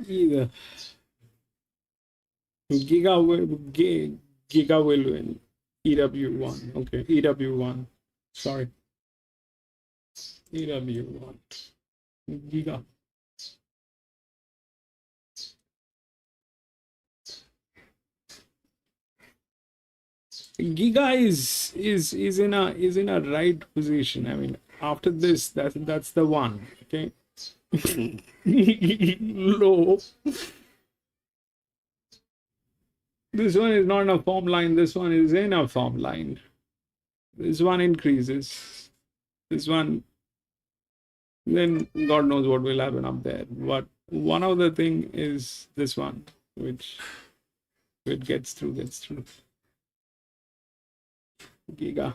Either. Giga will win. EW1. Okay, EW1. Sorry. EW1. Giga. Giga is in a right position. I mean, after this, that's the one. Okay. Low. This one is not in a form line. This one is in a form line. This one increases. This one, then God knows what will happen up there. But One of the thing is this one, which it gets through. Giga.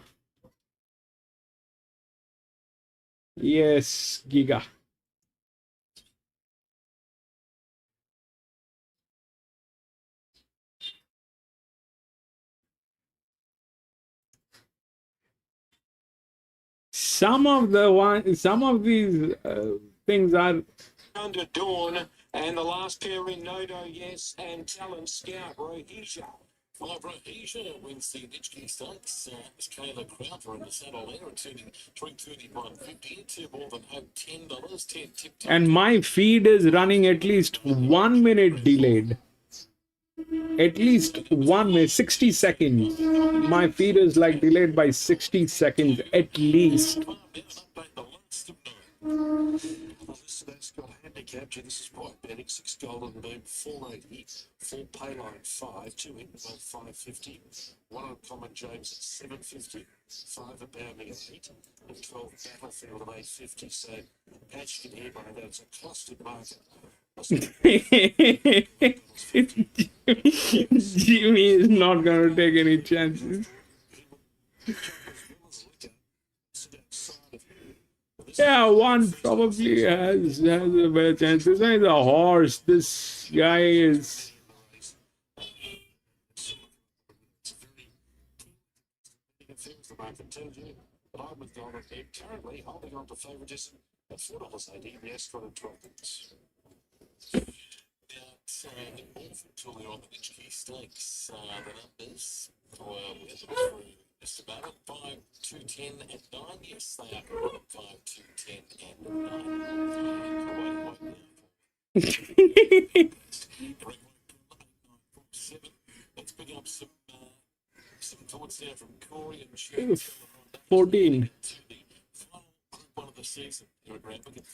Yes, Giga. Some of these things are Under Dawn, and the last pair in Nodo, yes, and Talent Scout, Rohisha. Five Rhodesia wins the Nitschke Stakes. It's Kayla Crowther in the saddle there, returning 331.50 to more than hope $10. 10 tip. and my feed is running at least 1 minute delayed. At least 1 minute, 60 seconds. My feed is like delayed by 60 seconds at least. Ascot Handicapping. This is quite betting. 6 Golden Boom, 480. 4 Payline 5. 2 Hidden 550. 1 Uncommon James at 750. 5 Abounding at 8. And 12 Battlefield at 850. So, as you can hear by that, it's a clustered market. Jimmy is not going to take any chances. Yeah, one probably has a better chance. This guy is a horse. This guy is. But I'm with Donald here, currently holding on to favouritism at $4.80 the Ascot at 12 minutes. The Morphin tool on the Nitschke Stakes, the numbers, well, we're through just about it. 5, 2, 10, and 9. Yes, they are correct. 5, 2, 10, and 9. Let's pick up some thoughts there from Corey and 14. One of the season.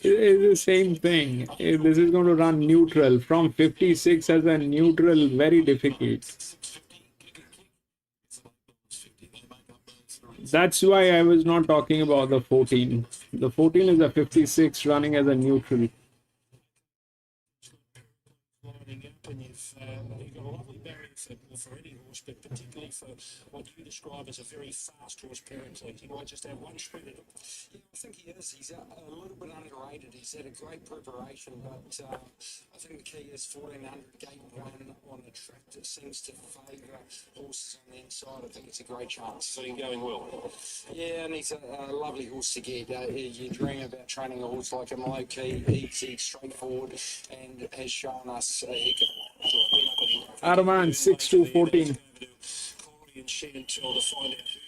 It's the same thing. This is going to run neutral. From 56 as a neutral, very difficult. That's why I was not talking about the 14. The 14 is a 56 running as a neutral. And you've got a lovely barrier for any horse, but particularly for what you describe as a very fast horse, Paraclete. He might just have one sprint in him. Yeah, I think he is. He's a little bit underrated. He's had a great preparation, but I think the key is 1400 gate one on the track that seems to favour horses on the inside. I think it's a great chance. So you're going well. Yeah, and he's a lovely horse to get. You dream about training a horse like him, low key, easy, straightforward, and has shown us he can. Arman 6-14. And Chantel to find out who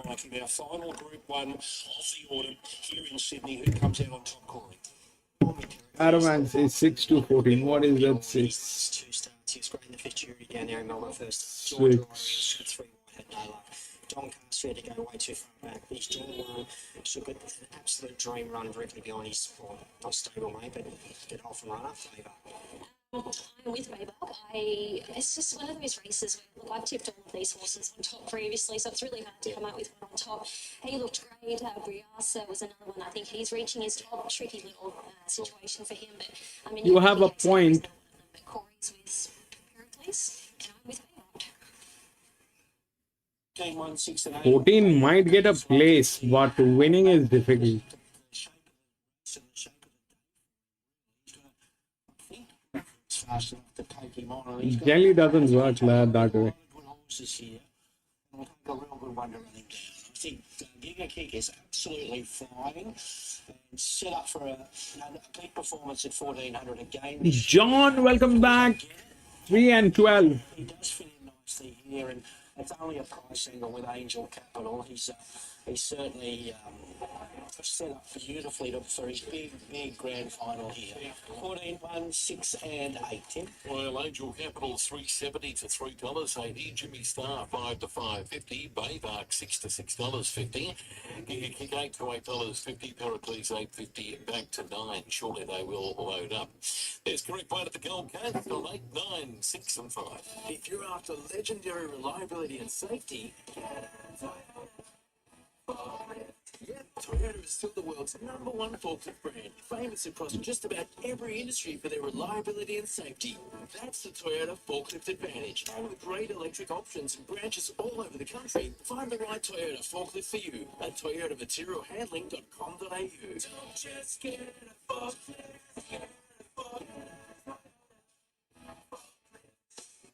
they like in our final Group 1 of the autumn here in Sydney. Who comes out on top, Corey? Arman is 6-14. What is that 6? Two starts. He was great in the fifth jury down there in Melbourne first. 6. 3 had no luck. Doncaster had to go way too far back. He's drawn one, took an absolute dream run directly behind his, well, not stable mate, but good off runner, favour. I'm with Maybach. It's just one of those races where, look, I've tipped all of these horses on top previously, so it's really hard to come up with one on top. He looked great. Briasa was another one. I think he's reaching his top. Tricky little situation for him, but I mean, You have a point. Corey's with Pericles, and I'm with Maybach. Game 1, 6 and 8. 14 might get a place, but winning is difficult. Fast enough to take him on. He's got Jelly doesn't work that way. good horses here. And we'll take a real good one to run him down. I think Giga Kick is absolutely flying and set up for a big performance at 1400 again. John, welcome back. 3 and 12. He does fit in nicely here, and it's only a price angle with Angel Capital. He's certainly set up beautifully for his big grand final here. 14, 1, 6 and 8, Tim. Well, Angel Capital 370 to $3.80. Jimmy Star 5 to $5.50. Baybark 6 to $6.50. Giga Kick 8 to $8.50. Pericles 8.50 back to 9. Surely they will load up. There's correct point at the Gold Coast on 8, 9, 6 and 5. If you're after legendary reliability and safety, get Toyota is still the world's #1 forklift brand, famous across just about every industry for their reliability and safety. That's the Toyota Forklift Advantage. And with great electric options and branches all over the country, find the right Toyota forklift for you at toyotamaterialhandling.com.au. Don't just get a forklift, get a forklift.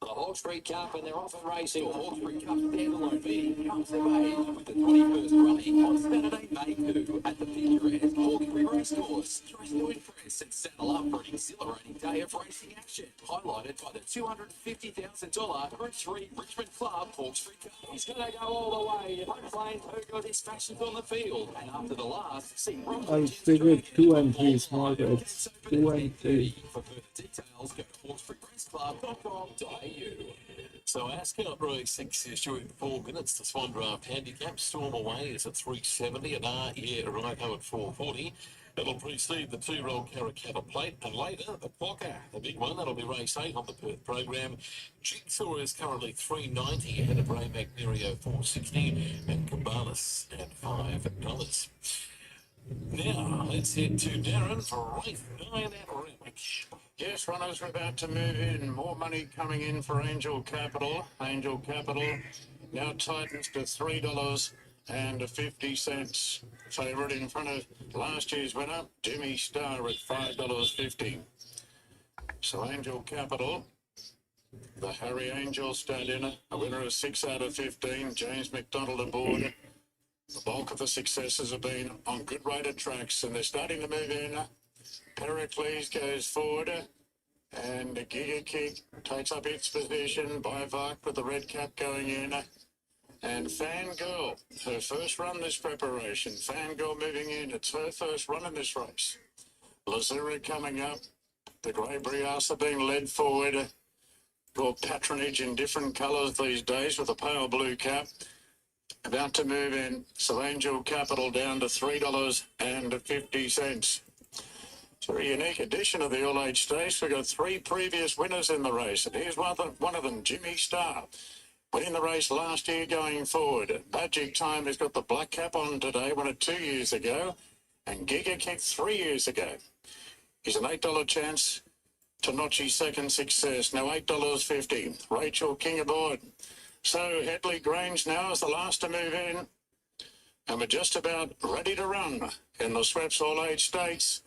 The Hawkesbury Cup, and they're off and racing. The Hawkesbury Cup standalone meeting comes of age with the 21st running on Saturday, May 2 at the picturesque Hawkesbury Racecourse. Join to impress and saddle up for an exhilarating day of racing action, highlighted by the $250,000 Group 3 Richmond Club Hawkesbury Cup. He's going to go all the way. Home playing who got his fashions on the field. And after the last, see I'll figure 2 and 3 small bets. 2 and 3. For further details, go to hawkesburyraceclub.com.au. So Ascot Race 6 is due in 4 minutes. The Swan Draft Handicap. Storm Away is at 370 and Arrivo at 440. It'll precede the 2-year-old Caracata Plate, and later the Quokka, the big one. That'll be race 8 on the Perth program. Jigsaw is currently 390 ahead of Ray Magnerio 460 and Cabanas at $5. Now let's head to Darren for race 9 at Randwick. Yes, runners are about to move in. More money coming in for Angel Capital. Angel Capital now tightens to $3.50. Favourite in front of last year's winner, Jimmy Star at $5.50. So Angel Capital, the Harry Angel stallion, a winner of 6 out of 15. James McDonald aboard. The bulk of the successes have been on good rated tracks, and they're starting to move in. Pericles goes forward, and the Giga Kick takes up its position. Bivark with the red cap going in. And Fangirl, her first run this preparation. Fangirl moving in. It's her first run in this race. Lazura coming up. The Grey Briassa being led forward. Got Patronage in different colours these days with a pale blue cap. About to move in. So Angel Capital down to $3.50. It's a very unique edition of the All-Age Stakes. We've got 3 previous winners in the race, and here's one of them, Jimmy Star. Winning the race last year going forward. Magic Time has got the black cap on today, won it 2 years ago, and Giga Kick 3 years ago. He's an $8 chance to notch his second success. Now $8.50. Rachel King aboard. So Headley Grange now is the last to move in, and we're just about ready to run in the Sweps All-Age Stakes.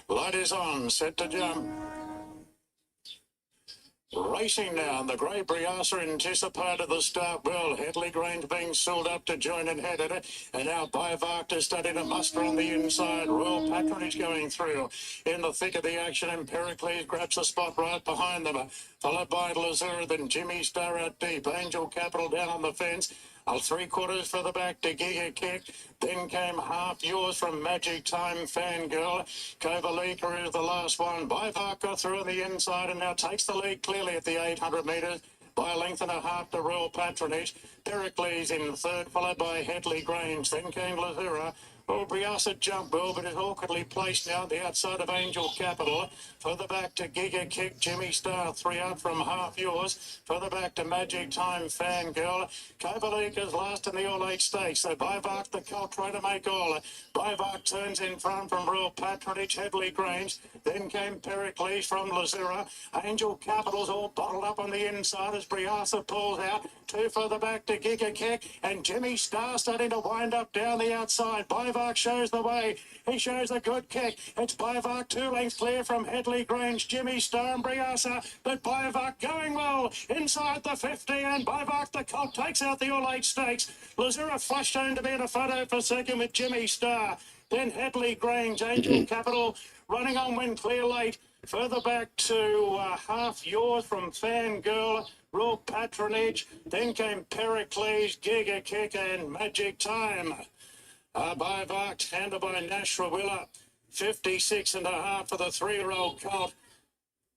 Light is on, set to jump. Racing now, and the Grey Briassa anticipated the start well. Headley Grange being sold up to join and headed it. And now Bivark is starting to muster on the inside. Royal Patronage going through in the thick of the action, and Pericles grabs a spot right behind them. Followed by Lazura, then Jimmy Star out deep. Angel Capital down on the fence. 3/4 further back to Giga Kick. Then came Half Yours from Magic Time Fangirl. Kovalika is the last one. Bivark got through on the inside and now takes the lead clearly at the 800 metres. By a length and a half to Royal Patronage. Pericles in third, followed by Headley Grange. Then came Lazura. Well, Briassa jumped well, but is awkwardly placed now at the outside of Angel Capital. Further back to Giga Kick, Jimmy Star, 3 out from Half Yours. Further back to Magic Time Fangirl. Kovalika's last in the All-Age Stakes. So Bivark, the colt, trying to make all. Bivark turns in front from Royal Patronage, Headley Grange. Then came Pericles from Lazura. Angel Capital's all bottled up on the inside as Briassa pulls out. 2 further back to Giga Kick, and Jimmy Star starting to wind up down the outside. Bivark shows the way. He shows a good kick. It's Bivark 2 lengths clear from Headley Grange, Jimmy Star and Briassa, but Bivark going well inside the 50, and Bivark the colt takes out the All-Age Stakes. Lazura flashed home to be in a photo for second with Jimmy Star. Then Headley Grange, Angel Capital running on when clear late. Further back to Half Yours from Fangirl, Royal Patronage. Then came Pericles, Giga Kick and Magic Time. Bivark, handled by Nash Rawiller. 56.5 for the 3-year-old colt.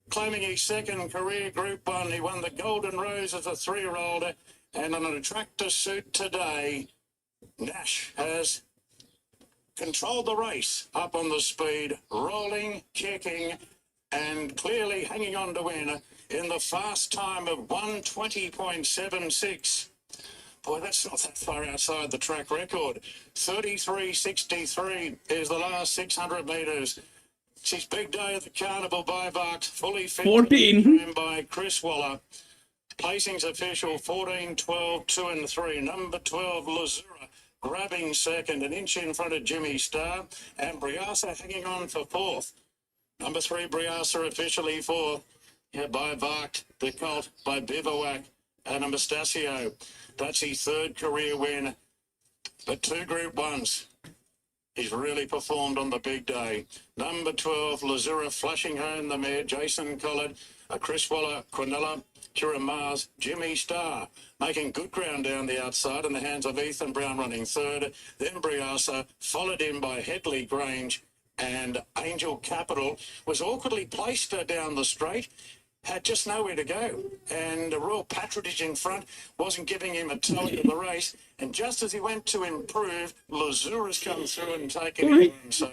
Claiming his second career Group 1. He won the Golden Rose as a 3-year-old. And on an attractor suit today, Nash has controlled the race up on the speed, rolling, kicking, and clearly hanging on to win in the fast time of 1:20.76. Boy, that's not that far outside the track record. 33.63 is the last 600 metres. She's big day at the carnival by Buck, fully fit. 14. By Chris Waller. Placings official 14, 12, 2 and 3. Number 12, Lazura, grabbing second, an inch in front of Jimmy Star. And Briasa hanging on for fourth. Number 3, Briasa officially fourth. Yeah, by Vart, the Colt, by Bivouac, and Anastasio. That's his third career win. But 2 Group 1s. He's really performed on the big day. Number 12, Lazura, flashing home the mare. Jason Collard, Chris Waller, Quinella, Kira Mars, Jimmy Star, making good ground down the outside in the hands of Ethan Brown running third. Then Briasa, followed in by Headley Grange, and Angel Capital was awkwardly placed down the straight. Had just nowhere to go, and Royal Patronage in front wasn't giving him a toe in the race, and just as he went to improve, Lazura's come through and taken him, so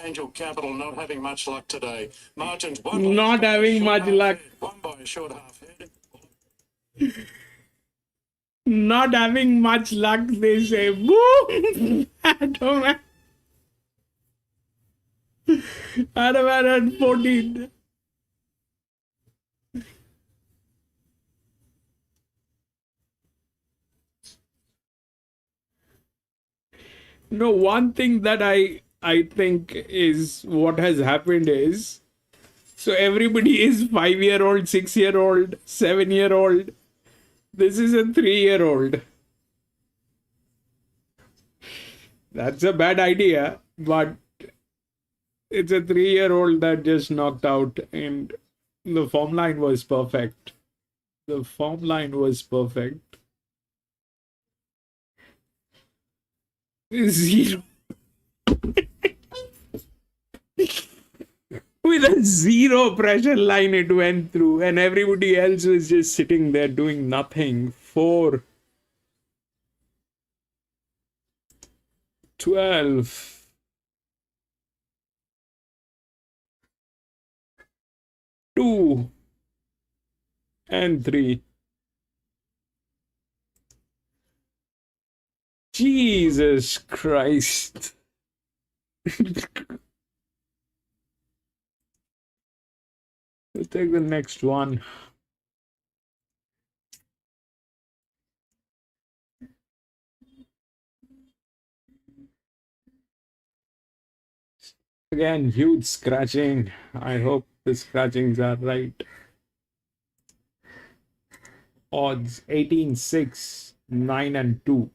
Angel Capital not having much luck today. Margins Not having much luck. One by a short half head. Not having much luck, they say. Boom! Adam at 14. No, one thing that I think is what has happened is, so everybody is 5-year-old, 6-year-old, 7-year-old. This is a 3-year-old. That's a bad idea, but it's a 3-year-old that just knocked out, and the form line was perfect. The form line was perfect. 0. With a 0 pressure line it went through, and everybody else was just sitting there doing nothing. 4, 12, 2 and 3. Jesus Christ. We'll take the next one. Again, huge scratching. I hope the scratchings are right. Odds 18, 6, 9 and 2.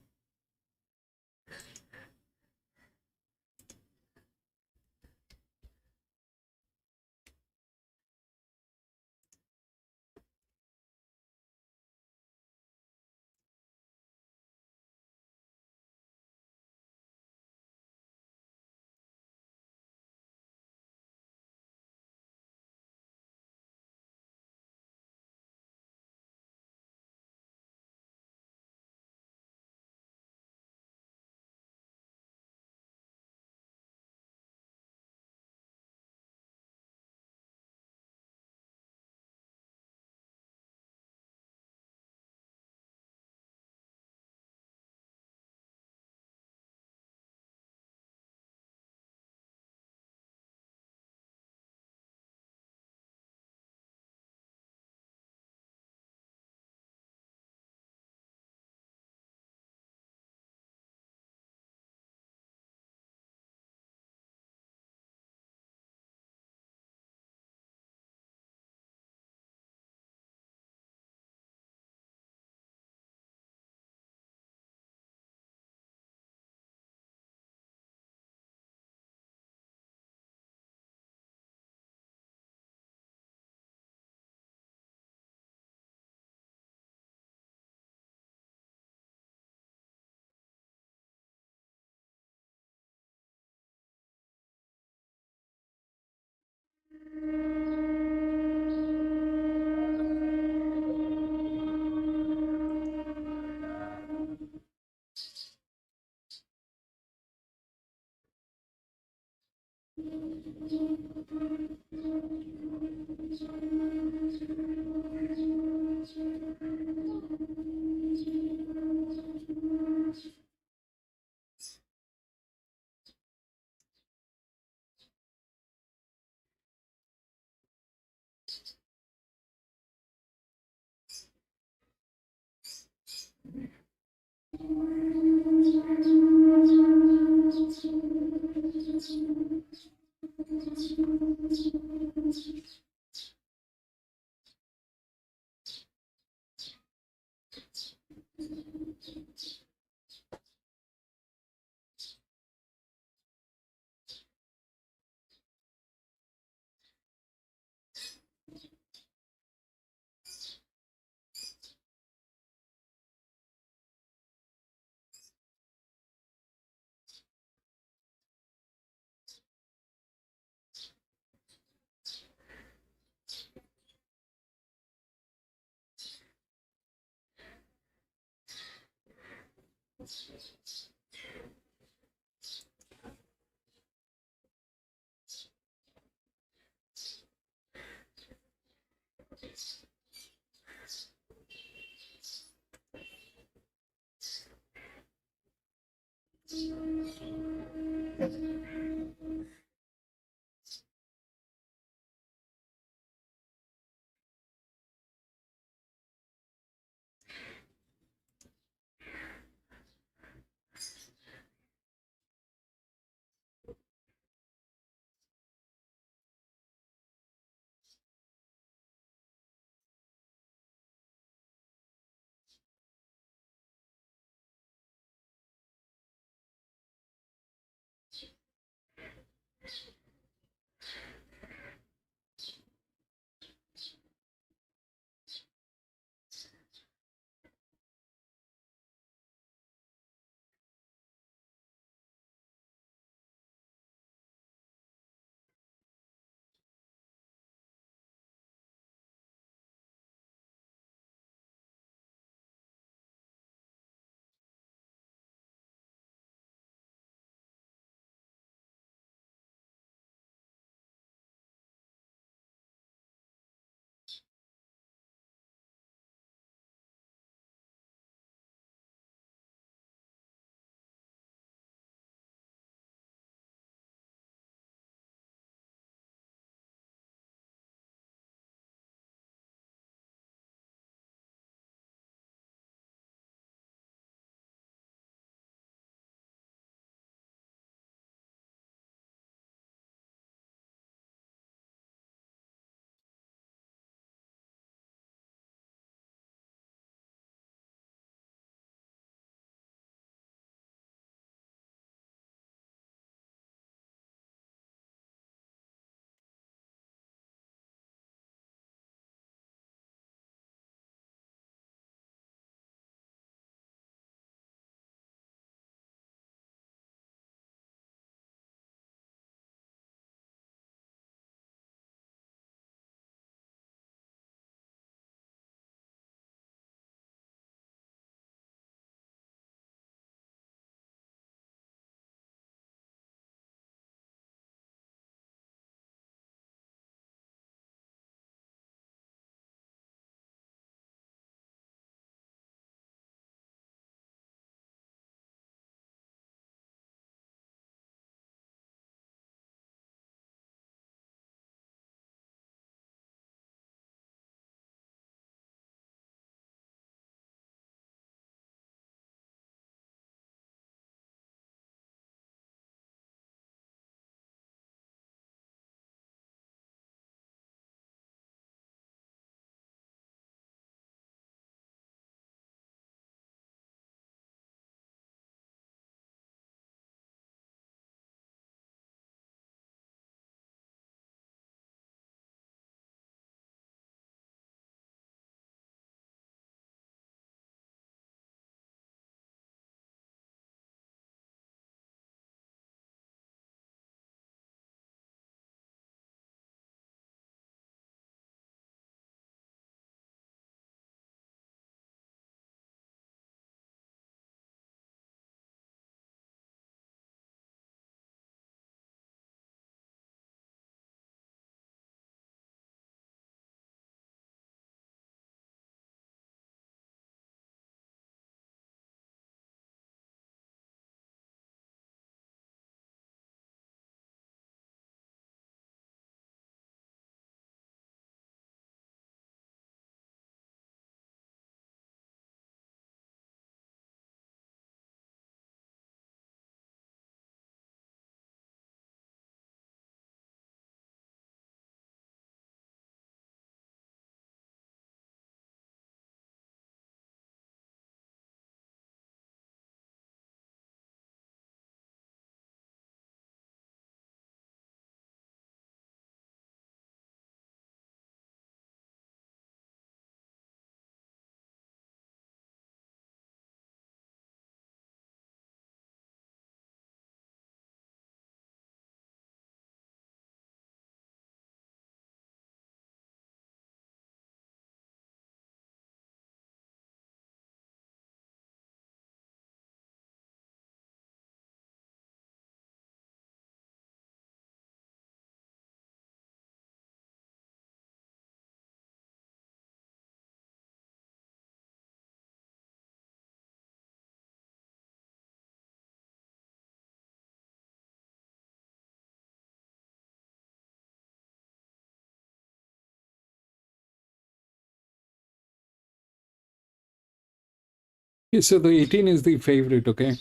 Okay, so the 18 is the favorite, okay?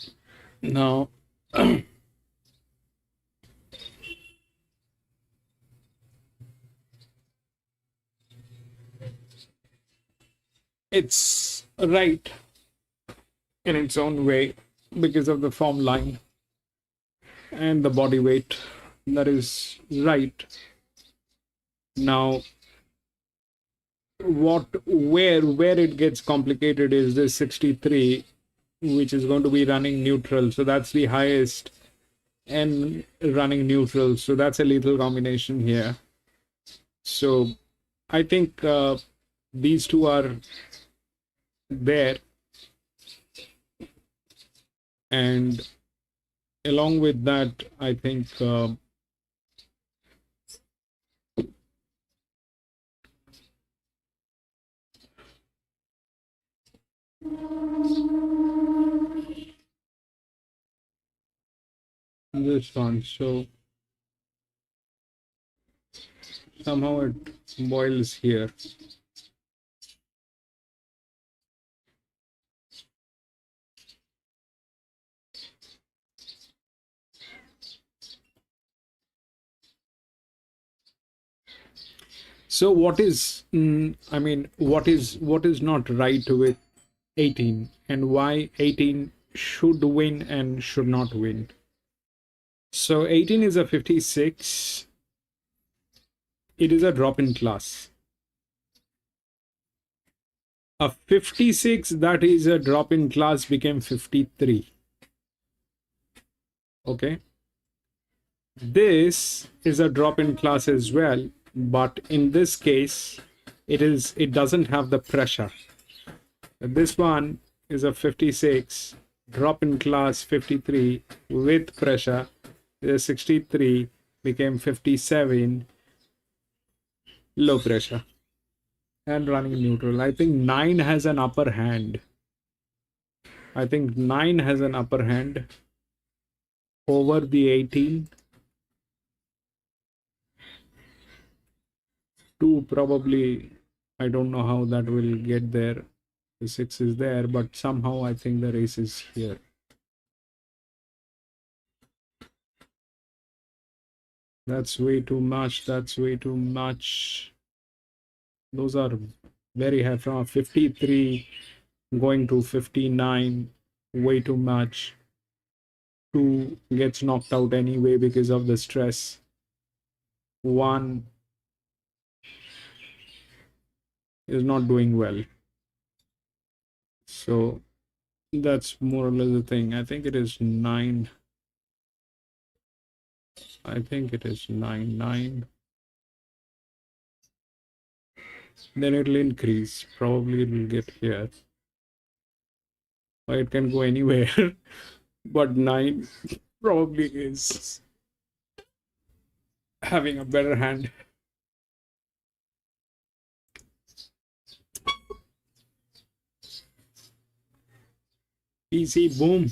Now, it's right in its own way because of the form line and the body weight. That is right. Now, where it gets complicated is this 63, which is going to be running neutral. So that's the highest and running neutral. So that's a lethal combination here. So I think these two are there, and along with that, I think this one. So somehow it boils here. So what is, what is not right with 18, and why 18 should win and should not win? So 18 is a 56. It is a drop in class. A 56 that is a drop in class became 53. Okay. This is a drop in class as well, but in this case, it doesn't have the pressure. This one is a 56, drop in class 53 with pressure. The 63 became 57, low pressure and running neutral. I think 9 has an upper hand. I think 9 has an upper hand over the 18. 2 probably, I don't know how that will get there. The 6 is there, but somehow I think the race is here. That's way too much. That's way too much. Those are very high, from 53 going to 59, way too much. 2 gets knocked out anyway because of the stress. 1 is not doing well. So that's more or less the thing. I think it is 9. I think it is 9, 9. Then it will increase. Probably it will get here. Or it can go anywhere. But 9 probably is having a better hand. Easy, boom.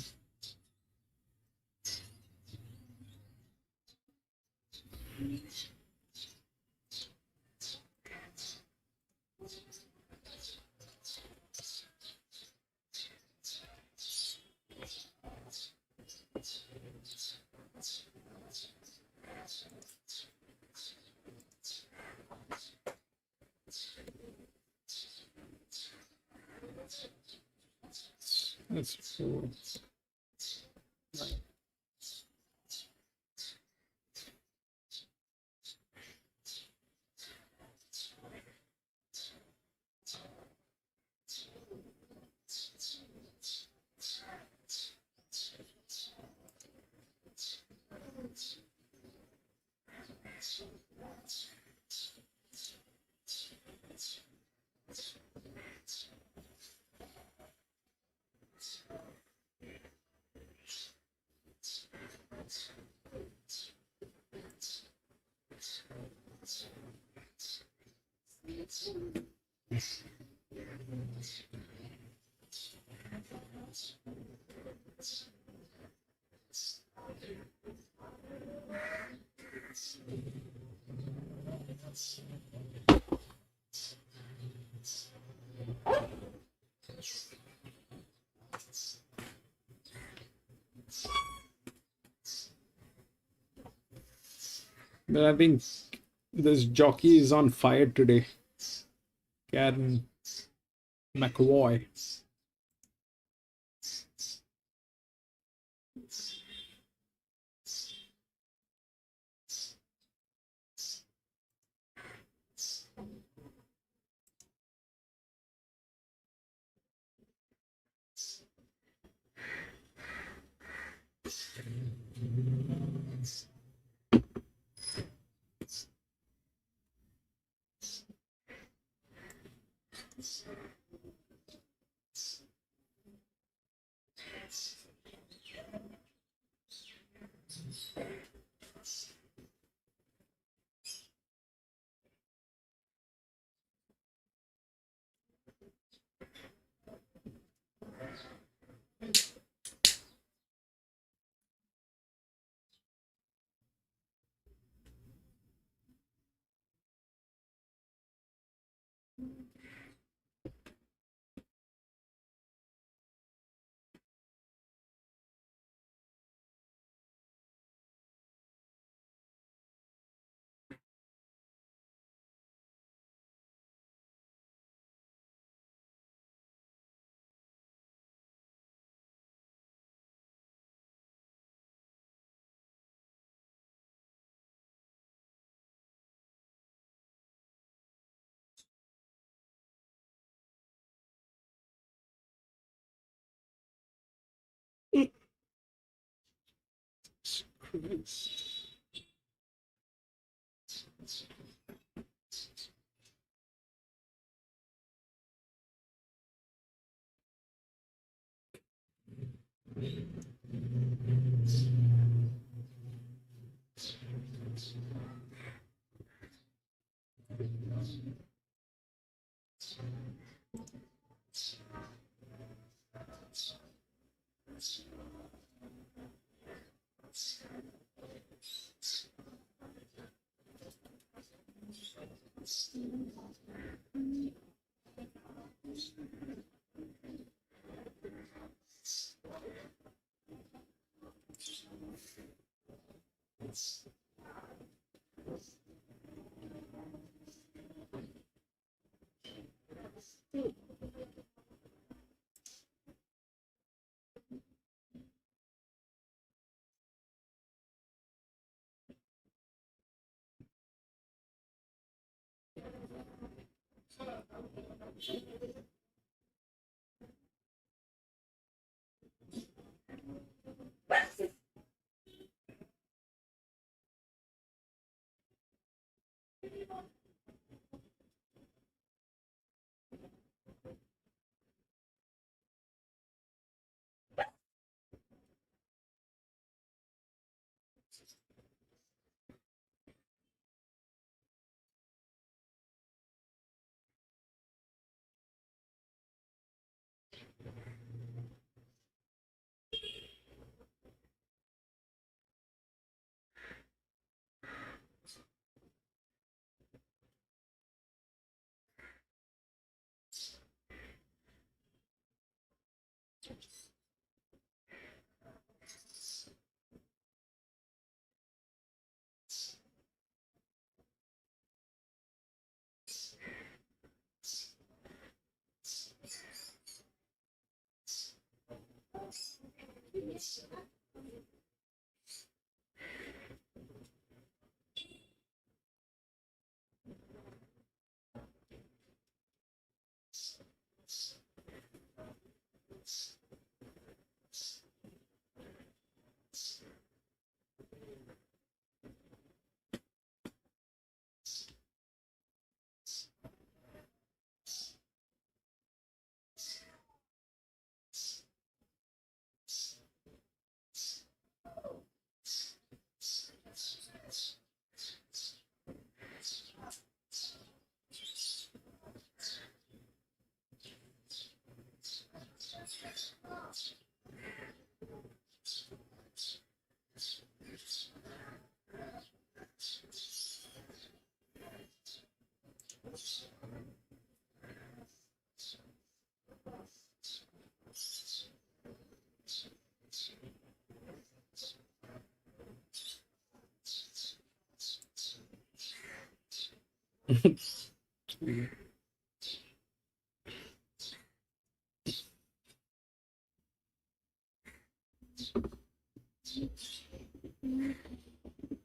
That's 4. 9. But I think this jockey is on fire today. Karen McAvoy.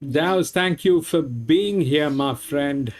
Daos, thank you for being here, my friend.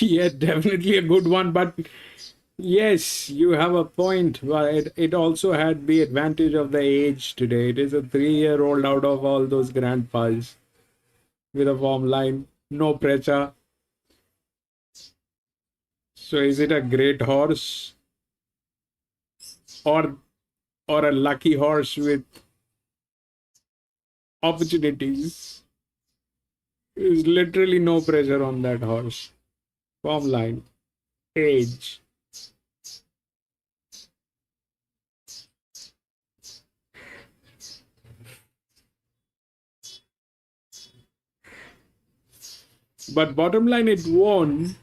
Yeah, definitely a good one, but yes, you have a point. But it also had the advantage of the age today. It is a 3-year-old out of all those grandpas with a form line, no pressure. So is it a great horse or a lucky horse with opportunities? There's literally no pressure on that horse. Form line, age. But bottom line, it won.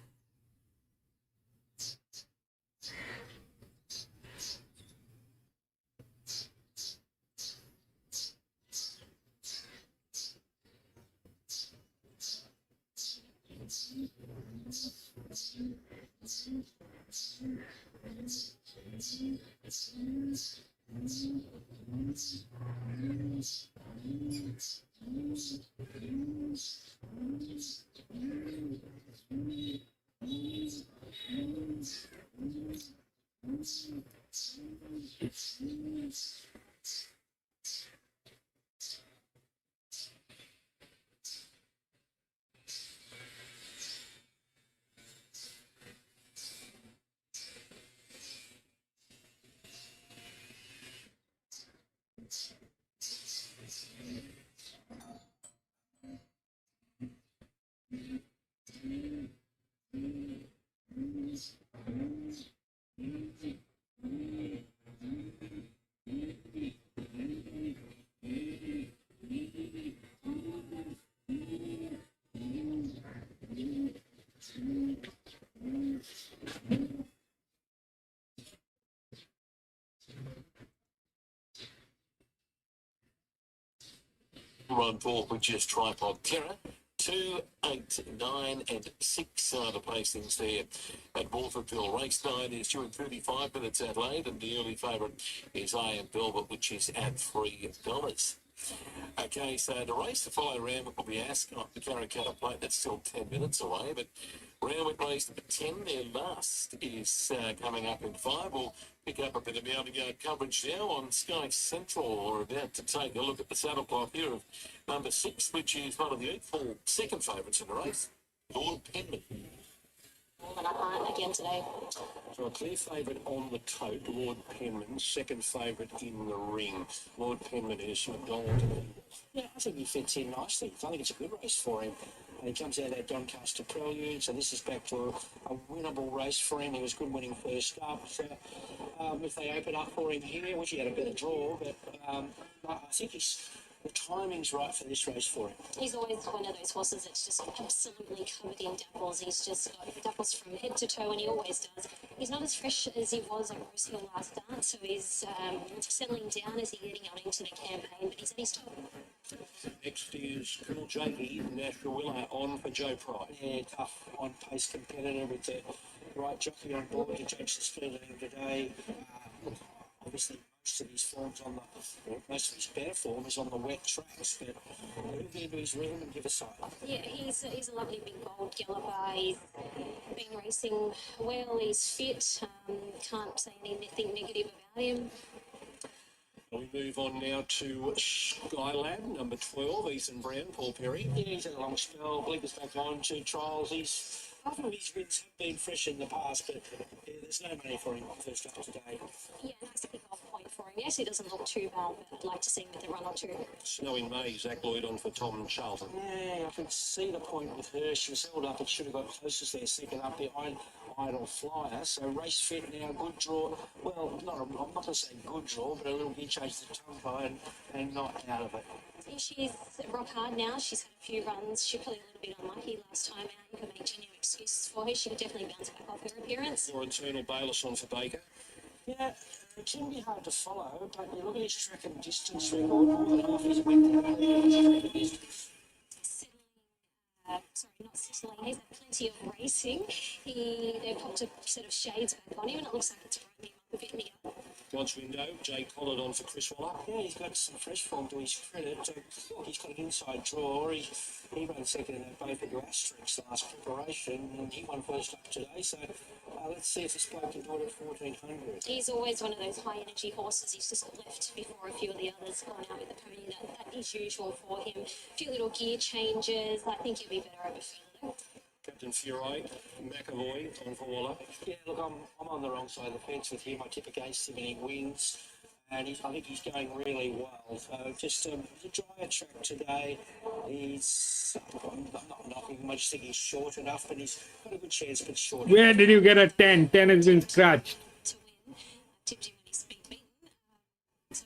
Run fourth with just Tripod Terror. 2, 8, 9 and 6 are the placings there at Morfordville. Race 9 is due in 35 minutes Adelaide, and the early favourite is I Am Velvet, which is at $3. Okay, so the race to follow Randwick will be Ascot, the Karrakatta Plate. That's still 10 minutes away, but Randwick race number 10, their last, is coming up in 5. We'll pick up a bit of mounting yard coverage now on Sky Central. We're about to take a look at the saddle cloth here of number 6, which is one of the 8 second favourites in the race, Lord Penman. Again today. So a clear favourite on the tote, Lord Penman, second favourite in the ring. Lord Penman is McDonald. Yeah, I think he fits in nicely. I think it's a good race for him. And he comes out of that Doncaster Prelude, so this is back to a winnable race for him. He was good winning first up. So if they open up for him here, I wish he had a better draw, but I think he's the timing's right for this race for him. He's always one of those horses that's just absolutely covered in dapples. He's just got dapples from head to toe, and he always does. He's not as fresh as he was at Rose Hill last start, so he's settling down as he's getting out into the campaign, but he's at his top. Next is Colonel Jakey, National Willow on for Joe Pride. Yeah, tough on-pace competitor with the right jockey on board to judge the speed of him today. Obviously, most of his forms most of his better form is on the wet tracks, but he'll get into his rhythm and give a sight. Yeah, he's a lovely big bold galloper. He's been racing well, he's fit. Can't say anything negative about him. We move on now to Skylab, number 12, Ethan Brown, Paul Perry. Yeah, he's had a long spell. Blinkers back on, 2 trials. Half of his wins have been fresh in the past, but yeah, there's no money for him first up today. Yeah, nice kick-off point for him. He actually doesn't look too bad, but I'd like to see him with a run or two. Snow in May, Zach Lloyd on for Tom Charlton. Yeah, I can see the point with her. She was held up and should have got closest there, second up behind Idle Flyer. So race fit now, good draw. Well, I'm not going to say good draw, but a little bit chase the tongue by and not out of it. She's rock hard now. She's had a few runs. She probably a little bit unlucky last time out. You can make genuine excuses for her. She could definitely bounce back off her appearance. Or internal Bayless on for Baker. Yeah, it can be hard to follow, but you look at his track and distance record, more than half his win distance. Sorry, not settling. He's had plenty of racing. They've popped a set of shades back on him, and it looks like it's brightening him up a bit now. God's Window, Jay Collard on for Chris Waller. Yeah, he's got some fresh form to his credit. He's got an inside draw. He ran second in that both into Asterix last preparation, and he won first up today. So let's see if this bloke can do it at 1400. He's always one of those high energy horses. He's just left before a few of the others gone out with the pony. That is usual for him. A few little gear changes. I think he'll be better over further. Captain Fury, McAvoy on for Waller. Yeah, look, I'm on the wrong side of the fence with him. I tip against him and he wins. And I think he's going really well. So just a drier track today. I'm not knocking him. I just think he's short enough, but he's got a good chance, but short. Where did you get a 10? 10 has been scratched. To win. Tipped him when he's been beaten. So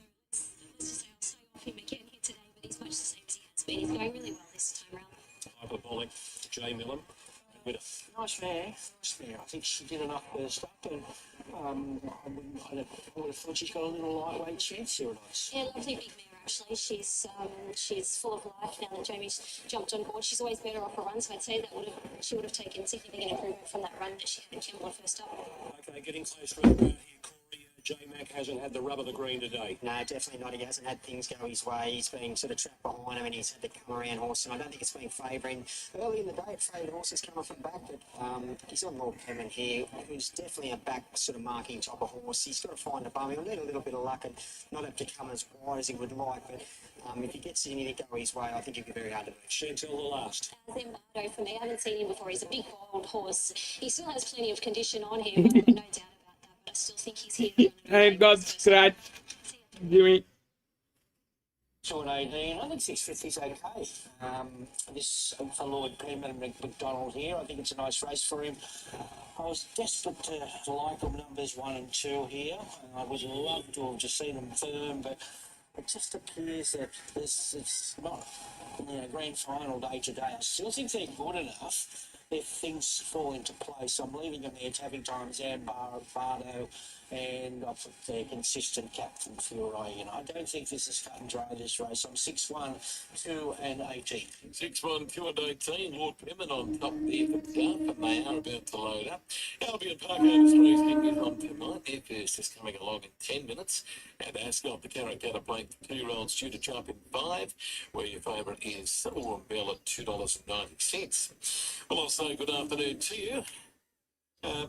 let's just say I'll say off him again here today, but he's much the same as he has been. He's going really well this time round. Hyperbolic, Jay Millam. Nice mare. I think she did enough first up, and I would have thought she's got a little lightweight chance here, nice. Yeah, lovely big mare actually. She's full of life now that Jamie's jumped on board. She's always better off a run, so I'd say she would have taken significant improvement from that run that she had in Campbell first up. Okay, getting closer here, Corey. J-Mac hasn't had the rub of the green today. No, definitely not. He hasn't had things go his way. He's been sort of trapped behind him and he's had to come around horse, and I don't think it's been favouring. Early in the day, it favoured horses coming from back, but he's on Lord Pemmon here, who's definitely a back sort of marking type of horse. He's got to find a bum. He'll need a little bit of luck and not have to come as wide as he would like, but if he gets anything to go his way, I think he'll be very hard to beat. Chantel the last. Zimbardo for me. I haven't seen him before. He's a big, bold horse. He still has plenty of condition on him. I've got no doubt. I still think he's here. I got scratched. Jimmy. Short 18. I think 650 is okay. This for Lloyd Pemmon and McDonald here. I think it's a nice race for him. I was desperate to like them numbers 1 and 2 here. I would love to have just seen them firm, but it just appears that it's not grand final day today. I still think they're good enough if things fall into place. I'm leaving them there, having times Zambar, Bardo, and I put their consistent Captain Fury. I don't think this is cut and dry, this race. I'm 6-1, 2 and 18. 6-1, 2 and 18. Lord Pemmon on top there for Duff, and they are about to load up. Albion Park Owners Racing is on tonight. Their first is coming along in 10 minutes. And Ascot, the Carricata Plate, 2-year-olds due to jump in 5, where your favourite is Warren Bell at $2.90. Well, I'll say good afternoon to you.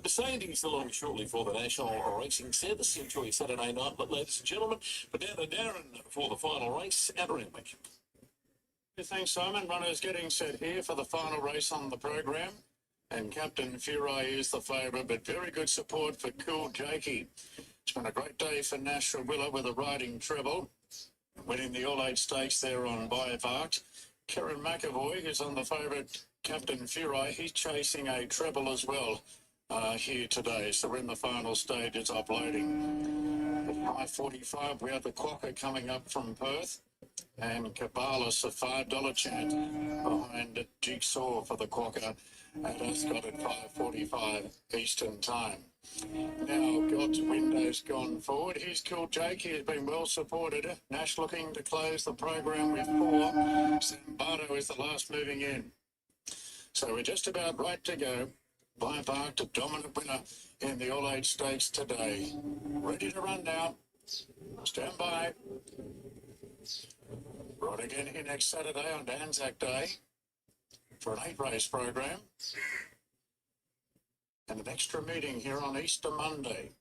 Mercedes along shortly for the National Racing Service. Enjoy Saturday night, ladies and gentlemen. But now to Darren for the final race at Randwick. Thanks, Simon. Runners getting set here for the final race on the program. And Captain Fury is the favourite, but very good support for Cool Jakey. It's been a great day for National Willow with a riding treble. Winning the All-Age Stakes there on Biovart. Karen McAvoy, who's on the favourite Captain Fury, he's chasing a treble as well here today. So we're in the final stages uploading. At 5:45, we have the Quokka coming up from Perth. And Cabalas, a $5 chance behind Jigsaw for the Quokka at Ascot at 5:45 Eastern Time. Now God's Window's gone forward. Here's Cool Jake. He has been well supported. Nash looking to close the program with 4. Zambato is the last moving in. So we're just about right to go. By Park, the dominant winner in the All-Age Stakes today. Ready to run now. Stand by. Right again here next Saturday on Anzac Day for an 8-race program. And an extra meeting here on Easter Monday.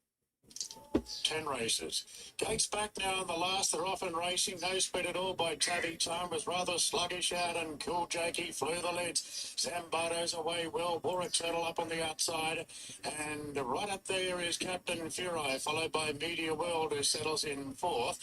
10 races. Gates back now in the last. They're off and racing. No speed at all by Tabby. Time was rather sluggish out and Cool Jakey flew the leads. Zambato's away well. Bora Turtle up on the outside. And right up there is Captain Fury, followed by Media World, who settles in 4th.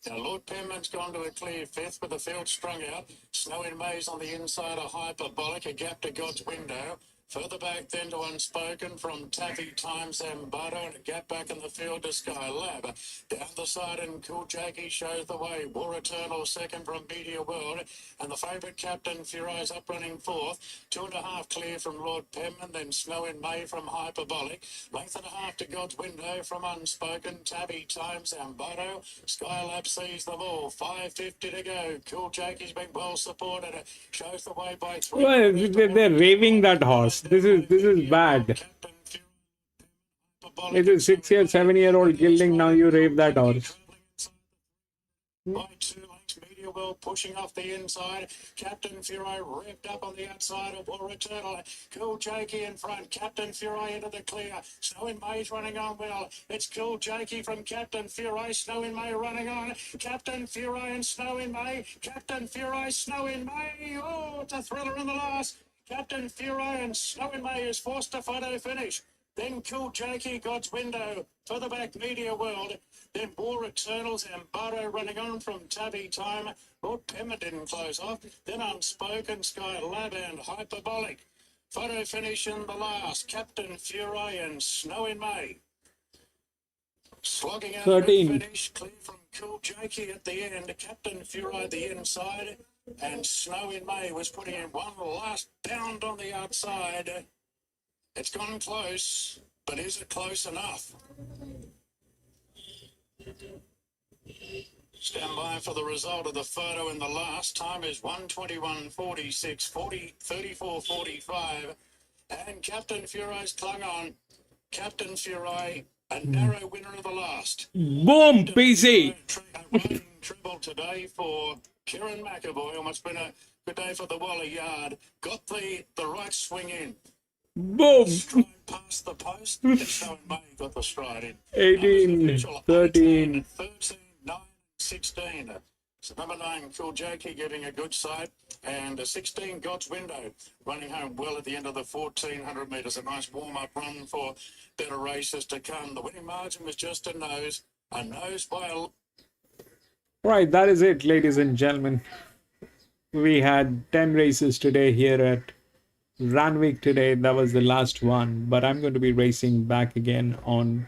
Now, Lord Penman's gone to a clear 5th with the field strung out. Snow in Maze on the inside, a hyperbolic, a gap to God's Window. Further back then to Unspoken from Taffy Time Zambato and a gap back in the field to Sky Lab. Down the side and Cool Jakey shows the way. War Eternal second from Media World and the favourite Captain Fury's up running 4th. 2.5 clear from Lord Penman, then Snow in May from Hyperbolic. Length and a half to God's Window from Unspoken. Tabby Time Zambato. Skylab sees them all. 5:50 to go. Cool Jakey's been well supported. Shows the way by 3. Well, they're raving that horse. This is bad. It is 6-year, 7-year-old gelding. Now you rave that horse. By 2 lengths, Media World pushing off the inside. Captain Fury revved up on the outside of War Eternal. Cool Jakey in front. Captain Fury into the clear. Snow in May's running on well. It's Cool Jakey from Captain Fury. Snow in May running on. Captain Fury and Snow in May. Captain Fury, Snow in May. Oh, it's a thriller in the last. Captain Fury and Snow in May is forced to photo finish. Then Cool Jakey, God's Window. Further back, Media World. Then War Eternals and Barrow running on from Tabby Time. Lord Pemmer didn't close off. Then Unspoken, Sky Lab and Hyperbolic. Photo finish in the last. Captain Fury and Snow in May. Slogging out 13. finish. Clear from Cool Jakey at the end. Captain Fury the inside. And Snow in May was putting in one last pound on the outside. It's gone close, but is it close enough? Stand by for the result of the photo in the last. Time is 1:21.46, 34.45. And Captain Fury's clung on. Captain Fury, a narrow winner of the last. Boom, PC. Riding treble today for Kieran McAvoy. Almost been a good day for the Wally Yard. Got the right swing in. Boom. Stride past the post. Snow in May got the stride in. 18, 13. 13, 9, 16. So number 9, Cool Jakey getting a good sight. And 16, God's Window, running home well at the end of the 1,400 metres. A nice warm-up run for better races to come. The winning margin was just a nose by a... Right, that is it, ladies and gentlemen. We had 10 races today here at Randwick today. That was the last one, but I'm going to be racing back again on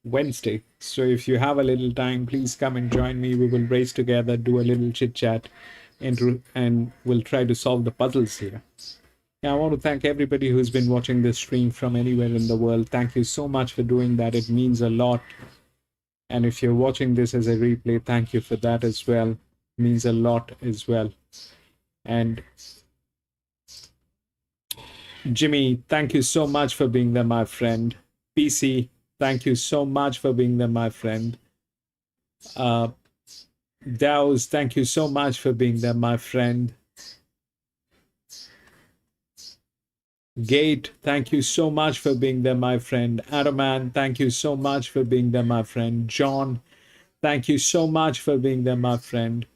Wednesday. So if you have a little time, please come and join me. We will race together, do a little chit chat, and we'll try to solve the puzzles here. Yeah, I want to thank everybody who's been watching this stream from anywhere in the world. Thank you so much for doing that. It means a lot. And if you're watching this as a replay, thank you for that as well. It means a lot as well. And Jimmy, thank you so much for being there, my friend. PC, thank you so much for being there, my friend. Dow's, thank you so much for being there, my friend. Gate, thank you so much for being there, my friend. Adaman, thank you so much for being there, my friend. John, thank you so much for being there, my friend.